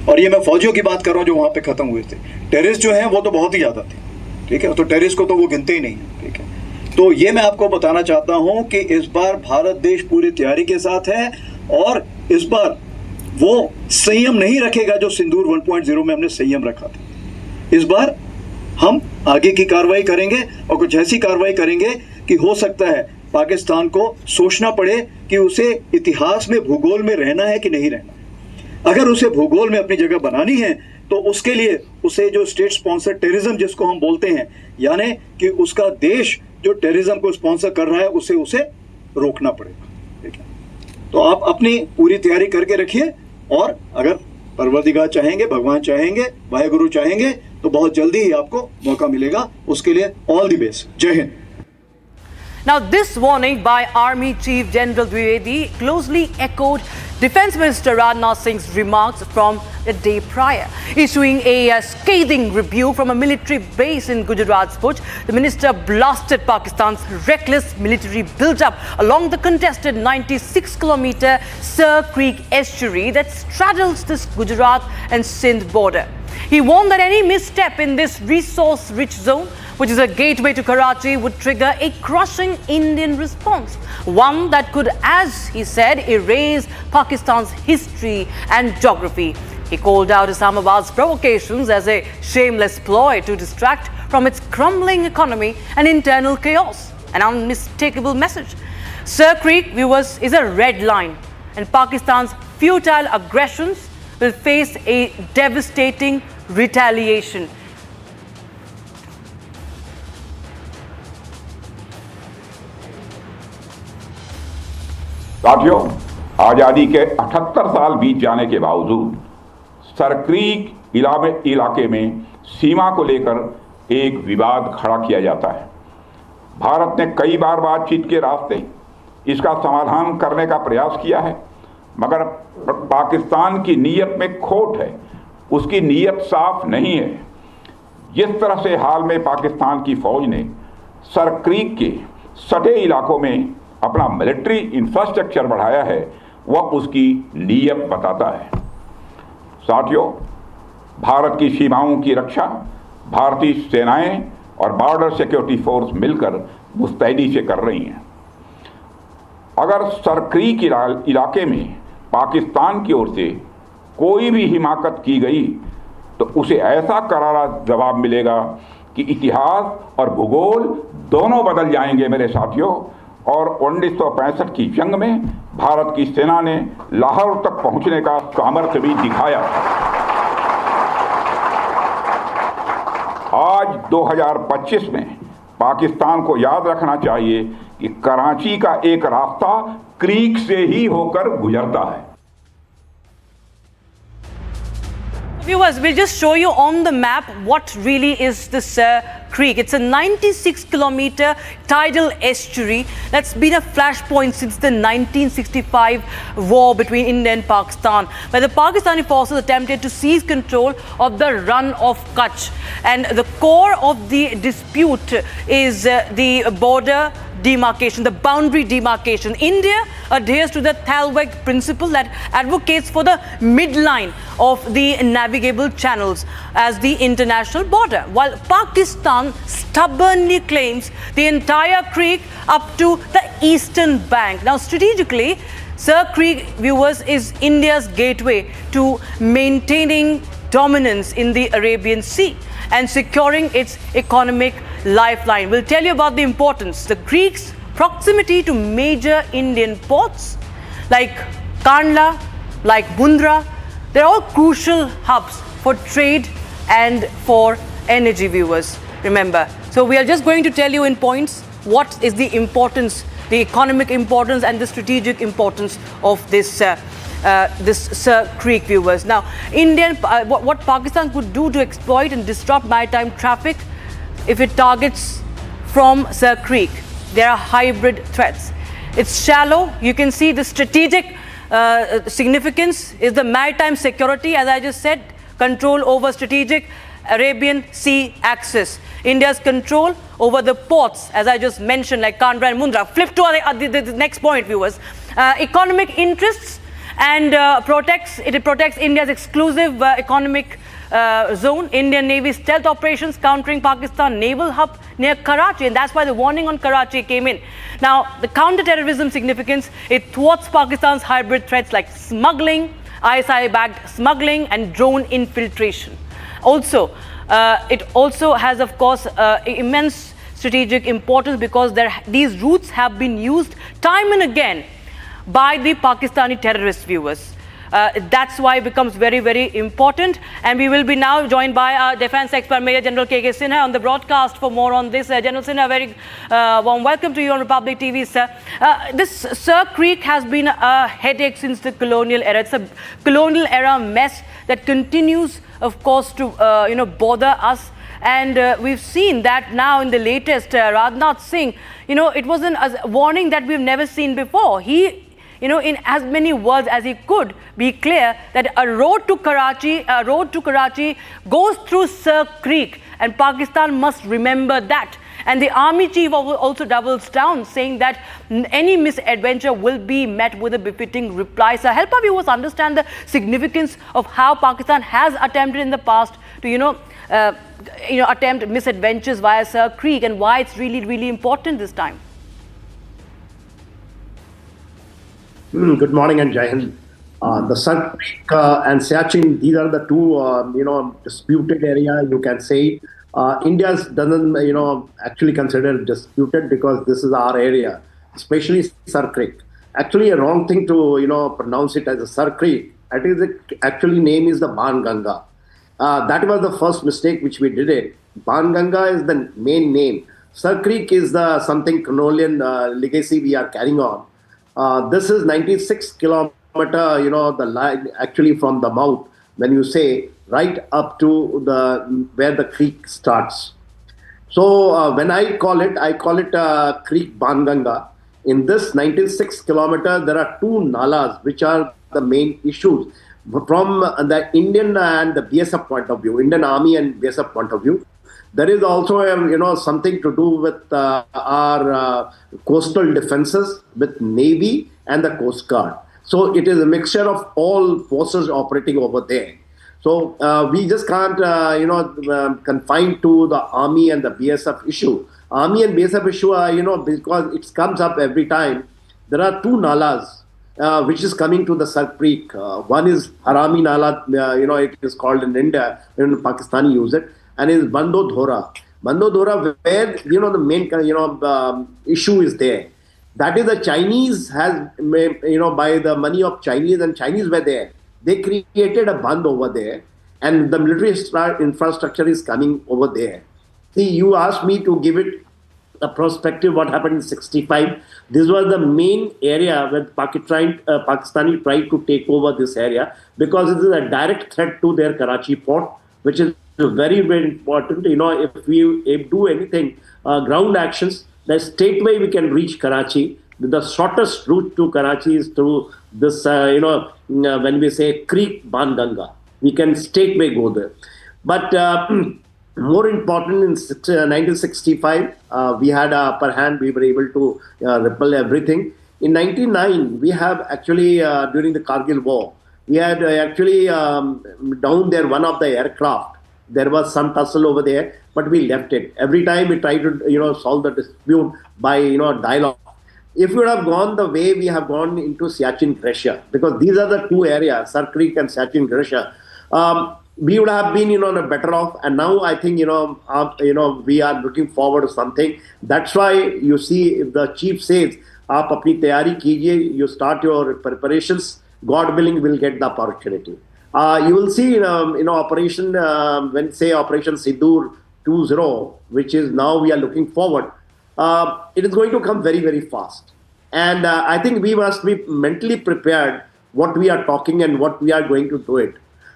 और ये मैं फौजियों की बात कर रहा हूँ जो वहां पे खत्म हुए थे। टेररिस्ट जो हैं वो तो बहुत ही ज्यादा थे, ठीक है, तो टेररिस्ट को तो वो गिनते ही नहीं है, ठीक है। तो ये मैं आपको बताना चाहता हूं कि इस बार भारत देश पूरी तैयारी के साथ है और इस बार वो संयम नहीं रखेगा जो सिंदूर 1.0 में हमने संयम रखा था। इस बार हम आगे की कार्रवाई करेंगे और कुछ ऐसी कार्रवाई करेंगे कि हो सकता है पाकिस्तान को सोचना पड़े कि उसे इतिहास में भूगोल में रहना है कि नहीं रहना। अगर उसे भूगोल में अपनी जगह बनानी है तो उसके लिए उसे जो स्टेट स्पॉन्सर टेररिज्म जिसको हम बोलते हैं, यानी कि उसका देश जो टेररिज्म को स्पॉन्सर कर रहा है उसे रोकना पड़ेगा। ठीक है, तो आप अपनी पूरी तैयारी करके रखिए और अगर परवरदिगार चाहेंगे, भगवान चाहेंगे, वाहेगुरु चाहेंगे तो बहुत जल्दी ही आपको मौका मिलेगा। उसके लिए ऑल द बेस्ट। जय Hind. Now, this warning by Army Chief General Dwivedi closely echoed Defence Minister Rajnath Singh's remarks from the day prior. Issuing a scathing rebuke from a military base in Gujarat's Bhuj, the minister blasted Pakistan's reckless military build-up along the contested 96-kilometer Sir Creek estuary that straddles this Gujarat and Sindh border. He warned that any misstep in this resource-rich zone, which is a gateway to Karachi, would trigger a crushing Indian response. One that could, as he said, erase Pakistan's history and geography. He called out Islamabad's provocations as a shameless ploy to distract from its crumbling economy and internal chaos. An unmistakable message. Sir Creek, viewers, is a red line, and Pakistan's futile aggressions will face a devastating retaliation. साथियों, आज़ादी के 78 साल बीत जाने के बावजूद Sir Creek इलाके में सीमा को लेकर एक विवाद खड़ा किया जाता है। भारत ने कई बार बातचीत के रास्ते इसका समाधान करने का प्रयास किया है, मगर पाकिस्तान की नीयत में खोट है, उसकी नीयत साफ नहीं है। जिस तरह से हाल में पाकिस्तान की फौज ने सरक्रीक के सटे इलाकों में अपना मिलिट्री इंफ्रास्ट्रक्चर बढ़ाया है, वह उसकी नीयत बताता है। साथियों, भारत की सीमाओं की रक्षा भारतीय सेनाएं और बॉर्डर सिक्योरिटी फोर्स मिलकर मुस्तैदी से कर रही हैं। अगर सरक्रीक इलाके में पाकिस्तान की ओर से कोई भी हिमाकत की गई तो उसे ऐसा करारा जवाब मिलेगा कि इतिहास और भूगोल दोनों बदल जाएंगे मेरे साथियों। और 1965 की जंग में भारत की सेना ने लाहौर तक पहुंचने का सामर्थ्य भी दिखाया। आज 2025 में पाकिस्तान को याद रखना चाहिए कि कराची का एक रास्ता क्रीक से ही होकर गुजरता है। Viewers, we'll just show you on the map what really is this creek. It's a 96-kilometer tidal estuary that's been a flashpoint since the 1965 war between India and Pakistan, where the Pakistani forces attempted to seize control of the Run of Kutch. And the core of the dispute is the border demarcation, the boundary demarcation. India adheres to the Thalweg principle that advocates for the midline of the navigable channels as the international border, while Pakistan stubbornly claims the entire creek up to the eastern bank. Now, strategically, Sir Creek, viewers, is India's gateway to maintaining dominance in the Arabian Sea and securing its economic lifeline. We'll tell you about the importance. The creek's proximity to major Indian ports like Kandla, like Mundra, they're all crucial hubs for trade and for energy, viewers. Remember. So we are just going to tell you in points what is the importance, the economic importance and the strategic importance of this Sir Creek, viewers. Now, what Pakistan could do to exploit and disrupt maritime traffic if it targets from Sir Creek. There are hybrid threats. It's shallow. You can see the strategic significance is the maritime security, as I just said, control over strategic Arabian Sea access. India's control over the ports, as I just mentioned, like Kandra and Mundra. Flip to the next point, viewers. Economic interests and it protects India's exclusive economic zone, Indian Navy stealth operations countering Pakistan naval hub near Karachi, and that's why the warning on Karachi came in. Now, the counter-terrorism significance, it thwarts Pakistan's hybrid threats like smuggling, ISI-backed smuggling and drone infiltration. Also, it also has, of course, immense strategic importance because these routes have been used time and again by the Pakistani terrorist viewers. That's why it becomes very, very important. And we will be now joined by our defense expert, Major General K.K. Sinha, on the broadcast for more on this. General Sinha, very warm welcome to you on Republic TV, sir. This Sir Creek has been a headache since the colonial era. It's a colonial era mess that continues, of course, to bother us. And we've seen that now in the latest, Rajnath Singh, it was a warning that we've never seen before. He, in as many words as he could, be clear that a road to Karachi goes through Sir Creek, and Pakistan must remember that. And the army chief also doubles down, saying that any misadventure will be met with a befitting reply. So help our viewers understand the significance of how Pakistan has attempted in the past to, attempt misadventures via Sir Creek, and why it's really, really important this time. Good morning and Jai Hind. The Sir Creek and Siachen, these are the two, disputed area, you can say. India doesn't, actually consider disputed because this is our area, especially Sir Creek. Actually, a wrong thing to, pronounce it as a Sir Creek. It is actually name is the Ban Ganga. That was the first mistake which we did it. Ban Ganga is the main name. Sir Creek is the something colonial legacy we are carrying on. This is 96 kilometer, the line actually from the mouth, when you say right up to where the creek starts. So when I call it Creek Ban Ganga. In this 96 kilometer, there are two nalas which are the main issues from the Indian and the BSF point of view, Indian Army and BSF point of view. There is also, something to do with our coastal defenses, with Navy and the Coast Guard. So it is a mixture of all forces operating over there. So we just can't, confine to the Army and the BSF issue. Army and BSF issue, because it comes up every time. There are two nalas which is coming to the Sir Creek. One is Harami Nala, it is called in India, in Pakistani use it. And is Bando Dhora. Bando Dhora, where, the main, issue is there. That is the Chinese has, by the money of Chinese, and Chinese were there. They created a band over there, and the military infrastructure is coming over there. See, you asked me to give it a perspective what happened in 65. This was the main area where Pakistani tried to take over this area because it is a direct threat to their Karachi port, which is very, very important. If we do anything, ground actions, then straightway we can reach Karachi. The shortest route to Karachi is through this, when we say Creek Ban Ganga, we can straightway go there. But more important, in 1965, we had a upper hand. We were able to repel everything. In 1999, we have actually, during the Kargil war, we had actually down there one of the aircraft. There was some tussle over there, but we left it. Every time we tried to, solve the dispute by, dialogue. If we would have gone the way we have gone into Siachen Glacier, because these are the two areas, Sir Creek and Siachen Glacier, we would have been, better off. And now I think, we are looking forward to something. That's why you see, if the chief says, "Aap apni tayari kijiye," you start your preparations. God willing, will get the opportunity. You will see, operation, when say Operation Sindoor 2.0, which is now we are looking forward, it is going to come very, very fast. And I think we must be mentally prepared what we are talking and what we are going to do it.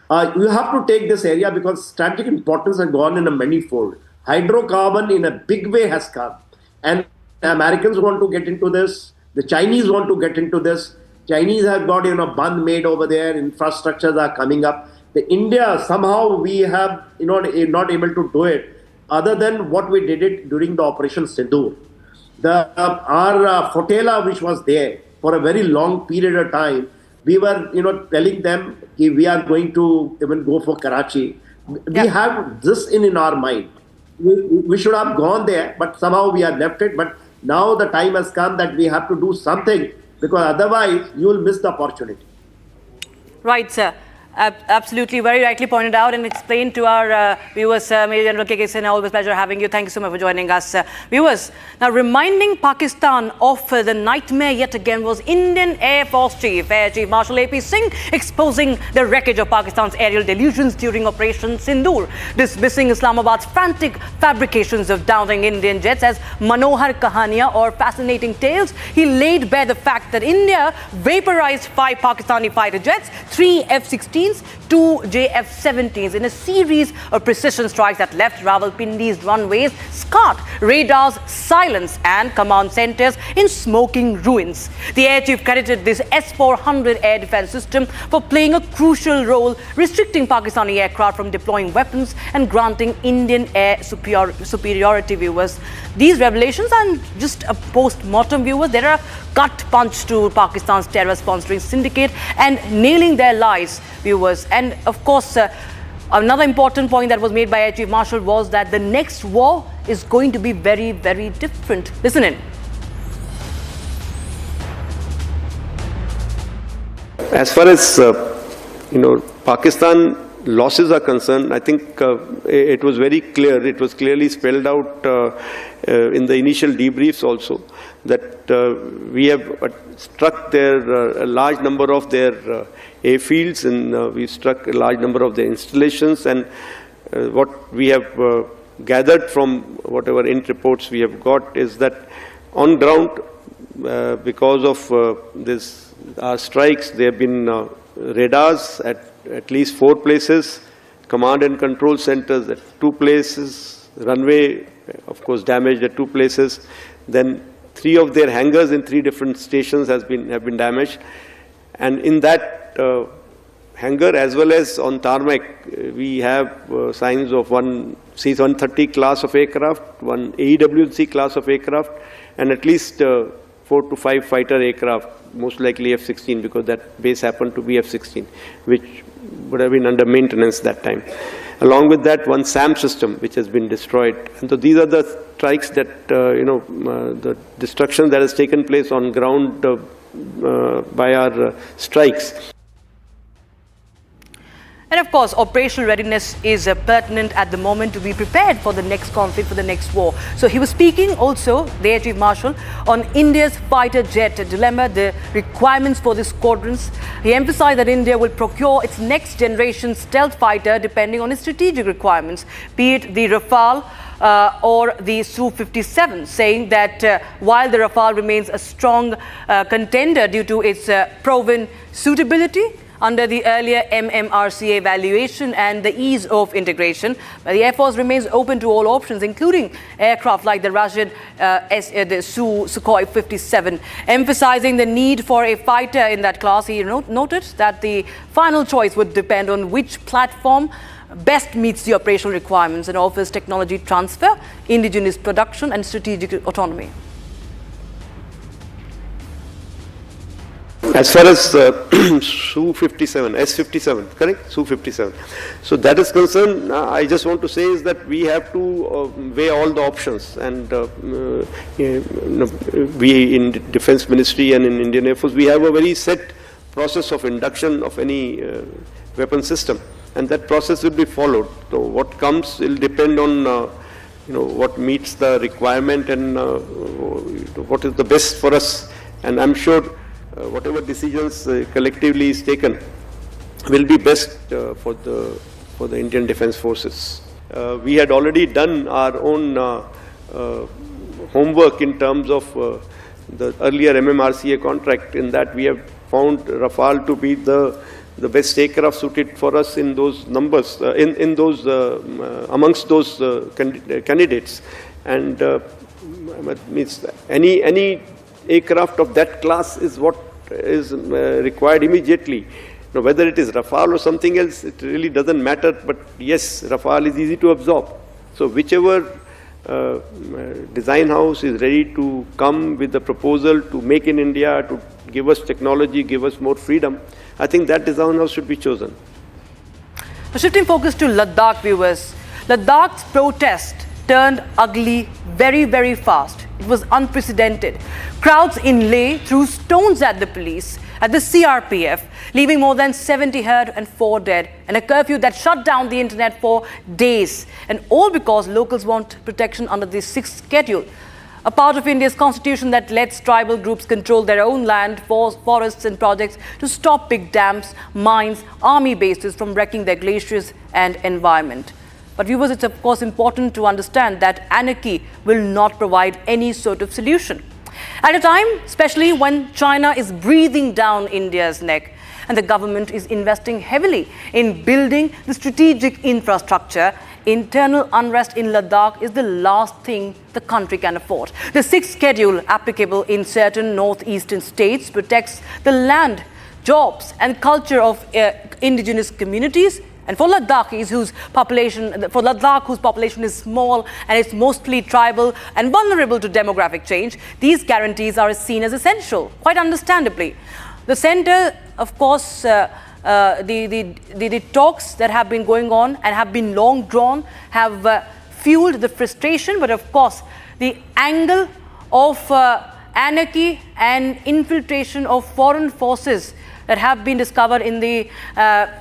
You have to take this area because strategic importance has gone in a manifold. Hydrocarbon in a big way has come. And Americans want to get into this. The Chinese want to get into this. Chinese have got, band made over there. Infrastructures are coming up. The India, somehow we have, not able to do it other than what we did it during the Operation Sindoor. Our flotilla, which was there for a very long period of time, we were, telling them we are going to even go for Karachi. We have this in our mind. We should have gone there, but somehow we have left it. But now the time has come that we have to do something, because otherwise you will miss the opportunity. Right, sir. Absolutely, very rightly pointed out and explained to our viewers. Major General K.K. Sinha, always pleasure having you. Thank you so much for joining us. Viewers, now reminding Pakistan of the nightmare yet again was Indian Air Force Chief, Air Chief Marshal A.P. Singh, exposing the wreckage of Pakistan's aerial delusions during Operation Sindoor, dismissing Islamabad's frantic fabrications of downing Indian jets as Manohar Kahaniya or fascinating tales. He laid bare the fact that India vaporized 5 Pakistani fighter jets, 3 F-16s, 2 JF-17s in a series of precision strikes that left Rawalpindi's runways scarred, radars silenced and command centers in smoking ruins. The air chief credited this S-400 air defense system for playing a crucial role, restricting Pakistani aircraft from deploying weapons and granting Indian air superiority. Viewers, these revelations are just a post-mortem, viewers. They're a gut punch to Pakistan's terror-sponsoring syndicate and nailing their lies, viewers. And of course, another important point that was made by Air Chief Marshal was that the next war is going to be very, very different. Listen in. As far as Pakistan losses are concerned, I think it was very clear. It was clearly spelled out in the initial debriefs also that we have struck a large number of their airfields, and we struck a large number of their installations. And what we have gathered from whatever int reports we have got is that on ground, because of our strikes, there have been radars at least 4 places, command and control centers at 2 places, runway, of course, damaged at 2 places. Then 3 of their hangars in 3 different stations have been damaged. And in that hangar, as well as on tarmac, we have signs of one C-130 class of aircraft, one AEW&C class of aircraft, and at least 4 to 5 fighter aircraft, most likely F-16, because that base happened to be F-16, which would have been under maintenance that time. Along with that, one SAM system, which has been destroyed. And so these are the strikes that, the destruction that has taken place on ground by our strikes. And of course, operational readiness is pertinent at the moment to be prepared for the next conflict, for the next war. So he was speaking also, the Air Chief Marshal, on India's fighter jet dilemma, the requirements for the squadrons. He emphasized that India will procure its next generation stealth fighter depending on its strategic requirements, be it the Rafale or the Su-57, saying that while the Rafale remains a strong contender due to its proven suitability under the earlier MMRCA evaluation and the ease of integration, the Air Force remains open to all options, including aircraft like the Rashid the Sukhoi 57. Emphasizing the need for a fighter in that class, he noted that the final choice would depend on which platform best meets the operational requirements and offers technology transfer, indigenous production and strategic autonomy. As far as Su-57, S-57, correct? Su-57. So that is concerned, I just want to say is that we have to weigh all the options. And we in Defense Ministry and in Indian Air Force, we have a very set process of induction of any weapon system. And that process will be followed. So what comes will depend on what meets the requirement and what is the best for us. And I'm sure whatever decisions collectively is taken will be best for the Indian Defence Forces. We had already done our own homework in terms of the earlier MMRCA contract, in that we have found Rafale to be the best aircraft suited for us in those numbers, in those amongst those candidates. And means any aircraft of that class is what is required immediately. Now, whether it is Rafale or something else, it really doesn't matter. But yes, Rafale is easy to absorb. So whichever design house is ready to come with the proposal to make in India, to give us technology, give us more freedom, I think that design house should be chosen. Shifting focus to Ladakh, viewers. Ladakh's protest turned ugly very fast. It was unprecedented. Crowds in Leh threw stones at the police, at the CRPF, leaving more than 70 hurt and 4 dead, and a curfew that shut down the internet for days. And all because locals want protection under the 6th schedule, a part of India's constitution that lets tribal groups control their own land, forests and projects to stop big dams, mines, army bases from wrecking their glaciers and environment. But viewers, it's of course important to understand that anarchy will not provide any sort of solution. At a time, especially when China is breathing down India's neck and the government is investing heavily in building the strategic infrastructure, internal unrest in Ladakh is the last thing the country can afford. The 6th schedule, applicable in certain northeastern states, protects the land, jobs and culture of indigenous communities. And for Ladakhis whose population is small and it's mostly tribal and vulnerable to demographic change, these guarantees are seen as essential, quite understandably. The centre, of course, the talks that have been going on and have been long drawn have fueled the frustration, but of course, the angle of anarchy and infiltration of foreign forces that have been discovered in the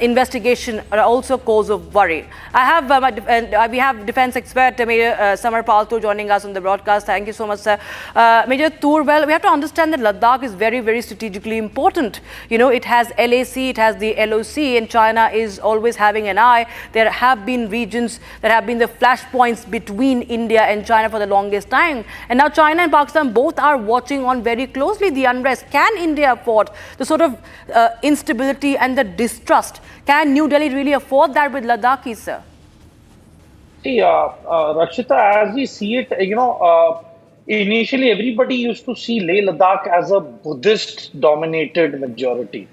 investigation are also cause of worry. We have defence expert Major Samar Palto joining us on the broadcast. Thank you so much, sir. Major Tour, well, we have to understand that Ladakh is very strategically important. You know, it has LAC, it has the LOC, and China is always having an eye. There have been regions that have been the flashpoints between India and China for the longest time. And now China and Pakistan both are watching on very closely the unrest. Can India afford the sort of instability and the distrust? Can New Delhi really afford that with Ladakhis, sir? See, Rakshita, as we see it, initially everybody used to see Leh Ladakh as a Buddhist-dominated majority.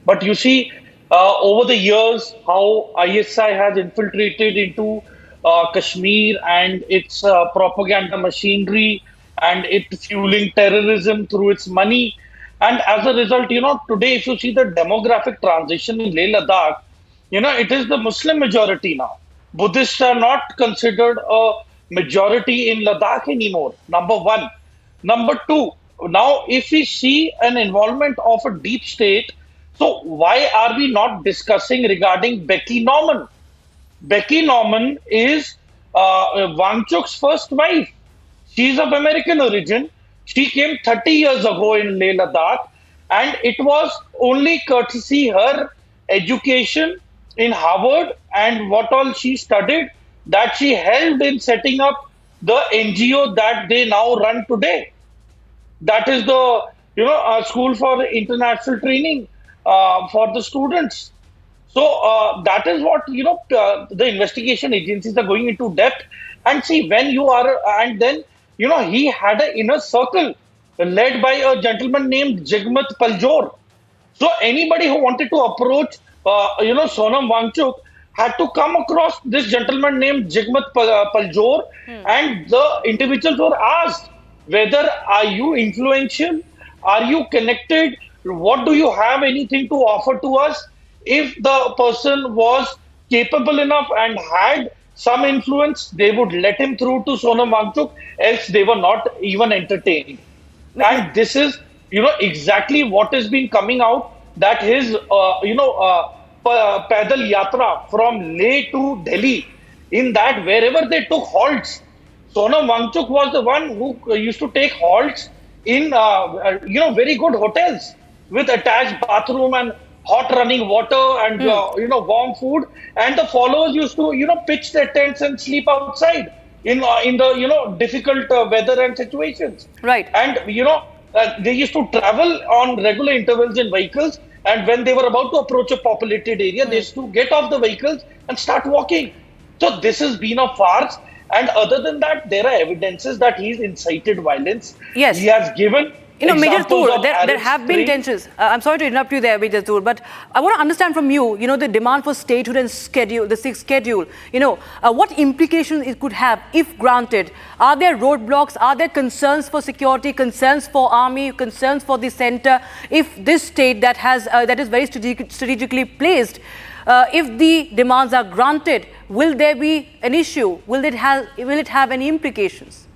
But you see, over the years, how ISI has infiltrated into Kashmir and its propaganda machinery, and it's fueling terrorism through its money. And as a result, today, if you see the demographic transition in Leh Ladakh, it is the Muslim majority now. Buddhists are not considered a majority in Ladakh anymore, number one. Number two, now if we see an involvement of a deep state, so why are we not discussing regarding Becky Norman? Becky Norman is Wangchuk's first wife. She's of American origin. She came 30 years ago in Leh Ladakh, and it was only courtesy her education in Harvard and what all she studied that she helped in setting up the NGO that they now run today. That is the school for international training for the students. So that is what the investigation agencies are going into depth. And see, when you are, and then he had an inner circle led by a gentleman named Jagmat Paljor. So anybody who wanted to approach, Sonam Wangchuk had to come across this gentleman named Jagmat Paljor, and the individuals were asked, whether are you influential? Are you connected? What do you have anything to offer to us? If the person was capable enough and had some influence, they would let him through to Sonam Wangchuk, else they were not even entertained. And this is, exactly what has been coming out, that his, Paidal Yatra from Leh to Delhi, in that wherever they took halts, Sonam Wangchuk was the one who used to take halts in, very good hotels with attached bathroom and hot running water and, warm food. And the followers used to, pitch their tents and sleep outside in the, difficult weather and situations. Right. And, they used to travel on regular intervals in vehicles. And when they were about to approach a populated area, they used to get off the vehicles and start walking. So this has been a farce. And other than that, there are evidences that he's incited violence. Yes. He has given Major Tour, there have been tensions. I'm sorry to interrupt you there, Major Tour, but I want to understand from you, the demand for statehood and schedule, the 6th schedule, what implications it could have if granted. Are there roadblocks? Are there concerns for security, concerns for army, concerns for the centre? If this state that is very strategically placed if the demands are granted, will there be an issue? Will it have any implications?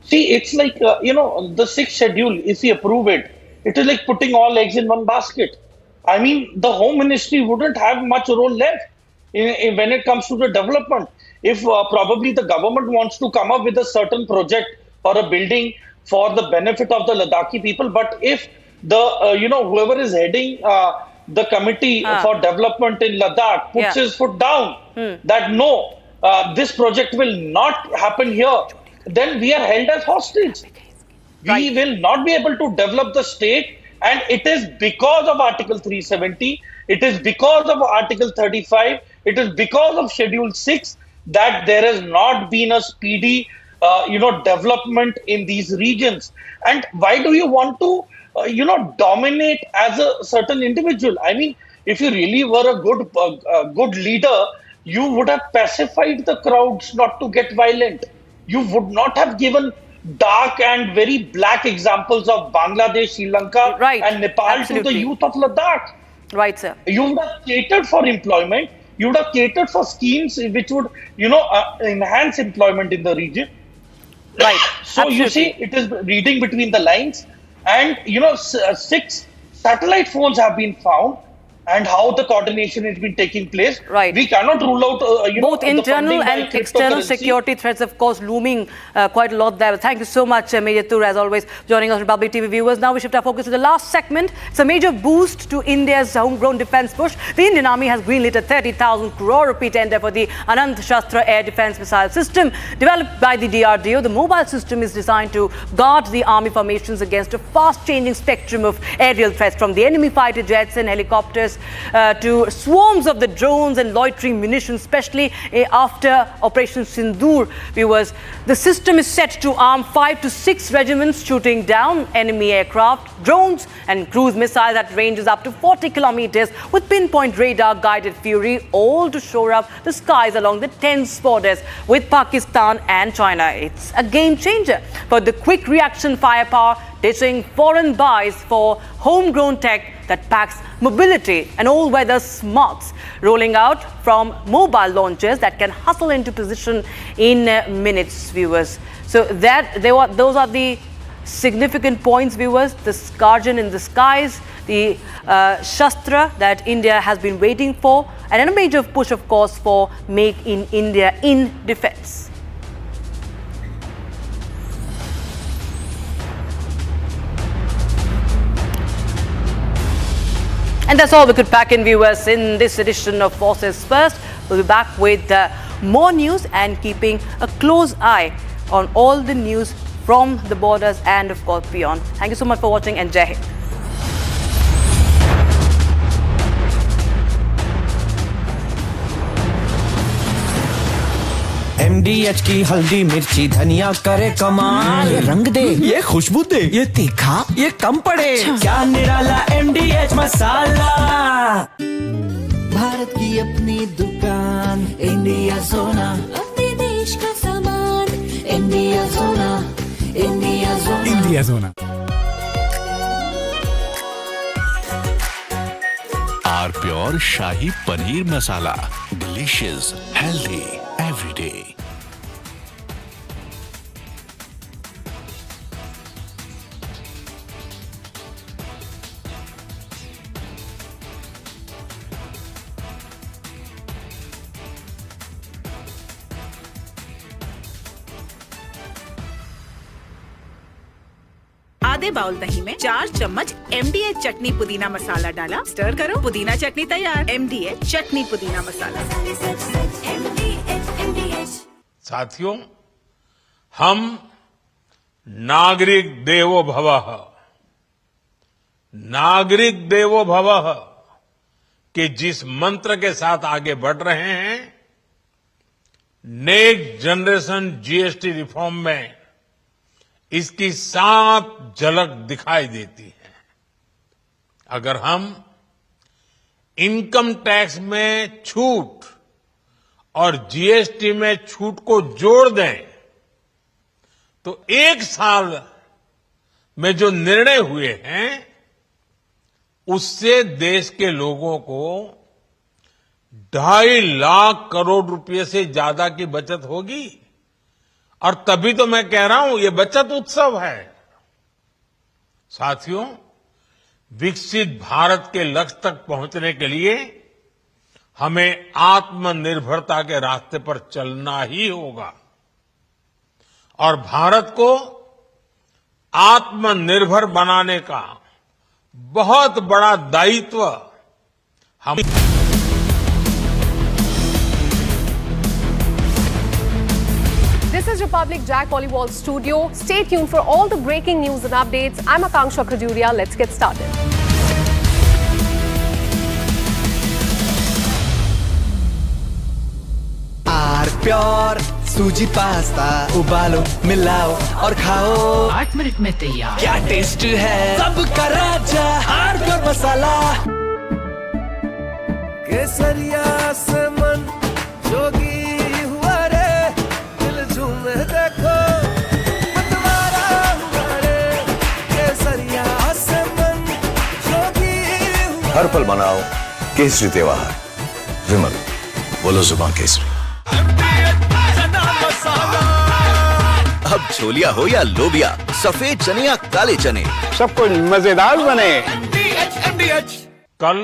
See, it's like, the sixth schedule, if we approve it, it is like putting all eggs in one basket. I mean, the Home Ministry wouldn't have much role left when it comes to the development. If probably the government wants to come up with a certain project or a building for the benefit of the Ladakhi people, but if whoever is heading the committee for development in Ladakh puts his foot down that no, this project will not happen here, then we are held as hostage. We will not be able to develop the state, and it is because of Article 370, it is because of Article 35, it is because of Schedule 6 that there has not been a speedy development in these regions. And why do you want to dominate as a certain individual? I mean, if you really were a good leader, you would have pacified the crowds not to get violent. You would not have given dark and very black examples of Bangladesh, Sri Lanka, and Nepal to the youth of Ladakh. Right, sir. You would have catered for employment. You would have catered for schemes which would, enhance employment in the region. Right. So you see, it is reading between the lines, and 6 satellite phones have been found. And how the coordination has been taking place. Right. We cannot rule out both internal and external security threats, of course, looming quite a lot there. Thank you so much, Major Tur, as always, joining us, Republic TV viewers. Now we shift our focus to the last segment. It's a major boost to India's homegrown defense push. The Indian Army has greenlit a 30,000 crore rupee tender for the Anand Shastra air defense missile system. Developed by the DRDO, the mobile system is designed to guard the army formations against a fast-changing spectrum of aerial threats, from the enemy fighter jets and helicopters to swarms of the drones and loitering munitions, especially after Operation Sindoor. Viewers, the system is set to arm 5 to 6 regiments, shooting down enemy aircraft, drones and cruise missiles at ranges up to 40 kilometers with pinpoint radar-guided fury, all to shore up the skies along the tense borders with Pakistan and China. It's a game changer for the quick reaction firepower, ditching foreign buys for homegrown tech that packs mobility and all-weather smarts, rolling out from mobile launchers that can hustle into position in minutes, viewers. So those are the significant points, viewers. The Guardian in the skies, the Shastra that India has been waiting for, and a major push, of course, for Make in India in defense. And that's all we could pack in, viewers, in this edition of Forces First. We'll be back with more news and keeping a close eye on all the news from the borders and, of course, beyond. Thank you so much for watching, and Jai Hind. MDH की हल्दी मिर्ची धनिया करे कमाल, ये रंग दे, ये खुशबू दे, ये तीखा, ये कम पड़े, क्या निराला MDH मसाला। भारत की अपनी दुकान, इंडिया सोना, अपने देश का सामान, इंडिया सोना, इंडिया सोना, इंडिया सोना। Our pure shahi paneer masala, delicious, healthy every day. आधे बाउल दही में 4 चम्मच MDH चटनी पुदीना मसाला डाला, स्टर करो, पुदीना चटनी तैयार। MDH चटनी पुदीना मसाला। साथियों, हम नागरिक देवो भवः, नागरिक देवो भवः के जिस मंत्र के साथ आगे बढ़ रहे हैं, नेक्स्ट जनरेशन GST रिफॉर्म में इसकी साफ झलक दिखाई देती है। अगर हम इनकम टैक्स में छूट और GST में छूट को जोड़ दें, तो 1 साल में जो निर्णय हुए हैं, उससे देश के लोगों को 2.5 लाख करोड़ रुपए से ज्यादा की बचत होगी। और तभी तो मैं कह रहा हूं ये बचत उत्सव है। साथियों, विकसित भारत के लक्ष्य तक पहुंचने के लिए हमें आत्मनिर्भरता के रास्ते पर चलना ही होगा और भारत को आत्मनिर्भर बनाने का बहुत बड़ा दायित्व हम। This is Republic Jack Pollywall Studio. Stay tuned for all the breaking news and updates. I'm Akanksha Khajuria. Let's get started. Pure suji pasta उबालो मिलाओ और खाओ 8 मिनट में तैयार। क्या टेस्ट है सबका राजा प्योर मसाला। केसरिया से मन जोगी हुआ रे, दिल झूमे देखो मतवारा हुआ रे। केसरिया से मन जोगी हुआ। हर पल मनाओ केसरी त्योहार। विमल, बोलो जुबान केसरी। अब छोलिया हो या लोबिया, सफेद चने या काले चने, सब कुछ मजेदार बने। कल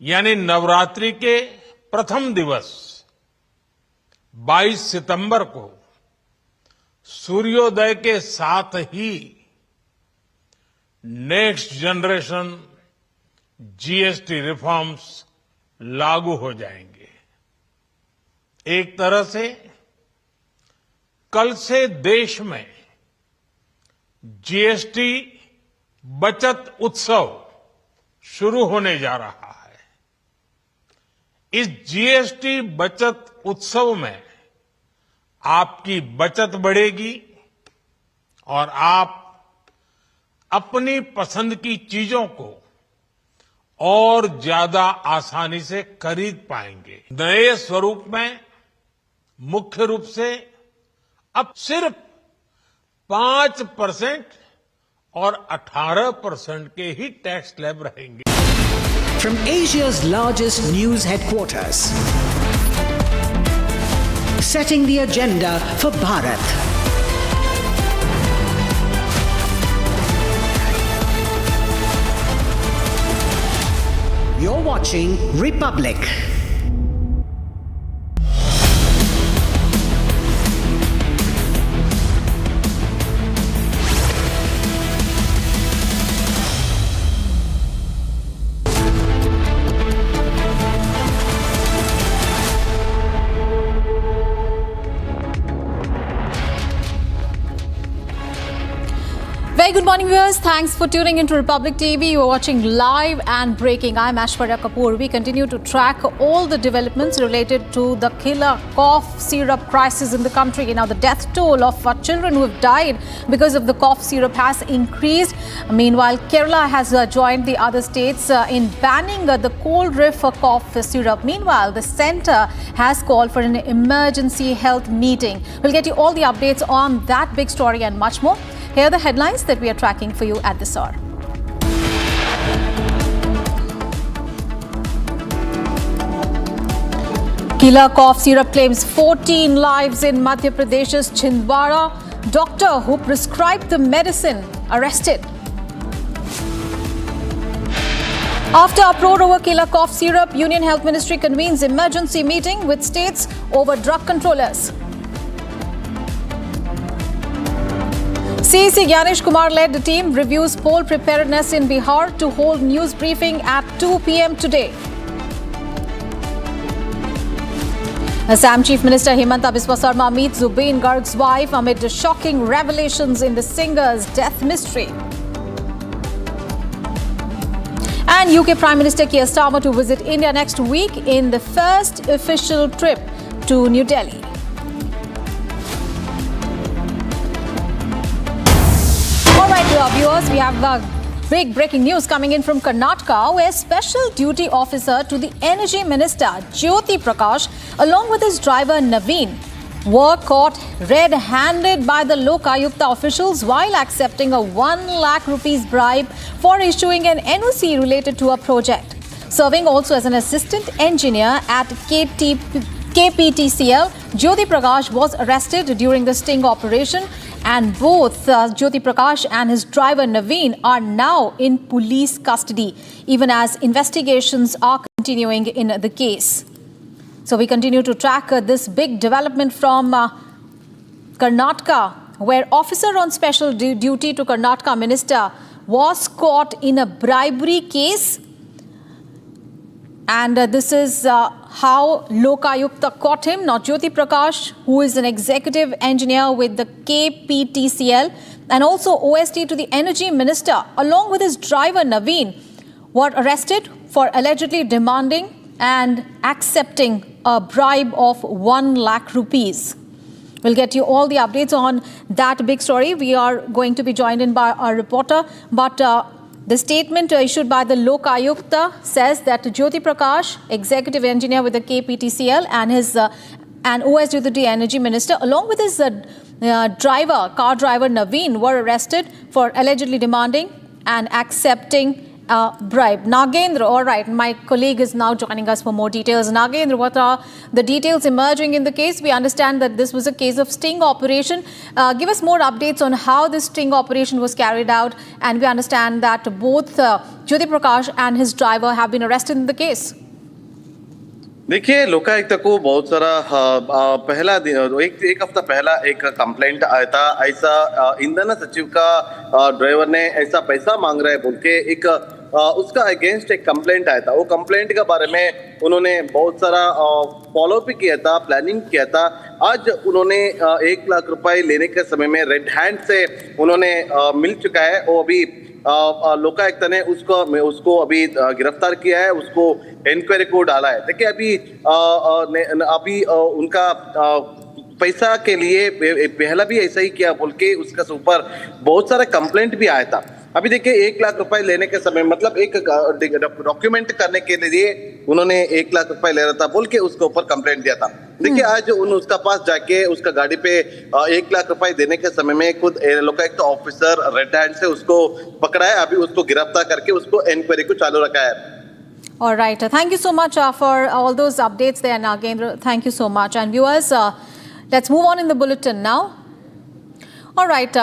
यानी नवरात्रि के प्रथम दिवस 22 सितंबर को सूर्योदय के साथ ही नेक्स्ट जनरेशन जीएसटी रिफॉर्म्स लागू हो जाएंगे। एक तरह से कल से देश में जीएसटी बचत उत्सव शुरू होने जा रहा है। इस जीएसटी बचत उत्सव में आपकी बचत बढ़ेगी और आप अपनी पसंद की चीजों को और ज्यादा आसानी से खरीद पाएंगे। नए स्वरूप में मुख्य रूप से अब सिर्फ 5% और 18% के ही टैक्स स्लैब रहेंगे। From Asia's largest news headquarters, setting the agenda for Bharat. You're watching Republic. Very good morning, viewers. Thanks for tuning into Republic TV. You are watching live and breaking. I'm Aishwarya Kapoor. We continue to track all the developments related to the killer cough syrup crisis in the country. Now, the death toll of children who have died because of the cough syrup has increased. Meanwhile, Kerala has joined the other states in banning the Coldrif cough syrup. Meanwhile, the centre has called for an emergency health meeting. We'll get you all the updates on that big story and much more. Here are the headlines that we are tracking for you at this hour. Killer cough syrup claims 14 lives in Madhya Pradesh's Chhindwara. Doctor who prescribed the medicine arrested. After uproar over killer cough syrup, Union Health Ministry convenes emergency meeting with states over drug controllers. CEC Gyanesh Kumar led the team reviews poll preparedness in Bihar to hold news briefing at 2 p.m. today. Assam Chief Minister Himanta Biswa Sarma meets Zubeen Garg's wife amid shocking revelations in the singer's death mystery. And UK Prime Minister Keir Starmer to visit India next week in the first official trip to New Delhi. All right, viewers, we have big breaking news coming in from Karnataka, where Special Duty Officer to the Energy Minister Jyoti Prakash, along with his driver Naveen, were caught red-handed by the Lokayukta officials while accepting a 1 lakh rupees bribe for issuing an NOC related to a project. serving also as an assistant engineer at KPTCL. Jyoti Prakash was arrested during the sting operation, and both Jyoti Prakash and his driver Naveen are now in police custody, even as investigations are continuing in the case. So we continue to track this big development from Karnataka, where officer on special duty to Karnataka minister was caught in a bribery case. And this is how Lokayukta caught him. Now, Jyoti Prakash, who is an executive engineer with the KPTCL and also OST to the energy minister, along with his driver Naveen, were arrested for allegedly demanding and accepting a bribe of 1 lakh rupees. We'll get you all the updates on that big story. We are going to be joined in by our reporter, but the statement issued by the Lokayukta says that Jyoti Prakash, executive engineer with the KPTCL, and his and OST to the energy minister, along with his car driver Naveen, were arrested for allegedly demanding and accepting bribe. Nagendra, all right, my colleague is now joining us for more details. Nagendra, what are the details emerging in the case? We understand that this was a case of sting operation. Give us more updates on how this sting operation was carried out, and we understand that both Jyoti Prakash and his driver have been arrested in the case. देखिए, लोकायुक्त को बहुत सारा पहला एक हफ्ता पहला एक complaint आया था। ऐसा ईंधन सचिव का ड्राइवर ने ऐसा पैसा मांग रहा है बोल के एक उसका अगेंस्ट एक कंप्लेंट आया था। वो कंप्लेंट के बारे में उन्होंने बहुत सारा फॉलो भी किया था, प्लानिंग किया था। आज उन्होंने 1 लाख रुपए लेने के समय में रेड हैंड से उन्होंने मिल चुका है। वो अभी लोकायुक्त ने उसको अभी गिरफ्तार किया है, उसको इंक्वायरी को डाला है। देखिए, अभी उनका पैसा के लिए पहला भी ऐसा ही किया बोल के उसका ऊपर बहुत सारा कंप्लेंट भी आया था। अभी देखिए, 1 लाख रुपए लेने के समय मतलब एक डॉक्यूमेंट करने के लिए उन्होंने 1 लाख रुपए ले रहा था बोल के उसके ऊपर कंप्लेंट दिया था। देखिए, आज उसका पास जाके उसका गाड़ी पे 1 लाख रुपए देने के समय में खुद लोकायुक्त ऑफिसर रेड हैंड से उसको पकड़ा है। अभी उसको गिरफ्तार करके उसको इंक्वायरी को चालू रखा है। All right. Thank you so much for all those updates there, Nagendra. Thank you so much. And viewers, let's move on in the bulletin now. All right.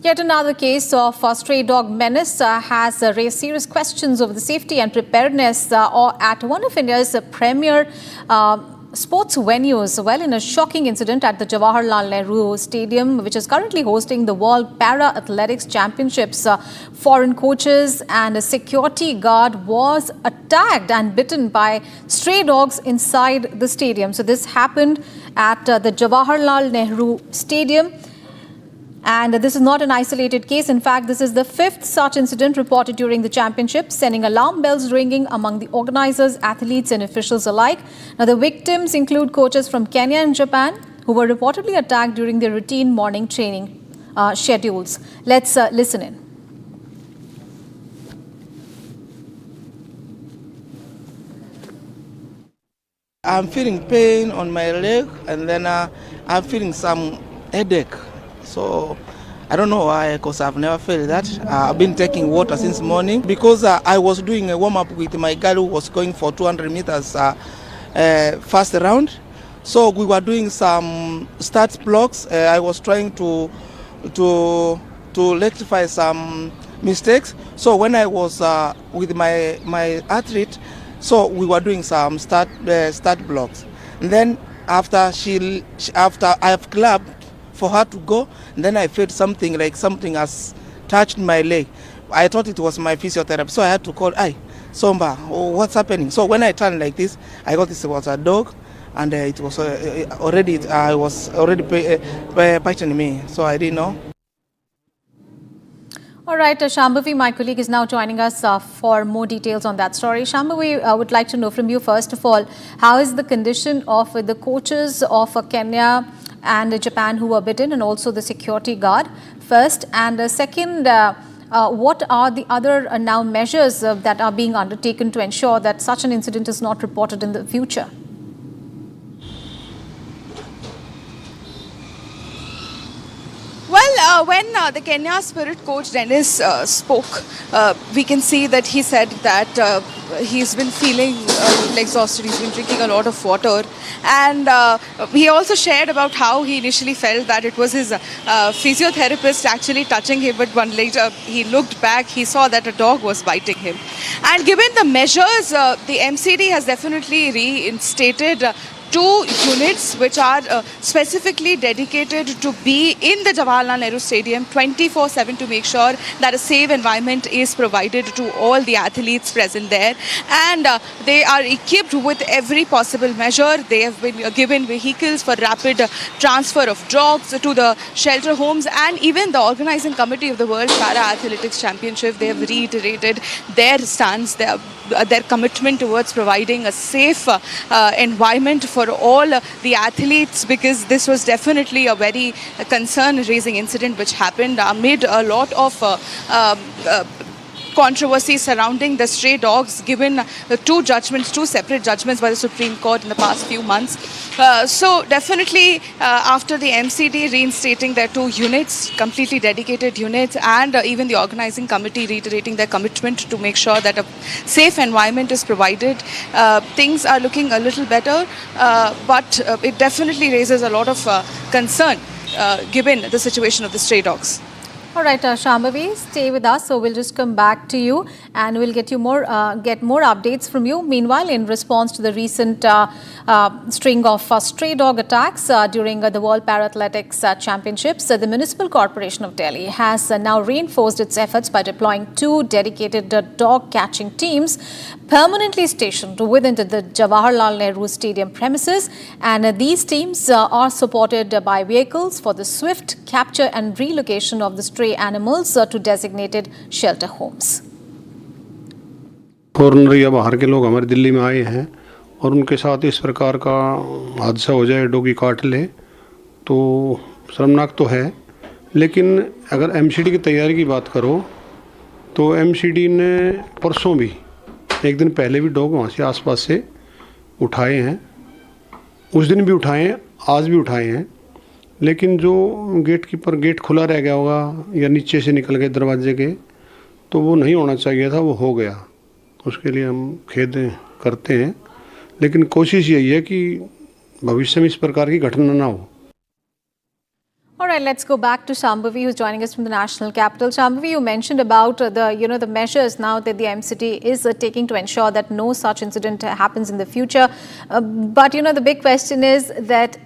Yet another case of stray dog menace has raised serious questions over the safety and preparedness at one of India's premier sports venues. Well, in a shocking incident at the Jawaharlal Nehru Stadium, which is currently hosting the World Para Athletics Championships, foreign coaches and a security guard was attacked and bitten by stray dogs inside the stadium. So this happened at the Jawaharlal Nehru Stadium. And this is not an isolated case. In fact, this is the 5th such incident reported during the championship, sending alarm bells ringing among the organizers, athletes and officials alike. Now, the victims include coaches from Kenya and Japan who were reportedly attacked during their routine morning training schedules. Let's listen in. I'm feeling pain on my leg, and then I'm feeling some headache. So I don't know why, because I've never felt that. I've been taking water since morning because I was doing a warm-up with my girl who was going for 200 meters first round. So we were doing some start blocks. I was trying to rectify some mistakes. So when I was with my athlete, so we were doing some start blocks. And then after I've clapped for her to go, and then I felt something like something has touched my leg. I thought it was my physiotherapist, so I had to call, Somba, what's happening? So when I turned like this, I got this was a dog, and it was already biting me, so I didn't know. All right, Shambhavi, my colleague, is now joining us for more details on that story. Shambhavi, I would like to know from you, first of all, how is the condition of the coaches of Kenya and Japan who were bitten, and also the security guard, first? And second, what are the other now measures that are being undertaken to ensure that such an incident is not reported in the future? Well, when the Kenya Spirit coach Dennis spoke, we can see that he said that he's been feeling exhausted. He's been drinking a lot of water, and he also shared about how he initially felt that it was his physiotherapist actually touching him, but one later he looked back, he saw that a dog was biting him. And given the measures, the MCD has definitely reinstated 2 units which are specifically dedicated to be in the Jawaharlal Nehru Stadium 24/7 to make sure that a safe environment is provided to all the athletes present there. And they are equipped with every possible measure. They have been given vehicles for rapid transfer of dogs to the shelter homes, and even the organizing committee of the World Para Athletics Championship, they have reiterated their stance, their commitment towards providing a safe environment for all the athletes, because this was definitely a very concern-raising incident which happened amid a lot of controversy surrounding the stray dogs, given the 2 separate judgments by the Supreme Court in the past few months. So definitely after the MCD reinstating their 2 units, completely dedicated units, and even the organizing committee reiterating their commitment to make sure that a safe environment is provided, things are looking a little better, but it definitely raises a lot of concern given the situation of the stray dogs. All right, Shambhavi, stay with us. So we'll just come back to you and we'll get more updates from you. Meanwhile, in response to the recent string of stray dog attacks during the World Para-Athletics Championships, the Municipal Corporation of Delhi has now reinforced its efforts by deploying 2 dedicated dog catching teams permanently stationed within the Jawaharlal Nehru Stadium premises. And these teams are supported by vehicles for the swift capture and relocation of the stray animals to designated shelter homes. Foreigner या बाहर के लोग हमारे दिल्ली में आए हैं और उनके साथ इस प्रकार का हादसा हो जाए, डॉगी काट ले, तो शर्मनाक तो है। लेकिन अगर एमसीडी की तैयारी की बात करो तो एमसीडी ने परसों भी, एक दिन पहले भी डॉग वहाँ से आसपास से उठाए हैं, उस दिन भी उठाए हैं, आज भी उठाए हैं। लेकिन जो गेट खुला रह गया होगा या नीचे से निकल गए दरवाजे के, तो वो नहीं होना चाहिए था, वो हो गया। उसके लिए हम खेद करते हैं, लेकिन कोशिश यही है कि भविष्य में इस प्रकार की घटना ना हो। All right, let's go back to Shambhavi, who's joining us from the national capital. Shambhavi, you mentioned about the measures now that the MCD is taking to ensure that no such incident happens in the future. But the big question is that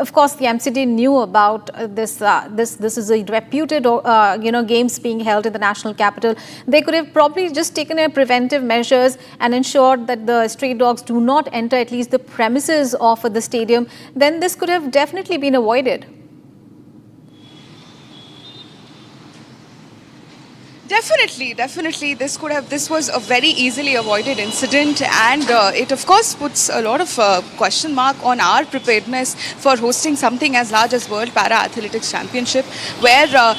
of course, the MCD knew about this. This is a reputed, games being held in the national capital. They could have probably just taken preventive measures and ensured that the stray dogs do not enter at least the premises of the stadium. Then this could have definitely been avoided. Definitely. This was a very easily avoided incident, and it of course puts a lot of question mark on our preparedness for hosting something as large as World Para Athletics Championship, where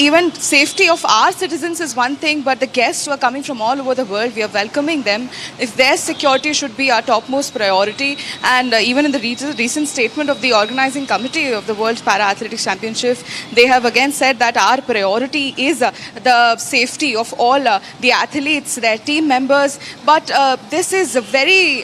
even safety of our citizens is one thing, but the guests who are coming from all over the world, we are welcoming them. If their security should be our topmost priority, and even in the recent statement of the organizing committee of the World Para Athletics Championship, they have again said that our priority is the safety of all the athletes, their team members. But this is very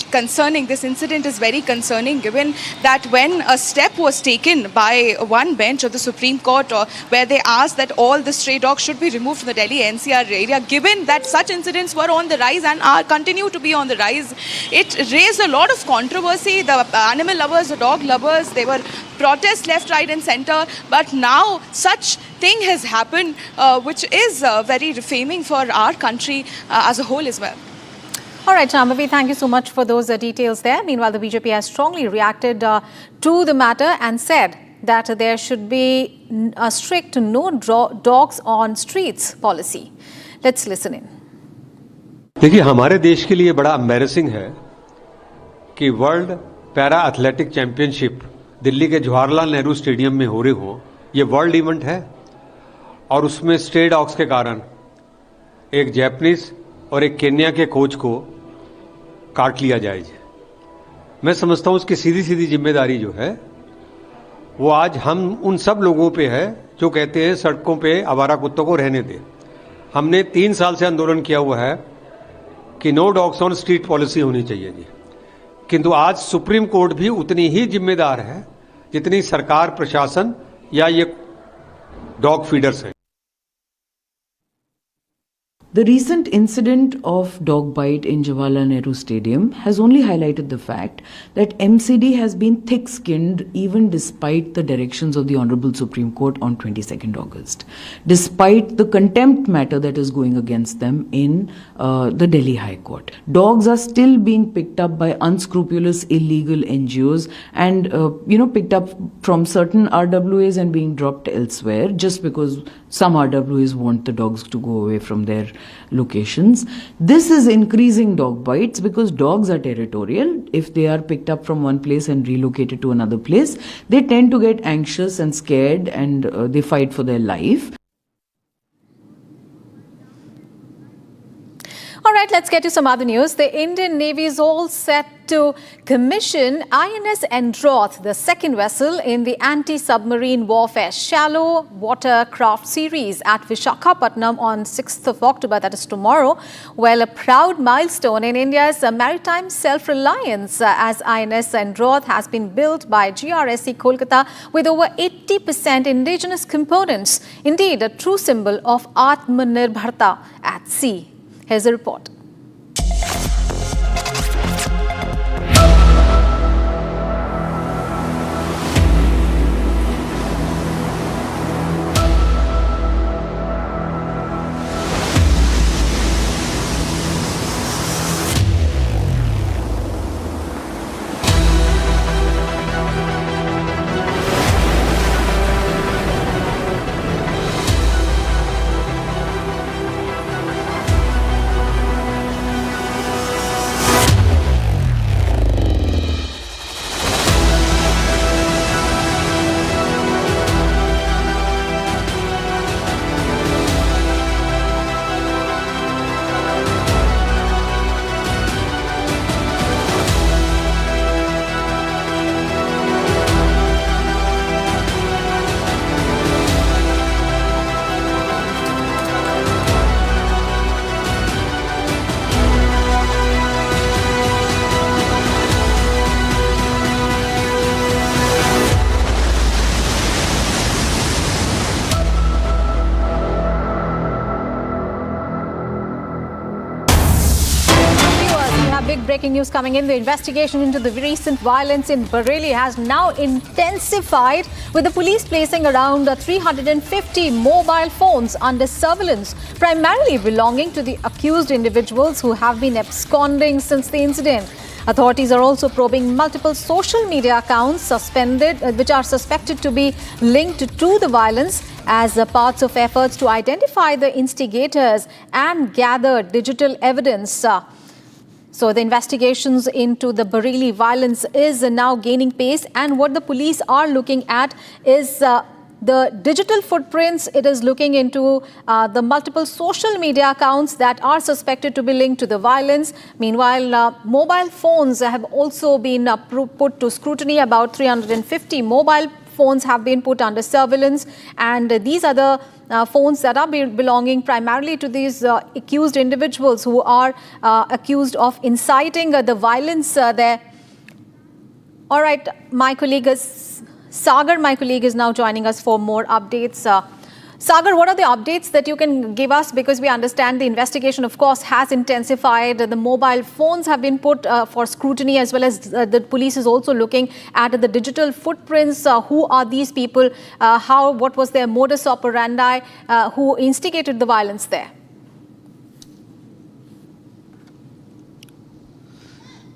concerning. This incident is very concerning, given that when a step was taken by one bench of the Supreme Court, where they asked that all the stray dogs should be removed from the Delhi NCR area, given that such incidents were on the rise and are continue to be on the rise, it raised a lot of controversy. The animal lovers, the dog lovers, they were protests left, right and center. But now such thing has happened, which is very defaming for our country as a whole as well. All right, Shambhavi, thank you so much for those details there. Meanwhile, the BJP has strongly reacted to the matter and said that there should be a strict no dogs on streets policy. Let's listen in. देखिए, हमारे देश के लिए बड़ा embarrassing है कि world para athletic championship Delhi के Jawaharlal Nehru stadium में हो रही हो। ये वर्ल्ड इवेंट है और उसमें स्ट्रे डॉग्स के कारण एक जापानीज और एक केन्या के कोच को काट लिया जाए। मैं समझता हूं उसकी सीधी जिम्मेदारी जो है वो आज हम उन सब लोगों पे है जो कहते हैं सड़कों पे आवारा कुत्तों को रहने दें। हमने 3 साल से आंदोलन किया हुआ है कि no dogs on street policy होनी चाहिए जी, किंतु आज सुप्रीम कोर्ट भी उतनी ही जिम्मेदार है जितनी सरकार, प्रशासन या ये डॉग फीडर्स हैं। The recent incident of dog bite in Jawaharlal Nehru Stadium has only highlighted the fact that MCD has been thick-skinned even despite the directions of the Honorable Supreme Court on 22nd August, despite the contempt matter that is going against them in the Delhi High Court. Dogs are still being picked up by unscrupulous illegal NGOs and picked up from certain RWAs and being dropped elsewhere just because some RWAs want the dogs to go away from their locations. This is increasing dog bites because dogs are territorial. If they are picked up from one place and relocated to another place, they tend to get anxious and scared and they fight for their life. All right, let's get to some other news. The Indian Navy is all set to commission INS Androth, the second vessel in the anti-submarine warfare shallow water craft series at Visakhapatnam on 6th of October, that is tomorrow. Well, a proud milestone in India's maritime self-reliance as INS Androth has been built by GRSC Kolkata with over 80% indigenous components. Indeed, a true symbol of Atmanirbharta at sea. Here's a report. Breaking news coming in. The investigation into the recent violence in Bareilly has now intensified, with the police placing around 350 mobile phones under surveillance, primarily belonging to the accused individuals who have been absconding since the incident. Authorities are also probing multiple social media accounts which are suspected to be linked to the violence as parts of efforts to identify the instigators and gather digital evidence. So the investigations into the Bareilly violence is now gaining pace, and what the police are looking at is the digital footprints. It is looking into the multiple social media accounts that are suspected to be linked to the violence. Meanwhile, mobile phones have also been put to scrutiny. About 350 mobile phones have been put under surveillance, and these are the phones that are belonging primarily to these accused individuals who are accused of inciting the violence there. All right, my colleague Sagar, is now joining us for more updates. Sagar, what are the updates that you can give us? Because we understand the investigation, of course, has intensified. The mobile phones have been put for scrutiny, as well as the police is also looking at the digital footprints. Who are these people? What was their modus operandi? Who instigated the violence there?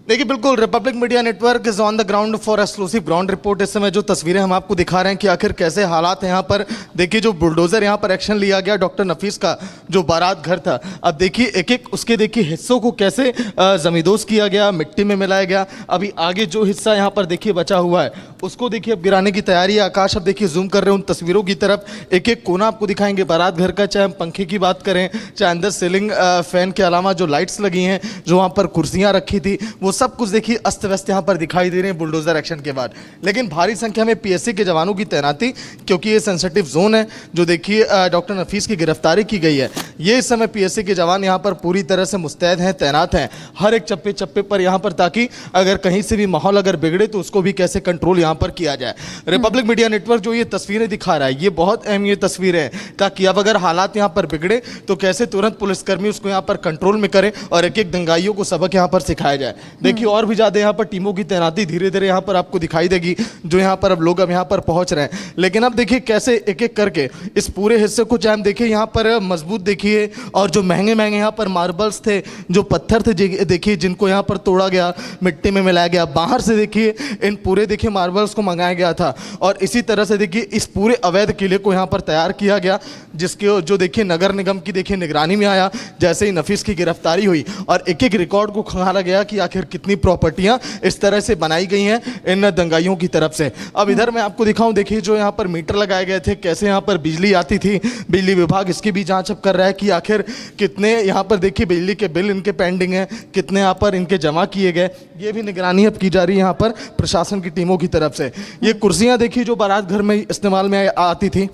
देखिए बिल्कुल, Republic media network is on the ground for exclusive ground report. इस समय जो तस्वीरें हम आपको दिखा रहे हैं कि आखिर कैसे हालात हैं यहाँ पर। देखिए जो बुलडोजर यहाँ पर एक्शन लिया गया डॉक्टर नफीस का, जो बारात घर था, अब देखिए एक एक उसके देखिए हिस्सों को कैसे जमींदोज किया गया, मिट्टी में मिलाया गया। अभी आगे जो हिस्सा यहाँ पर देखिए बचा हुआ है उसको देखिए अब गिराने की तैयारी है। आकाश अब देखिए जूम कर रहे हैं उन तस्वीरों की तरफ, एक एक कोना आपको दिखाएंगे बारात घर का। चाहे हम पंखे की बात करें, चाहे अंदर सीलिंग फैन के अलावा जो लाइट्स लगी हैं, जो वहाँ पर कुर्सियाँ रखी थी, वो सब कुछ देखिए अस्त व्यस्त यहाँ पर दिखाई दे रहे हैं बुलडोजर एक्शन के बाद। लेकिन भारी संख्या में पीएससी के जवानों की तैनाती, क्योंकि ये सेंसिटिव जोन है। जो देखिए डॉक्टर नफीस की गिरफ्तारी की गई है, ये इस समय पीएससी के जवान यहाँ पर पूरी तरह से मुस्तैद हैं, तैनात हैं हर एक चप्पे चप्पे पर यहाँ पर, ताकि अगर कहीं से भी माहौल अगर बिगड़े तो उसको भी कैसे कंट्रोल यहाँ पर किया जाए। रिपब्लिक मीडिया नेटवर्क जो ये तस्वीरें दिखा रहा है, ये बहुत अहम ये तस्वीरें हैं, ताकि अब अगर हालात यहाँ पर बिगड़े तो कैसे तुरंत पुलिसकर्मी उसको यहाँ पर कंट्रोल में करें और एक एक दंगाइयों को सबक यहाँ पर सिखाया जाए। देखिए और भी ज्यादा यहाँ पर टीमों की तैनाती धीरे धीरे यहाँ पर आपको दिखाई देगी, जो यहाँ पर अब लोग अब यहाँ पर पहुंच रहे हैं। लेकिन अब देखिए कैसे एक एक करके इस पूरे हिस्से को चाहे देखिए यहाँ पर मजबूत देखिए, और जो महंगे महंगे यहाँ पर मार्बल्स थे, जो पत्थर थे देखिए, जिनको यहाँ पर तोड़ा गया, मिट्टी में मिलाया गया, बाहर से देखिए इन पूरे देखिए मार्बल्स को मंगाया गया था। और इसी तरह से देखिए इस पूरे अवैध किले को यहाँ पर तैयार किया गया, जिसके जो देखिए नगर निगम की देखिए निगरानी में आया जैसे ही नफीस की गिरफ्तारी हुई, और एक एक रिकॉर्ड को खंगाला गया कि आखिर कितनी प्रॉपर्टियां इस तरह से बनाई गई हैं इन दंगाइयों की तरफ से। अब इधर मैं आपको दिखाऊं, देखिए जो यहाँ पर मीटर लगाए गए थे, कैसे यहाँ पर बिजली आती थी, बिजली विभाग इसकी भी जांच अब कर रहा है कि आखिर कितने यहाँ पर देखिए बिजली के बिल इनके पेंडिंग हैं, कितने यहाँ पर इनके जमा किए गए, ये भी निगरानी अब की जा रही है यहाँ पर प्रशासन की टीमों की तरफ से। ये कुर्सियाँ देखिए जो बारात घर में इस्तेमाल में आती थी,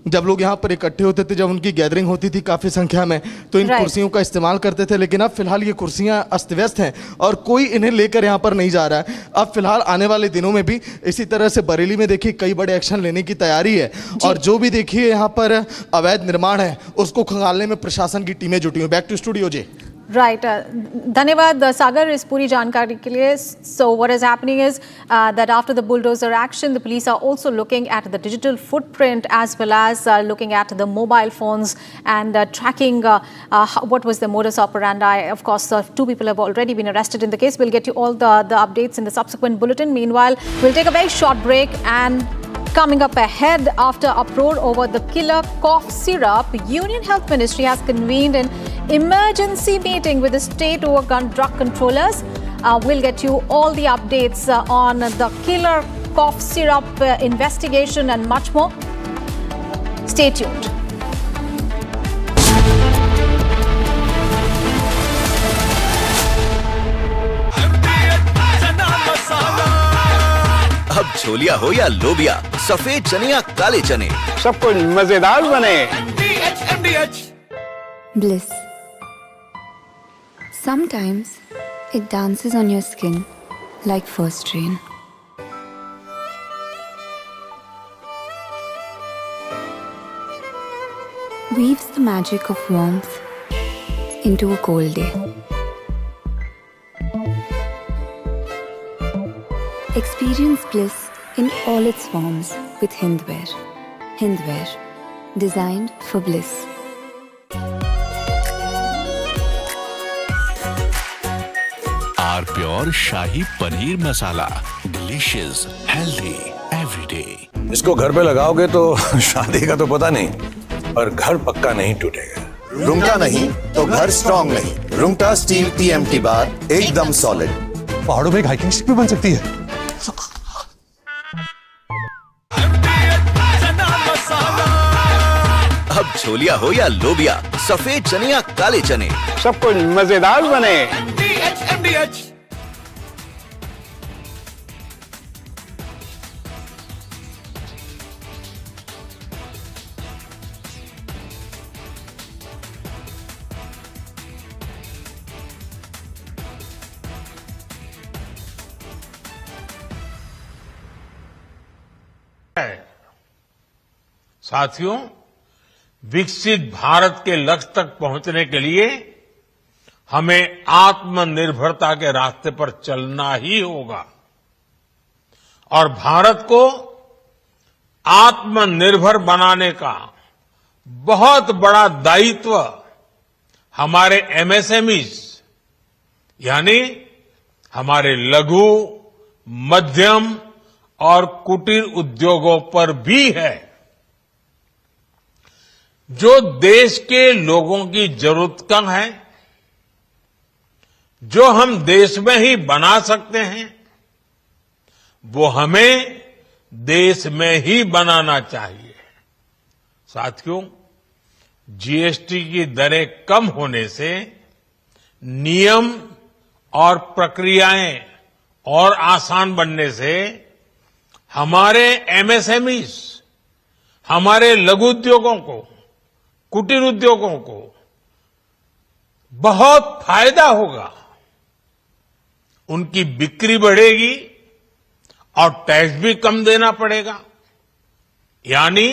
जब लोग यहाँ पर इकट्ठे होते थे, जब उनकी गैदरिंग होती थी काफ़ी संख्या में, तो इन कुर्सियों का इस्तेमाल करते थे। लेकिन अब फिलहाल ये कुर्सियाँ अस्त व्यस्त हैं और कोई इन्हें लेकर यहाँ पर नहीं जा रहा है। अब फिलहाल आने वाले दिनों में भी इसी तरह से बरेली में देखिए कई बड़े एक्शन लेने की तैयारी है, और जो भी देखिए यहाँ पर अवैध निर्माण है उसको खंगालने में प्रशासन की टीमें जुटी हुई। बैक टू स्टूडियो जी। Right. धन्यवाद सागर इस पूरी जानकारी के लिए. So what is happening is that after the bulldozer action, the police are also looking at the digital footprint as well as looking at the mobile phones and tracking what was the modus operandi. Of course, 2 people have already been arrested in the case. We'll get you all the updates in the subsequent bulletin. Meanwhile, we'll take a very short break, and coming up ahead, after uproar over the killer cough syrup, Union Health Ministry has convened an emergency meeting with the state overrun drug controllers. We'll get you all the updates on the killer cough syrup investigation and much more. Stay tuned. अब छोलिया हो या लोबिया, सफेद चने या काले चने, सब कुछ मजेदार बने। Bliss. Sometimes it dances on your skin like first rain. Weaves the magic of warmth into a cold day. Experience bliss in all its forms with Hindware. Hindware, designed for bliss. Our pure shahi paneer masala, delicious, healthy everyday. इसको घर पे लगाओगे तो शादी का तो पता नहीं, पर घर पक्का नहीं टूटेगा। रुंगटा नहीं तो घर स्ट्रॉन्ग नहीं। रुंगटा स्टील TMT बार एकदम सॉलिड। पहाड़ों में एक हाइकिंग स्टिक भी बन सकती है। अब छोलिया हो या लोबिया, सफेद चने या काले चने, सब कुछ मजेदार बने। साथियों, विकसित भारत के लक्ष्य तक पहुंचने के लिए हमें आत्मनिर्भरता के रास्ते पर चलना ही होगा और भारत को आत्मनिर्भर बनाने का बहुत बड़ा दायित्व हमारे MSMEs यानी हमारे लघु, मध्यम और कुटीर उद्योगों पर भी है, जो देश के लोगों की जरूरत कम है, जो हम देश में ही बना सकते हैं, वो हमें देश में ही बनाना चाहिए। साथियों, GST की दरें कम होने से नियम और प्रक्रियाएं और आसान बनने से हमारे एमएसएमईज, हमारे लघु उद्योगों को, कुटीर उद्योगों को बहुत फायदा होगा। उनकी बिक्री बढ़ेगी और टैक्स भी कम देना पड़ेगा, यानी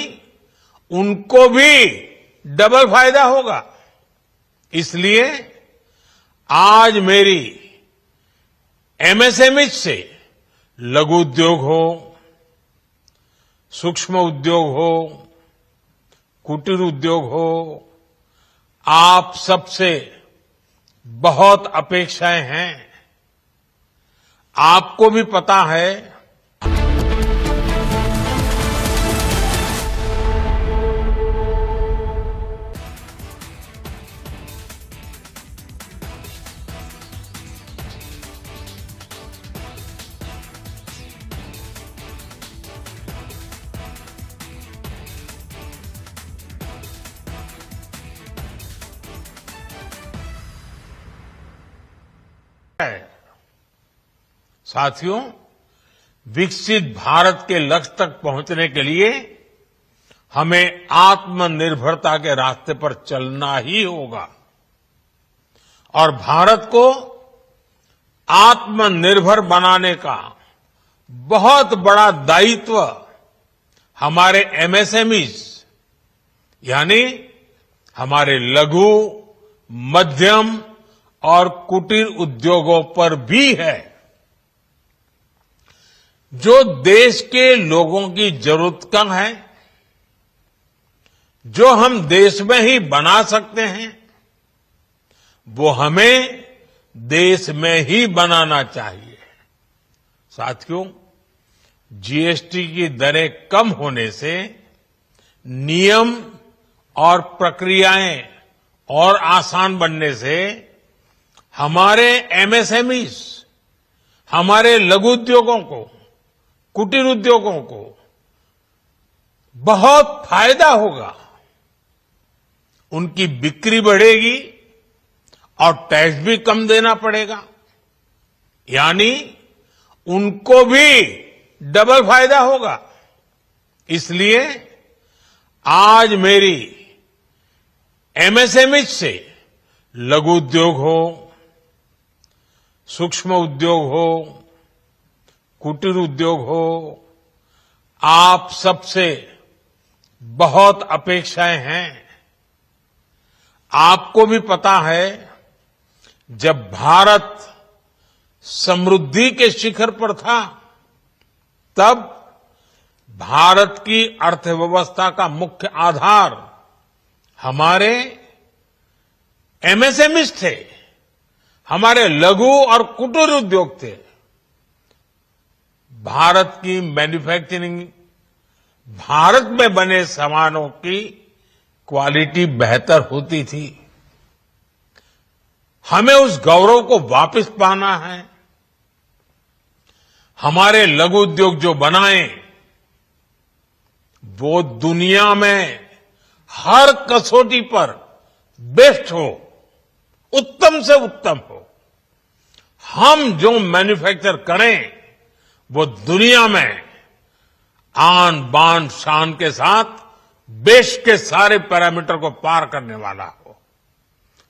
उनको भी डबल फायदा होगा। इसलिए आज मेरी एमएसएमई से लघु उद्योग हो, सूक्ष्म उद्योग हो, कुटीर उद्योग हो, आप सबसे बहुत अपेक्षाएं हैं। आपको भी पता है साथियों, विकसित भारत के लक्ष्य तक पहुंचने के लिए हमें आत्मनिर्भरता के रास्ते पर चलना ही होगा और भारत को आत्मनिर्भर बनाने का बहुत बड़ा दायित्व हमारे एमएसएमईज यानी हमारे लघु, मध्यम और कुटीर उद्योगों पर भी है। जो देश के लोगों की जरूरत कम है, जो हम देश में ही बना सकते हैं, वो हमें देश में ही बनाना चाहिए। साथियों, जीएसटी की दरें कम होने से नियम और प्रक्रियाएं और आसान बनने से हमारे एमएसएमईज, हमारे लघु उद्योगों को, कुटीर उद्योगों को बहुत फायदा होगा। उनकी बिक्री बढ़ेगी और टैक्स भी कम देना पड़ेगा, यानी उनको भी डबल फायदा होगा। इसलिए आज मेरी एमएसएमई से लघु उद्योग हो, सूक्ष्म उद्योग हो, कुटीर उद्योग हो, आप सबसे बहुत अपेक्षाएं हैं। आपको भी पता है, जब भारत समृद्धि के शिखर पर था, तब भारत की अर्थव्यवस्था का मुख्य आधार हमारे एमएसएमईज थे, हमारे लघु और कुटीर उद्योग थे। भारत की मैन्युफैक्चरिंग, भारत में बने सामानों की क्वालिटी बेहतर होती थी। हमें उस गौरव को वापस पाना है। हमारे लघु उद्योग जो बनाए, वो दुनिया में हर कसौटी पर बेस्ट हो, उत्तम से उत्तम हो। हम जो मैन्युफैक्चर करें, वो दुनिया में आन बान शान के साथ देश के सारे पैरामीटर को पार करने वाला हो।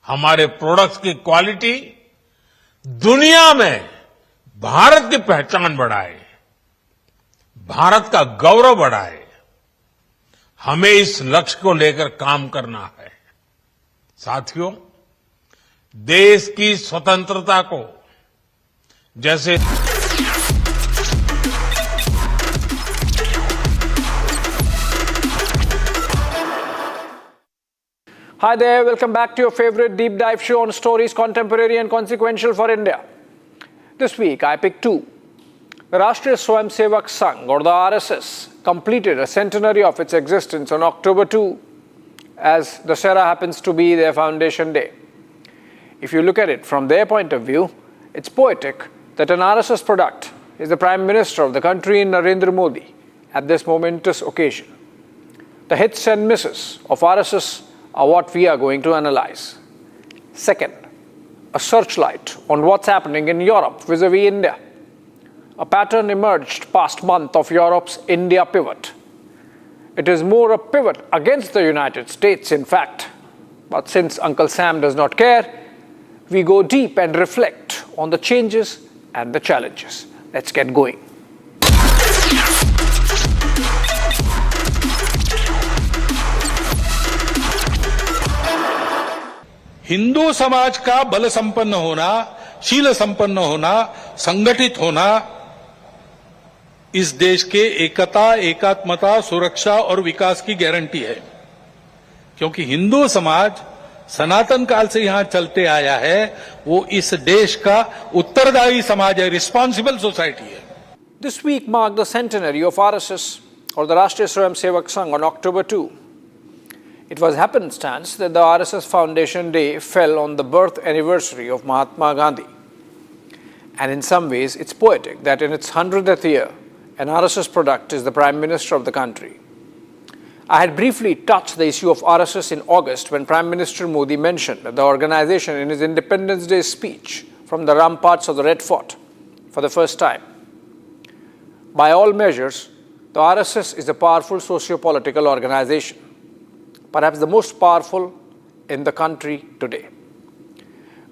हमारे प्रोडक्ट्स की क्वालिटी दुनिया में भारत की पहचान बढ़ाए, भारत का गौरव बढ़ाए। हमें इस लक्ष्य को लेकर काम करना है। साथियों, देश की स्वतंत्रता को जैसे Hi there, welcome back to your favorite deep dive show on stories contemporary and consequential for India. This week I picked two. The Rashtriya Swayamsevak Sangh or the RSS completed a centenary of its existence on October 2, as Dussehra happens to be their foundation day. If you look at it from their point of view, it's poetic that an RSS product is the Prime Minister of the country in Narendra Modi at this momentous occasion. The hits and misses of RSS are what we are going to analyze. Second, a searchlight on what's happening in Europe vis-a-vis India. A pattern emerged past month of Europe's India pivot. It is more a pivot against the United States, in fact. But since Uncle Sam does not care, we go deep and reflect on the changes and the challenges. Let's get going. Hindu समाज का बल संपन्न होना, शील संपन्न होना, संगठित होना इस देश के एकता, एकात्मता, सुरक्षा और विकास की गारंटी है। क्योंकि हिंदू समाज सनातन काल से यहां चलते आया है, वो इस देश का उत्तरदायी समाज है, रिस्पॉन्सिबल सोसाइटी है। This week marked the centenary of RSS, or the Rashtriya Swayamsevak Sangh, on October 2. It was happenstance that the RSS Foundation Day fell on the birth anniversary of Mahatma Gandhi. And in some ways, it's poetic that in its 100th year, an RSS product is the Prime Minister of the country. I had briefly touched the issue of RSS in August when Prime Minister Modi mentioned the organization in his Independence Day speech from the ramparts of the Red Fort for the first time. By all measures, the RSS is a powerful socio-political organization, perhaps the most powerful in the country today.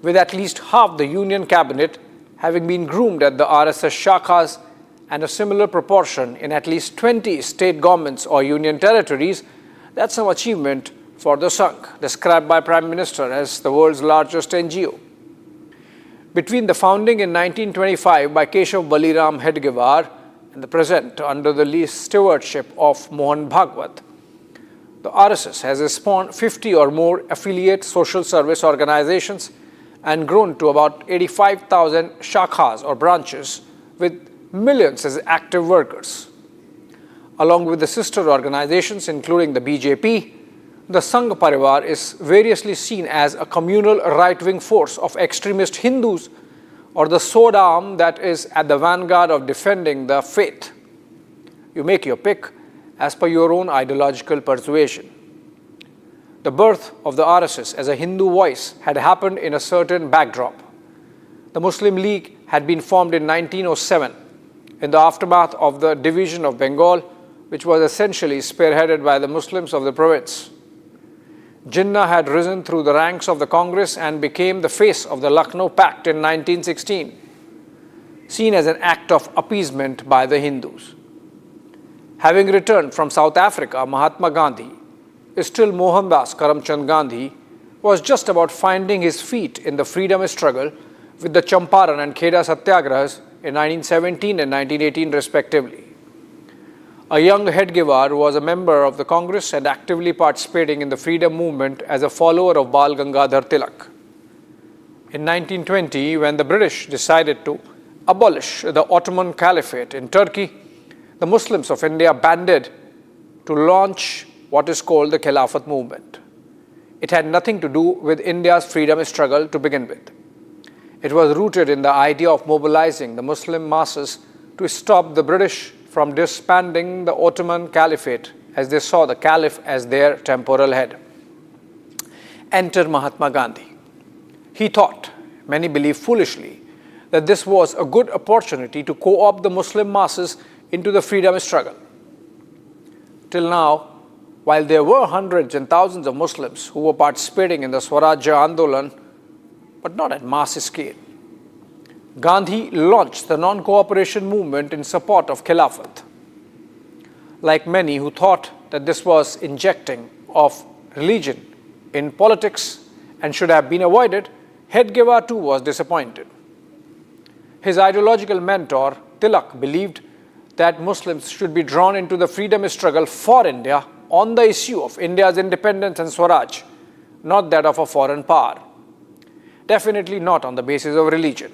With at least half the Union Cabinet having been groomed at the RSS shakhas and a similar proportion in at least 20 state governments or union territories, that's some achievement for the Sangh, described by Prime Minister as the world's largest NGO. Between the founding in 1925 by Keshav Baliram Hedgewar and the present under the stewardship of Mohan Bhagwat, the RSS has spawned 50 or more affiliate social service organizations and grown to about 85,000 shakhas or branches with millions as active workers. Along with the sister organizations including the BJP, the Sangh Parivar is variously seen as a communal right-wing force of extremist Hindus or the sword arm that is at the vanguard of defending the faith. You make your pick as per your own ideological persuasion. The birth of the RSS as a Hindu voice had happened in a certain backdrop. The Muslim League had been formed in 1907 in the aftermath of the division of Bengal, which was essentially spearheaded by the Muslims of the province. Jinnah had risen through the ranks of the Congress and became the face of the Lucknow Pact in 1916, seen as an act of appeasement by the Hindus. Having returned from South Africa, Mahatma Gandhi, still Mohandas Karamchand Gandhi, was just about finding his feet in the freedom struggle with the Champaran and Kheda Satyagrahas in 1917 and 1918 respectively. A young Hedgewar was a member of the Congress and actively participating in the freedom movement as a follower of Bal Gangadhar Tilak. In 1920, when the British decided to abolish the Ottoman Caliphate in Turkey, the Muslims of India banded to launch what is called the Khilafat movement. It had nothing to do with India's freedom struggle to begin with. It was rooted in the idea of mobilizing the Muslim masses to stop the British from disbanding the Ottoman Caliphate as they saw the Caliph as their temporal head. Enter Mahatma Gandhi. He thought, many believe foolishly, that this was a good opportunity to co-opt the Muslim masses into the freedom struggle. Till now, while there were hundreds and thousands of Muslims who were participating in the Swarajya Andolan, but not at mass scale, Gandhi launched the non-cooperation movement in support of Khilafat. Like many who thought that this was injecting of religion in politics and should have been avoided, Hedgewar too was disappointed. His ideological mentor, Tilak, believed that Muslims should be drawn into the freedom struggle for India on the issue of India's independence and Swaraj, not that of a foreign power. Definitely not on the basis of religion.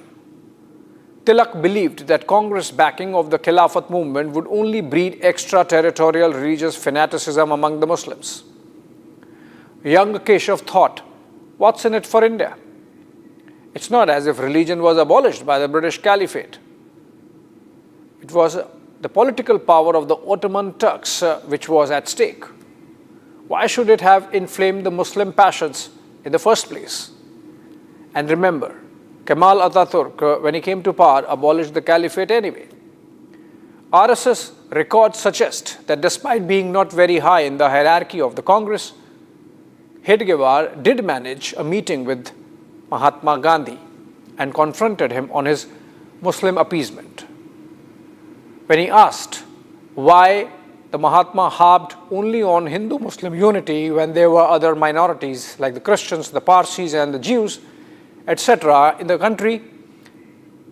Tilak believed that Congress backing of the Khilafat movement would only breed extraterritorial religious fanaticism among the Muslims. Young Keshav thought, what's in it for India? It's not as if religion was abolished by the British Caliphate. It was the political power of the Ottoman Turks which was at stake. Why should it have inflamed the Muslim passions in the first place? And remember, Kemal Ataturk, when he came to power, abolished the caliphate anyway. RSS records suggest that despite being not very high in the hierarchy of the Congress, Hedgewar did manage a meeting with Mahatma Gandhi and confronted him on his Muslim appeasement. When he asked why the Mahatma harped only on Hindu-Muslim unity when there were other minorities like the Christians, the Parsis and the Jews, etc. in the country,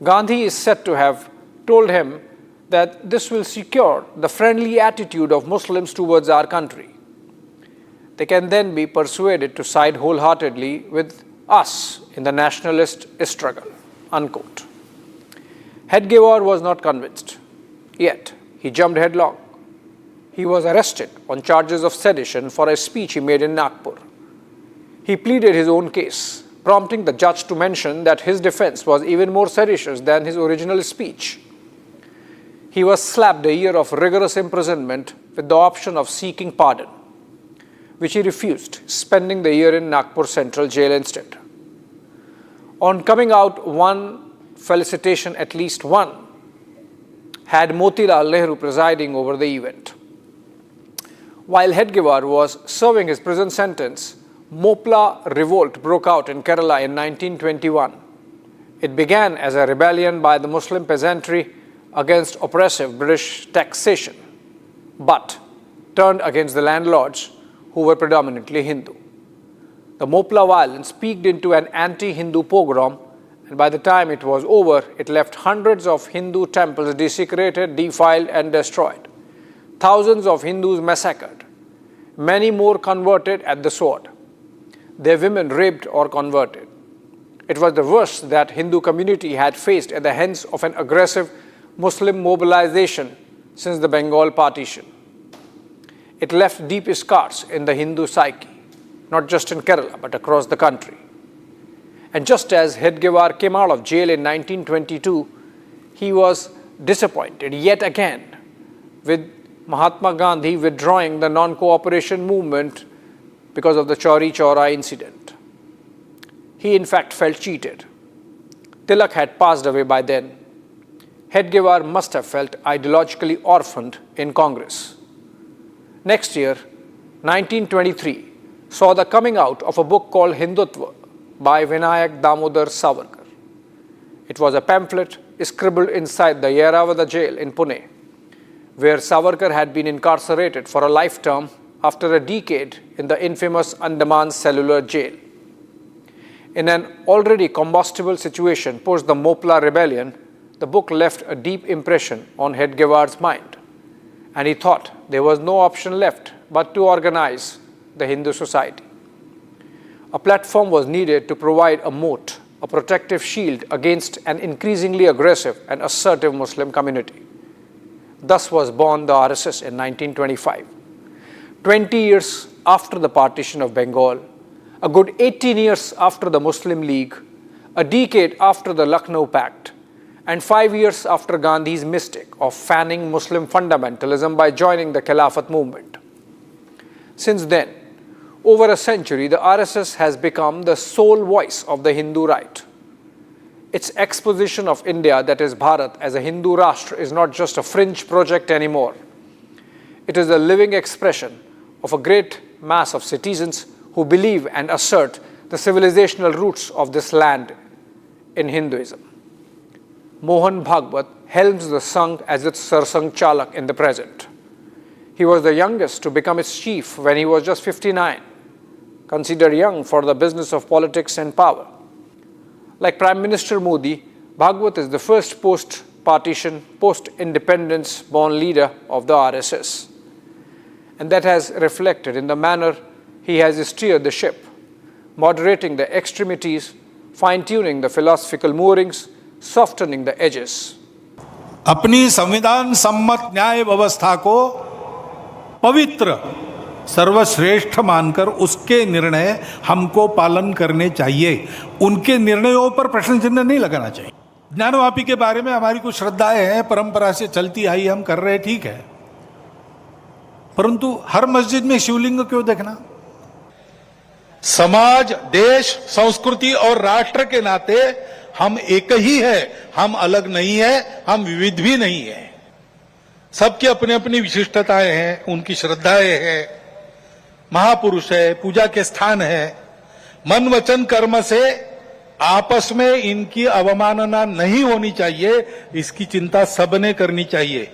Gandhi is said to have told him that this will secure the friendly attitude of Muslims towards our country. They can then be persuaded to side wholeheartedly with us in the nationalist struggle, unquote. Hedgewar was not convinced, yet he jumped headlong. He was arrested on charges of sedition for a speech he made in Nagpur. He pleaded his own case, prompting the judge to mention that his defense was even more seditious than his original speech. He was slapped a year of rigorous imprisonment with the option of seeking pardon, which he refused, spending the year in Nagpur Central Jail instead. On coming out, one felicitation, at least one, had Motilal Nehru presiding over the event. While Hedgewar was serving his prison sentence, Mopla revolt broke out in Kerala in 1921. It began as a rebellion by the Muslim peasantry against oppressive British taxation, but turned against the landlords who were predominantly Hindu. The Mopla violence peaked into an anti-Hindu pogrom, and by the time it was over, it left hundreds of Hindu temples desecrated, defiled and destroyed. Thousands of Hindus massacred, many more converted at the sword, their women raped or converted. It was the worst that Hindu community had faced at the hands of an aggressive Muslim mobilization since the Bengal partition. It left deep scars in the Hindu psyche, not just in Kerala but across the country. And just as Hedgewar came out of jail in 1922, he was disappointed yet again with Mahatma Gandhi withdrawing the non-cooperation movement because of the Chauri Chaura incident. He in fact felt cheated. Tilak had passed away by then. Hedgewar must have felt ideologically orphaned in Congress. Next year, 1923, saw the coming out of a book called Hindutva by Vinayak Damodar Savarkar. It was a pamphlet scribbled inside the Yeravada jail in Pune, where Savarkar had been incarcerated for a life term after a decade in the infamous Andaman cellular jail. In an already combustible situation post the Mopla rebellion, the book left a deep impression on Hedgewar's mind, and he thought there was no option left but to organize the Hindu society. A platform was needed to provide a moat, a protective shield against an increasingly aggressive and assertive Muslim community. Thus was born the RSS in 1925. 20 years after the partition of Bengal, a good 18 years after the Muslim League, a decade after the Lucknow Pact, and 5 years after Gandhi's mistake of fanning Muslim fundamentalism by joining the Khilafat movement. Since then, over a century, the RSS has become the sole voice of the Hindu right. Its exposition of India, that is Bharat, as a Hindu Rashtra is not just a fringe project anymore. It is a living expression of a great mass of citizens who believe and assert the civilizational roots of this land in Hinduism. Mohan Bhagwat helms the Sangh as its Sarsang Chalak in the present. He was the youngest to become its chief when he was just 59, considered young for the business of politics and power. Like Prime Minister Modi, Bhagwat is the first post-partition, post-independence born leader of the RSS. And that has reflected in the manner he has steered the ship, moderating the extremities, fine-tuning the philosophical moorings, softening the edges. अपनी संविधान सम्मत न्याय व्यवस्था को पवित्र सर्वश्रेष्ठ मानकर उसके निर्णय हमको पालन करने चाहिए. उनके निर्णयों पर प्रश्न चिन्ह नहीं लगाना चाहिए. ज्ञानवापी के बारे में हमारी कुछ श्रद्धाएं हैं, परंपरा से चलती आई, हम कर रहे, ठीक है, परंतु हर मस्जिद में शिवलिंग क्यों देखना? समाज, देश, संस्कृति और राष्ट्र के नाते हम एक ही है, हम अलग नहीं है, हम विविध भी नहीं है। सबकी अपनी अपनी विशिष्टताएं हैं, उनकी श्रद्धाएं हैं, महापुरुष है, पूजा के स्थान है। मन वचन कर्म से आपस में इनकी अवमानना नहीं होनी चाहिए, इसकी चिंता सबने करनी चाहिए।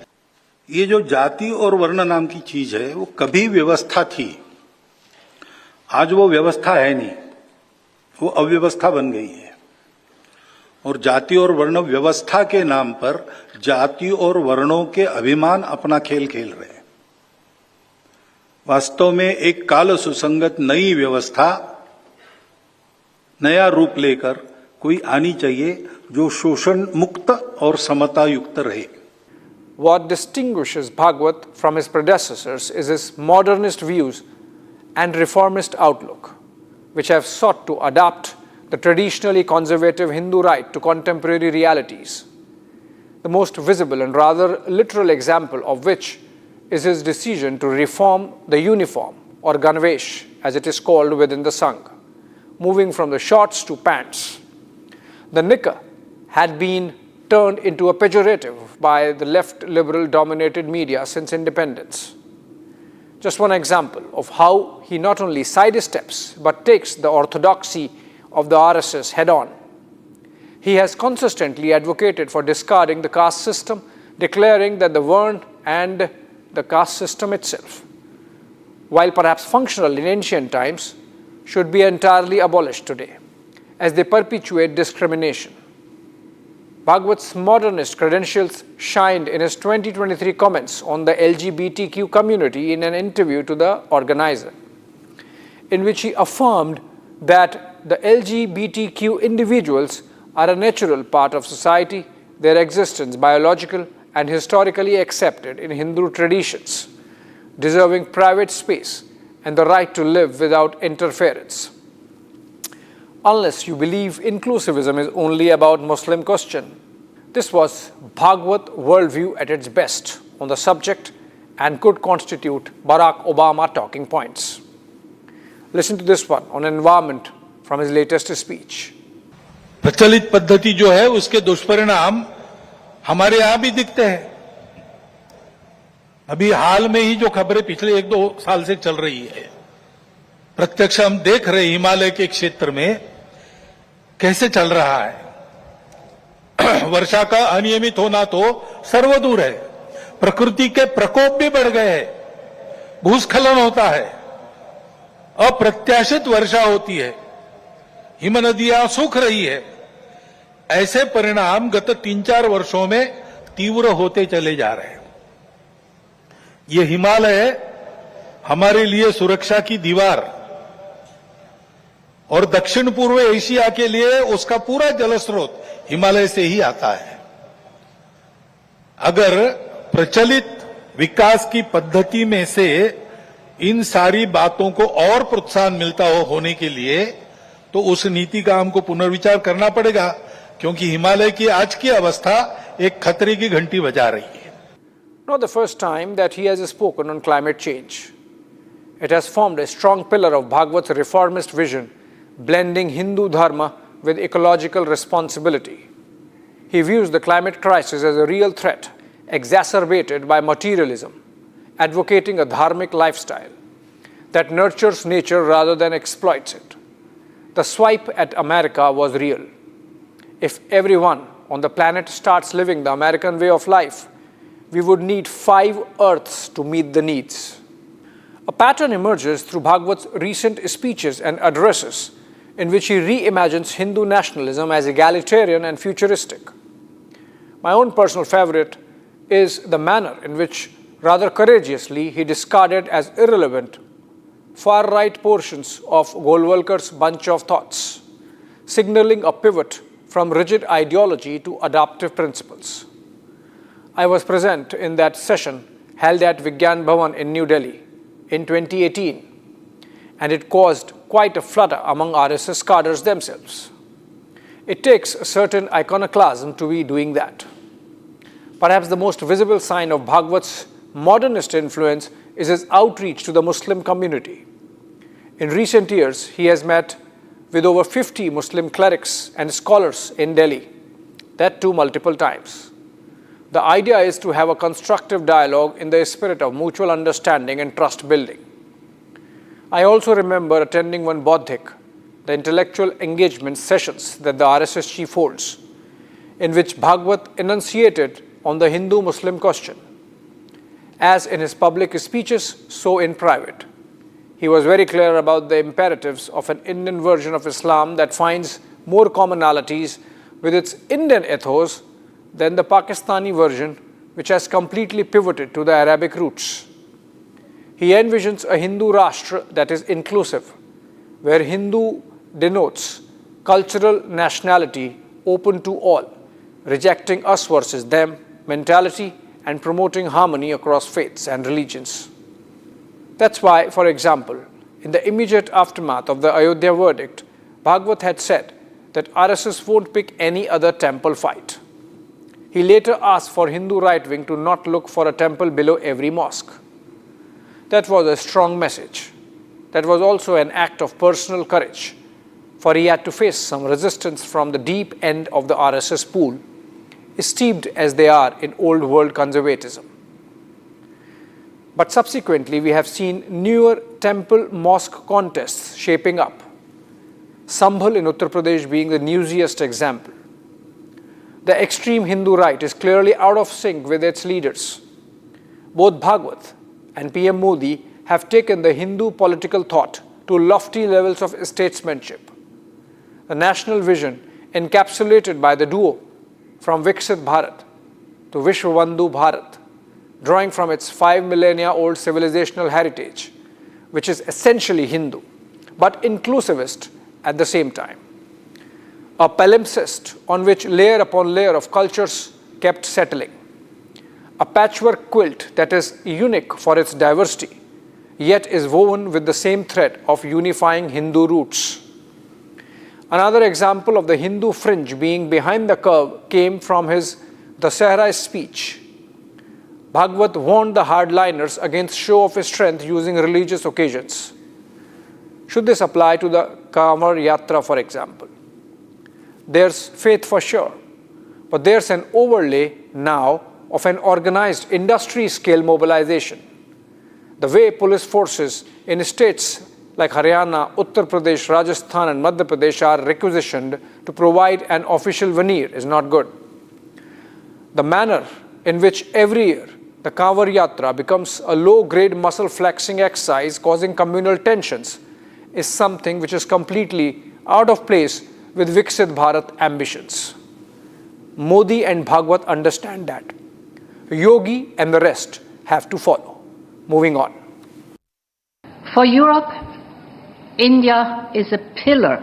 ये जो जाति और वर्ण नाम की चीज है वो कभी व्यवस्था थी, आज वो व्यवस्था है नहीं, वो अव्यवस्था बन गई है। और जाति और वर्ण व्यवस्था के नाम पर जाति और वर्णों के अभिमान अपना खेल खेल रहे हैं। वास्तव में एक काल सुसंगत नई व्यवस्था नया रूप लेकर कोई आनी चाहिए जो शोषण मुक्त और समता युक्त रहे। What distinguishes Bhagwat from his predecessors is his modernist views and reformist outlook, which have sought to adapt the traditionally conservative Hindu rite to contemporary realities. The most visible and rather literal example of which is his decision to reform the uniform, or Ganvesh as it is called within the Sangh, moving from the shorts to pants. The nikkar had been turned into a pejorative by the left liberal dominated media since independence. Just one example of how he not only sidesteps but takes the orthodoxy of the RSS head on. He has consistently advocated for discarding the caste system, declaring that the Varn and the caste system itself, while perhaps functional in ancient times, should be entirely abolished today, as they perpetuate discrimination. Bhagwat's modernist credentials shined in his 2023 comments on the LGBTQ community in an interview to the organizer, in which he affirmed that the LGBTQ individuals are a natural part of society, their existence biological and historically accepted in Hindu traditions, deserving private space and the right to live without interference. Unless you believe inclusivism is only about Muslim question. This was Bhagwat worldview at its best on the subject and could constitute Barack Obama talking points. Listen to this one on environment from his latest speech. प्रचलित पद्धति जो है उसके दुष्परिणाम हमारे यहां भी दिखते हैं। अभी हाल में ही जो खबरें पिछले 1-2 साल से चल रही है, प्रत्यक्ष हम देख रहे हिमालय के क्षेत्र में कैसे चल रहा है। वर्षा का अनियमित होना तो सर्वदूर है, प्रकृति के प्रकोप भी बढ़ गए हैं, भूस्खलन होता है, अप्रत्याशित वर्षा होती है, हिम नदियां सूख रही है। ऐसे परिणाम गत 3-4 वर्षों में तीव्र होते चले जा रहे हैं। ये हिमालय हमारे लिए सुरक्षा की दीवार और दक्षिण पूर्व एशिया के लिए उसका पूरा जलस्रोत हिमालय से ही आता है। अगर प्रचलित विकास की पद्धति में से इन सारी बातों को और प्रोत्साहन मिलता होने के लिए तो उस नीति का हमको पुनर्विचार करना पड़ेगा, क्योंकि हिमालय की आज की अवस्था एक खतरे की घंटी बजा रही है। Not the first time that he has spoken on climate change. It has formed a strong pillar of Bhagwat's reformist vision, blending Hindu dharma with ecological responsibility. He views the climate crisis as a real threat, exacerbated by materialism, advocating a dharmic lifestyle that nurtures nature rather than exploits it. The swipe at America was real. If everyone on the planet starts living the American way of life, we would need 5 Earths to meet the needs. A pattern emerges through Bhagwat's recent speeches and addresses in which he reimagines Hindu nationalism as egalitarian and futuristic. My own personal favorite is the manner in which, rather courageously, he discarded as irrelevant far-right portions of Golwalkar's bunch of thoughts, signaling a pivot from rigid ideology to adaptive principles. I was present in that session held at Vigyan Bhavan in New Delhi in 2018, and it caused quite a flutter among RSS cadres themselves. It takes a certain iconoclasm to be doing that. Perhaps the most visible sign of Bhagwat's modernist influence is his outreach to the Muslim community. In recent years, he has met with over 50 Muslim clerics and scholars in Delhi, that too multiple times. The idea is to have a constructive dialogue in the spirit of mutual understanding and trust building. I also remember attending one Bodhik, the intellectual engagement sessions that the RSS chief holds, in which Bhagwat enunciated on the Hindu-Muslim question. As in his public speeches, so in private. He was very clear about the imperatives of an Indian version of Islam that finds more commonalities with its Indian ethos than the Pakistani version, which has completely pivoted to the Arabic roots. He envisions a Hindu Rashtra that is inclusive, where Hindu denotes cultural nationality open to all, rejecting us versus them mentality and promoting harmony across faiths and religions. That's why, for example, in the immediate aftermath of the Ayodhya verdict, Bhagwat had said that RSS won't pick any other temple fight. He later asked for Hindu right wing to not look for a temple below every mosque. That was a strong message. That was also an act of personal courage, for he had to face some resistance from the deep end of the RSS pool, steeped as they are in old world conservatism. But subsequently, we have seen newer temple-mosque contests shaping up, Sambhal in Uttar Pradesh being the newsiest example. The extreme Hindu right is clearly out of sync with its leaders. Both Bhagwat and PM Modi have taken the Hindu political thought to lofty levels of statesmanship. The national vision encapsulated by the duo from Viksit Bharat to Vishwabandhu Bharat, drawing from its 5 millennia-old civilizational heritage, which is essentially Hindu, but inclusivist at the same time. A palimpsest on which layer upon layer of cultures kept settling. A patchwork quilt that is unique for its diversity, yet is woven with the same thread of unifying Hindu roots. Another example of the Hindu fringe being behind the curve came from his Dasahara speech. Bhagwat warned the hardliners against show of his strength using religious occasions. Should this apply to the Kanwar Yatra, for example? There's faith for sure, but there's an overlay now of an organized industry-scale mobilization. The way police forces in states like Haryana, Uttar Pradesh, Rajasthan and Madhya Pradesh are requisitioned to provide an official veneer is not good. The manner in which every year the Kanwar Yatra becomes a low-grade muscle-flexing exercise causing communal tensions is something which is completely out of place with Viksit Bharat ambitions. Modi and Bhagwat understand that. Yogi and the rest have to follow. Moving on. For Europe, India is a pillar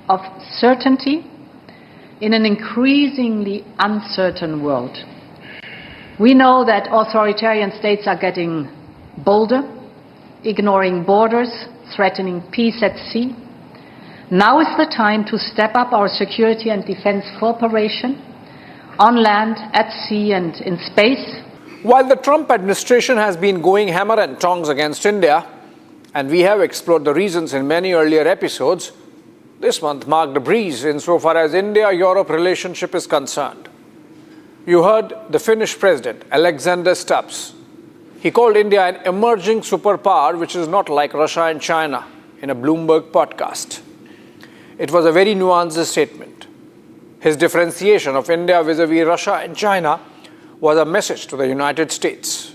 of certainty in an increasingly uncertain world. We know that authoritarian states are getting bolder, ignoring borders, threatening peace at sea. Now is the time to step up our security and defense cooperation on land, at sea and in space. While the Trump administration has been going hammer and tongs against India, and we have explored the reasons in many earlier episodes, this month marked a breeze insofar as India-Europe relationship is concerned. You heard the Finnish president, Alexander Stubbs. He called India an emerging superpower which is not like Russia and China in a Bloomberg podcast. It was a very nuanced statement. His differentiation of India vis-a-vis Russia and China was a message to the United States.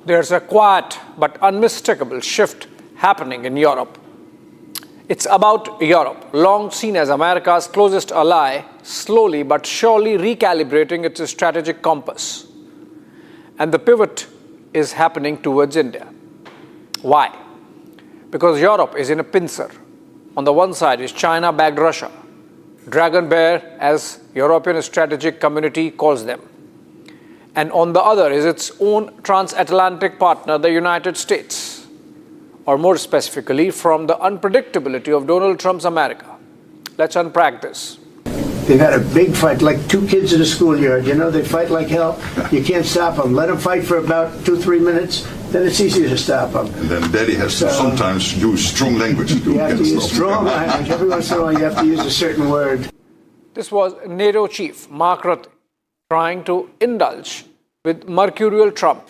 There's a quiet but unmistakable shift happening in Europe. It's about Europe, long seen as America's closest ally, slowly but surely recalibrating its strategic compass. And the pivot is happening towards India. Why? Because Europe is in a pincer. On the one side is China-backed Russia, Dragon Bear as European strategic community calls them. And on the other is its own transatlantic partner, the United States. Or more specifically, from the unpredictability of Donald Trump's America. Let's unpack this. They've had a big fight, like two kids in a schoolyard. You know, they fight like hell. You can't stop them. Let them fight for about 2-3 minutes, then it's easy to stop them. And then Daddy has to sometimes use strong language to You have to use stop strong them. language. Every once in a while, you have to use a certain word. This was NATO chief Mark Rutte trying to indulge with mercurial Trump.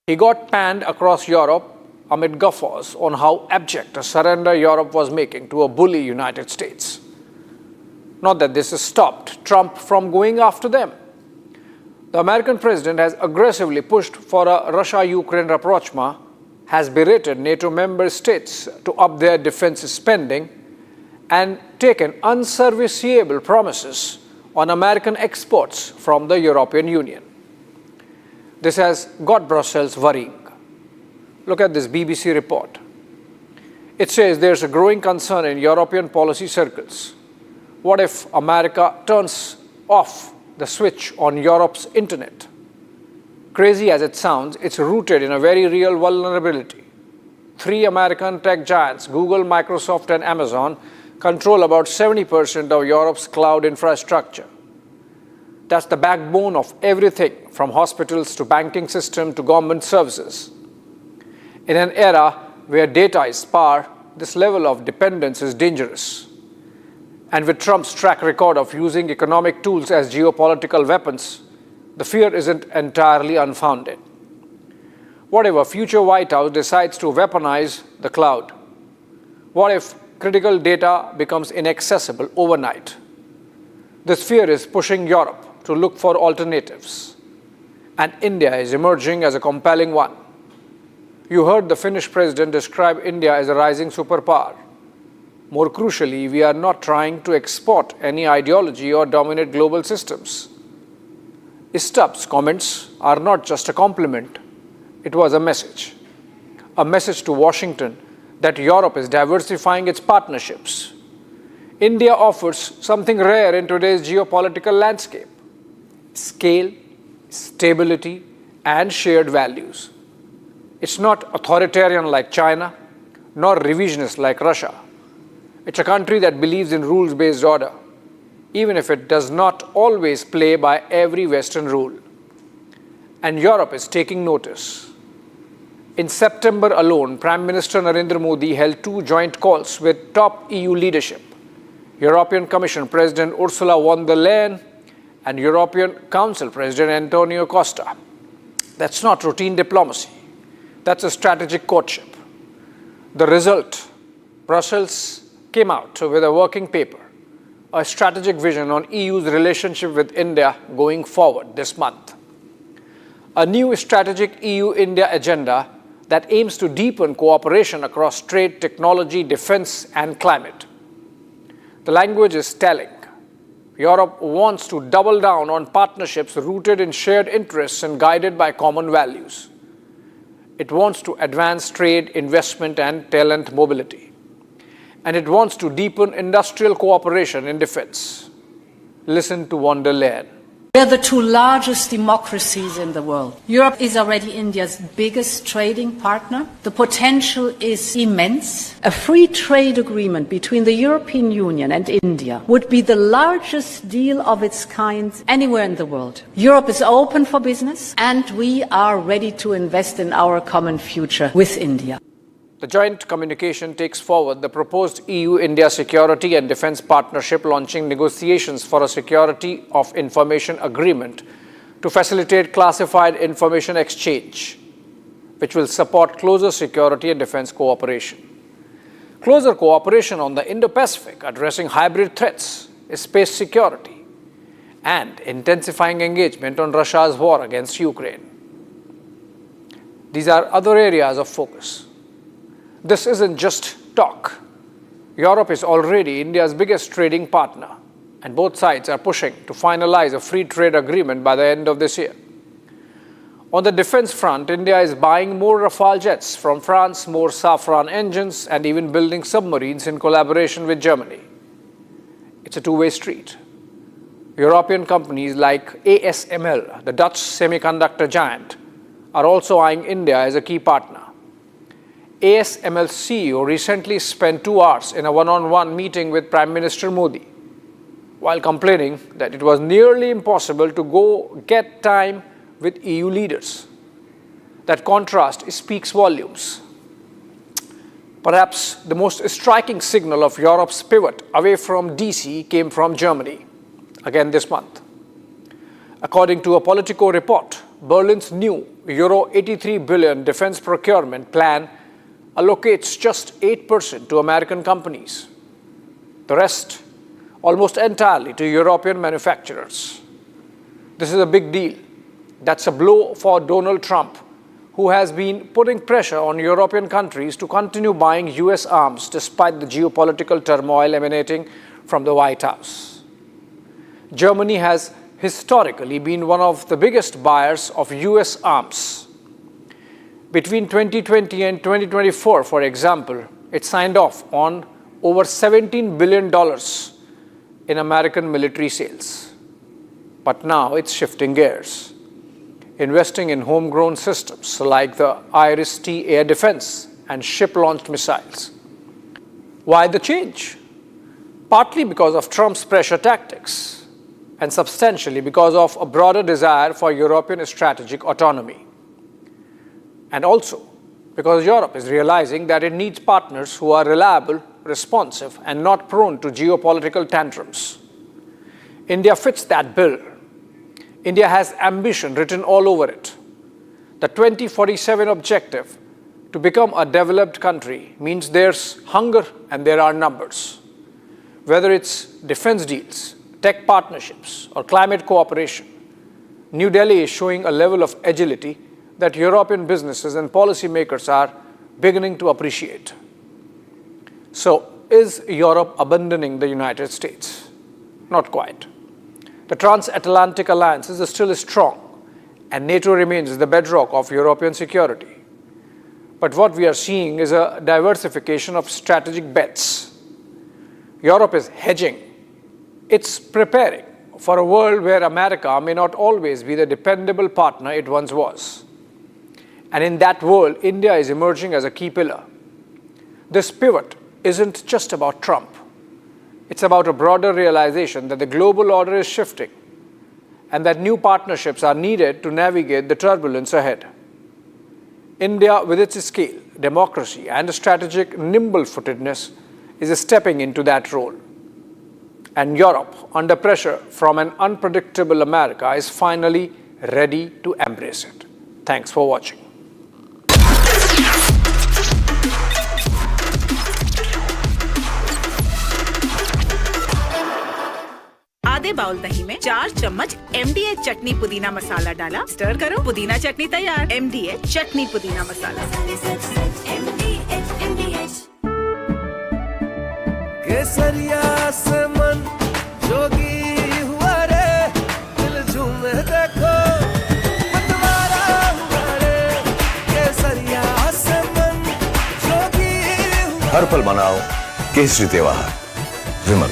He got panned across Europe amid guffaws on how abject a surrender Europe was making to a bully United States. Not that this has stopped Trump from going after them. The American president has aggressively pushed for a Russia-Ukraine rapprochement, has berated NATO member states to up their defense spending, and taken unserviceable promises on American exports from the European Union. This has got Brussels worrying. Look at this BBC report. It says there's a growing concern in European policy circles. What if America turns off the switch on Europe's internet? Crazy as it sounds, it's rooted in a very real vulnerability. 3 American tech giants, Google, Microsoft, and Amazon, control about 70% of Europe's cloud infrastructure. That's the backbone of everything from hospitals to banking system to government services. In an era where data is power, this level of dependence is dangerous. And with Trump's track record of using economic tools as geopolitical weapons, the fear isn't entirely unfounded. What if a future White House decides to weaponize the cloud? What if critical data becomes inaccessible overnight? This fear is pushing Europe to look for alternatives. And India is emerging as a compelling one. You heard the Finnish president describe India as a rising superpower. More crucially, we are not trying to export any ideology or dominate global systems. Stubbs' comments are not just a compliment, it was a message to Washington that Europe is diversifying its partnerships. India offers something rare in today's geopolitical landscape: scale, stability, and shared values. It's not authoritarian like China, nor revisionist like Russia. It's a country that believes in rules-based order, even if it does not always play by every Western rule. And Europe is taking notice. In September alone, Prime Minister Narendra Modi held 2 joint calls with top EU leadership: European Commission President Ursula von der Leyen and European Council President Antonio Costa. That's not routine diplomacy. That's a strategic courtship. The result: Brussels came out with a working paper, a strategic vision on EU's relationship with India going forward this month. A new strategic EU-India agenda that aims to deepen cooperation across trade, technology, defense, and climate. The language is telling. Europe wants to double down on partnerships rooted in shared interests and guided by common values. It wants to advance trade, investment, and talent mobility. And it wants to deepen industrial cooperation in defense. Listen to von der Leyen. We are the 2 largest democracies in the world. Europe is already India's biggest trading partner. The potential is immense. A free trade agreement between the European Union and India would be the largest deal of its kind anywhere in the world. Europe is open for business, and we are ready to invest in our common future with India. The joint communication takes forward the proposed EU-India security and defense partnership, launching negotiations for a security of information agreement to facilitate classified information exchange, which will support closer security and defense cooperation. Closer cooperation on the Indo-Pacific, addressing hybrid threats, space security, and intensifying engagement on Russia's war against Ukraine. These are other areas of focus. This isn't just talk. Europe is already India's biggest trading partner, and both sides are pushing to finalize a free trade agreement by the end of this year. On the defense front, India is buying more Rafale jets from France, more Safran engines, and even building submarines in collaboration with Germany. It's a two-way street. European companies like ASML, the Dutch semiconductor giant, are also eyeing India as a key partner. ASML CEO recently spent 2 hours in a one-on-one meeting with Prime Minister Modi, while complaining that it was nearly impossible to go get time with EU leaders. That contrast speaks volumes. Perhaps the most striking signal of Europe's pivot away from DC came from Germany, again this month. According to a Politico report, Berlin's new Euro 83 billion defense procurement plan allocates just 8% to American companies. The rest, almost entirely to European manufacturers. This is a big deal. That's a blow for Donald Trump, who has been putting pressure on European countries to continue buying US arms despite the geopolitical turmoil emanating from the White House. Germany has historically been one of the biggest buyers of US arms. Between 2020 and 2024, for example, it signed off on over $17 billion in American military sales. But now it's shifting gears, investing in homegrown systems like the IRIS-T air defense and ship-launched missiles. Why the change? Partly because of Trump's pressure tactics, and substantially because of a broader desire for European strategic autonomy. And also because Europe is realizing that it needs partners who are reliable, responsive, and not prone to geopolitical tantrums. India fits that bill. India has ambition written all over it. The 2047 objective to become a developed country means there's hunger and there are numbers. Whether it's defense deals, tech partnerships, or climate cooperation, New Delhi is showing a level of agility that European businesses and policymakers are beginning to appreciate. So, is Europe abandoning the United States? Not quite. The transatlantic alliance is still strong, and NATO remains the bedrock of European security. But what we are seeing is a diversification of strategic bets. Europe is hedging. It's preparing for a world where America may not always be the dependable partner it once was. And in that world, India is emerging as a key pillar. This pivot isn't just about Trump. It's about a broader realization that the global order is shifting and that new partnerships are needed to navigate the turbulence ahead. India, with its scale, democracy, and strategic nimble-footedness, is stepping into that role. And Europe, under pressure from an unpredictable America, is finally ready to embrace it. Thanks for watching. आधे bowl दही में 4 चम्मच MDH चटनी पुदीना मसाला डाला, stir करो, पुदीना चटनी तैयार। MDH चटनी पुदीना मसाला। केसरिया से मन जोगी हुआ रे, दिल झूमे देखो मतवारा हुआ रे। केसरिया से मन जोगी हुआ। हर पल मनाओ केसरी त्योहार। विमल,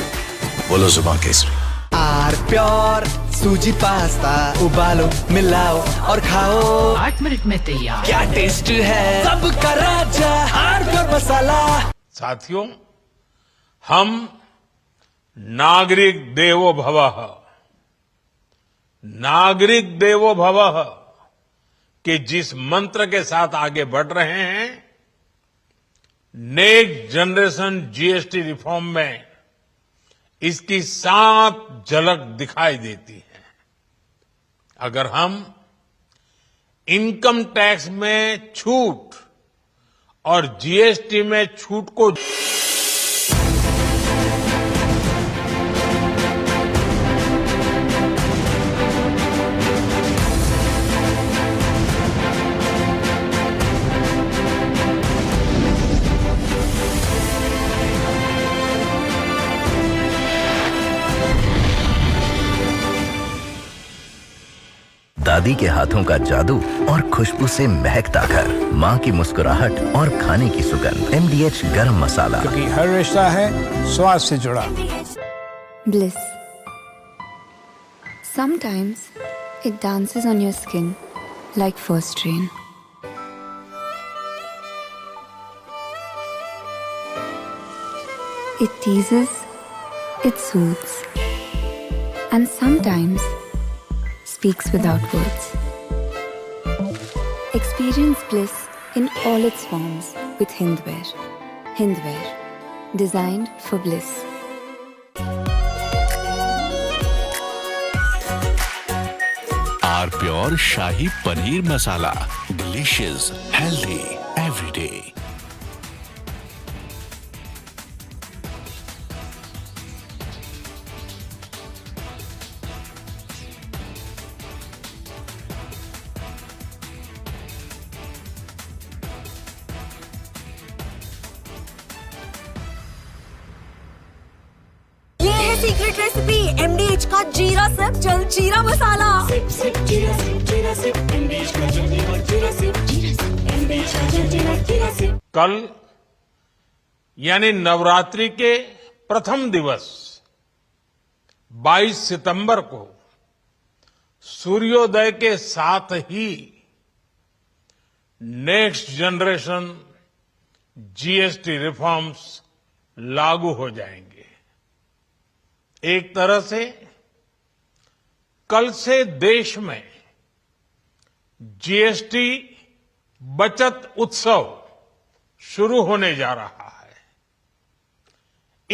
बोलो जुबान Kesari. Are pure suji pasta उबालो, मिलाओ और खाओ। 8 मिनट में तैयार। क्या टेस्ट है सबका राजा आर प्योर मसाला। साथियों, हम नागरिक देवो भवः, नागरिक देवो भवः के जिस मंत्र के साथ आगे बढ़ रहे हैं, नेक्स्ट जनरेशन जीएसटी रिफॉर्म में इसकी साफ झलक दिखाई देती है। अगर हम इनकम टैक्स में छूट और जीएसटी में छूट को दादी के हाथों का जादू और खुशबू से महकता घर, माँ की मुस्कुराहट और खाने की सुगंध। MDH गरम मसाला, क्योंकि हर रिश्ता है स्वाद से जुड़ा। Bliss. Sometimes it dances on your skin like first rain. It teases, it soothes, and sometimes speaks without words. Experience bliss in all its forms with Hindware. Hindware, designed for bliss. Our pure shahi paneer masala, delicious, healthy every day. Secret recipe MDH का जीरा sip jal jeera masala. Sip sip जीरा sip MDH का जल जीरा sip MDH का जल जीरा SIP. कल यानी नवरात्रि के प्रथम दिवस 22 सितंबर को सूर्योदय के साथ ही नेक्स्ट जनरेशन GST रिफॉर्म्स लागू हो जाएंगे। एक तरह से कल से देश में GST बचत उत्सव शुरू होने जा रहा है।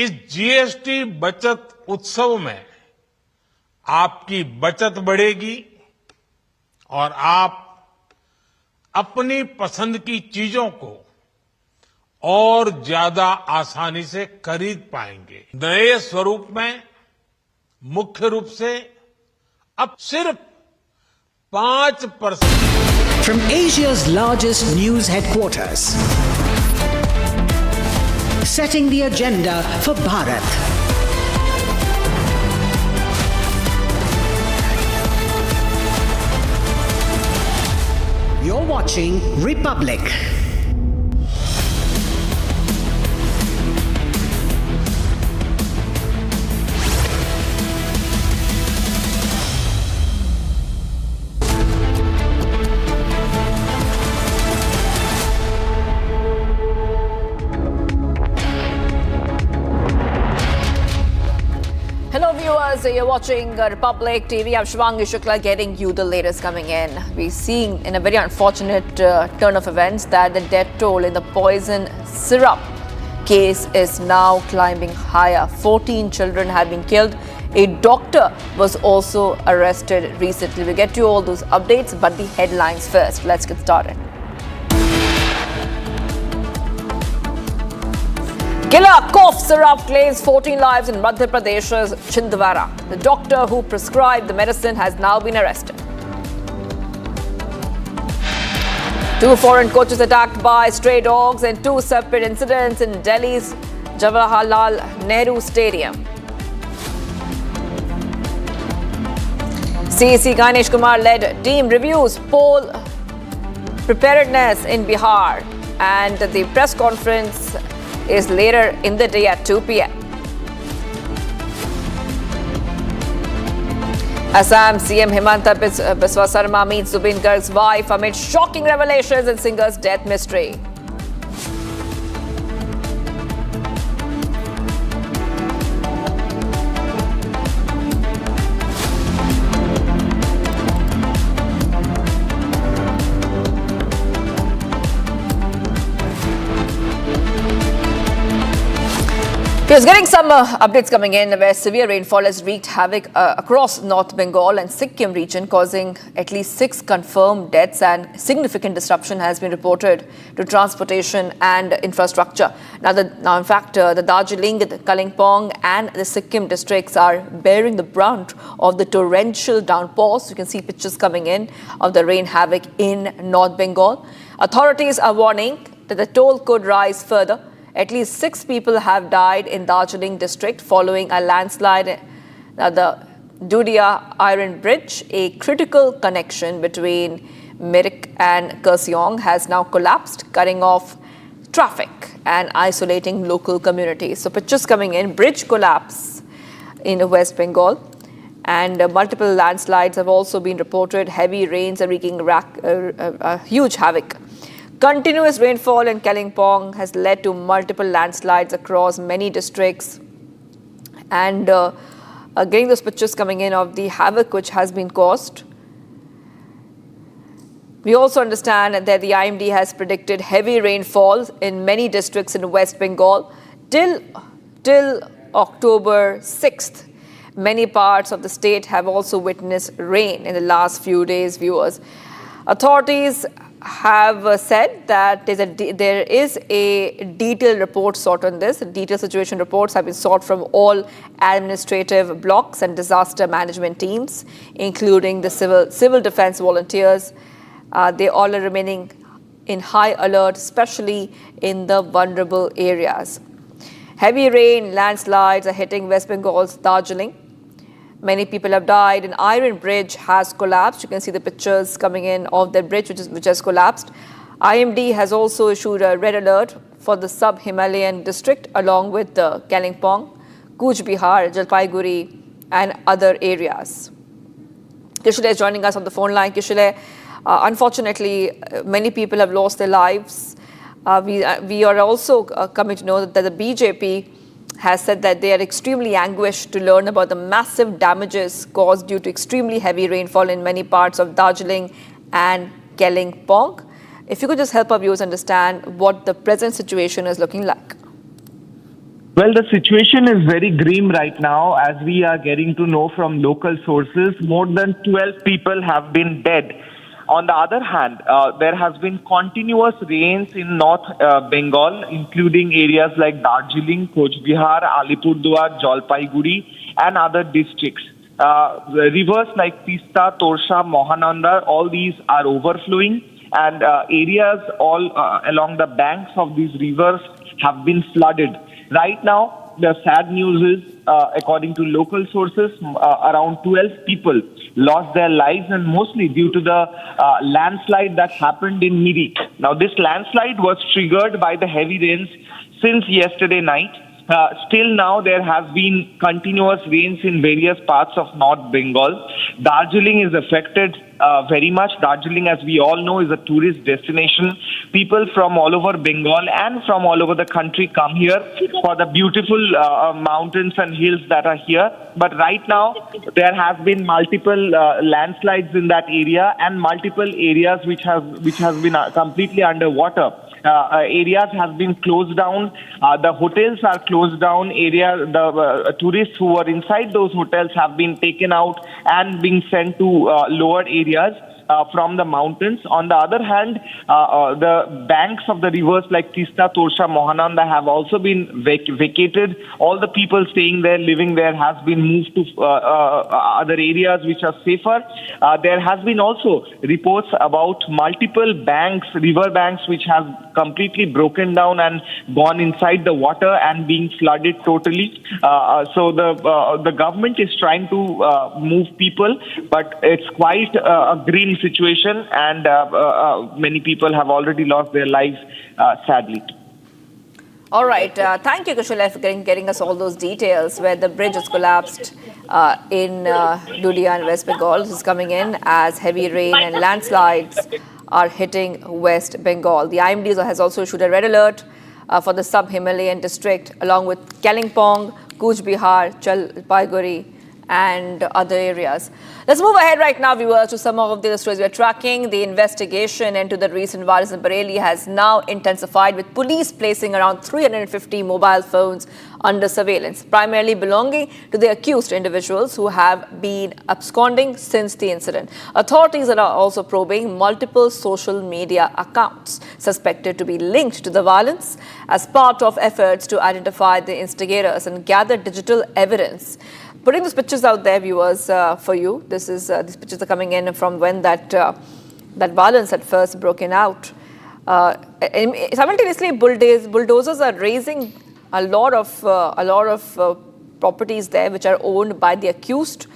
इस GST बचत उत्सव में आपकी बचत बढ़ेगी और आप अपनी पसंद की चीजों को और ज्यादा आसानी से खरीद पाएंगे। नए स्वरूप में मुख्य रूप से अब सिर्फ 5%। From Asia's largest news headquarters, setting the agenda for Bharat. You're watching Republic. You're watching Republic TV. I'm Shvangi Shukla getting you the latest coming in. We're seeing in a very unfortunate turn of events that the death toll in the poison syrup case is now climbing higher. 14 children have been killed. A doctor was also arrested recently. We'll get to all those updates, but the headlines first. Let's get started. Killer cough syrup claims 14 lives in Madhya Pradesh's Chhindwara. The doctor who prescribed the medicine has now been arrested. 2 foreign coaches attacked by stray dogs and 2 separate incidents in Delhi's Jawaharlal Nehru Stadium. CEC Ganesh Kumar led team reviews poll preparedness in Bihar, and the press conference is later in the day at 2 p.m. Assam CM Himanta Biswa Sarma meets Zubin Garg's wife amid shocking revelations in singer's death mystery. Here's getting some updates coming in where severe rainfall has wreaked havoc across North Bengal and Sikkim region, causing at least 6 confirmed deaths, and significant disruption has been reported to transportation and infrastructure. Now, in fact, the Darjeeling, the Kalimpong and the Sikkim districts are bearing the brunt of the torrential downpours. You can see pictures coming in of the rain havoc in North Bengal. Authorities are warning that the toll could rise further. At least 6 people have died in Darjeeling district following a landslide. The Dudia Iron Bridge, a critical connection between Mirik and Kurseong, has now collapsed, cutting off traffic and isolating local communities. So pictures coming in, bridge collapse in West Bengal, and multiple landslides have also been reported. Heavy rains are wreaking huge havoc. Continuous rainfall in Kalimpong has led to multiple landslides across many districts, and getting those pictures coming in of the havoc which has been caused. We also understand that the IMD has predicted heavy rainfall in many districts in West Bengal till October 6th. Many parts of the state have also witnessed rain in the last few days, viewers. Authorities have said that there is a detailed report sought on this. Detailed situation reports have been sought from all administrative blocks and disaster management teams, including the civil defense volunteers. They all are remaining in high alert, especially in the vulnerable areas. Heavy rain, landslides are hitting West Bengal's Darjeeling. Many people have died. An iron bridge has collapsed. You can see the pictures coming in of the bridge which has collapsed. IMD has also issued a red alert for the sub-Himalayan district along with the Kalimpong, Cooch Behar, Jalpaiguri and other areas. Kishule is joining us on the phone line. Kishule, unfortunately, many people have lost their lives. We are also coming to know that the BJP has said that they are extremely anguished to learn about the massive damages caused due to extremely heavy rainfall in many parts of Darjeeling and Kalimpong. If you could just help our viewers understand what the present situation is looking like. Well, the situation is very grim right now. As we are getting to know from local sources, more than 12 people have been dead. On the other hand, there has been continuous rains in North Bengal, including areas like Darjeeling, Cooch Behar, Alipurduar, Jalpaiguri, and other districts. Rivers like Tista, Torsha, Mahananda, all these are overflowing, and areas all along the banks of these rivers have been flooded. Right now, the sad news is, according to local sources, around 12 people lost their lives, and mostly due to the landslide that happened in Mirik. Now, this landslide was triggered by the heavy rains since yesterday night. Still now, there has been continuous rains in various parts of North Bengal. Darjeeling is affected very much. Darjeeling, as we all know, is a tourist destination. People from all over Bengal and from all over the country come here for the beautiful mountains and hills that are here. But right now, there have been multiple landslides in that area and multiple areas which has been completely underwater. Areas have been closed down. The hotels are closed down. The tourists who were inside those hotels have been taken out and being sent to lower areas from the mountains. On the other hand, the banks of the rivers like Tista, Torsha, Mahananda have also been vacated. All the people staying there, living there, has been moved to other areas which are safer. There has been also reports about multiple banks, river banks, which have completely broken down and gone inside the water and being flooded totally. So the government is trying to move people, but it's quite a grim situation, and many people have already lost their lives, sadly. All right. Thank you, Kushal, for getting us all those details where the bridge has collapsed in Ludia and West Bengal. This is coming in as heavy rain and landslides are hitting West Bengal. The IMD has also issued a red alert for the sub-Himalayan district along with Kalimpong, Cooch Behar, Jalpaiguri and other areas. Let's move ahead right now, viewers, to some of the stories we are tracking. The investigation into the recent violence in Bareilly has now intensified, with police placing around 350 mobile phones under surveillance, primarily belonging to the accused individuals who have been absconding since the incident. Authorities are also probing multiple social media accounts suspected to be linked to the violence as part of efforts to identify the instigators and gather digital evidence. Putting these pictures out there, viewers, for you. These pictures are coming in from when that violence had first broken out. Simultaneously, bulldozers are raising a lot of properties there which are owned by the accused,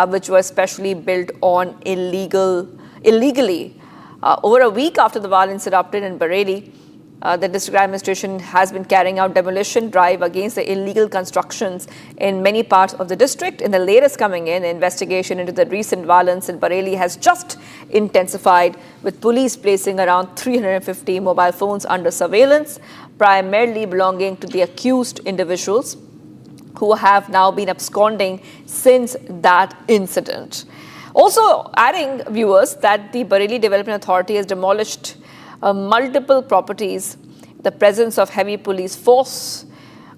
which were specially built on illegally. Over a week after the violence erupted in Bareilly, the district administration has been carrying out demolition drive against the illegal constructions in many parts of the district. In the latest coming in, investigation into the recent violence in Bareilly has just intensified, with police placing around 350 mobile phones under surveillance, primarily belonging to the accused individuals who have now been absconding since that incident. Also adding, viewers, that the Bareilly Development Authority has demolished multiple properties. The presence of heavy police force.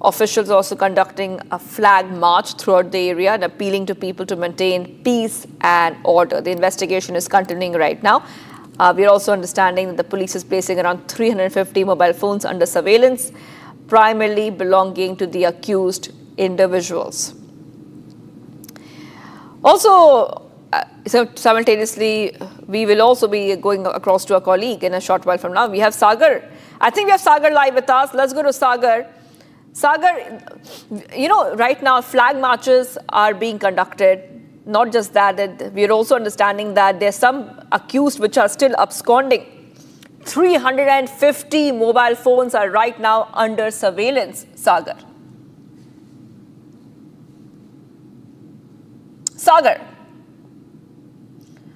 Officials also conducting a flag march throughout the area and appealing to people to maintain peace and order. The investigation is continuing right now. We are also understanding that the police is placing around 350 mobile phones under surveillance, primarily belonging to the accused individuals. Also, simultaneously, we will also be going across to a colleague in a short while from now. We have Sagar. I think we have Sagar live with us. Let's go to Sagar. Sagar, you know, right now flag marches are being conducted. Not just that, we are also understanding that there's some accused which are still absconding. 350 mobile phones are right now under surveillance, Sagar. Sagar.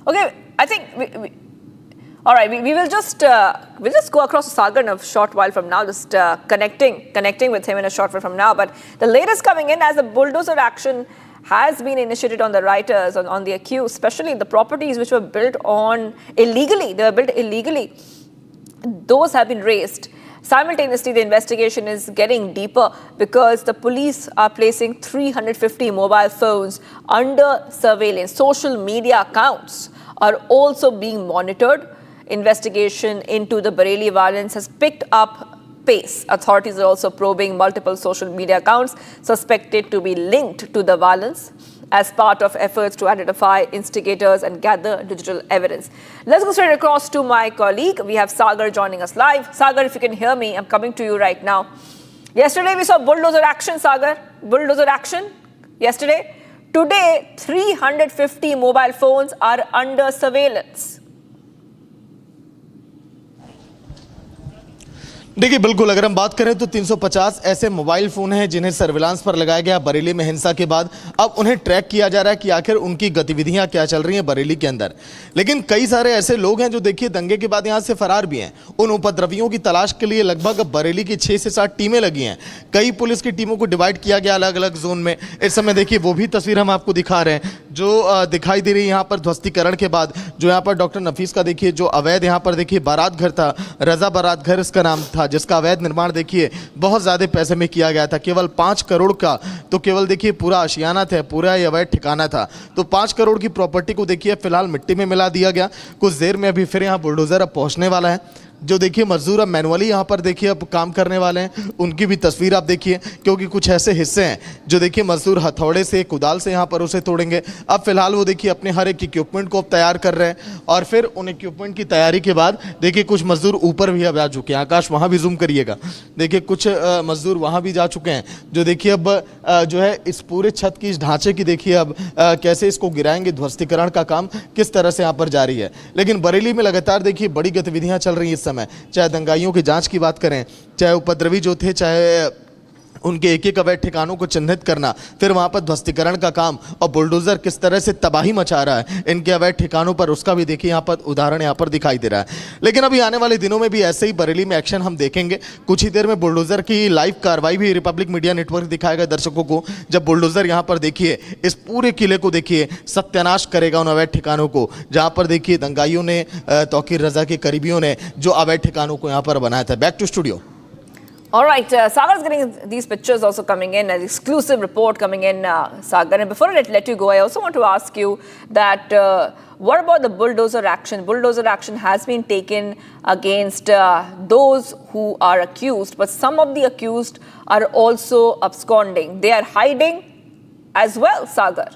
Okay, I think all right, we will just we'll just go across to Sagar in a short while from now, just connecting with him in a short while from now. But the latest coming in as a bulldozer action has been initiated on the writers, on the accused, especially the properties which were built on illegally. They were built illegally. Those have been razed. Simultaneously, the investigation is getting deeper because the police are placing 350 mobile phones under surveillance. Social media accounts are also being monitored. Investigation into the Bareilly violence has picked up pace. Authorities are also probing multiple social media accounts suspected to be linked to the violence as part of efforts to identify instigators and gather digital evidence. Let's go straight across to my colleague. We have Sagar joining us live. Sagar, if you can hear me, I'm coming to you right now. Yesterday we saw bulldozer action, Sagar. Bulldozer action yesterday. Today, 350 mobile phones are under surveillance. देखिए बिल्कुल, अगर हम बात करें तो 350 ऐसे mobile phone हैं जिन्हें सर्विलांस पर लगाया गया बरेली में हिंसा के बाद। अब उन्हें ट्रैक किया जा रहा है कि आखिर उनकी गतिविधियां क्या चल रही हैं बरेली के अंदर। लेकिन कई सारे ऐसे लोग हैं जो देखिए दंगे के बाद यहां से फरार भी हैं। उन उपद्रवियों की तलाश के लिए लगभग बरेली की 6 से 7 टीमें लगी हैं। कई पुलिस की टीमों को डिवाइड किया गया अलग अलग जोन में। इस समय देखिए वो भी तस्वीर हम आपको दिखा रहे हैं जो दिखाई दे रही है यहाँ पर ध्वस्तीकरण के बाद। जो यहाँ पर डॉक्टर नफीस का देखिए जो अवैध यहाँ पर देखिए बारात घर था, रजा बारात घर इसका नाम था, जिसका अवैध निर्माण देखिए बहुत ज़्यादा पैसे में किया गया था। केवल 5 करोड़ का तो केवल देखिए पूरा आशियाना था, पूरा ये अवैध ठिकाना था। तो 5 करोड़ की प्रॉपर्टी को देखिए फिलहाल मिट्टी में मिला दिया गया। कुछ देर में अभी फिर यहाँ बुलडोजर अब पहुँचने वाला है। जो देखिए मजदूर अब मैनुअली यहाँ पर देखिए अब काम करने वाले हैं, उनकी भी तस्वीर आप देखिए, क्योंकि कुछ ऐसे हिस्से हैं जो देखिए मजदूर हथौड़े से कुदाल से यहाँ पर उसे तोड़ेंगे। अब फिलहाल वो देखिए अपने हर एक इक्विपमेंट को अब तैयार कर रहे हैं और फिर उन इक्विपमेंट की तैयारी के बाद देखिए कुछ मजदूर ऊपर भी अब जा चुके हैं। आकाश वहाँ भी जूम करिएगा, देखिए कुछ मजदूर वहाँ भी जा चुके हैं जो देखिए अब जो है इस पूरे छत की इस ढांचे की देखिए अब कैसे इसको गिराएंगे, ध्वस्तीकरण का काम किस तरह से यहाँ पर जारी है। लेकिन बरेली में लगातार देखिए बड़ी गतिविधियाँ चल रही हैं इस समय, चाहे दंगाइयों की जांच की बात करें, चाहे उपद्रवी जो थे, चाहे उनके एक एक अवैध ठिकानों को चिन्हित करना, फिर वहां पर ध्वस्तीकरण का काम और बुलडोजर किस तरह से तबाही मचा रहा है इनके अवैध ठिकानों पर, उसका भी देखिए यहाँ पर उदाहरण यहाँ पर दिखाई दे रहा है। लेकिन अभी आने वाले दिनों में भी ऐसे ही बरेली में एक्शन हम देखेंगे। कुछ ही देर में बुलडोजर की लाइव कार्रवाई भी रिपब्लिक मीडिया नेटवर्क दिखाएगा दर्शकों को, जब बुलडोजर यहाँ पर देखिए इस पूरे किले को देखिए सत्यानाश करेगा उन अवैध ठिकानों को जहाँ पर देखिए दंगाइयों ने, तौकीर रजा के करीबियों ने जो अवैध ठिकानों को यहाँ पर बनाया था। Back to studio. All right, Sagar's getting these pictures also coming in, an exclusive report coming in, Sagar. And before I let you go, I also want to ask you that what about the bulldozer action? Bulldozer action has been taken against those who are accused, but some of the accused are also absconding. They are hiding as well, Sagar.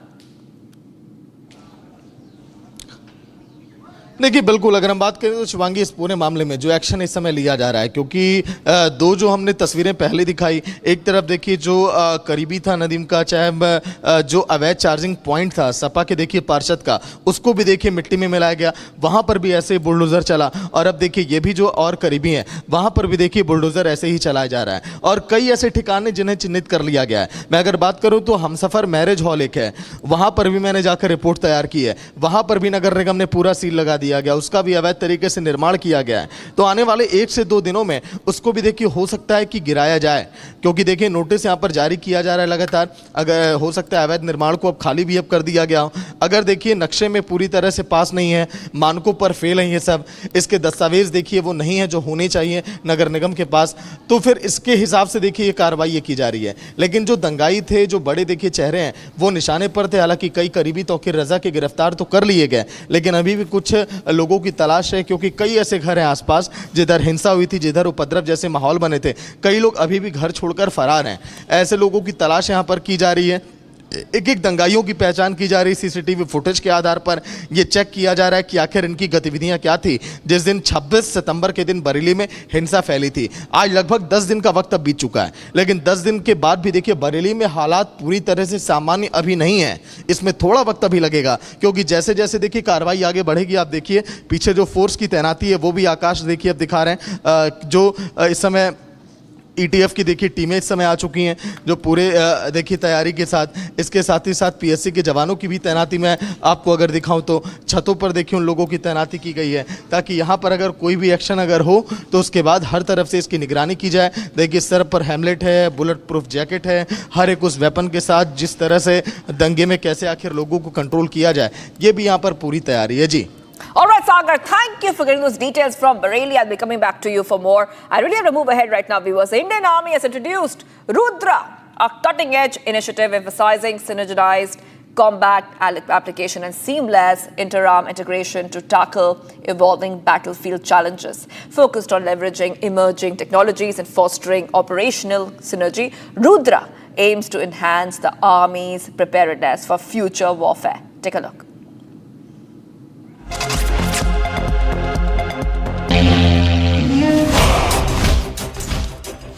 देखिए बिल्कुल, अगर हम बात करें तो शिवांगी इस पूरे मामले में जो एक्शन इस समय लिया जा रहा है, क्योंकि दो जो हमने तस्वीरें पहले दिखाई, एक तरफ देखिए जो करीबी था नदीम का, चाहे जो अवैध चार्जिंग पॉइंट था सपा के देखिए पार्षद का, उसको भी देखिए मिट्टी में मिलाया गया, वहां पर भी ऐसे बुलडोजर चला। और अब देखिए ये भी जो और करीबी हैं वहां पर भी देखिए बुलडोजर ऐसे ही चलाया जा रहा है और कई ऐसे ठिकाने जिन्हें चिन्हित कर लिया गया है। मैं अगर बात करूं तो हमसफर मैरिज हॉल एक है, वहां पर भी मैंने जाकर रिपोर्ट तैयार की है, वहां पर भी नगर निगम ने पूरा सील लगा दिया गया, उसका भी अवैध तरीके से निर्माण किया गया है, तो आने वाले 1 से 2 दिनों में उसको भी देखिए हो सकता है कि गिराया जाए, क्योंकि देखिए नोटिस यहाँ पर जारी किया जा रहा है लगातार। अगर हो सकता है अवैध निर्माण को अब खाली भी अब कर दिया गया हो, अगर देखिए नक्शे में पूरी तरह से पास नहीं है, मानकों पर फेल है ये सब, इसके दस्तावेज देखिए वो नहीं है जो होने चाहिए नगर निगम के पास, तो फिर इसके हिसाब से देखिए ये कार्रवाई ये की जा रही है। लेकिन जो दंगाई थे, जो बड़े देखिए चेहरे हैं, वो निशाने पर थे। हालांकि कई करीबी तौकीर रजा के गिरफ्तार तो कर लिए गए, लेकिन अभी भी कुछ लोगों की तलाश है, क्योंकि कई ऐसे घर हैं आसपास जिधर हिंसा हुई थी, जिधर उपद्रव जैसे माहौल बने थे। कई लोग अभी भी घर छोड़कर फरार हैं। ऐसे लोगों की तलाश यहाँ पर की जा रही है। एक एक दंगाइयों की पहचान की जा रही है सीसीटीवी फुटेज के आधार पर। ये चेक किया जा रहा है कि आखिर इनकी गतिविधियां क्या थी जिस दिन 26 सितंबर के दिन बरेली में हिंसा फैली थी। आज लगभग 10 दिन का वक्त अब बीत चुका है, लेकिन 10 दिन के बाद भी देखिए बरेली में हालात पूरी तरह से सामान्य अभी नहीं है। इसमें थोड़ा वक्त अभी लगेगा, क्योंकि जैसे जैसे देखिए कार्रवाई आगे बढ़ेगी, आप देखिए पीछे जो फोर्स की तैनाती है वो भी आकाश देखिए अब दिखा रहे हैं। जो इस समय ईटीएफ की देखिए टीमें इस समय आ चुकी हैं, जो पूरे देखिए तैयारी के साथ, इसके साथ ही साथ पीएससी के जवानों की भी तैनाती मैं आपको अगर दिखाऊं तो छतों पर देखिए उन लोगों की तैनाती की गई है, ताकि यहां पर अगर कोई भी एक्शन अगर हो तो उसके बाद हर तरफ से इसकी निगरानी की जाए। देखिए सर पर हेमलेट है, बुलेट प्रूफ जैकेट है, हर एक उस वेपन के साथ जिस तरह से दंगे में कैसे आखिर लोगों को कंट्रोल किया जाए, ये भी यहाँ पर पूरी तैयारी है जी। All right, Sagar, thank you for getting those details from Bareilly. I'll be coming back to you for more. I really have to move ahead right now, viewers. The Indian Army has introduced Rudra, a cutting-edge initiative emphasizing synergized combat application and seamless inter-arm integration to tackle evolving battlefield challenges. Focused on leveraging emerging technologies and fostering operational synergy, Rudra aims to enhance the Army's preparedness for future warfare. Take a look.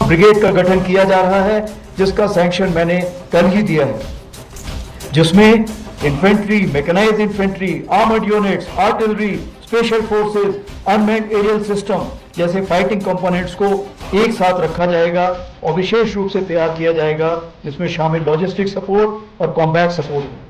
Brigade का गठन किया जा रहा है, जिसका sanction मैंने कल ही दिया है, जिसमें infantry, mechanised infantry, armoured units, artillery, special forces, unmanned aerial system जैसे फाइटिंग कंपोनेंट्स को एक साथ रखा जाएगा और विशेष रूप से तैयार किया जाएगा, जिसमें शामिल लॉजिस्टिक सपोर्ट और combat support.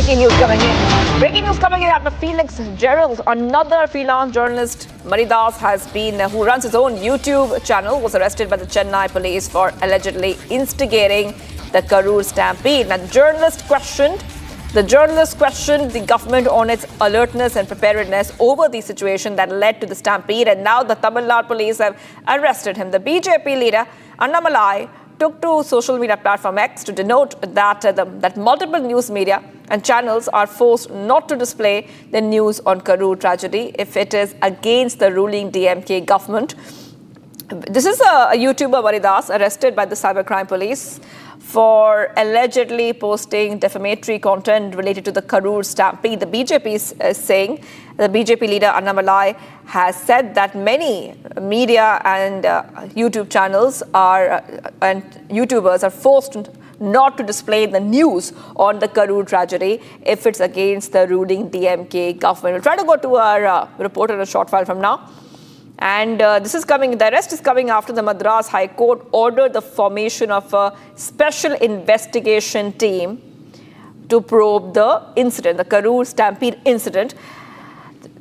Breaking news coming in after Felix Gerald, another freelance journalist, Maridas, who runs his own YouTube channel, was arrested by the Chennai police for allegedly instigating the Karur stampede. Now, the journalist questioned the government on its alertness and preparedness over the situation that led to the stampede, and now the Tamil Nadu police have arrested him. The BJP leader, Annamalai, took to social media platform X to denote that multiple news media and channels are forced not to display the news on Karur tragedy if it is against the ruling DMK government. This is a YouTuber, Maridas, arrested by the cybercrime police for allegedly posting defamatory content related to the Karur stampede. The BJP is saying, the BJP leader Annamalai has said that many media and YouTube channels and YouTubers are forced not to display the news on the Karur tragedy if it's against the ruling DMK government. We'll try to go to our reporter in a short while from now. And the arrest is coming after the Madras High Court ordered the formation of a special investigation team to probe the incident, the Karur stampede incident.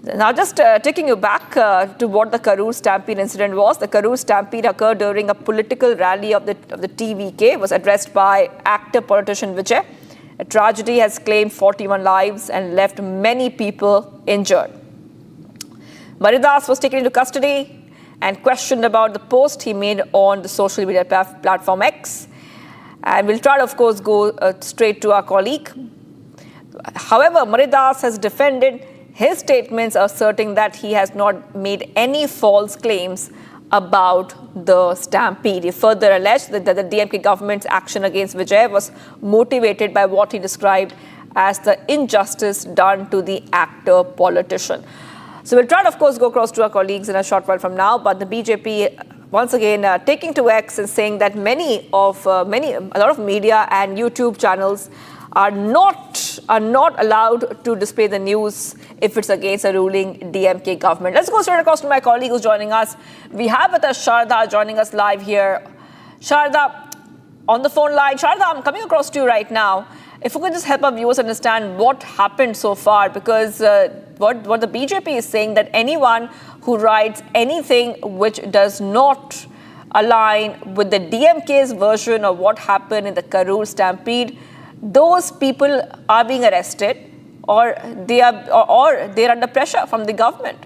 Now, just taking you back to what the Karur stampede incident was. The Karur stampede occurred during a political rally of the TVK. It was addressed by actor politician Vijay. A tragedy has claimed 41 lives and left many people injured. Maridas was taken into custody and questioned about the post he made on the social media platform X. And we'll try to, of course, go straight to our colleague. However, Maridas has defended his statements, asserting that he has not made any false claims about the stampede. He further alleged that the DMK government's action against Vijay was motivated by what he described as the injustice done to the actor politician. So we'll try to, of course, go across to our colleagues in a short while from now. But the BJP, once again, taking to X and saying that a lot of media and YouTube channels are not allowed to display the news if it's against a ruling DMK government. Let's go straight across to my colleague who's joining us. We have with us Sharda joining us live here. Sharda, on the phone line. Sharda, I'm coming across to you right now. If you could just help our viewers understand what happened so far, because what the BJP is saying, that anyone who writes anything which does not align with the DMK's version of what happened in the Karur stampede, those people are being arrested, or they're under pressure from the government.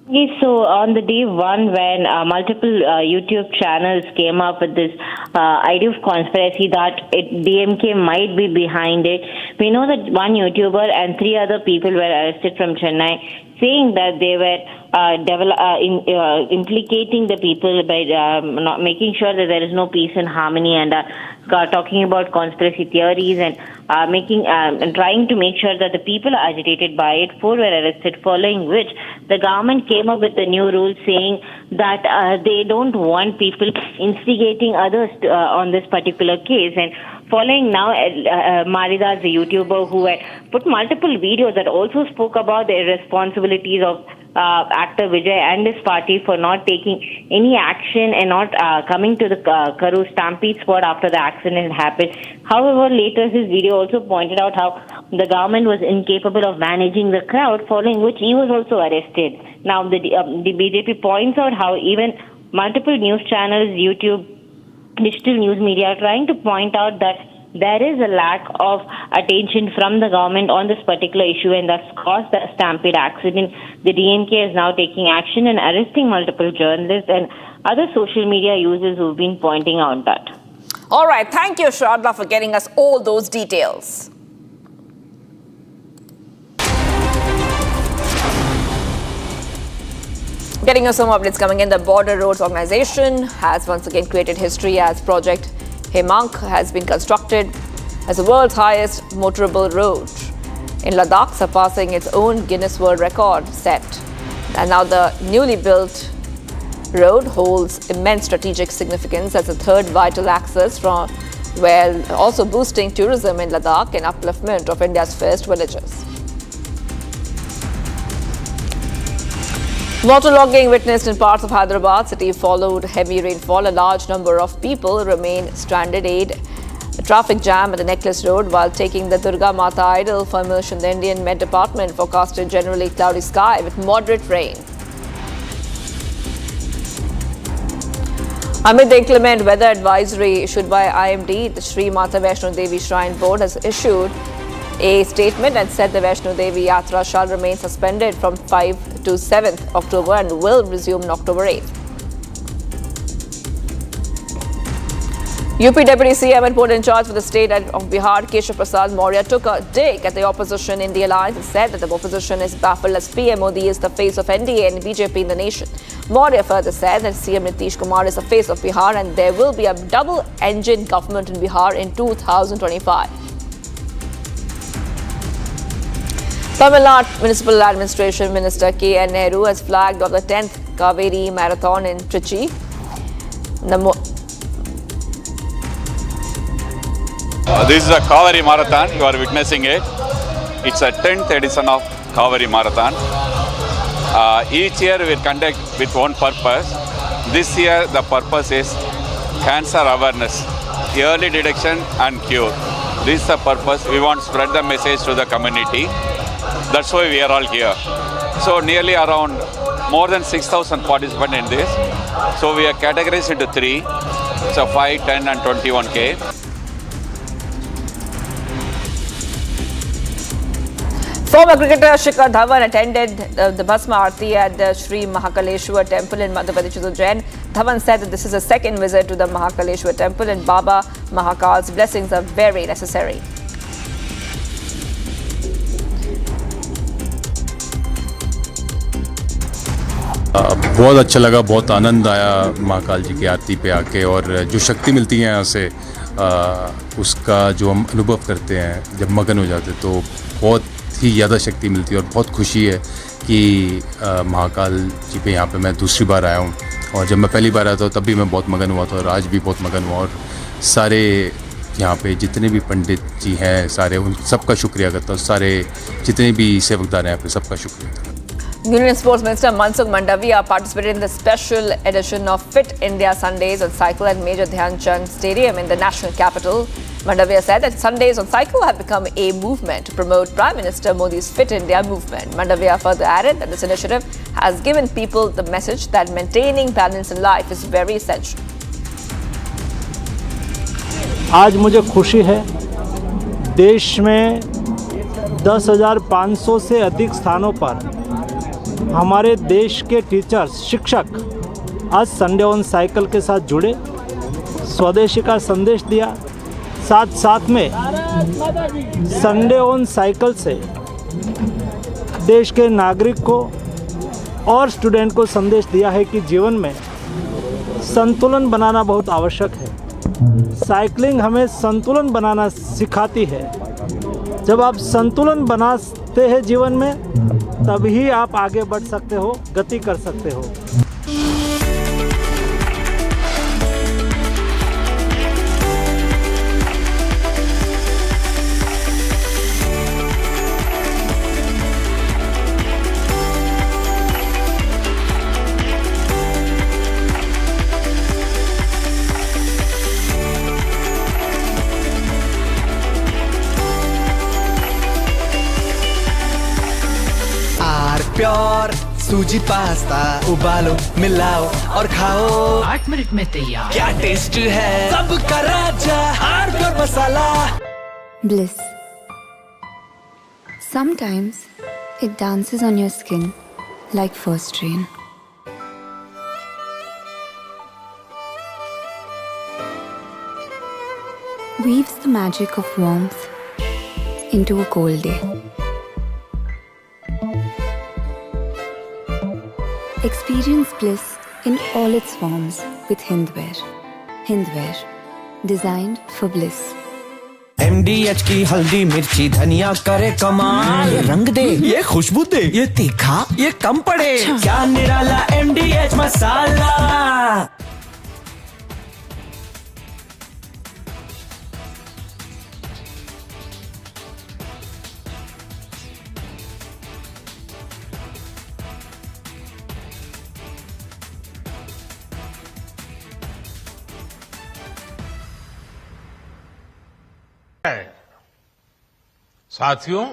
Yes, so on the day one, when multiple YouTube channels came up with this idea of conspiracy that DMK might be behind it, we know that one YouTuber and 3 other people were arrested from Chennai, saying that they were implicating the people by not making sure that there is no peace and harmony, and talking about conspiracy theories and trying to make sure that the people are agitated by it. 4 were arrested, following which the government came up with a new rule saying that they don't want people instigating others on this particular case. And following now, Maridas, the YouTuber who had put multiple videos that also spoke about the irresponsibilities of actor Vijay and his party for not taking any action and not coming to the Karur stampede spot after the accident happened. However, later his video also pointed out how the government was incapable of managing the crowd, following which he was also arrested. Now, the BJP points out how even multiple news channels, YouTube, digital news media are trying to point out that there is a lack of attention from the government on this particular issue, and thus caused the stampede accident. The DMK is now taking action and arresting multiple journalists and other social media users who've been pointing out that. All right. Thank you, Shradha, for getting us all those details. Getting us some updates coming in. The Border Roads Organization has once again created history as Project Hemank has been constructed as the world's highest motorable road in Ladakh, surpassing its own Guinness World Record set. And now the newly built road holds immense strategic significance as a third vital axis, while also boosting tourism in Ladakh and upliftment of India's first villages. Waterlogging witnessed in parts of Hyderabad city followed heavy rainfall. A large number of people remain stranded amid a traffic jam at the Necklace Road while taking the Durga Mata idol for immersion. The Indian Met Department forecasted generally cloudy sky with moderate rain. Amid the inclement weather advisory issued by IMD, the Sri Mata Vaishno Devi Shrine Board has issued a statement and said the Vaishno Devi Yatra shall remain suspended from 5 to 7th October and will resume on October 8th. UP Deputy CM and put in charge for the state of Bihar, Keshav Prasad Maurya, took a dig at the opposition in the alliance and said that the opposition is baffled as PM Modi is the face of NDA and BJP in the nation. Maurya further said that CM Nitish Kumar is the face of Bihar and there will be a double-engine government in Bihar in 2025. Tamil Nadu Municipal Administration Minister K.N. Nehru has flagged off the 10th Kaveri Marathon in Trichy. This is a Kaveri Marathon, you are witnessing it. It's a 10th edition of Kaveri Marathon. Each year we conduct with one purpose. This year the purpose is cancer awareness, early detection and cure. This is the purpose. We want to spread the message to the community. That's why we are all here. So nearly around more than 6,000 participants in this. So we are categorized into 3. So 5, 10 and 21K. Former cricketer Shikhar Dhawan attended the Bhasma Aarti at the Sri Mahakaleshwar temple in Madhya Pradesh, Ujjain. Dhawan said that this is a second visit to the Mahakaleshwar temple and Baba Mahakal's blessings are very necessary. बहुत अच्छा लगा, बहुत आनंद आया महाकाल जी की आरती पे आके, और जो शक्ति मिलती है यहाँ से उसका जो हम अनुभव करते हैं जब मगन हो जाते तो बहुत ही ज़्यादा शक्ति मिलती है और बहुत खुशी है कि महाकाल जी पे यहाँ पे मैं दूसरी बार आया हूँ। और जब मैं पहली बार आया था तब भी मैं बहुत मगन हुआ था और आज भी बहुत मगन हुआ, और सारे यहाँ पे जितने भी पंडित जी हैं सारे उन सबका शुक्रिया करता हूँ, सारे जितने भी सेवकदार हैं यहाँ पे सबका शुक्रिया। Union and Sports Minister Mansukh Mandavia participated in the special edition of Fit India Sundays on Cycle at Major Dhyan Chand Stadium in the national capital. Mandavia said that Sundays on Cycle have become a movement to promote Prime Minister Modi's Fit India movement. Mandavia further added that this initiative has given people the message that maintaining balance in life is very essential. आज मुझे खुशी है, देश में 10,500 से अधिक स्थानों पर हमारे देश के टीचर्स, शिक्षक आज संडे ऑन साइकिल के साथ जुड़े, स्वदेशी का संदेश दिया। साथ साथ में संडे ऑन साइकिल से देश के नागरिक को और स्टूडेंट को संदेश दिया है कि जीवन में संतुलन बनाना बहुत आवश्यक है। साइकिलिंग हमें संतुलन बनाना सिखाती है। जब आप संतुलन बनाते हैं जीवन में, तभी आप आगे बढ़ सकते हो, गति कर सकते हो। प्योर सूजी पास्ता उबालो, मिलाओ और खाओ, 8 मिनट में तैयार। क्या टेस्ट है, सबका राजा hardcore masala. Bliss. Sometimes it dances on your skin like first rain. Weaves the magic of warmth into a cold day. Experience bliss in all its forms with Hindware. Hindware, designed for bliss. MDH की हल्दी मिर्ची धनिया करे कमाल, ये रंग दे, ये खुशबू दे, ये तीखा, ये कम पड़े, क्या निराला MDH मसाला। साथियों,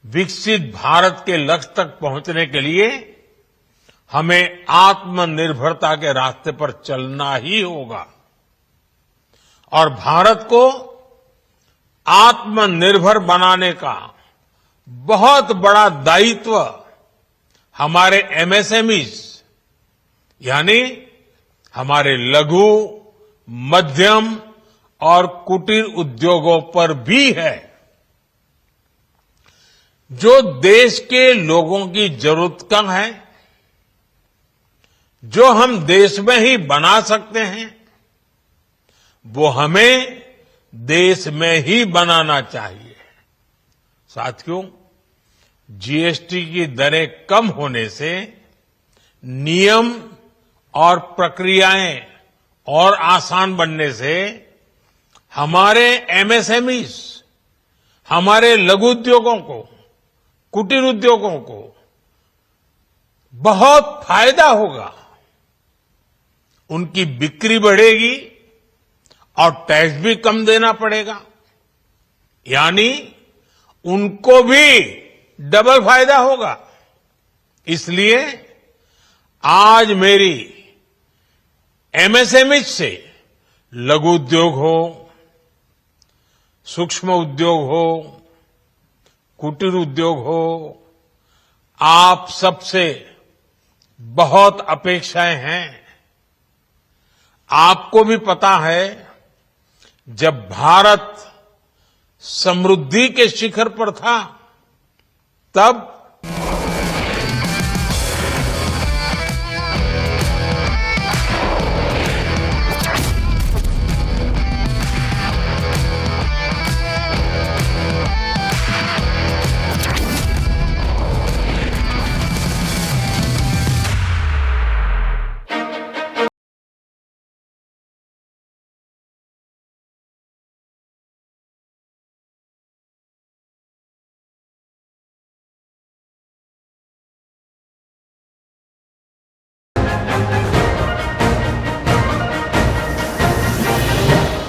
विकसित भारत के लक्ष्य तक पहुंचने के लिए हमें आत्मनिर्भरता के रास्ते पर चलना ही होगा और भारत को आत्मनिर्भर बनाने का बहुत बड़ा दायित्व हमारे MSMEs यानी हमारे लघु, मध्यम और कुटीर उद्योगों पर भी है, जो देश के लोगों की जरूरत का है, जो हम देश में ही बना सकते हैं, वो हमें देश में ही बनाना चाहिए। साथियों, जीएसटी की दरें कम होने से नियम और प्रक्रियाएं और आसान बनने से हमारे एमएसएमईज, हमारे लघु उद्योगों को, कुटीर उद्योगों को बहुत फायदा होगा। उनकी बिक्री बढ़ेगी और टैक्स भी कम देना पड़ेगा, यानी उनको भी डबल फायदा होगा। इसलिए आज मेरी एमएसएमई से लघु उद्योग हो, सूक्ष्म उद्योग हो, कुटीर उद्योग हो, आप सबसे बहुत अपेक्षाएं हैं। आपको भी पता है, जब भारत समृद्धि के शिखर पर था, तब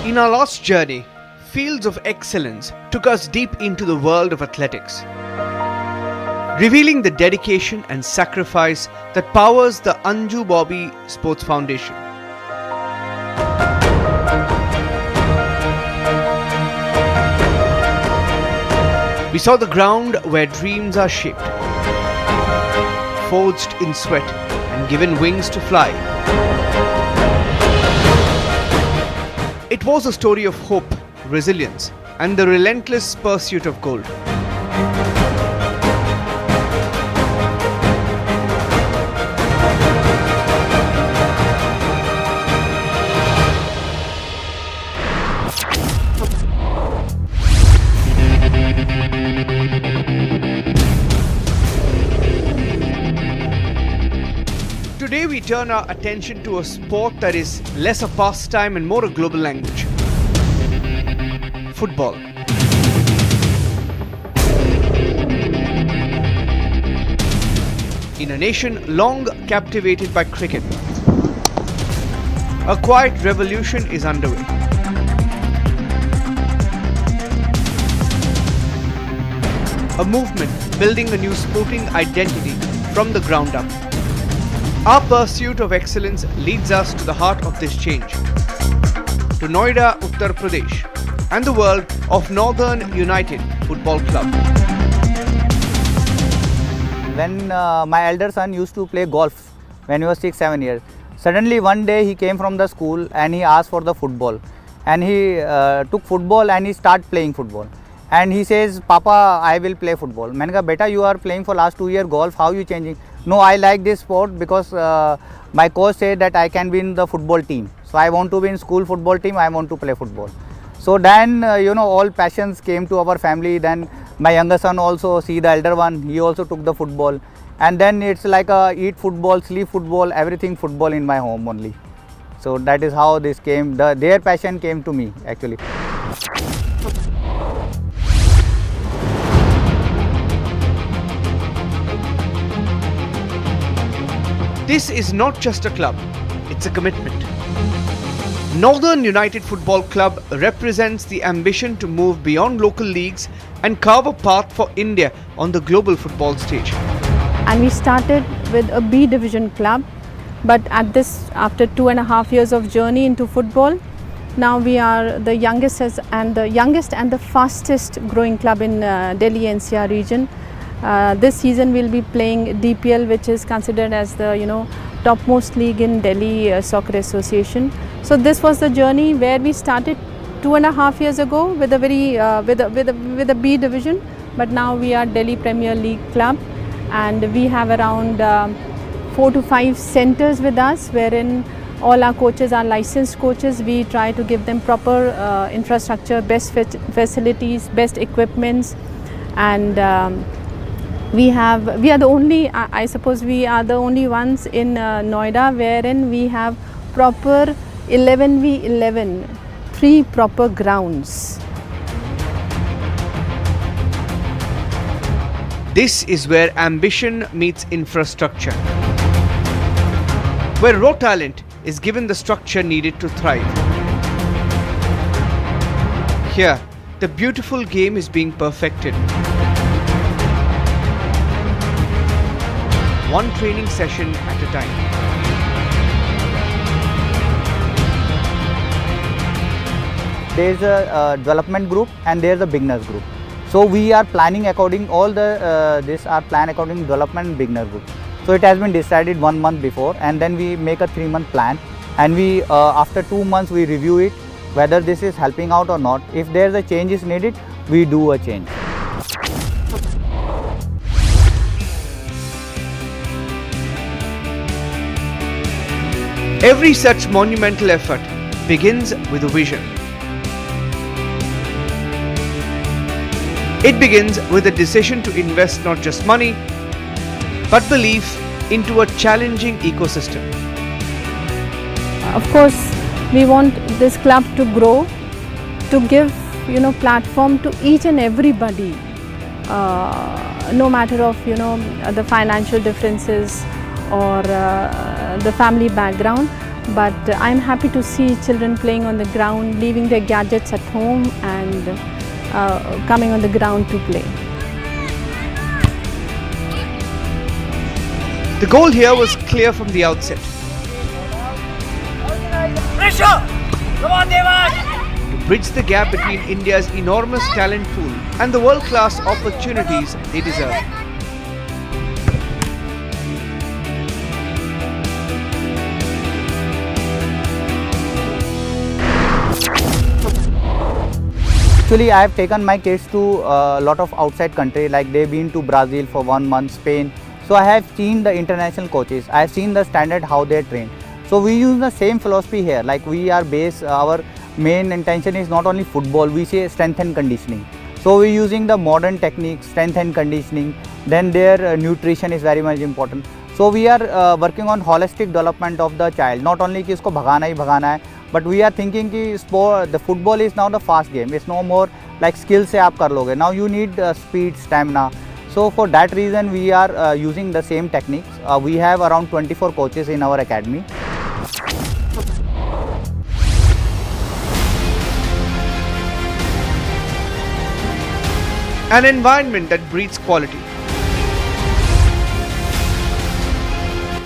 In our last journey, Fields of Excellence took us deep into the world of athletics, revealing the dedication and sacrifice that powers the Anju Bobby Sports Foundation. We saw the ground where dreams are shaped, forged in sweat and given wings to fly. It was a story of hope, resilience, and the relentless pursuit of gold. Today we turn our attention to a sport that is less a pastime and more a global language. Football. In a nation long captivated by cricket, a quiet revolution is underway. A movement building a new sporting identity from the ground up. Our pursuit of excellence leads us to the heart of this change, to Noida, Uttar Pradesh, and the world of Northern United Football Club. When my elder son used to play golf when he was 6-7 years, suddenly one day he came from the school and he asked for the football, and he took football and he started playing football. And he says, Papa, I will play football. मैंने कहा, बेटा, you are playing for last 2 years golf, how you changing? No, I like this sport because my coach said that I can be in the football team. So I want to be in school football team, I want to play football. So then, all passions came to our family. Then my younger son also, see the elder one, he also took the football. And then it's like eat football, sleep football, everything football in my home only. So that is how this came, their passion came to me actually. This is not just a club, it's a commitment. Northern United Football Club represents the ambition to move beyond local leagues and carve a path for India on the global football stage. And we started with a B division club, but after 2.5 years of journey into football, now we are the youngest and the fastest growing club in Delhi NCR region. This season we'll be playing DPL, which is considered as the topmost league in Delhi Soccer Association. So this was the journey where we started 2.5 years ago with a very with a B division, but now we are Delhi Premier League club, and we have around 4 to 5 centers with us, wherein all our coaches are licensed coaches. We try to give them proper infrastructure, best facilities, best equipments, and we are the only, I suppose we are the only ones in Noida wherein we have proper 11v11, 3 proper grounds. This is where ambition meets infrastructure, where raw talent is given the structure needed to thrive. Here, the beautiful game is being perfected. One training session at a time. There is a development group and there is a beginners group. So we are planning according all the this are planned according development and beginner group. So it has been decided 1 month before, and then we make a 3-month plan, and we after 2 months we review it whether this is helping out or not. If there is a change is needed, we do a change. Every such monumental effort begins with a vision. It begins with a decision to invest not just money, but belief into a challenging ecosystem. Of course, we want this club to grow, to give platform to each and everybody, no matter of the financial differences or the family background. But I'm happy to see children playing on the ground, leaving their gadgets at home and coming on the ground to play. The goal here was clear from the outset. To bridge the gap between India's enormous talent pool and the world-class opportunities they deserve. Actually, I have taken my kids to a lot of outside country, like they've been to Brazil for 1 month, Spain. So I have seen the international coaches, I have seen the standard how they train. So we use the same philosophy here, like we are based, our main intention is not only football, we say strength and conditioning. So we're using the modern techniques, strength and conditioning, then their nutrition is very much important. So we are working on holistic development of the child, not only कि इसको भगाना ही भगाना है, but we are thinking कि sport, the football is now the fast game, it's no more like skill से आप कर लोगे, now you need speed, stamina. So for that reason we are using the same techniques. We have around 24 coaches in our academy. An environment that breeds quality.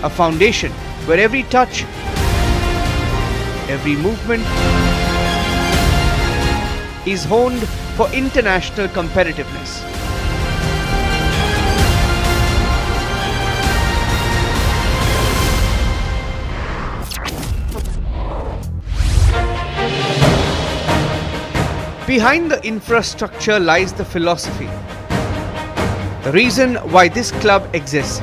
A foundation where every touch, every movement is honed for international competitiveness. Behind the infrastructure lies the philosophy, the reason why this club exists.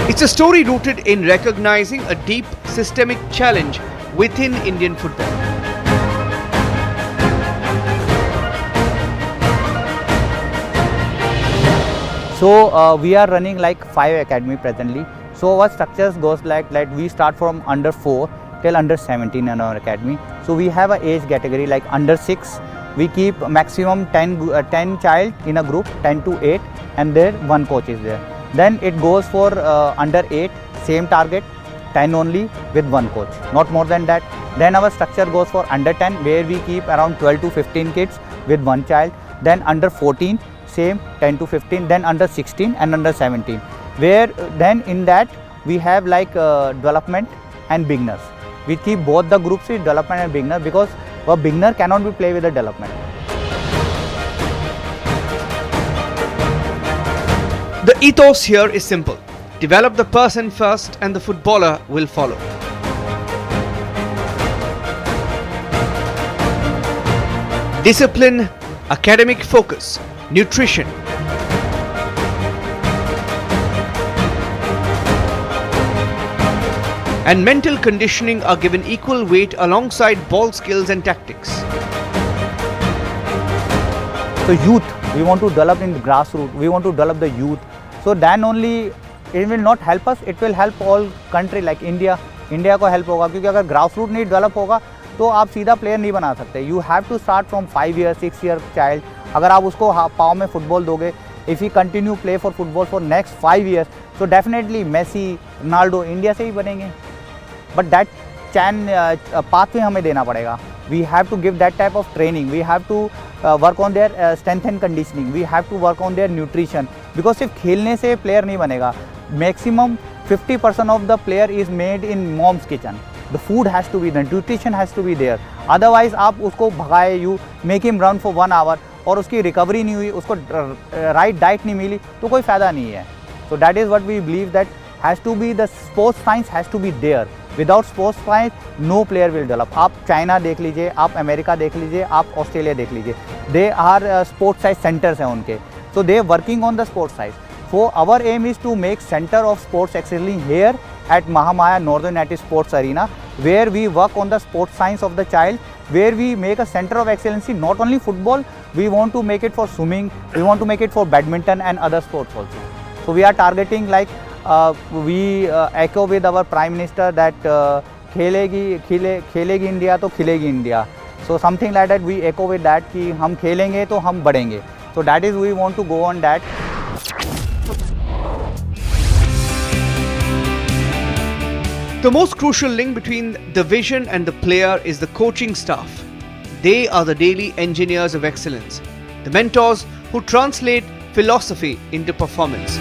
It's a story rooted in recognizing a deep systemic challenge within Indian football. So we are running like 5 academy presently. So our structures goes like we start from under 4 till under 17 in our academy. So we have a age category like under 6. We keep maximum 10 child in a group, 10 to 8, and there 1 coach is there. Then it goes for under 8, same target, 10 only with 1 coach, not more than that. Then our structure goes for under 10, where we keep around 12 to 15 kids with 1 child. Then under 14, same 10 to 15. Then under 16 and under 17, where then in that we have like development and beginners. We keep both the groups with development and beginner, because a beginner cannot be play with a development. The ethos here is simple. Develop the person first and the footballer will follow. Discipline, academic focus, nutrition, and mental conditioning are given equal weight alongside ball skills and tactics. So youth, we want to develop in the grassroots, we want to develop the youth. So then only it will not help us, it will help all country like India. India को help होगा क्योंकि अगर grass root नहीं develop होगा तो आप सीधा player नहीं बना सकते. You have to start from 5 year 6 year child. अगर आप उसको पाँव में फुटबॉल दोगे, if you continue play for football for next 5 years, so definitely Messi, Ronaldo India से ही बनेंगे. बट दैट पाथ में हमें देना पड़ेगा. We have to give that type of training. We have to work on their strength and conditioning. We have to work on their nutrition. Because सिर्फ खेलने से प्लेयर नहीं बनेगा. Maximum 50% of the player is made in mom's kitchen. The food has to be there, nutrition has to be there. Otherwise आप उसको भगाए, you make him run for 1 hour और उसकी रिकवरी नहीं हुई, उसको राइट डाइट नहीं मिली तो कोई फ़ायदा नहीं है. So that is what we believe, that has to be the sports science has to be there. Without sports science, no player will develop. आप चाइना देख लीजिए, आप अमेरिका देख लीजिए, आप ऑस्ट्रेलिया देख लीजिए. They are sports science centers हैं उनके. So they are working on the sports science. So our aim is to make center of sports excellence here at Mahamaya Northern United Sports Arena, where we work on the sports science of the child, where we make a center of excellence, not only football, we want to make it for swimming, we want to make it for badminton and other sports also. So we are targeting like we echo with our Prime Minister that खेलेगी India तो खिलेगी India. So something like that we echo with that कि हम खेलेंगे तो हम बढ़ेंगे. So that is we want to go on that. The most crucial link between the vision and the player is the coaching staff. They are the daily engineers of excellence, the mentors who translate philosophy into performance.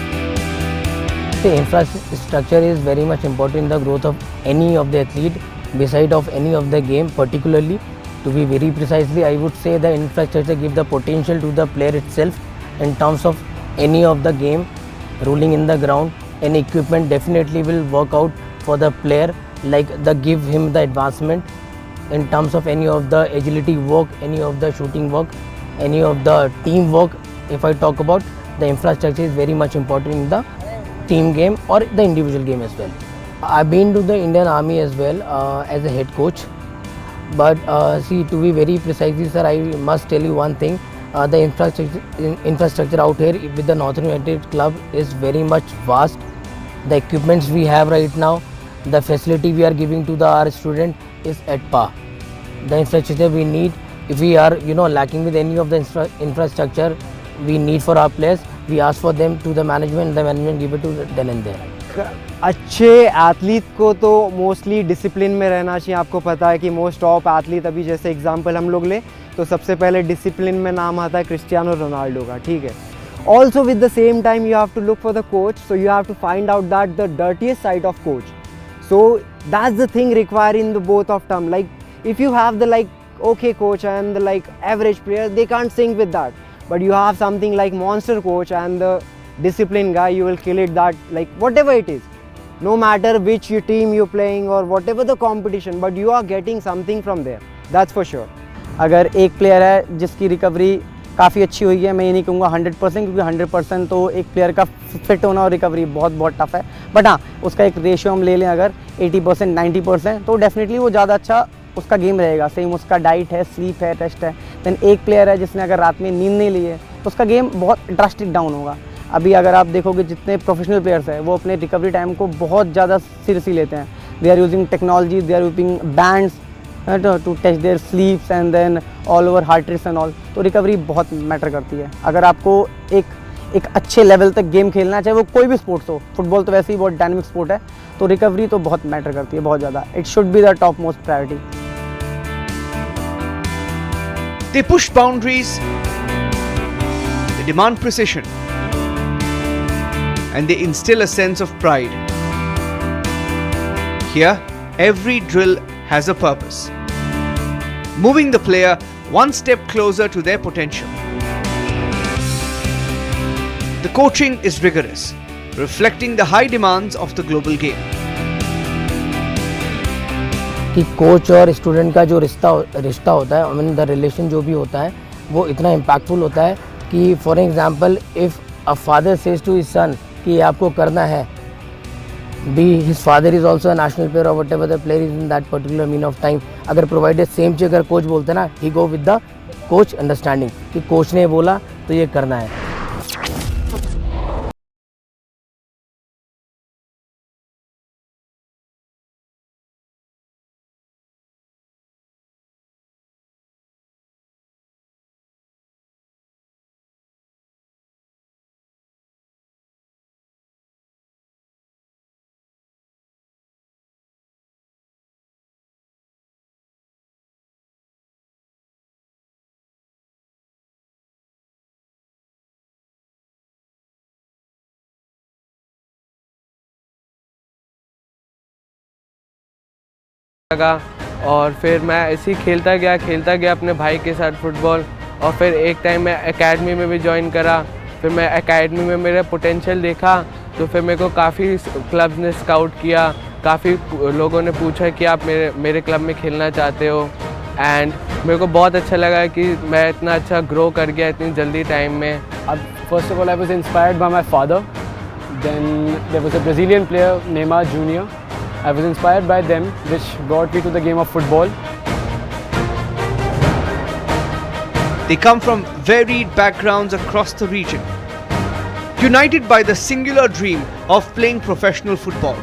The infrastructure is very much important in the growth of any of the athlete, beside of any of the game. Particularly, to be very precisely, I would say the infrastructure gives the potential to the player itself in terms of any of the game, rolling in the ground. Any equipment definitely will work out for the player, like give him the advancement in terms of any of the agility work, any of the shooting work, any of the team work. If I talk about, the infrastructure is very much important in the team game or the individual game as well. I've been to the Indian Army as well as a head coach, but see, to be very precisely sir, I must tell you one thing. The infrastructure out here with the Northern United Club is very much vast. The equipments we have right now, the facility we are giving to our student is at par. The infrastructure we need, if we are lacking with any of the infrastructure we need for our players, we ask for them to the management give it to then and there. अच्छे athlete को तो mostly discipline में रहना चाहिए. आपको पता है कि मोस्ट टॉप एथलीट, अभी जैसे एग्जांपल हम लोग ले तो सबसे पहले डिसिप्लिन में नाम आता है क्रिस्टियानो रोनाल्डो का. ठीक है. Also with the same time you have to look for the coach, so you have to find out that the dirtiest side of coach. So that's the thing required in the both of term. Like if you have the okay coach and the average player, they can't sync with that. But you have something like monster coach and the disciplined guy, you will kill it. That whatever it is, no matter which team you're playing or whatever the competition, but you are getting something from there. That's for sure. अगर एक player है जिसकी recovery काफ़ी अच्छी हुई है, मैं ये नहीं कहूँगा 100%, क्योंकि 100% तो एक प्लेयर का फिट होना और रिकवरी बहुत टफ है. बट हाँ, उसका एक रेशियो हम ले लें अगर 80% 90%, तो डेफिनेटली वो ज़्यादा अच्छा उसका गेम रहेगा. सेम उसका डाइट है, स्लीप है, टेस्ट है. दैन एक प्लेयर है जिसने अगर रात में नींद नहीं ली है तो उसका गेम बहुत ड्रास्टिक डाउन होगा. अभी अगर आप देखोगे जितने प्रोफेशनल प्लेयर्स हैं वो अपने रिकवरी टाइम को बहुत ज़्यादा सीरियसली लेते हैं. They are using technology, they are using bands to test their sleeps and then all over heart rates and all. तो रिकवरी बहुत मैटर करती है. अगर आपको एक अच्छे लेवल तक गेम खेलना है, चाहे वो कोई भी स्पोर्ट्स हो, फुटबॉल तो वैसे ही बहुत डायनामिक स्पोर्ट है, तो रिकवरी तो बहुत मैटर करती है, बहुत ज़्यादा. It should be the top most priority. They push boundaries, they demand precision, and they instill a sense of pride. Here, every drill has a purpose, moving the player one step closer to their potential. The coaching is rigorous, reflecting the high demands of the global game. कि coach और student का जो रिश्ता होता है, I mean the relation जो भी होता है वो इतना इम्पैक्टफुल होता है कि for example if a father says to his son कि ये आपको करना है, be his father is also a national player और whatever the player is in that particular mean of time, अगर प्रोवाइडेड सेम चीज़ अगर कोच बोलते हैं ना, he go with the coach understanding कि कोच ने बोला तो ये करना है. लगा और फिर मैं ऐसे ही खेलता गया अपने भाई के साथ फुटबॉल, और फिर एक टाइम मैं एकेडमी में भी ज्वाइन करा. फिर मैं एकेडमी में मेरा पोटेंशियल देखा तो फिर मेरे को काफ़ी क्लब्स ने स्काउट किया, काफ़ी लोगों ने पूछा कि आप मेरे क्लब में खेलना चाहते हो, एंड मेरे को बहुत अच्छा लगा कि मैं इतना अच्छा ग्रो कर गया इतनी जल्दी टाइम में. अब first of all I was inspired by my father, then there was a Brazilian player Neymar junior. I was inspired by them, which brought me to the game of football. They come from varied backgrounds across the region, united by the singular dream of playing professional football.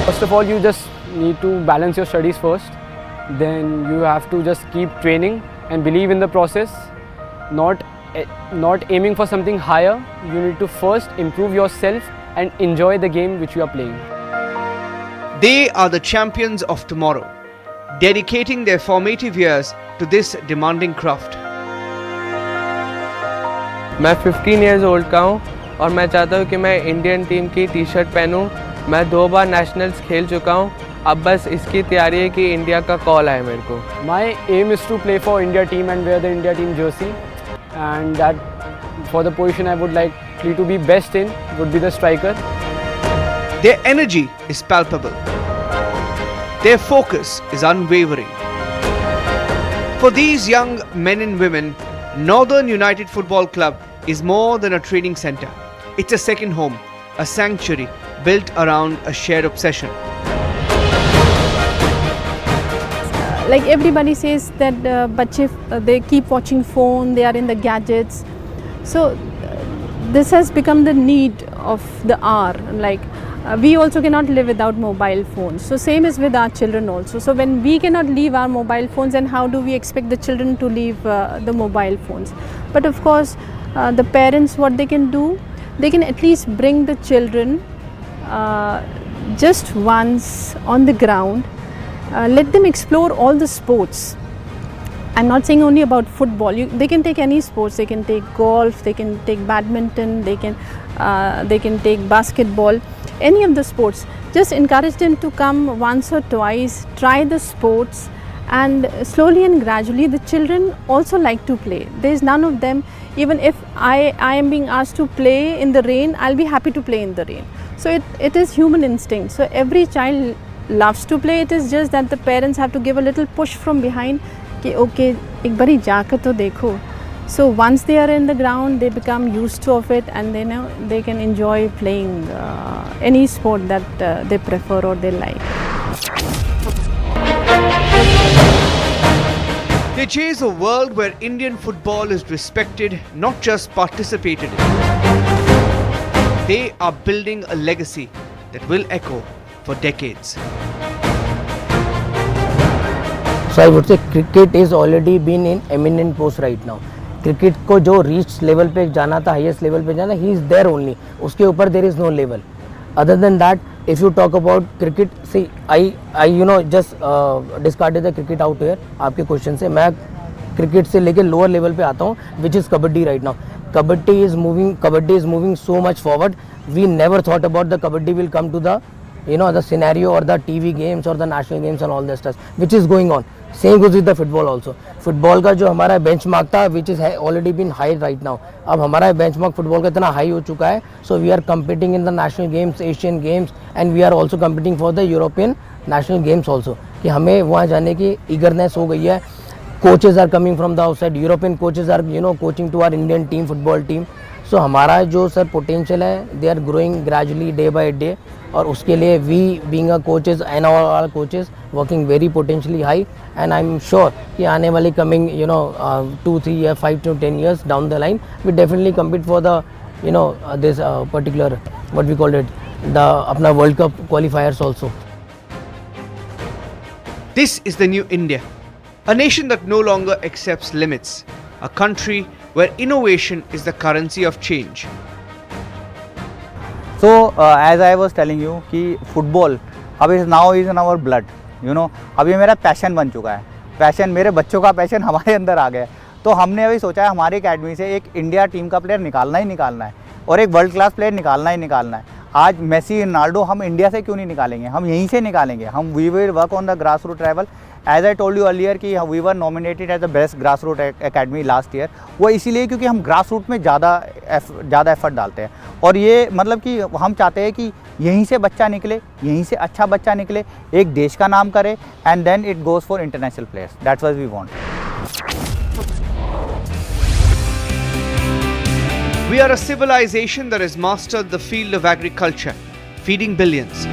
First of all, you just need to balance your studies first. Then you have to just keep training and believe in the process, not aiming for something higher. You need to first improve yourself and enjoy the game which you are playing. They are the champions of tomorrow, dedicating their formative years to this demanding craft. मैं 15 years old का हूँ और मैं चाहता हूँ कि मैं Indian team की टी शर्ट पहनूँ. मैं 2 बार नेशनल्स खेल चुका हूँ, अब बस इसकी तैयारी है कि इंडिया का कॉल आए मेरे को. My aim is to play for India team and wear the India team jersey, and that for the position I would like to be best in would be the striker. Their energy is palpable. Their focus is unwavering. For these young men and women, Northern United Football Club is more than a training centre. It's a second home, a sanctuary built around a shared obsession. Like everybody says that बच्चे they keep watching phone, they are in the gadgets. So this has become the need of the hour. Like we also cannot live without mobile phones. So same is with our children also. So when we cannot leave our mobile phones, then how do we expect the children to leave the mobile phones? But of course, the parents, what they can do, they can at least bring the children just once on the ground. Let them explore all the sports. I'm not saying only about football. They can take any sports. They can take golf, they can take badminton, they can take basketball, any of the sports. Just encourage them to come once or twice, try the sports, and slowly and gradually the children also like to play. There is none of them, even if I am being asked to play in the rain, I'll be happy to play in the rain. So it is human instinct. So every child loves to play. It is just that the parents have to give a little push from behind कि okay, एक बारी जाकर तो देखो. So once they are in the ground, they become used to of it, and they know they can enjoy playing any sport that they prefer or they like. They chase a world where Indian football is respected, not just participated in. They are building a legacy that will echo for decades. So I would say cricket is already been in eminent post right now. Cricket को जो reach level पे जाना था, highest level पे जाना, he is there only. उसके ऊपर there is no level. Other than that, if you talk about cricket, see, I just discarded the cricket out here. आपके question से मैं cricket से लेके lower level पे आता हूँ, which is kabaddi right now. Kabaddi is moving so much forward. We never thought about the kabaddi will come to the the scenario or the TV games or the national games and all that stuff, which is going on. Same goes with the football also. Football का जो हमारा benchmark था which is already been high right now, अब हमारा bench mark football का इतना high हो चुका है. So we are competing in the national games, Asian games, and we are also competing for the European national games also, कि हमें वहाँ जाने की ईगरनेस हो गई है. Coaches are coming from the outside, European coaches are coaching to our Indian team, football team. So हमारा जो सर पोटेंशियल है, they are growing gradually day by day, और उसके लिए we being a coaches and all our coaches working very potentially high, and I am sure कि आने वाली coming 2-3 या 5 to 10 years down the line we definitely compete for the this particular what we call it the अपना world cup qualifiers also. This is the new India, a nation that no longer accepts limits, a country where innovation is the currency of change. So as I was telling you कि football अब now is in our blood, अब ये मेरा passion बन चुका है. Passion, मेरे बच्चों का पैशन हमारे अंदर आ गया है. तो हमने अभी सोचा है हमारी अकेडमी से एक इंडिया टीम का प्लेयर निकालना ही निकालना है, और एक वर्ल्ड क्लास प्लेयर निकालना ही निकालना है. आज मेसी, रोनाल्डो हम इंडिया से क्यों नहीं निकालेंगे, हम यहीं से निकालेंगे. हम we will work on the grass root level. As I told you earlier कि we were nominated as the best grass root academy last year. वो इसीलिए क्योंकि हम ग्रास रूट में ज़्यादा एफर्ट डालते हैं, और ये मतलब कि हम चाहते हैं कि यहीं से बच्चा निकले, यहीं से अच्छा बच्चा निकले, एक देश का नाम करे, and then it goes for international players. That's what we want. We are a civilization that has mastered the field of agriculture, feeding billions,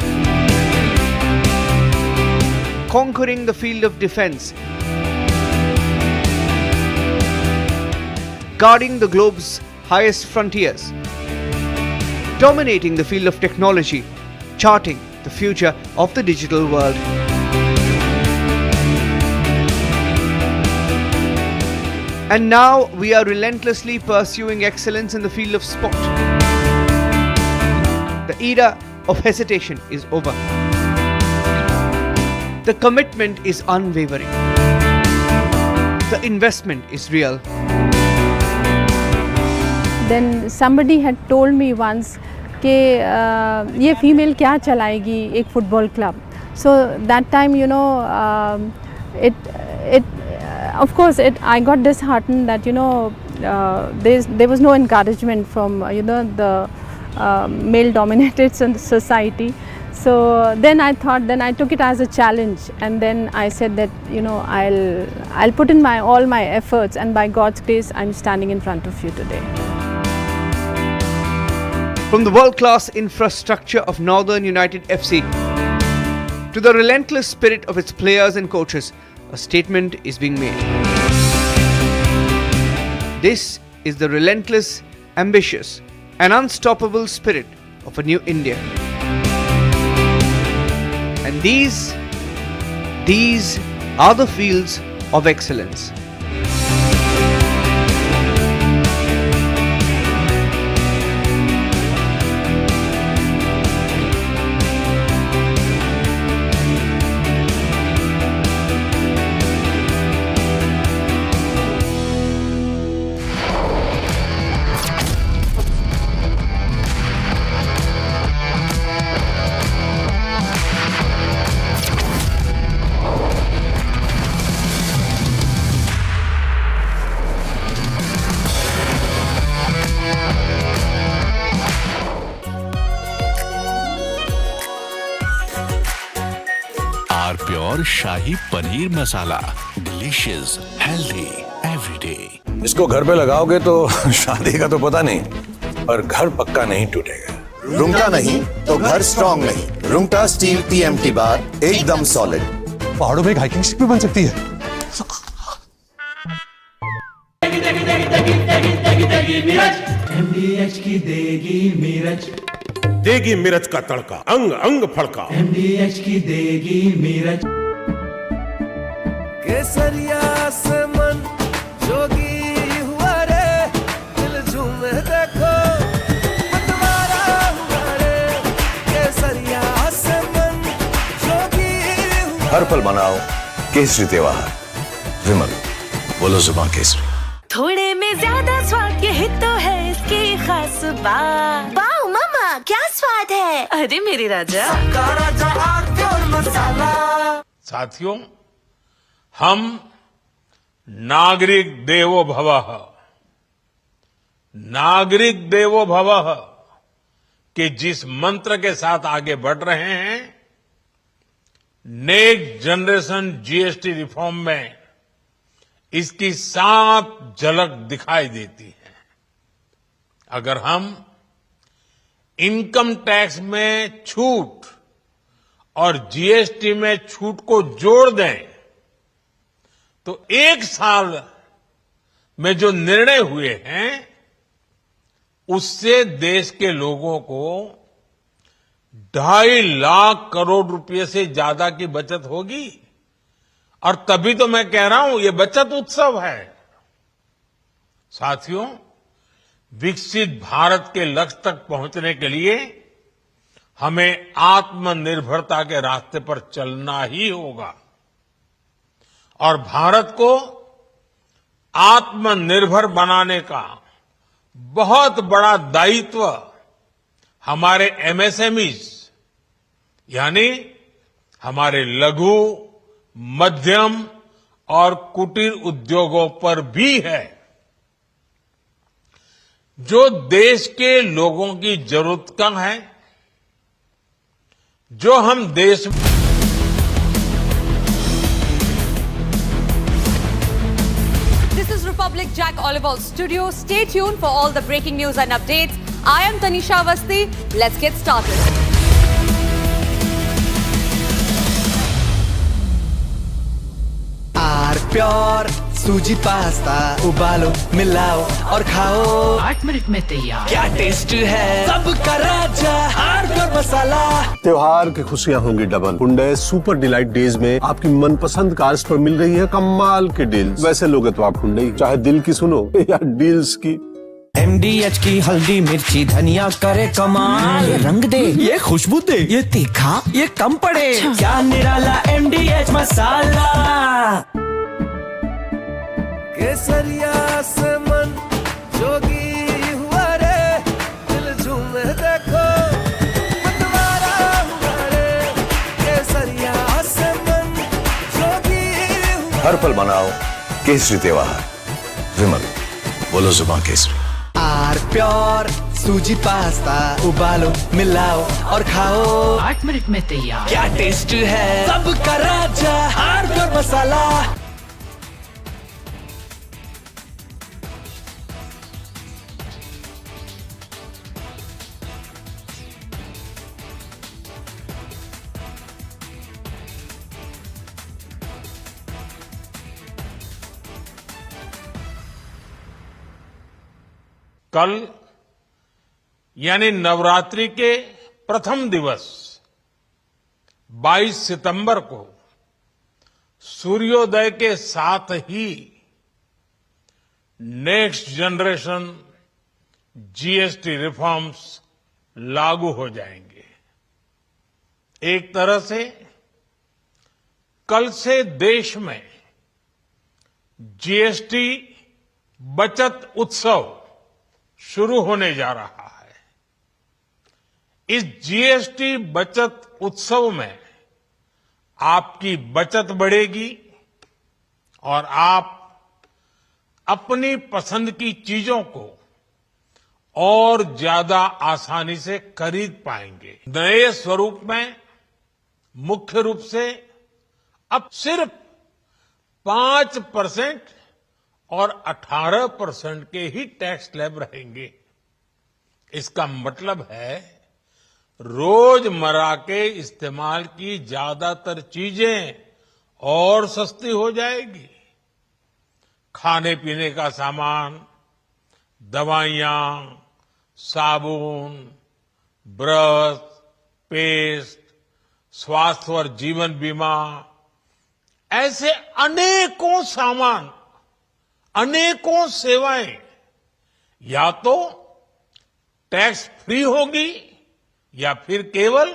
conquering the field of defense, guarding the globe's highest frontiers, dominating the field of technology, charting the future of the digital world. And now we are relentlessly pursuing excellence in the field of sport. The era of hesitation is over. The commitment is unwavering. The investment is real. Then somebody had told me once कि ये female क्या चलाएगी एक football club. So that time of course I got disheartened that there was no encouragement from the male dominated society. So then I took it as a challenge, and then I said that I'll put in all my efforts, and by God's grace I'm standing in front of you today. From the world-class infrastructure of Northern United FC to the relentless spirit of its players and coaches, a statement is being made. This is the relentless, ambitious, and unstoppable spirit of a new India. And these are the fields of excellence. Pure shahi paneer masala, delicious, healthy everyday. इसको घर पे लगाओगे तो शादी का तो पता नहीं, पर घर पक्का नहीं टूटेगा. रुंगटा नहीं तो घर स्ट्रॉन्ग नहीं. रुंगटा स्टील TMT बार एकदम सॉलिड. पहाड़ों में एक हाइकिंग स्टिक भी बन सकती है. MDH की देगी मिर्च, देगी मिर्च का तड़का, अंग अंग फड़का. MDH की देगी मिर्च. केसरिया से मन जोगी हुआ रे, दिल झूमे देखो मतवारा हुआ रे. केसरिया से मन जोगी हुआ. हर पल मनाओ केसरी त्योहार. विमल, बोलो जुबान केसरी. थोड़े में ज्यादा स्वाद, यही तो है इसकी खास बात. वाओ मामा, क्या स्वाद है. अरे मेरे राजा, साथियों, हम नागरिक देवो भवः, नागरिक देवो भवः के जिस मंत्र के साथ आगे बढ़ रहे हैं, नेक्स्ट जनरेशन जीएसटी रिफॉर्म में इसकी साफ झलक दिखाई देती है। अगर हम इनकम टैक्स में छूट और जीएसटी में छूट को जोड़ दें तो एक साल में जो निर्णय हुए हैं उससे देश के लोगों को 2.5 लाख करोड़ रुपए से ज्यादा की बचत होगी। और तभी तो मैं कह रहा हूं ये बचत उत्सव है। साथियों, विकसित भारत के लक्ष्य तक पहुंचने के लिए हमें आत्मनिर्भरता के रास्ते पर चलना ही होगा और भारत को आत्मनिर्भर बनाने का बहुत बड़ा दायित्व हमारे एमएसएमईज यानी हमारे लघु, मध्यम और कुटीर उद्योगों पर भी है, जो देश के लोगों की जरूरत का है, जो हम देश This is Republic Jack Oliver's studio. Stay tuned for all the breaking news and updates. I am Tanisha Avasthi. Let's get started. Our pure suji pasta उबालो, मिलाओ और खाओ। 8 मिनट में तैयार। क्या टेस्ट है, सबका राजा आर प्योर मसाला। त्योहार की खुशियाँ होंगी double. Hyundai super delight days में आपकी मनपसंद कार्स पर मिल रही है कमाल के डील्स। वैसे लोगे तो आप हुंडई, चाहे दिल की सुनो या डील्स की। MDH की हल्दी मिर्ची धनिया करे कमाल, ये रंग दे, ये खुशबू दे, ये तीखा, ये कम पड़े। क्या निराला MDH मसाला। केसरिया से मन जोगी हुआ रे, दिल झूमे देखो मतवारा हुआ रे। केसरिया से मन जोगी हुआ। हर पल मनाओ केसरी त्योहार। विमल, बोलो जुबान Kesari. Are pure suji pasta उबालो, मिलाओ और खाओ। 8 मिनट में तैयार। क्या टेस्ट है, सबका राजा आर प्योर मसाला। कल यानी नवरात्रि के प्रथम दिवस 22 सितंबर को सूर्योदय के साथ ही नेक्स्ट जनरेशन जीएसटी रिफॉर्म्स लागू हो जाएंगे। एक तरह से कल से देश में जीएसटी बचत उत्सव शुरू होने जा रहा है। इस जीएसटी बचत उत्सव में आपकी बचत बढ़ेगी और आप अपनी पसंद की चीजों को और ज्यादा आसानी से खरीद पाएंगे। नए स्वरूप में मुख्य रूप से अब सिर्फ 5% और 18% के ही टैक्स स्लैब रहेंगे। इसका मतलब है रोजमर्रा के इस्तेमाल की ज्यादातर चीजें और सस्ती हो जाएगी। खाने पीने का सामान, दवाइयां, साबुन, ब्रश, पेस्ट, स्वास्थ्य और जीवन बीमा, ऐसे अनेकों सामान, अनेकों सेवाएं या तो टैक्स फ्री होगी या फिर केवल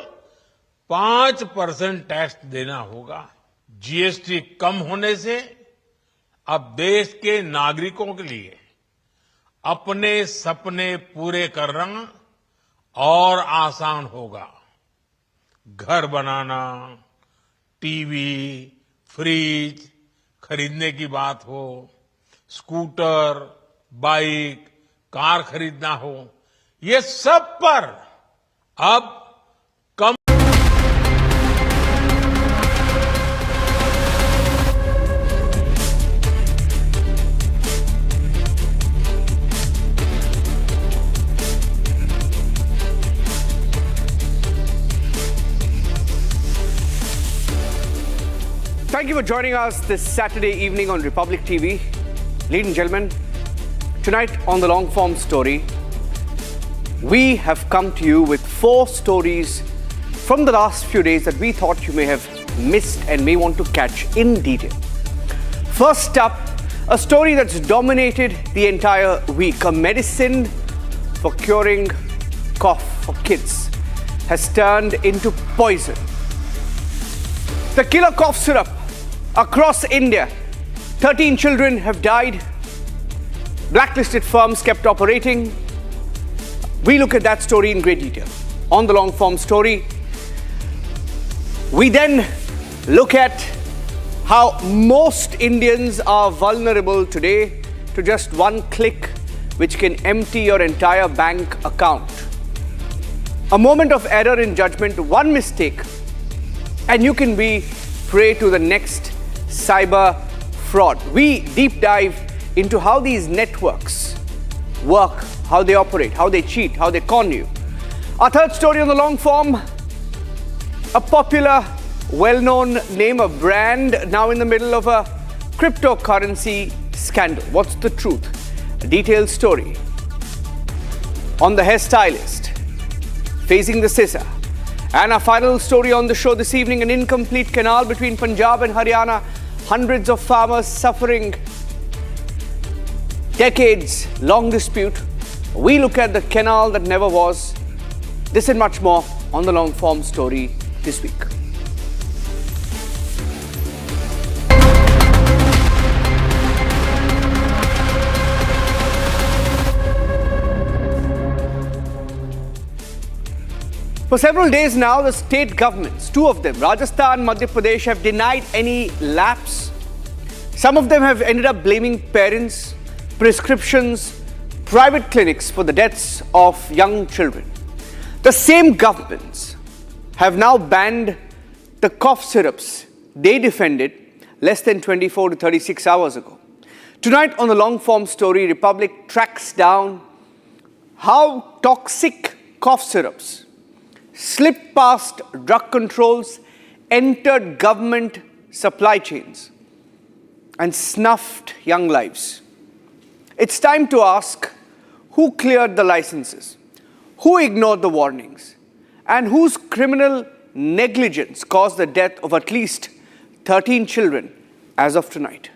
5% टैक्स देना होगा। जीएसटी कम होने से अब देश के नागरिकों के लिए अपने सपने पूरे करना और आसान होगा। घर बनाना, टीवी, फ्रिज, खरीदने की बात हो, स्कूटर, बाइक, कार खरीदना हो, ये सब पर अब कम Thank you for joining us this Saturday evening on Republic TV. Ladies and gentlemen, tonight on the long form story, we have come to you with 4 stories from the last few days that we thought you may have missed and may want to catch in detail. First up, a story that's dominated the entire week. A medicine for curing cough for kids has turned into poison. The killer cough syrup across India. 13 children have died. Blacklisted firms kept operating. We look at that story in great detail on the long form story. We then look at how most Indians are vulnerable today to just one click, which can empty your entire bank account. A moment of error in judgment, one mistake, and you can be prey to the next cyber fraud. We deep dive into how these networks work, how they operate, how they cheat, how they con you. Our third story on the long form, a popular, well-known name, a brand now in the middle of a cryptocurrency scandal. What's the truth? A detailed story on the hairstylist facing the scissor. And our final story on the show this evening, an incomplete canal between Punjab and Haryana. Hundreds of farmers suffering decades-long dispute. We look at the canal that never was. This and much more on the long form story this week. For several days now, the state governments, 2 of them, Rajasthan, Madhya Pradesh, have denied any lapse. Some of them have ended up blaming parents, prescriptions, private clinics for the deaths of young children. The same governments have now banned the cough syrups they defended less than 24 to 36 hours ago. Tonight on the long form story, Republic tracks down how toxic cough syrups slipped past drug controls, entered government supply chains, and snuffed young lives. It's time to ask who cleared the licenses, who ignored the warnings, and whose criminal negligence caused the death of at least 13 children as of tonight.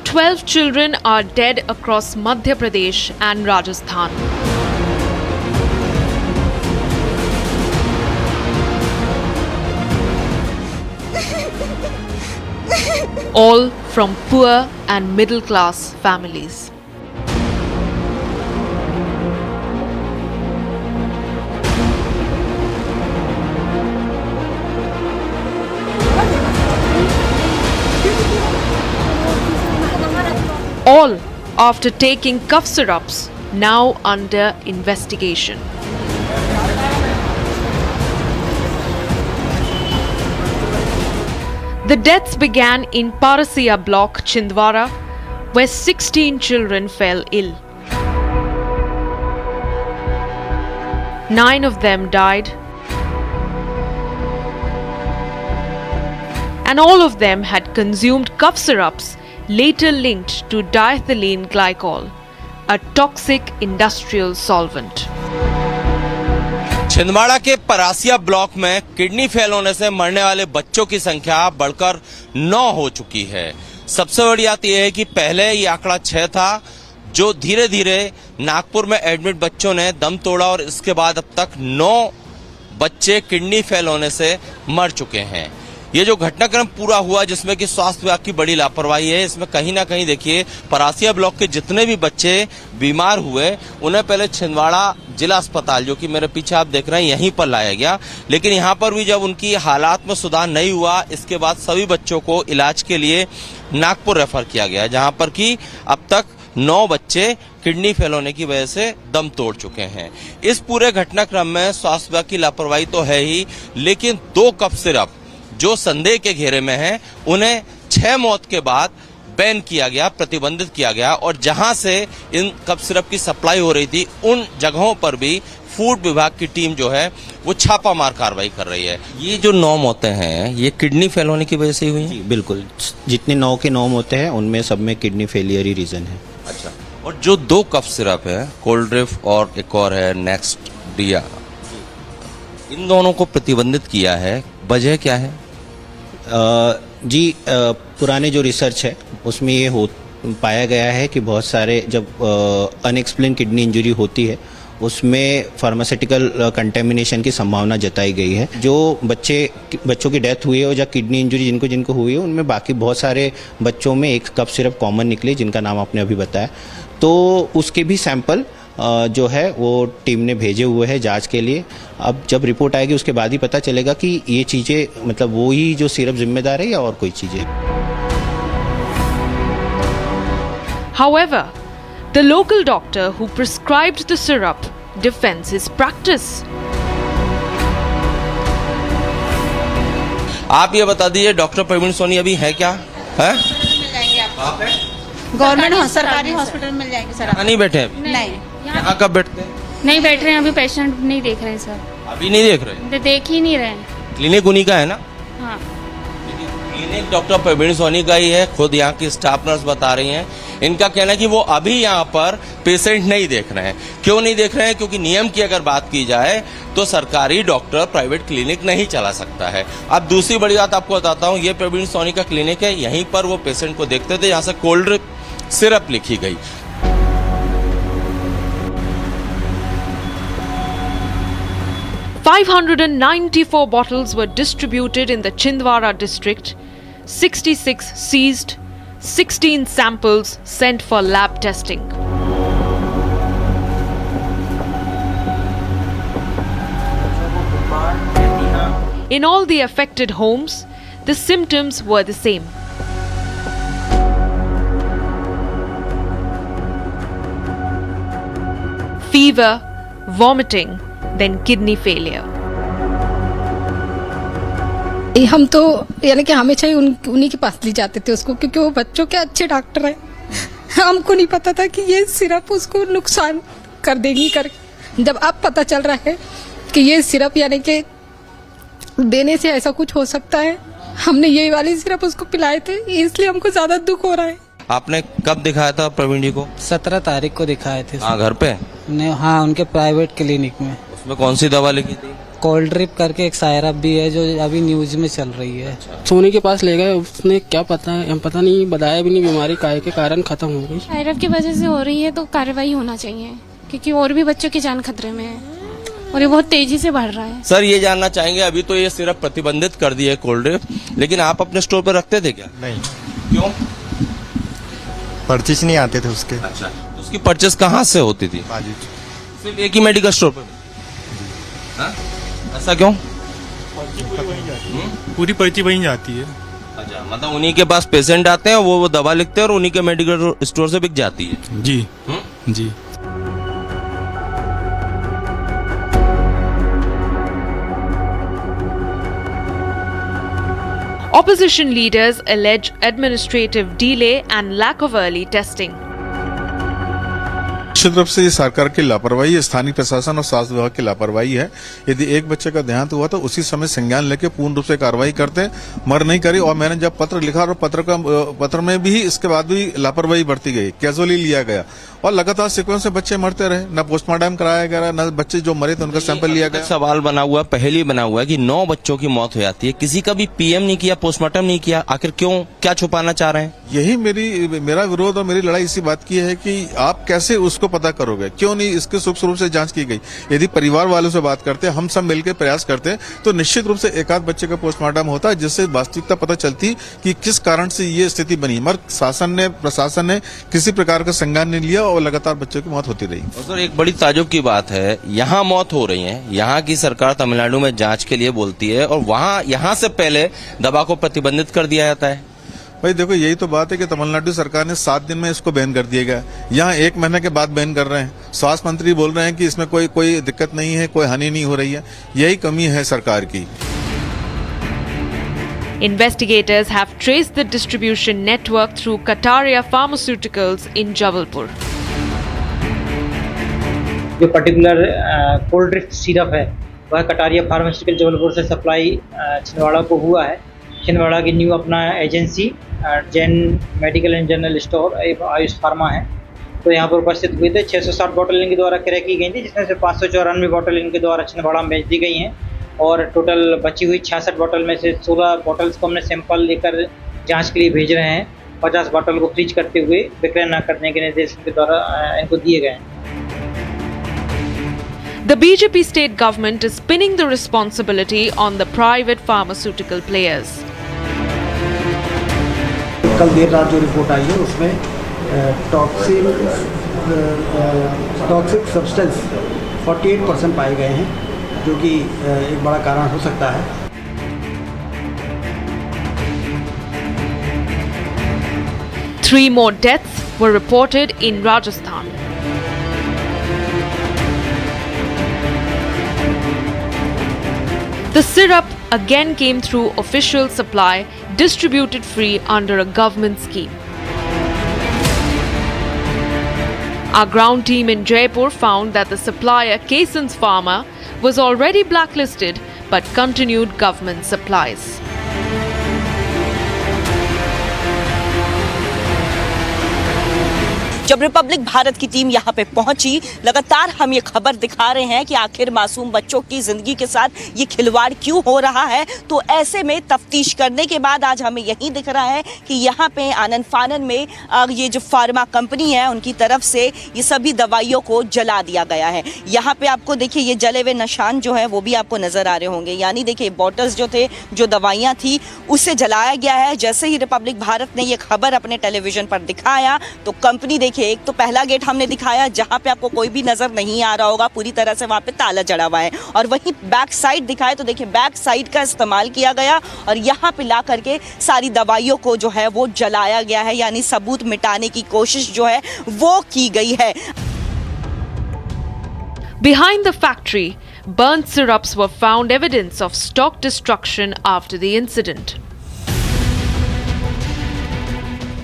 Twelve children are dead across Madhya Pradesh and Rajasthan. All from poor and middle-class families. All after taking cough syrups, now under investigation. The deaths began in Parasiya block, Chhindwara, where 16 children fell ill. 9 of them died, and all of them had consumed cough syrups later linked to diethylene glycol, a toxic industrial solvent. Chhindwara के Parasia block में kidney fail होने से मरने वाले बच्चों की संख्या बढ़कर 9 हो चुकी है। सबसे बड़ी बात यह है कि पहले ये आंकड़ा 6 था, जो धीरे धीरे नागपुर में एडमिट बच्चों ने दम तोड़ा और इसके बाद अब तक 9 बच्चे किडनी फेल होने से मर चुके हैं। ये जो घटनाक्रम पूरा हुआ जिसमें कि स्वास्थ्य विभाग की बड़ी लापरवाही है, इसमें कहीं ना कहीं देखिए परासिया ब्लॉक के जितने भी बच्चे बीमार हुए उन्हें पहले छिंदवाड़ा जिला अस्पताल, जो कि मेरे पीछे आप देख रहे हैं, यहीं पर लाया गया। लेकिन यहाँ पर भी जब उनकी हालात में सुधार नहीं हुआ, इसके बाद सभी बच्चों को इलाज के लिए नागपुर रेफर किया गया, जहाँ पर कि अब तक 9 बच्चे किडनी फेल होने की वजह से दम तोड़ चुके हैं। इस पूरे घटनाक्रम में स्वास्थ्य विभाग की लापरवाही तो है ही, लेकिन 2 कफ सिरप जो संदेह के घेरे में हैं, उन्हें 6 मौत के बाद बैन किया गया, प्रतिबंधित किया गया, और जहां से इन कफ सिरप की सप्लाई हो रही थी उन जगहों पर भी फूड विभाग की टीम जो है वो छापामार कार्रवाई कर रही है। ये जो 9 मौतें हैं ये किडनी फेल होने की वजह से ही हुई हैं? बिल्कुल, जितने 9 के 9 मौतें हैं उनमें सब में किडनी फेलियर ही रीजन है। अच्छा, और जो 2 कफ सिरप है, कोल्ड्रिफ और एक और है नेक्स्ट डिया, इन दोनों को प्रतिबंधित किया है, वजह क्या है? पुराने जो रिसर्च है उसमें ये पाया गया है कि बहुत सारे जब अनएक्सप्लेन किडनी इंजरी होती है उसमें फार्मास्यूटिकल कंटेमिनेशन की संभावना जताई गई है। जो बच्चों की डेथ हुई है और या किडनी इंजरी जिनको जिनको हुई है उनमें बाकी बहुत सारे बच्चों में एक कफ सिरप कॉमन निकले जिनका नाम आपने अभी बताया, तो उसके भी सैंपल जो है वो टीम ने भेजे हुए हैं जांच के लिए। अब जब रिपोर्ट आएगी उसके बाद ही पता चलेगा कि ये चीज़ें मतलब वो ही जो सिरप जिम्मेदार है या और कोई चीज़ें। However, the local doctor who prescribed the syrup defends his practice. आप ये बता दीजिए डॉक्टर प्रवीण सोनी अभी है क्या? है? गवर्नमेंट सरकारी हॉस्पिटल मिल जाएंगे सर। यहाँ नहीं बैठे अभी? नहीं। यहाँ कब बैठते हैं? नहीं बैठ रहे हैं, अभी पेशेंट नहीं देख रहे हैं सर। अभी नहीं देख रहे? देख ही नहीं रहे हैं। क्लिनिक उन्हीं का है ना? हाँ। क्लिनिक डॉक्टर प्रवीण सोनी का ही है, खुद यहाँ की स्टाफ नर्स बता रही हैं। इनका कहना है कि वो अभी यहाँ पर पेशेंट नहीं देख रहे हैं। क्यों नहीं देख रहे हैं? क्योंकि नियम की अगर बात की जाए तो सरकारी डॉक्टर प्राइवेट क्लिनिक नहीं चला सकता है। अब दूसरी बड़ी बात आपको बताता हूँ, ये प्रवीण सोनी का क्लिनिक है, यहीं पर वो पेशेंट को देखते थे, यहाँ से कोल्ड्रिफ सिरप लिखी गई। $594 bottles were distributed in the Chhindwara district, 66 seized, 16 samples sent for lab testing. In all the affected homes, the symptoms were the same. Fever, vomiting, then kidney failure. हम तो यानी कि हमेशा ही उन्हीं के पास ले जाते थे उसको, क्योंकि वो बच्चों के अच्छे डॉक्टर हैं। हमको नहीं पता था कि ये सिरप उसको नुकसान कर देगी कर। जब अब पता चल रहा है कि ये सिरप यानी कि देने से ऐसा कुछ हो सकता है, हमने यही वाली सिरप उसको पिलाए थे, इसलिए हमको ज्यादा दुख हो रहा है। आपने कब दिखाया था प्रवीण जी को? 17 तारीख को दिखाए थे। हाँ, घर पे? हाँ, उनके प्राइवेट क्लिनिक में। उसमें कौन सी दवा लिखी थी? कोल्ड्रिफ करके एक सायरप भी है जो अभी न्यूज में चल रही है। सोनी के पास ले गए, उसने क्या पता नहीं बताया भी नहीं, बीमारी काहे के कारण खत्म हो गई। सायरप की वजह से हो रही है तो कार्रवाई होना चाहिए, क्योंकि और भी बच्चों की जान खतरे में है और ये बहुत तेजी से बढ़ रहा है। सर ये जानना चाहेंगे, अभी तो ये सिरप प्रतिबंधित कर दी है कोल्ड्रिफ, लेकिन आप अपने स्टोर पर रखते थे क्या? नहीं। क्यों? परचेज नहीं आते थे उसके। अच्छा, तो उसकी परचेज कहाँ से होती थी? सिर्फ एक ही मेडिकल स्टोर पर? ऐसा क्यों? पूरी पर्ची वहीं जाती है। अच्छा, मतलब उन्हीं के पास पेशेंट आते हैं, वो दवा लिखते हैं और उन्हीं के मेडिकल स्टोर से बिक जाती है। जी जी। Opposition leaders allege administrative delay and lack of early testing. निश्चित रूप से ये सरकार की लापरवाही है, स्थानीय प्रशासन और स्वास्थ्य विभाग की लापरवाही है। यदि एक बच्चे का देहांत हुआ तो उसी समय संज्ञान लेके पूर्ण रूप से कार्रवाई करते, मर नहीं करी। और मैंने जब पत्र लिखा और पत्र में भी इसके बाद भी लापरवाही बरती गई, कैजुअली लिया गया और लगातार सीक्वेंस से बच्चे मरते रहे, न पोस्टमार्टम कराया गया, न बच्चे जो मरे तो उनका सैंपल लिया गया। सवाल बना हुआ, पहले बना हुआ है कि 9 बच्चों की मौत हो जाती है, किसी का भी पीएम नहीं किया, पोस्टमार्टम नहीं किया, आखिर क्यों, क्या छुपाना चाह रहे हैं? यही मेरा विरोध और मेरी लड़ाई इसी बात की है कि आप कैसे उसको पता करोगे, क्यों नहीं इसके सूक्ष्म रूप से जांच की गई। यदि परिवार वालों से बात करते, हम सब मिलकर प्रयास करते, तो निश्चित रूप से एक आध बच्चे का पोस्टमार्टम होता है, जिससे वास्तविकता पता चलती कि किस कारण से ये स्थिति बनी। मगर प्रशासन ने किसी प्रकार का संज्ञान नहीं लिया और लगातार बच्चों की मौत होती रही। और सर, एक बड़ी ताज्जुब की बात है, यहाँ मौत हो रही है, यहाँ की सरकार तमिलनाडु में जांच के लिए बोलती है और यहाँ से पहले दवा को प्रतिबंधित कर दिया जाता है। भाई देखो, यही तो बात है कि तमिलनाडु सरकार ने 7 दिन में इसको बैन कर दिया गया, यहाँ 1 महीने के बाद बैन कर रहे हैं। स्वास्थ्य मंत्री बोल रहे हैं कि इसमें कोई दिक्कत नहीं है, कोई हानि नहीं हो रही है। यही कमी है सरकार की। Investigators have traced the distribution network through Kataria Pharmaceuticals in Jabalpur. जो पर्टिकुलर कोल्ड्रिफ सिरप है वह कटारिया फार्मास्यूटिकल जबलपुर से सप्लाई छिंदवाड़ा को हुआ है। छिंदवाड़ा की न्यू अपना agency Jain medical and general store Ayush pharma है, तो यहाँ पर उपस्थित हुए थे। 660 बॉटल इनके द्वारा क्रय की गई थी, जिसमें से 594 बॉटल इनके द्वारा छिंदवाड़ा में बेच दी गई हैं और टोटल बची हुई 66 बॉटल में से 16 बॉटल्स को हमने सैंपल लेकर जांच के लिए भेज रहे हैं। 50 बॉटल को फ्रीज करते हुए विक्रय न करने के निर्देश इनके द्वारा इनको दिए गए हैं। The BJP state government is pinning the responsibility on the private pharmaceutical players. कल देर रात जो रिपोर्ट आई है उसमें टॉक्सिक सब्सटेंस 48% पाए गए हैं, जो कि एक बड़ा कारण हो सकता है। Three more deaths were reported in Rajasthan. The syrup again came through official supply, distributed free under a government scheme. Our ground team in Jaipur found that the supplier Keson's Pharma was already blacklisted but continued government supplies. जब Republic Bharat की team यहाँ पे पहुंची, लगातार हम ये खबर दिखा रहे हैं कि आखिर मासूम बच्चों की जिंदगी के साथ ये खिलवाड़ क्यों हो रहा है। तो ऐसे में तफ्तीश करने के बाद आज हमें यही दिख रहा है कि यहाँ पे आनन फानन में ये जो फार्मा कंपनी है उनकी तरफ से ये सभी दवाइयों को जला दिया गया है। यहाँ पे आपको देखिए ये जले हुए निशान जो है वो भी आपको नजर आ रहे होंगे, यानी देखिए बॉटल्स जो थे, जो दवाइयाँ थी, उससे जलाया गया है। जैसे ही रिपब्लिक भारत ने ये खबर अपने टेलीविजन पर दिखाया तो कंपनी देखिए, एक तो पहला गेट हमने दिखाया जहां पे आपको कोई भी नजर नहीं आ रहा होगा, पूरी तरह से वहां पे ताला जड़ा हुआ है, और वहीं बैक साइड दिखाए तो देखिए बैक साइड का इस्तेमाल किया गया और यहां पे ला करके सारी दवाइयों को जो है वो जलाया गया है, यानी सबूत मिटाने की कोशिश जो है वो की गई है। Behind the factory, burnt syrups were found evidence of stock destruction after the incident.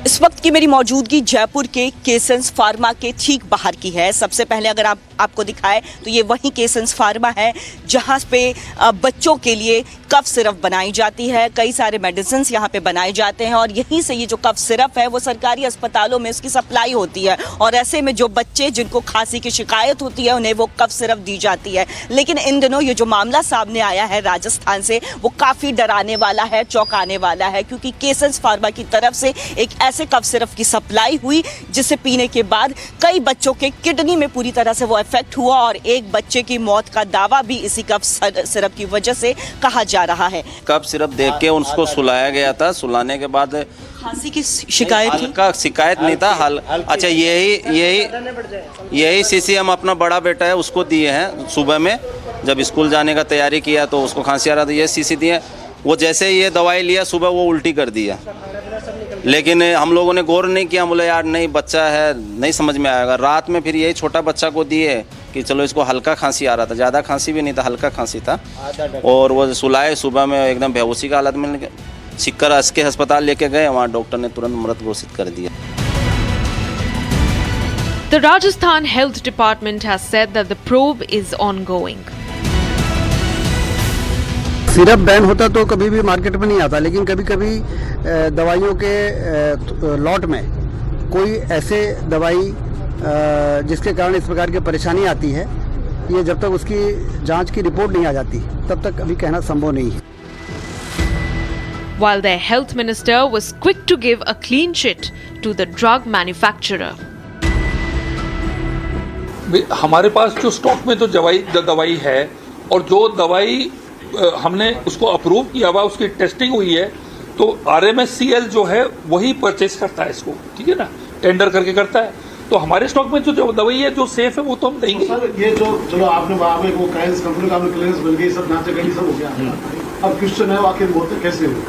इस वक्त की मेरी मौजूदगी जयपुर के केसन्स फार्मा के ठीक बाहर की है। सबसे पहले अगर आपको दिखाए तो ये वही केसन्स फार्मा है जहाँ पे बच्चों के लिए कफ सिरप बनाई जाती है, कई सारे मेडिसिन यहाँ पे बनाए जाते हैं और यहीं से ये जो कफ सिरप है वो सरकारी अस्पतालों में उसकी सप्लाई होती है और ऐसे में जो बच्चे जिनको खांसी की शिकायत होती है उन्हें वो कफ सिरप दी जाती है। लेकिन इन दिनों ये जो मामला सामने आया है राजस्थान से वो काफ़ी डराने वाला है, चौंकाने वाला है, क्योंकि केसन्स फार्मा की तरफ से एक ऐसे कफ सिरप की सप्लाई हुई जिसे पीने के बाद कई बच्चों के किडनी में पूरी तरह से वो इफेक्ट हुआ और एक बच्चे की मौत का दावा भी इसी कफ सिरप की वजह से कहा जा रहा है। कफ सिरप देख के उनको सुलाया गया था, सुलाने के बाद खांसी की शिकायत थी, हल्का शिकायत नहीं था, अच्छा यही शीशी हम अपना बड़ा बेटा है उसको दिए हैं। सुबह में जब स्कूल जाने का तैयारी किया तो उसको खांसी आ रहा था, ये शीशी दिए, वो जैसे ही ये दवाई लिया सुबह वो उल्टी कर दिया, लेकिन हम लोगों ने गौर नहीं किया, बोले यार नहीं बच्चा है नहीं समझ में आएगा। रात में फिर यही छोटा बच्चा को दिए कि चलो इसको हल्का खांसी आ रहा था, ज़्यादा खांसी भी नहीं था, हल्का खांसी था, और वो सुलाए, सुबह में एकदम बेहोशी का हालत में सिक्कर के अस्पताल लेके गए, वहाँ डॉक्टर ने तुरंत मृत घोषित कर दिया। The Rajasthan Health Department has said that the probe is ongoing. Syrup ban होता तो कभी भी मार्केट में नहीं आता, लेकिन कभी कभी दवाइयों के लॉट में कोई ऐसे दवाई जिसके कारण इस प्रकार की परेशानी आती है, ये जब तक उसकी जांच की रिपोर्ट नहीं आ जाती तब तक अभी कहना संभव नहीं है। While their health minister was quick to give a clean sheet to the drug manufacturer. हमारे पास जो स्टॉक में तो दवाई है और जो दवाई हमने उसको अप्रूव किया हुआ, उसकी टेस्टिंग हुई है, तो RMSCL जो है वही परचेस करता है इसको, ठीक है ना, टेंडर करके करता है। तो हमारे स्टॉक में जो दवाई है जो सेफ है वो तो हम देंगे। सर ये जो चलो आपने वहाँ में वो क्लाइंट्स कंपनी का आपने क्लियरेंस मिल गई, सब जांच गई, सब हो गया। अब क्वेश्चन है आखिर मौतें कैसे हुई,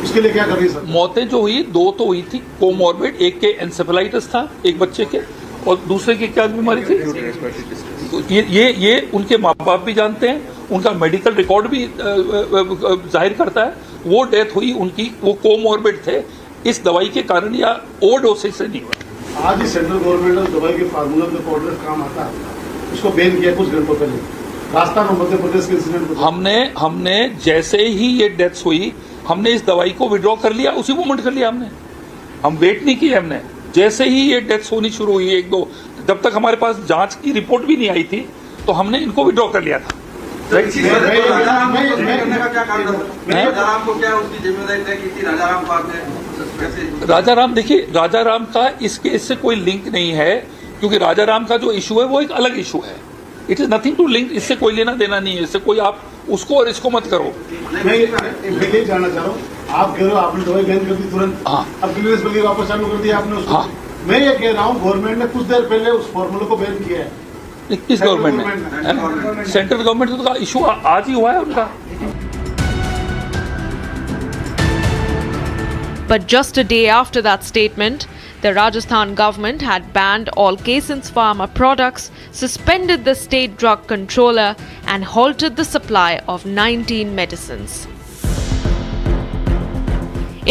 उसके लिए क्या कर रही है सर? मौतें जो हुई 2 तो हुई थी कोमॉर्बिड, एक के एंसेफेलाइटिस था एक बच्चे के, और दूसरे की क्या बीमारी थी ये उनके माँ बाप भी जानते हैं, उनका मेडिकल रिकॉर्ड भी जाहिर करता है। वो डेथ हुई उनकी, वो कोमॉर्बिड थे, इस दवाई के कारण या ओवरडोसेज से नहीं हुआ। आज ही सेंट्रल गवर्नमेंट ने दवाई के फार्मूला में कोल्ड्रिफ काम आता है, उसको बैन किया कुछ घंटों पहले, राजस्थान और मध्य प्रदेश के इंसिडेंट। हमने जैसे ही ये डेथ्स हुई हमने इस दवाई को विड्रॉ कर लिया, उसी मोमेंट कर लिया हमने, हम वेट नहीं किया। हमने जैसे ही ये डेथ्स होनी शुरू हुई 1-2, जब तक हमारे पास जांच की रिपोर्ट भी नहीं आई थी तो हमने इनको विड्रॉ कर लिया था। राजाराम, देखिए राजाराम का इस केस से कोई लिंक नहीं है, क्योंकि राजाराम का जो इशू है वो एक अलग इशू है। It is nothing to link, इससे कोई लेना देना नहीं है, इससे कोई आप उसको और इसको मत करो। मैं ये जानना चाह रहा हूँ, आप कह रहे हो आपने दवाई बैन कर दी तुरंत, अब क्लियरेंस मिल गई वापस चालू कर दिया आपने उसको। मैं ये कह रहा हूँ गवर्नमेंट ने कुछ देर पहले उस फॉर्मूले को बैन किया है। किस गवर्नमेंट ने? सेंट्रल गवर्नमेंट का इशू आज ही हुआ है उनका। But just a day after that statement, the Rajasthan government had banned all Kayson's Pharma products, suspended the state drug controller, and halted the supply of 19 medicines.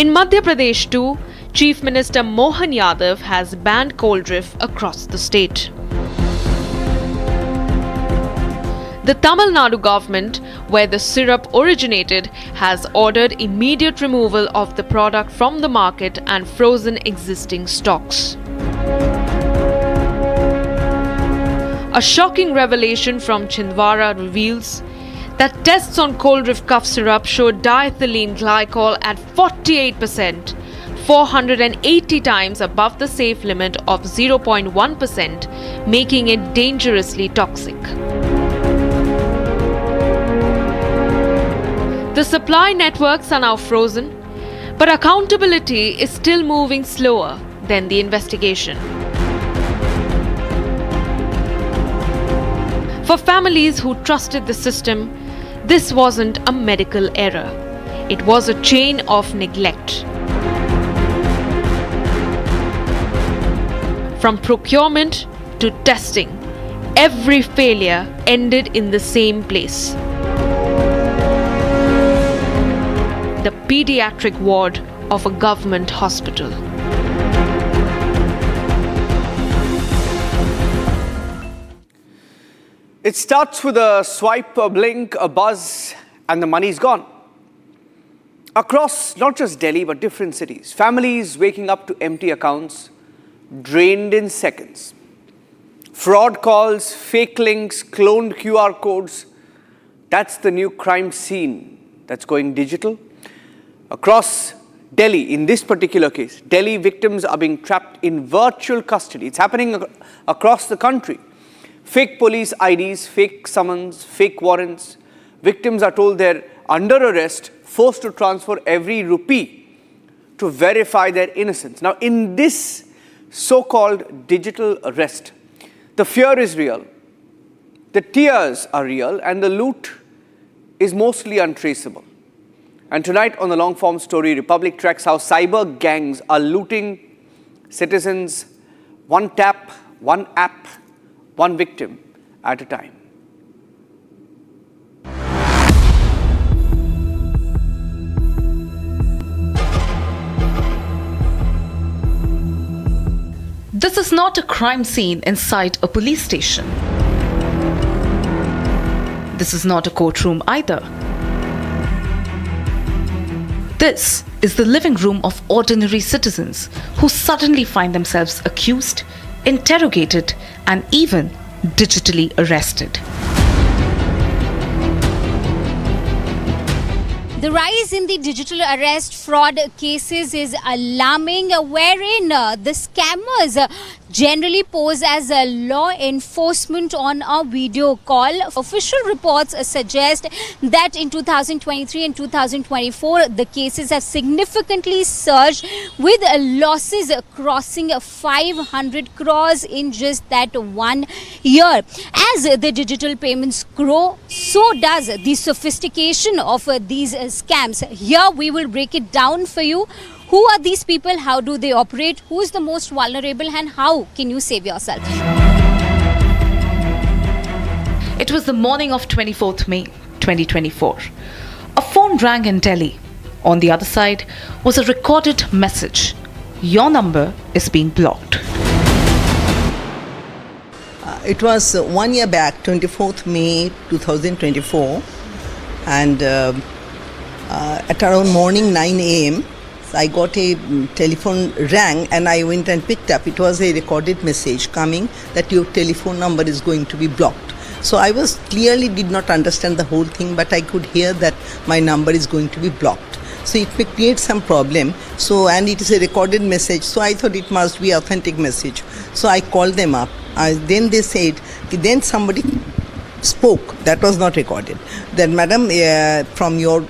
In Madhya Pradesh too, Chief Minister Mohan Yadav has banned Coldrif across the state. The Tamil Nadu government, where the syrup originated, has ordered immediate removal of the product from the market and frozen existing stocks. A shocking revelation from Chhindwara reveals that tests on Coldrif cough syrup showed diethylene glycol at 48%, 480 times above the safe limit of 0.1%, making it dangerously toxic. The supply networks are now frozen, but accountability is still moving slower than the investigation. For families who trusted the system, this wasn't a medical error. It was a chain of neglect. From procurement to testing, every failure ended in the same place. The pediatric ward of a government hospital. It starts with a swipe, a blink, a buzz, and the money's gone. Across not just Delhi but different cities, families waking up to empty accounts, drained in seconds. Fraud calls, fake links, cloned QR codes. That's the new crime scene that's going digital. Across Delhi, in this particular case, Delhi victims are being trapped in virtual custody. It's happening across the country. Fake police IDs, fake summons, fake warrants. Victims are told they're under arrest, forced to transfer every rupee to verify their innocence. Now, in this so-called digital arrest, the fear is real, the tears are real, and the loot is mostly untraceable. And tonight on the long-form story, Republic tracks how cyber gangs are looting citizens, one tap, one app, one victim at a time. This is not a crime scene inside a police station. This is not a courtroom either. This is the living room of ordinary citizens who suddenly find themselves accused, interrogated, and even digitally arrested. The rise in the digital arrest fraud cases is alarming, wherein the scammers generally pose as a law enforcement on a video call. Official reports suggest that in 2023 and 2024, the cases have significantly surged, with losses crossing 500 crores in just that 1 year. As the digital payments grow, so does the sophistication of these scams. Here we will break it down for you. Who are these people? How do they operate? Who is the most vulnerable? And how can you save yourself? It was the morning of 24th May 2024. A phone rang in Delhi. On the other side was a recorded message. Your number is being blocked. It was 1 year back, 24th May 2024, and at around morning 9 a.m. I got a telephone rang and I went and picked up. It was a recorded message coming that your telephone number is going to be blocked. So I was clearly did not understand the whole thing, but I could hear that my number is going to be blocked. So it may create some problem. So, and it is a recorded message. So I thought it must be authentic message. So I called them up. Then they said, then somebody spoke. That was not recorded. Then, madam, from your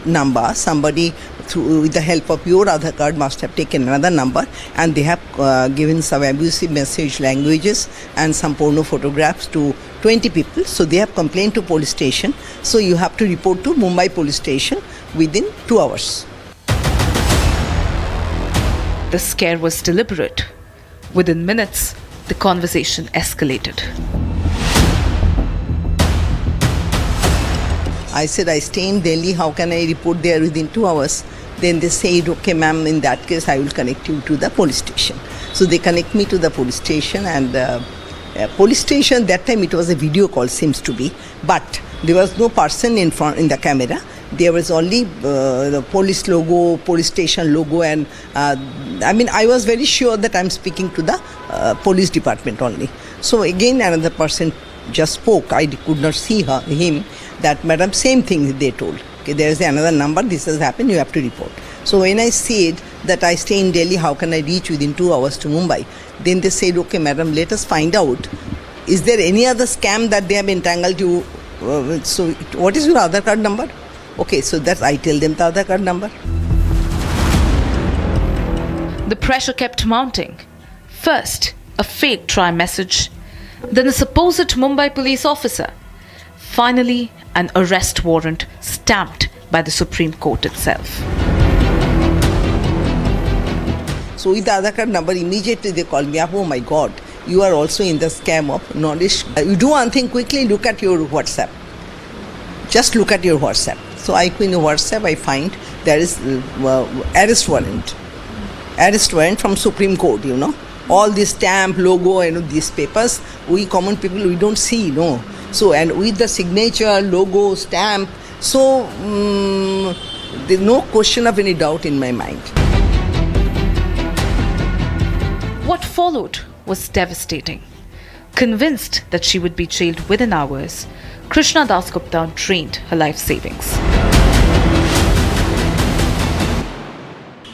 number, somebody with the help of your Aadhaar card must have taken another number, and they have given some abusive message languages and some porno photographs to 20 people. So they have complained to police station. So you have to report to Mumbai police station within 2 hours. The scare was deliberate. Within minutes, the conversation escalated. I said, I stay in Delhi, how can I report there within 2 hours? Then they said, okay ma'am, in that case I will connect you to the police station. So they connect me to the police station, and police station, that time it was a video call, seems to be, but there was no person in front in the camera. There was only the police logo, police station logo, and I was very sure that I'm speaking to the police department only. So again another person just spoke. I could not see him. That madam, same thing they told. Okay, there is another number, this has happened, you have to report. So when I said that I stay in Delhi, how can I reach within 2 hours to Mumbai? Then they said, okay madam, let us find out, is there any other scam that they have entangled you? So what is your Aadhaar card number? Okay, so that I tell them the Aadhaar card number. The pressure kept mounting. First, a fake try message, then a supposed Mumbai police officer. Finally, an arrest warrant stamped by the Supreme Court itself. So with the Aadhaar card number, immediately they called me up, oh my God, you are also in the scam of knowledge. You do one thing, quickly look at your WhatsApp. Just look at your WhatsApp. So I go in WhatsApp, I find there is arrest warrant. Arrest warrant from Supreme Court, you know. All this stamp, logo, these papers, we common people, we don't see, no. So, and with the signature, logo, stamp, so there's no question of any doubt in my mind. What followed was devastating. Convinced that she would be jailed within hours, Krishna Das Gupta drained her life savings.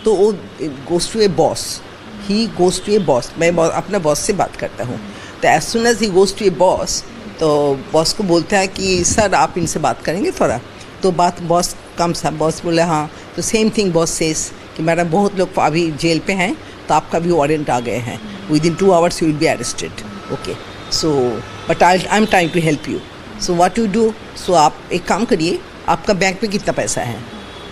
So it goes to a boss. He goes to a boss. मैं अपने boss से बात करता हूँ. तो as soon as he goes to a boss, तो boss को बोलता है कि सर आप इनसे बात करेंगे थोड़ा. तो बात बॉस कम सा बॉस बोले हाँ. तो सेम थिंग बॉस सेस कि मैडम बहुत लोग अभी जेल पे हैं, तो आपका भी वारंट आ गए हैं. Within 2 hours you will be arrested. Okay. So but I'm trying to help you. So what you do? So आप एक काम करिए, आपका बैंक में कितना पैसा है?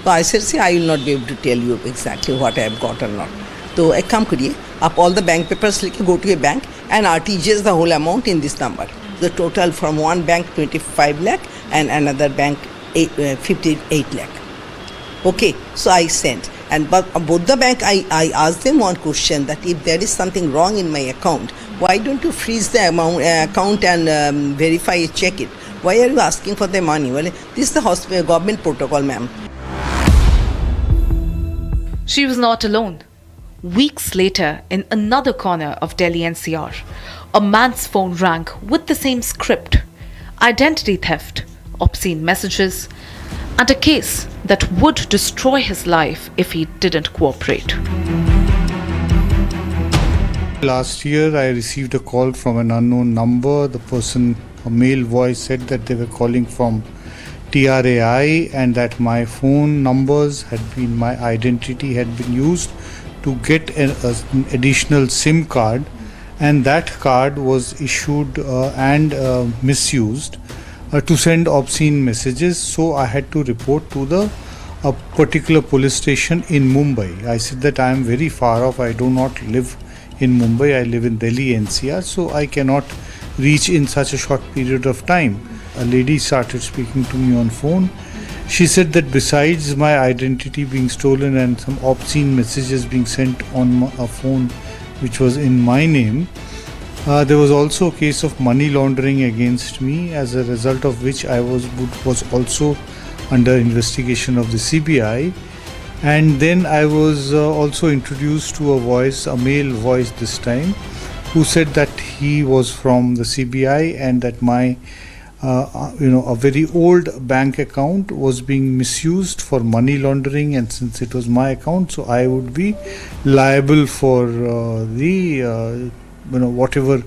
तो I said, I will not be able to tell you exactly what I have got or not. तो एक काम करिए, आप all the bank papers लेके go to a bank and RTGS the whole amount in this number. The total from one bank 25 lakh and another bank 58 lakh. Okay, so I sent. And but both the bank, I asked them one question, that if there is something wrong in my account, why don't you freeze the account and verify, check it? Why are you asking for the money? Well, this is the hospital government protocol, ma'am. She was not alone. Weeks later, in another corner of Delhi NCR, a man's phone rang with the same script: identity theft, obscene messages, and a case that would destroy his life if he didn't cooperate. Last year, I received a call from an unknown number. The person, a male voice, said that they were calling from TRAI and that my phone numbers had been, my identity had been used to get an additional SIM card, and that card was issued and misused to send obscene messages. So I had to report to a particular police station in Mumbai. I said that I am very far off. I do not live in Mumbai. I live in Delhi NCR, so I cannot reach in such a short period of time. A lady started speaking to me on phone. She said that besides my identity being stolen and some obscene messages being sent on a phone which was in my name, there was also a case of money laundering against me, as a result of which I was also under investigation of the CBI. And then I was also introduced to a voice, a male voice this time, who said that he was from the CBI and that my a very old bank account was being misused for money laundering, and since it was my account, so I would be liable for whatever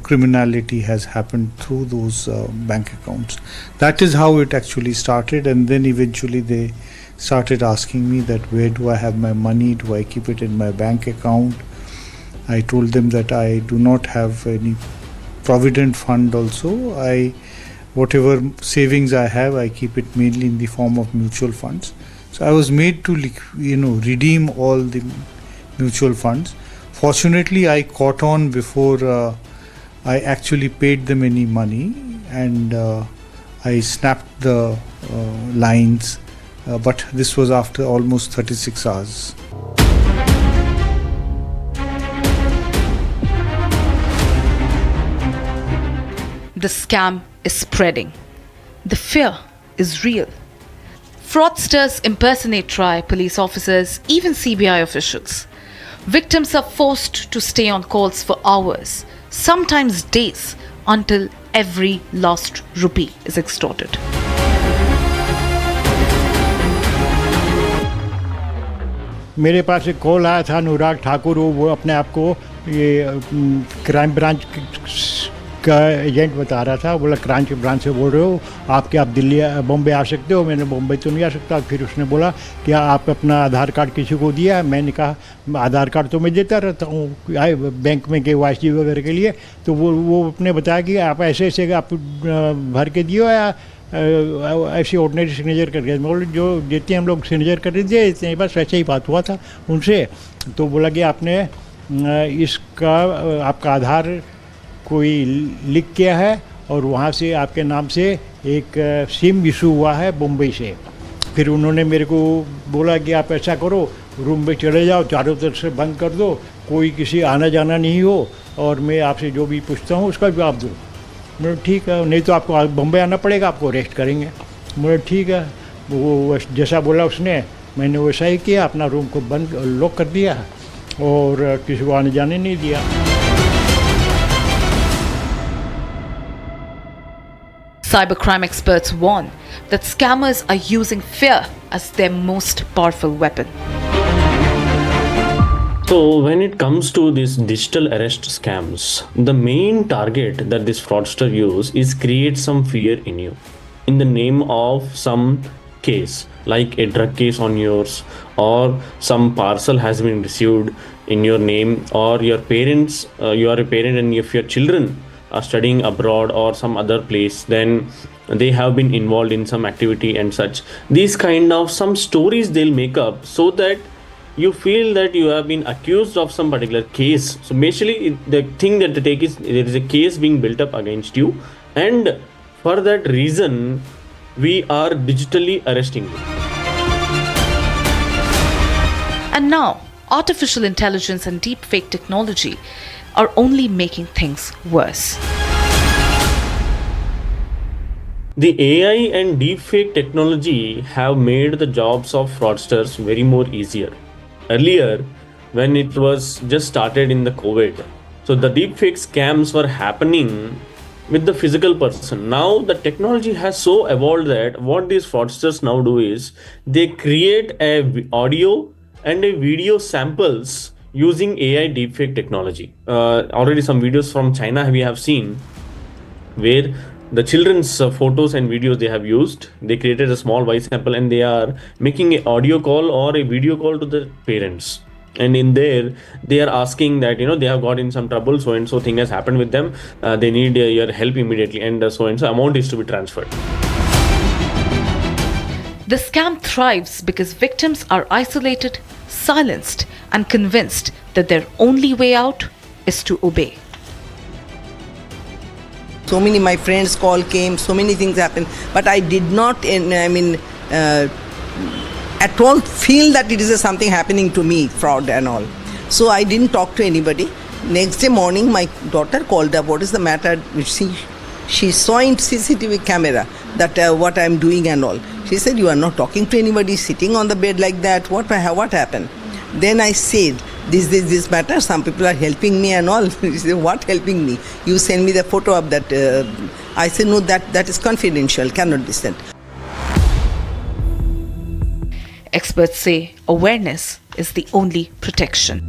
criminality has happened through those bank accounts. That is how it actually started, and then eventually they started asking me that where do I have my money, do I keep it in my bank account. I told them that I do not have any provident fund. Also, whatever savings I have, I keep it mainly in the form of mutual funds. So I was made to redeem all the mutual funds. Fortunately, I caught on before I actually paid them any money, and I snapped the lines, but this was after almost 36 hours. The scam is spreading. The fear is real. Fraudsters impersonate TRAI police officers, even CBI officials. Victims are forced to stay on calls for hours, sometimes days, until every last rupee is extorted. मेरे पास एक call आया था, अनुराग ठाकुर, वो अपने आप को ये crime branch का एजेंट बता रहा था. बोला क्राइम ब्रांच से बोल रहे हो आप दिल्ली बॉम्बे आ सकते हो. मैंने बॉम्बे तो नहीं आ सकता. फिर उसने बोला क्या आप अपना आधार कार्ड किसी को दिया. मैंने कहा आधार कार्ड तो मैं देता रहता हूँ बैंक में KYC वगैरह के लिए. तो वो अपने बताया कि आप ऐसे ऐसे आप भर के दियो या ऐसी ऑर्डिनरी सिग्नेचर करके. बोले जो देते हैं हम लोग सिग्नेचर कर दे देते हैं. बस वैसे ही बात हुआ था उनसे. तो बोला कि आपने इसका आपका आधार कोई लिख किया है और वहाँ से आपके नाम से एक सिम इशू हुआ है मुंबई से. फिर उन्होंने मेरे को बोला कि आप ऐसा करो, रूम में चले जाओ, चारों तरफ से बंद कर दो, कोई किसी आना जाना नहीं हो, और मैं आपसे जो भी पूछता हूँ उसका जवाब दो. बोले ठीक है, नहीं तो आपको बम्बई आना पड़ेगा, आपको अरेस्ट करेंगे. बोले ठीक है. वो जैसा बोला उसने, मैंने वैसा ही किया. अपना रूम को बंद लॉक कर दिया और किसी को आने जाने नहीं दिया. Cybercrime experts warn that scammers are using fear as their most powerful weapon. So when it comes to these digital arrest scams, the main target that this fraudster use is create some fear in you in the name of some case, like a drug case on yours, or some parcel has been received in your name, or your parents, you are a parent and if your children are studying abroad or some other place, then they have been involved in some activity and such. These kind of some stories they'll make up so that you feel that you have been accused of some particular case. So basically the thing that they take is there is a case being built up against you, and for that reason we are digitally arresting you. And now artificial intelligence and deepfake technology are only making things worse. The AI and deepfake technology have made the jobs of fraudsters very more easier. Earlier, when it was just started in the COVID. So the deepfake scams were happening with the physical person. Now the technology has so evolved that what these fraudsters now do is they create a audio and a video samples using AI deepfake technology. Already some videos from China we have seen where the children's photos and videos they have used, they created a small voice sample and they are making an audio call or a video call to the parents. And in there, they are asking that, they have got in some trouble, so and so thing has happened with them. They need your help immediately, and so amount is to be transferred. The scam thrives because victims are isolated, silenced, and convinced that their only way out is to obey. So many my friends call came, so many things happened, but I did not, at all feel that it is something happening to me, fraud and all. So I didn't talk to anybody. Next day morning, my daughter called up, what is the matter? She saw in CCTV camera that what I am doing and all. She said, you are not talking to anybody, sitting on the bed like that. What happened? Then I said, this matter, some people are helping me and all. She said, what helping me? You send me the photo of that. I said, no, that is confidential, cannot be sent. Experts say awareness is the only protection.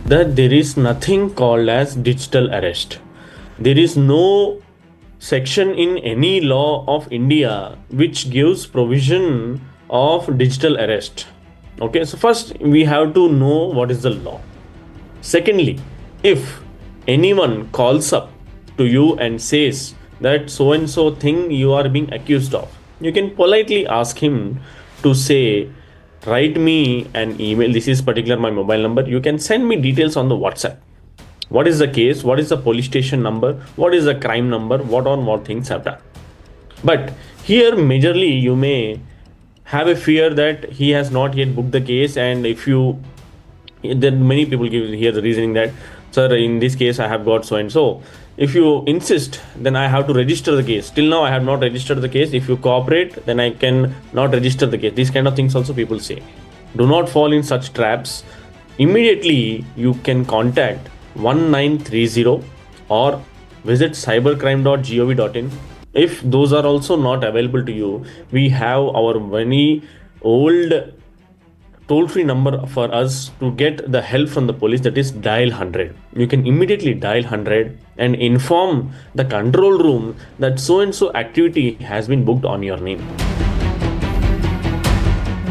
That there is nothing called as digital arrest. There is no section in any law of India which gives provision of digital arrest. Okay, so first we have to know what is the law. Secondly, if anyone calls up to you and says that so and so thing you are being accused of, you can politely ask him to say, write me an email, this is particular my mobile number, you can send me details on the WhatsApp. What is the case, what is the police station number, what is the crime number, what things have done. But here majorly you may have a fear that he has not yet booked the case, and then many people give here the reasoning that, sir, in this case I have got so and so. If you insist, then I have to register the case. Till now I have not registered the case. If you cooperate, then I can not register the case. These kind of things also people say. Do not fall in such traps. Immediately you can contact 1930 or visit cybercrime.gov.in. If those are also not available to you, we have our very old toll-free number for us to get the help from the police, that is dial 100. You can immediately dial 100 and inform the control room that so and so activity has been booked on your name.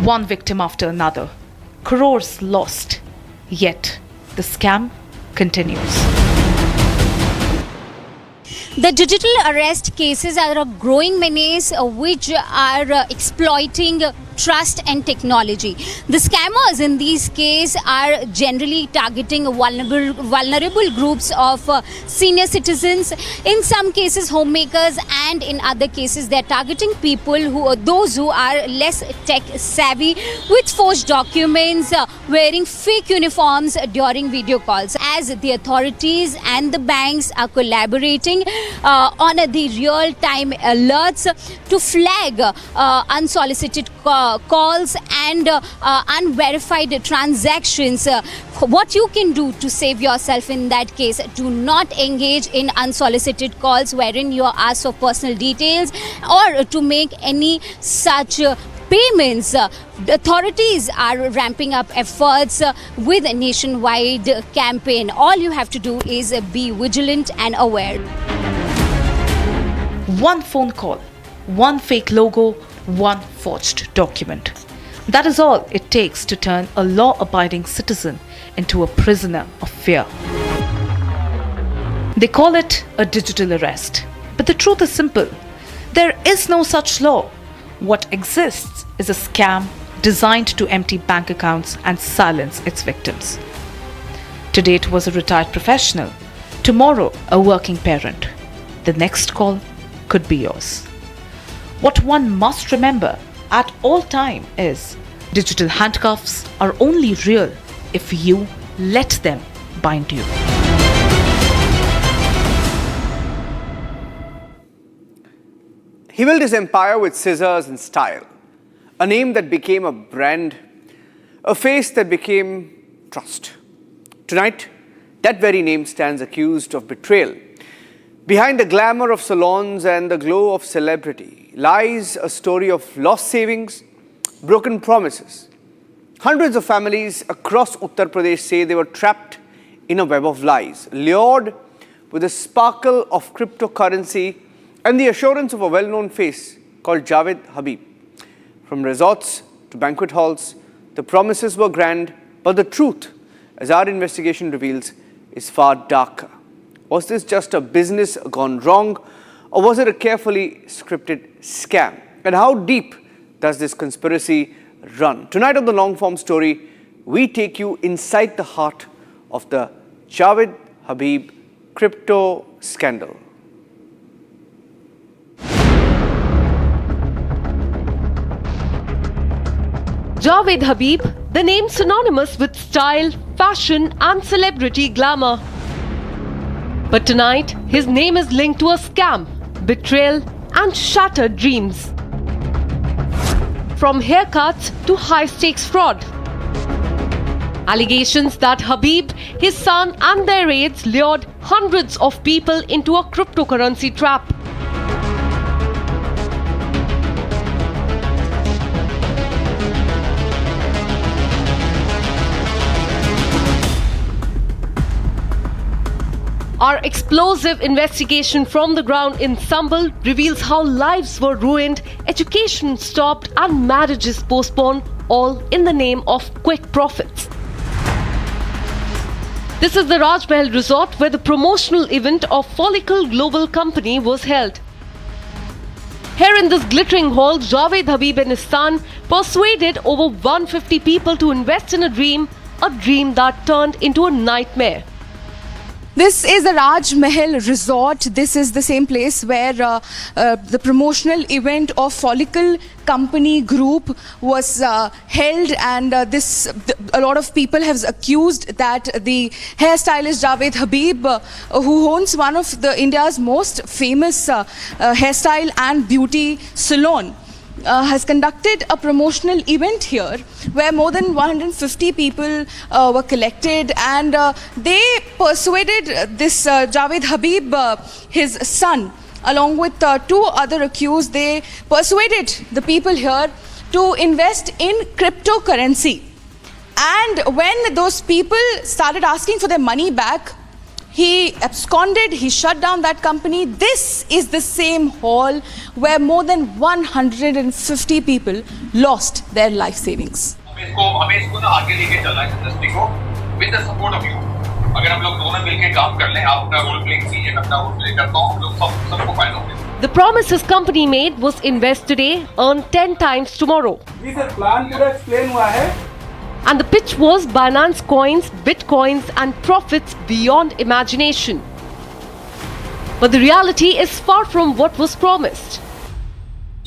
One victim after another, crores lost, yet the scam continues. The digital arrest cases are a growing menace which are exploiting trust and technology. The scammers in these cases are generally targeting vulnerable groups of senior citizens, in some cases homemakers, and in other cases they're targeting people those who are less tech savvy, with forged documents, wearing fake uniforms during video calls. As the authorities and the banks are collaborating on the real-time alerts to flag unsolicited calls and unverified transactions. What you can do to save yourself in that case: do not engage in unsolicited calls wherein you are asked for personal details or to make any such payments. The authorities are ramping up efforts with a nationwide campaign. All you have to do is be vigilant and aware. One phone call, one fake logo, one forged document. That is all it takes to turn a law-abiding citizen into a prisoner of fear. They call it a digital arrest. But the truth is simple. There is no such law. What exists is a scam designed to empty bank accounts and silence its victims. Today it was a retired professional. Tomorrow a working parent. The next call could be yours. What one must remember at all time is digital handcuffs are only real if you let them bind you. He built his empire with scissors and style, a name that became a brand, a face that became trust. Tonight, that very name stands accused of betrayal. Behind the glamour of salons and the glow of celebrity lies a story of lost savings, broken promises. Hundreds of families across Uttar Pradesh say they were trapped in a web of lies, lured with the sparkle of cryptocurrency and the assurance of a well-known face called Javed Habib. From resorts to banquet halls, the promises were grand, but the truth, as our investigation reveals, is far darker. Was this just a business gone wrong, or was it a carefully scripted scam? And how deep does this conspiracy run? Tonight on the long-form story, we take you inside the heart of the Javed Habib crypto scandal. Javed Habib, the name synonymous with style, fashion and celebrity glamour. But tonight, his name is linked to a scam, betrayal and shattered dreams. From haircuts to high-stakes fraud. Allegations that Habib, his son and their aides lured hundreds of people into a cryptocurrency trap. Our explosive investigation from the ground in Sambal reveals how lives were ruined, education stopped and marriages postponed, all in the name of quick profits. This is the Raj Mahal resort where the promotional event of Follicle Global Company was held. Here in this glittering hall, Javed Habib and his son persuaded over 150 people to invest in a dream that turned into a nightmare. This is the Raj Mahal resort. This is the same place where the promotional event of Follicle Company Group was held, and a lot of people have accused that the hairstylist Javed Habib, who owns one of India's most famous hairstyle and beauty salon, has conducted a promotional event here where more than 150 people were collected, and they persuaded this Javed Habib, his son, along with two other accused. They persuaded the people here to invest in cryptocurrency, and when those people started asking for their money back, he absconded, he shut down that company. This is the same hall where more than 150 people lost their life savings. हमें इसको ना आगे लेके चलना है industry को with the support of you. अगर हम लोग दोनों मिलके काम कर लें, आप अपना रोल प्ले कीजिए, मैं अपना रोल प्ले करता हूं, हम लोग सबको फायदा होगा. The promise his company made was invest today, earn 10 times tomorrow. Ji sir, plan पूरा एक्सप्लेन हुआ है. And the pitch was Binance coins, Bitcoins and profits beyond imagination. But the reality is far from what was promised.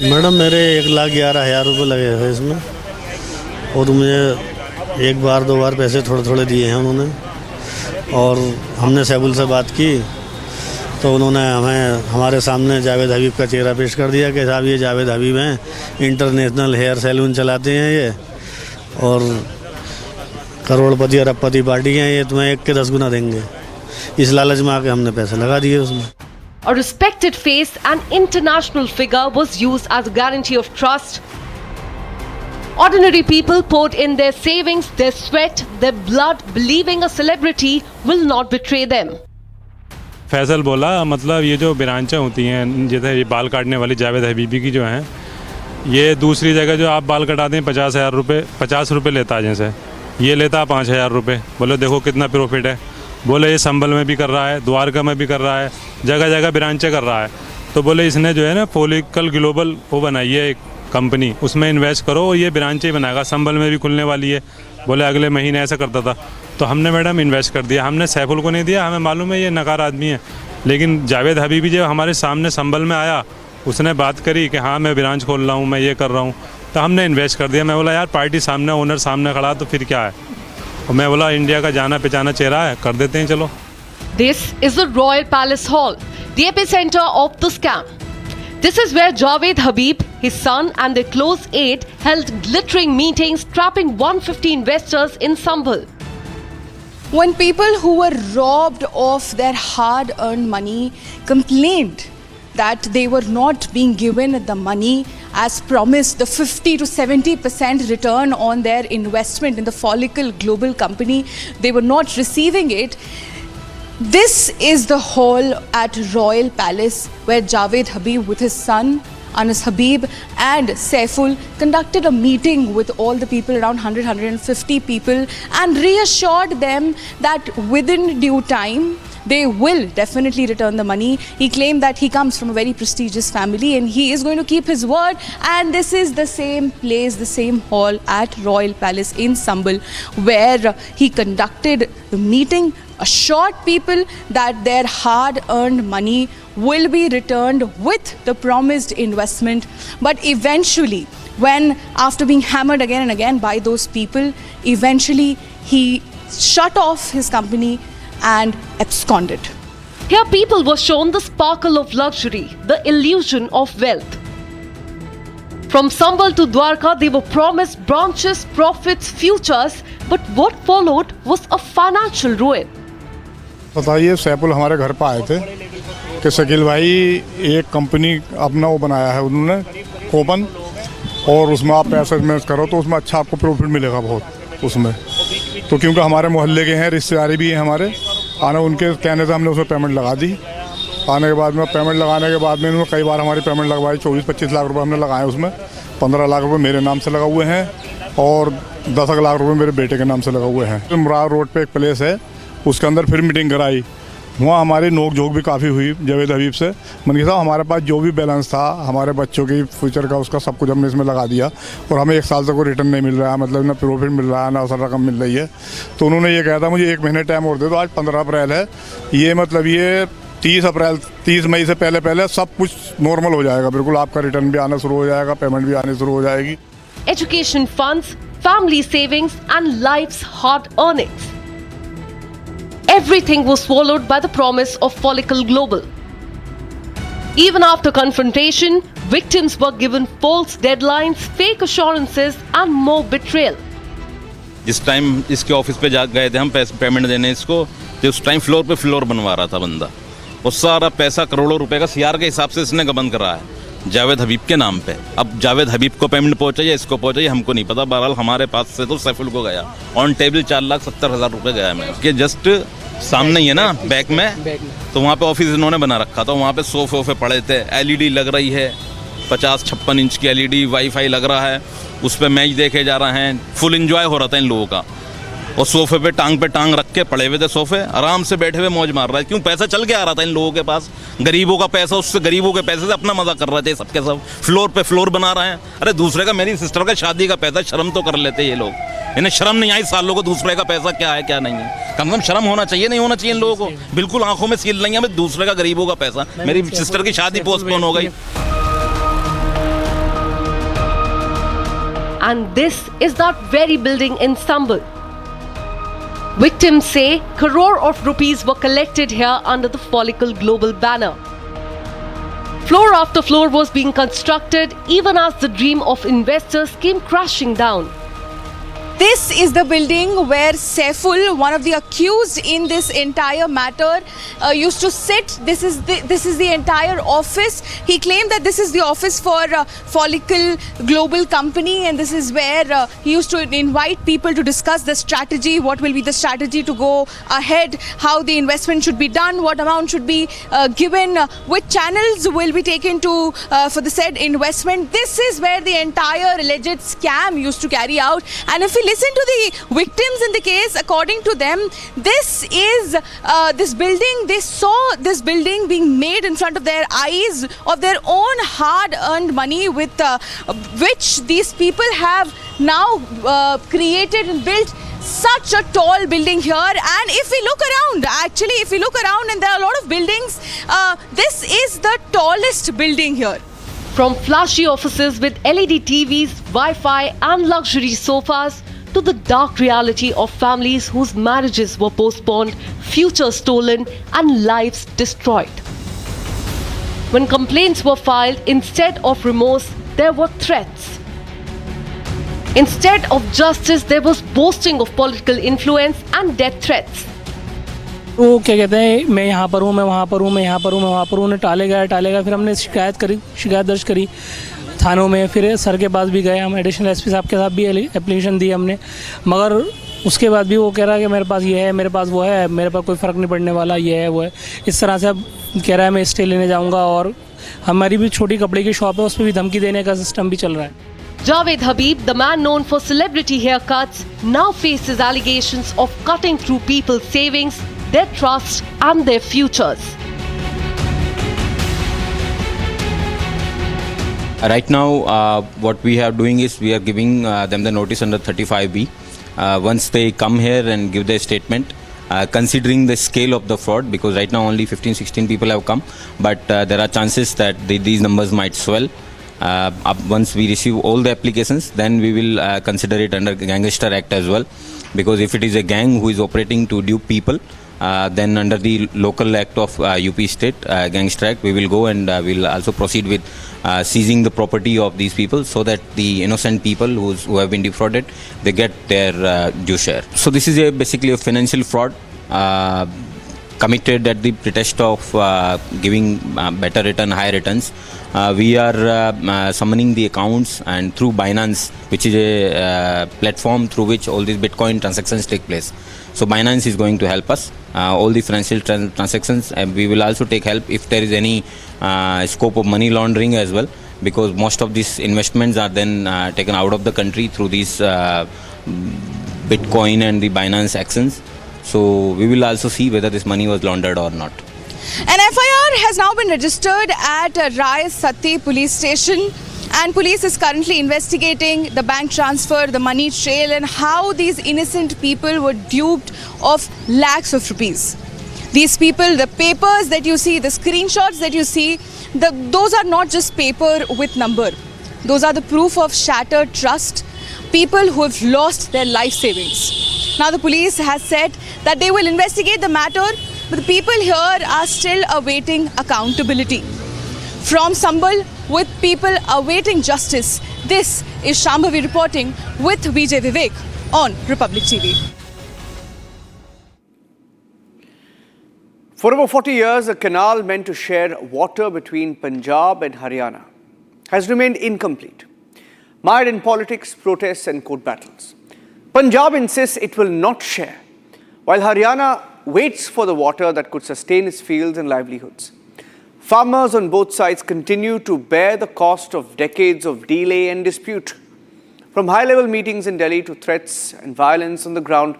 Madam, मेरे 1,11,000 रुपये लगे थे इसमें, और मुझे एक बार दो बार पैसे थोड़े थोड़े दिए हैं उन्होंने. और हमने सैबुल से बात की तो उन्होंने हमें हमारे सामने जावेद हबीब का चेहरा पेश कर दिया कि साहब ये जावेद हबीब हैं, इंटरनेशनल हेयर सैलून चलाते हैं ये, और करोड़पति अरबपति पार्टी हैं, ये तुम्हें 1 के 10 गुना देंगे. इस लालच में आके हमने पैसे लगा दिए उसमें. A respected face and international figure was used as a guarantee of trust. Ordinary people poured in their savings, their sweat, their blood, believing a celebrity will not betray them. Faisal बोला, मतलब ये जो ब्रांचें होती हैं, जैसे ये बाल काटने वाली जावेद हबीबी की जो हैं, ये दूसरी जगह जो आप बाल कटाते हैं 50 रुपये लेता है, जैसे ये लेता 5,000 रुपये. बोले देखो कितना प्रॉफिट है. बोले ये संभल में भी कर रहा है, द्वारका में भी कर रहा है, जगह जगह ब्रांचें कर रहा है. तो बोले इसने जो है ना फॉलिकल ग्लोबल वो बनाई है एक कंपनी, उसमें इन्वेस्ट करो और ये ब्रांचें ही बनाएगा, संभल में भी खुलने वाली है. बोले अगले महीने ऐसा करता था. तो हमने मैडम इन्वेस्ट कर दिया. हमने सैफुल को नहीं दिया, हमें मालूम है ये नकार आदमी है. लेकिन जावेद हबीबी जब हमारे सामने संभल में आया, उसने बात करी कि हाँ मैं ब्रांच खोल रहा हूँ, मैं ये कर रहा हूँ, तो हमने इन्वेस्ट कर दिया. मैं बोला यार पार्टी सामने, ओनर सामने खड़ा, तो फिर क्या है. और मैं बोला इंडिया का जाना पहचाना चेहरा है, कर देते हैं चलो. This is the Royal Palace Hall, the epicenter of the scam. This is where Javed Habib, his son and their close aide held glittering meetings trapping 150 investors in Sambhal. When people who were robbed of their hard-earned money complained that they were not being given the money as promised, the 50 to 70% return on their investment in the Follicle Global Company, they were not receiving it. This is the hall at Royal Palace where Javed Habib with his son Anas Habib and Saiful conducted a meeting with all the people, around 150 people, and reassured them that within due time they will definitely return the money. He claimed that he comes from a very prestigious family and he is going to keep his word, and this is the same place, the same hall at Royal Palace in Sambhal where he conducted the meeting, assured people that their hard-earned money will be returned with the promised investment. But eventually, when after being hammered again and again by those people, eventually he shut off his company and absconded. Here people were shown the sparkle of luxury, the illusion of wealth. From Sambhal to Dwarka, they were promised branches, profits, futures, but what followed was a financial ruin. बताइए, सैफुल हमारे घर पर आए थे कि शकील भाई एक company अपना वो बनाया है उन्होंने कोपन, और उसमें आप पैसा इन्वेस्ट करो तो उसमें अच्छा आपको प्रॉफिट मिलेगा बहुत उसमें। तो क्योंकि हमारे मोहल्ले के हैं, रिश्तेदारी भी हैं हमारे, आने उनके कहने से हमने उसमें पेमेंट लगा दी। आने के बाद में पेमेंट लगाने के बाद में उन्होंने कई बार हमारी पेमेंट लगवाई, 24-25 लाख रुपए हमने लगाए उसमें। 15 लाख रुपए मेरे नाम से लगा हुए हैं और 10 लाख रुपए मेरे बेटे के नाम से लगा हुए हैं। मुरार रोड पे एक प्लेस है, उसके अंदर फिर मीटिंग कराई, वहाँ हमारी नोक झोंक भी काफ़ी हुई जावेद हबीब से। मैंने कहा हमारे पास जो भी बैलेंस था हमारे बच्चों की फ्यूचर का, उसका सब कुछ हमने इसमें लगा दिया और हमें 1 साल तक कोई रिटर्न नहीं मिल रहा है, मतलब ना प्रॉफिट मिल रहा है ना असल रकम मिल रही है। तो उन्होंने ये कहा था मुझे 1 महीने टाइम और दे दो। आज 15 अप्रैल है, ये मतलब ये 30 मई से पहले सब कुछ नॉर्मल हो जाएगा, बिल्कुल आपका रिटर्न भी आना शुरू हो जाएगा, पेमेंट भी आनी शुरू हो जाएगी। Education funds, family savings and life's hard earnings. Everything was swallowed by the promise of Follicle Global. Even after confrontation, victims were given false deadlines, fake assurances and more betrayal. जिस time इसके office पे जा गए थे हम payment देने इसको, तो उस टाइम फ्लोर पे फ्लोर बनवा रहा था बंदा। वो सारा पैसा करोड़ों रुपए का सीआर के हिसाब से इसने गबन करा है जावेद हबीब के नाम पे। अब जावेद हबीब को पेमेंट पहुंचा या इसको पहुंचा ये हमको नहीं पता, बहरहाल हमारे पास से तो सैफुल को गया ऑन टेबल 4,70,000 रुपए गया मैं उसके जस्ट सामने ही है ना बैक में, तो वहाँ पे ऑफिस इन्होंने बना रखा था, वहाँ पे सोफे वोफे पड़े थे, एलईडी लग रही है 50-56 इंच की एलईडी, वाईफाई लग रहा है, उस पर मैच देखे जा रहे हैं, फुल एंजॉय हो रहा था इन लोगों का। और सोफे पे टांग रख के पड़े हुए थे सोफे, आराम से बैठे हुए मौज मार रहा है। क्यों? पैसा चल के आ रहा था इन लोगों के पास, गरीबों का पैसा, उससे गरीबों के पैसे से अपना मजा कर रहे थे सबके सब। फ्लोर पे फ्लोर बना रहे हैं। अरे दूसरे का, मेरी सिस्टर का शादी का पैसा, शर्म तो कर लेते ये लोग। इन्हें शर्म नहीं आई सालों को, दूसरे का पैसा क्या है क्या नहीं है। कम से कम शर्म होना चाहिए, नहीं होना चाहिए इन लोगों को। बिल्कुल आंखों में सील नहीं है, दूसरे का गरीबों का पैसा। मेरी सिस्टर की शादी पोस्टपोन हो गई। And this is that very building in Sambhal. Victims say crore of rupees were collected here under the Follicle Global banner. Floor after floor was being constructed even as the dream of investors came crashing down. This is the building where Saiful, one of the accused in this entire matter, used to sit. This is the entire office. He claimed that this is the office for Follicle Global Company, and this is where he used to invite people to discuss the strategy, what will be the strategy to go ahead, how the investment should be done, what amount should be given, which channels will be taken to for the said investment. This is where the entire alleged scam used to carry out. And if we listen to the victims in the case, according to them, this is this building, they saw this building being made in front of their eyes of their own hard-earned money, with which these people have now created and built such a tall building here. And if we look around, actually if we look around, and there are a lot of buildings, this is the tallest building here. From flashy offices with LED TVs, Wi-Fi and luxury sofas, to the dark reality of families whose marriages were postponed, futures stolen and lives destroyed. When complaints were filed, instead of remorse, there were threats. Instead of justice, there was boasting of political influence and death threats. वो क्या कहते हैं, मैं यहाँ पर हूँ, मैं वहाँ पर हूँ, मैं यहाँ पर हूँ, मैं वहाँ पर हूँ, उन्हें टालेगा। फिर हमने शिकायत दर्ज करी थानों में, फिर सर के पास भी गए, हम एडिशनल एसपी साहब के साथ भी एप्लीकेशन दी हमने, मगर उसके बाद भी वो कह रहा है कि मेरे पास ये है, मेरे पास वो है, मेरे पास कोई फ़र्क नहीं पड़ने वाला, ये है वो है। इस तरह से अब कह रहा है मैं स्टे लेने जाऊँगा, और हमारी भी छोटी कपड़े की शॉप है, उस पर भी धमकी देने का सिस्टम भी चल रहा है। Javed Habib, the man known for celebrity haircuts, now faces allegations of cutting through people's savings, their trust and their futures. Right now, what we are doing is we are giving them the notice under 35B. Once they come here and give their statement, considering the scale of the fraud, because right now only 15-16 people have come, but there are chances that these numbers might swell. Once we receive all the applications, then we will consider it under Gangster Act as well, because if it is a gang who is operating to dupe people, then under the local act of UP state, Gangster Act, we will go and we'll also proceed with seizing the property of these people, so that the innocent people who have been defrauded, they get their due share. So this is basically a financial fraud committed at the pretext of giving better return, higher returns. We are summoning the accounts, and through Binance, which is a platform through which all these Bitcoin transactions take place. So Binance is going to help us. All the financial transactions, and we will also take help if there is any scope of money laundering as well, because most of these investments are then taken out of the country through these Bitcoin and the Binance actions. So we will also see whether this money was laundered or not. An FIR has now been registered at Rai Sati police station, and police is currently investigating the bank transfer, the money trail, and how these innocent people were duped of lakhs of rupees. These people, the papers that you see, the screenshots that you see, those are not just paper with number. Those are the proof of shattered trust, people who have lost their life savings. Now the police has said that they will investigate the matter, but the people here are still awaiting accountability. From Sambal, with people awaiting justice, this is Shambhavi reporting with Vijay Vivek on Republic TV. For over 40 years, a canal meant to share water between Punjab and Haryana has remained incomplete, mired in politics, protests and court battles. Punjab insists it will not share, while Haryana waits for the water that could sustain its fields and livelihoods. Farmers on both sides continue to bear the cost of decades of delay and dispute. From high-level meetings in Delhi to threats and violence on the ground,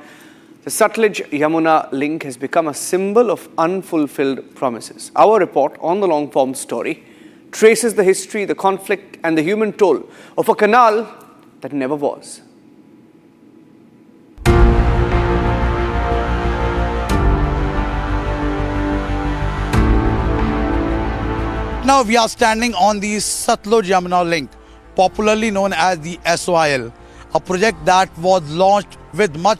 the Sutlej-Yamuna link has become a symbol of unfulfilled promises. Our report on the long-form story traces the history, the conflict and the human toll of a canal that never was. Now we are standing on the Sutlej-Yamuna link, popularly known as the SOIL, a project that was launched with much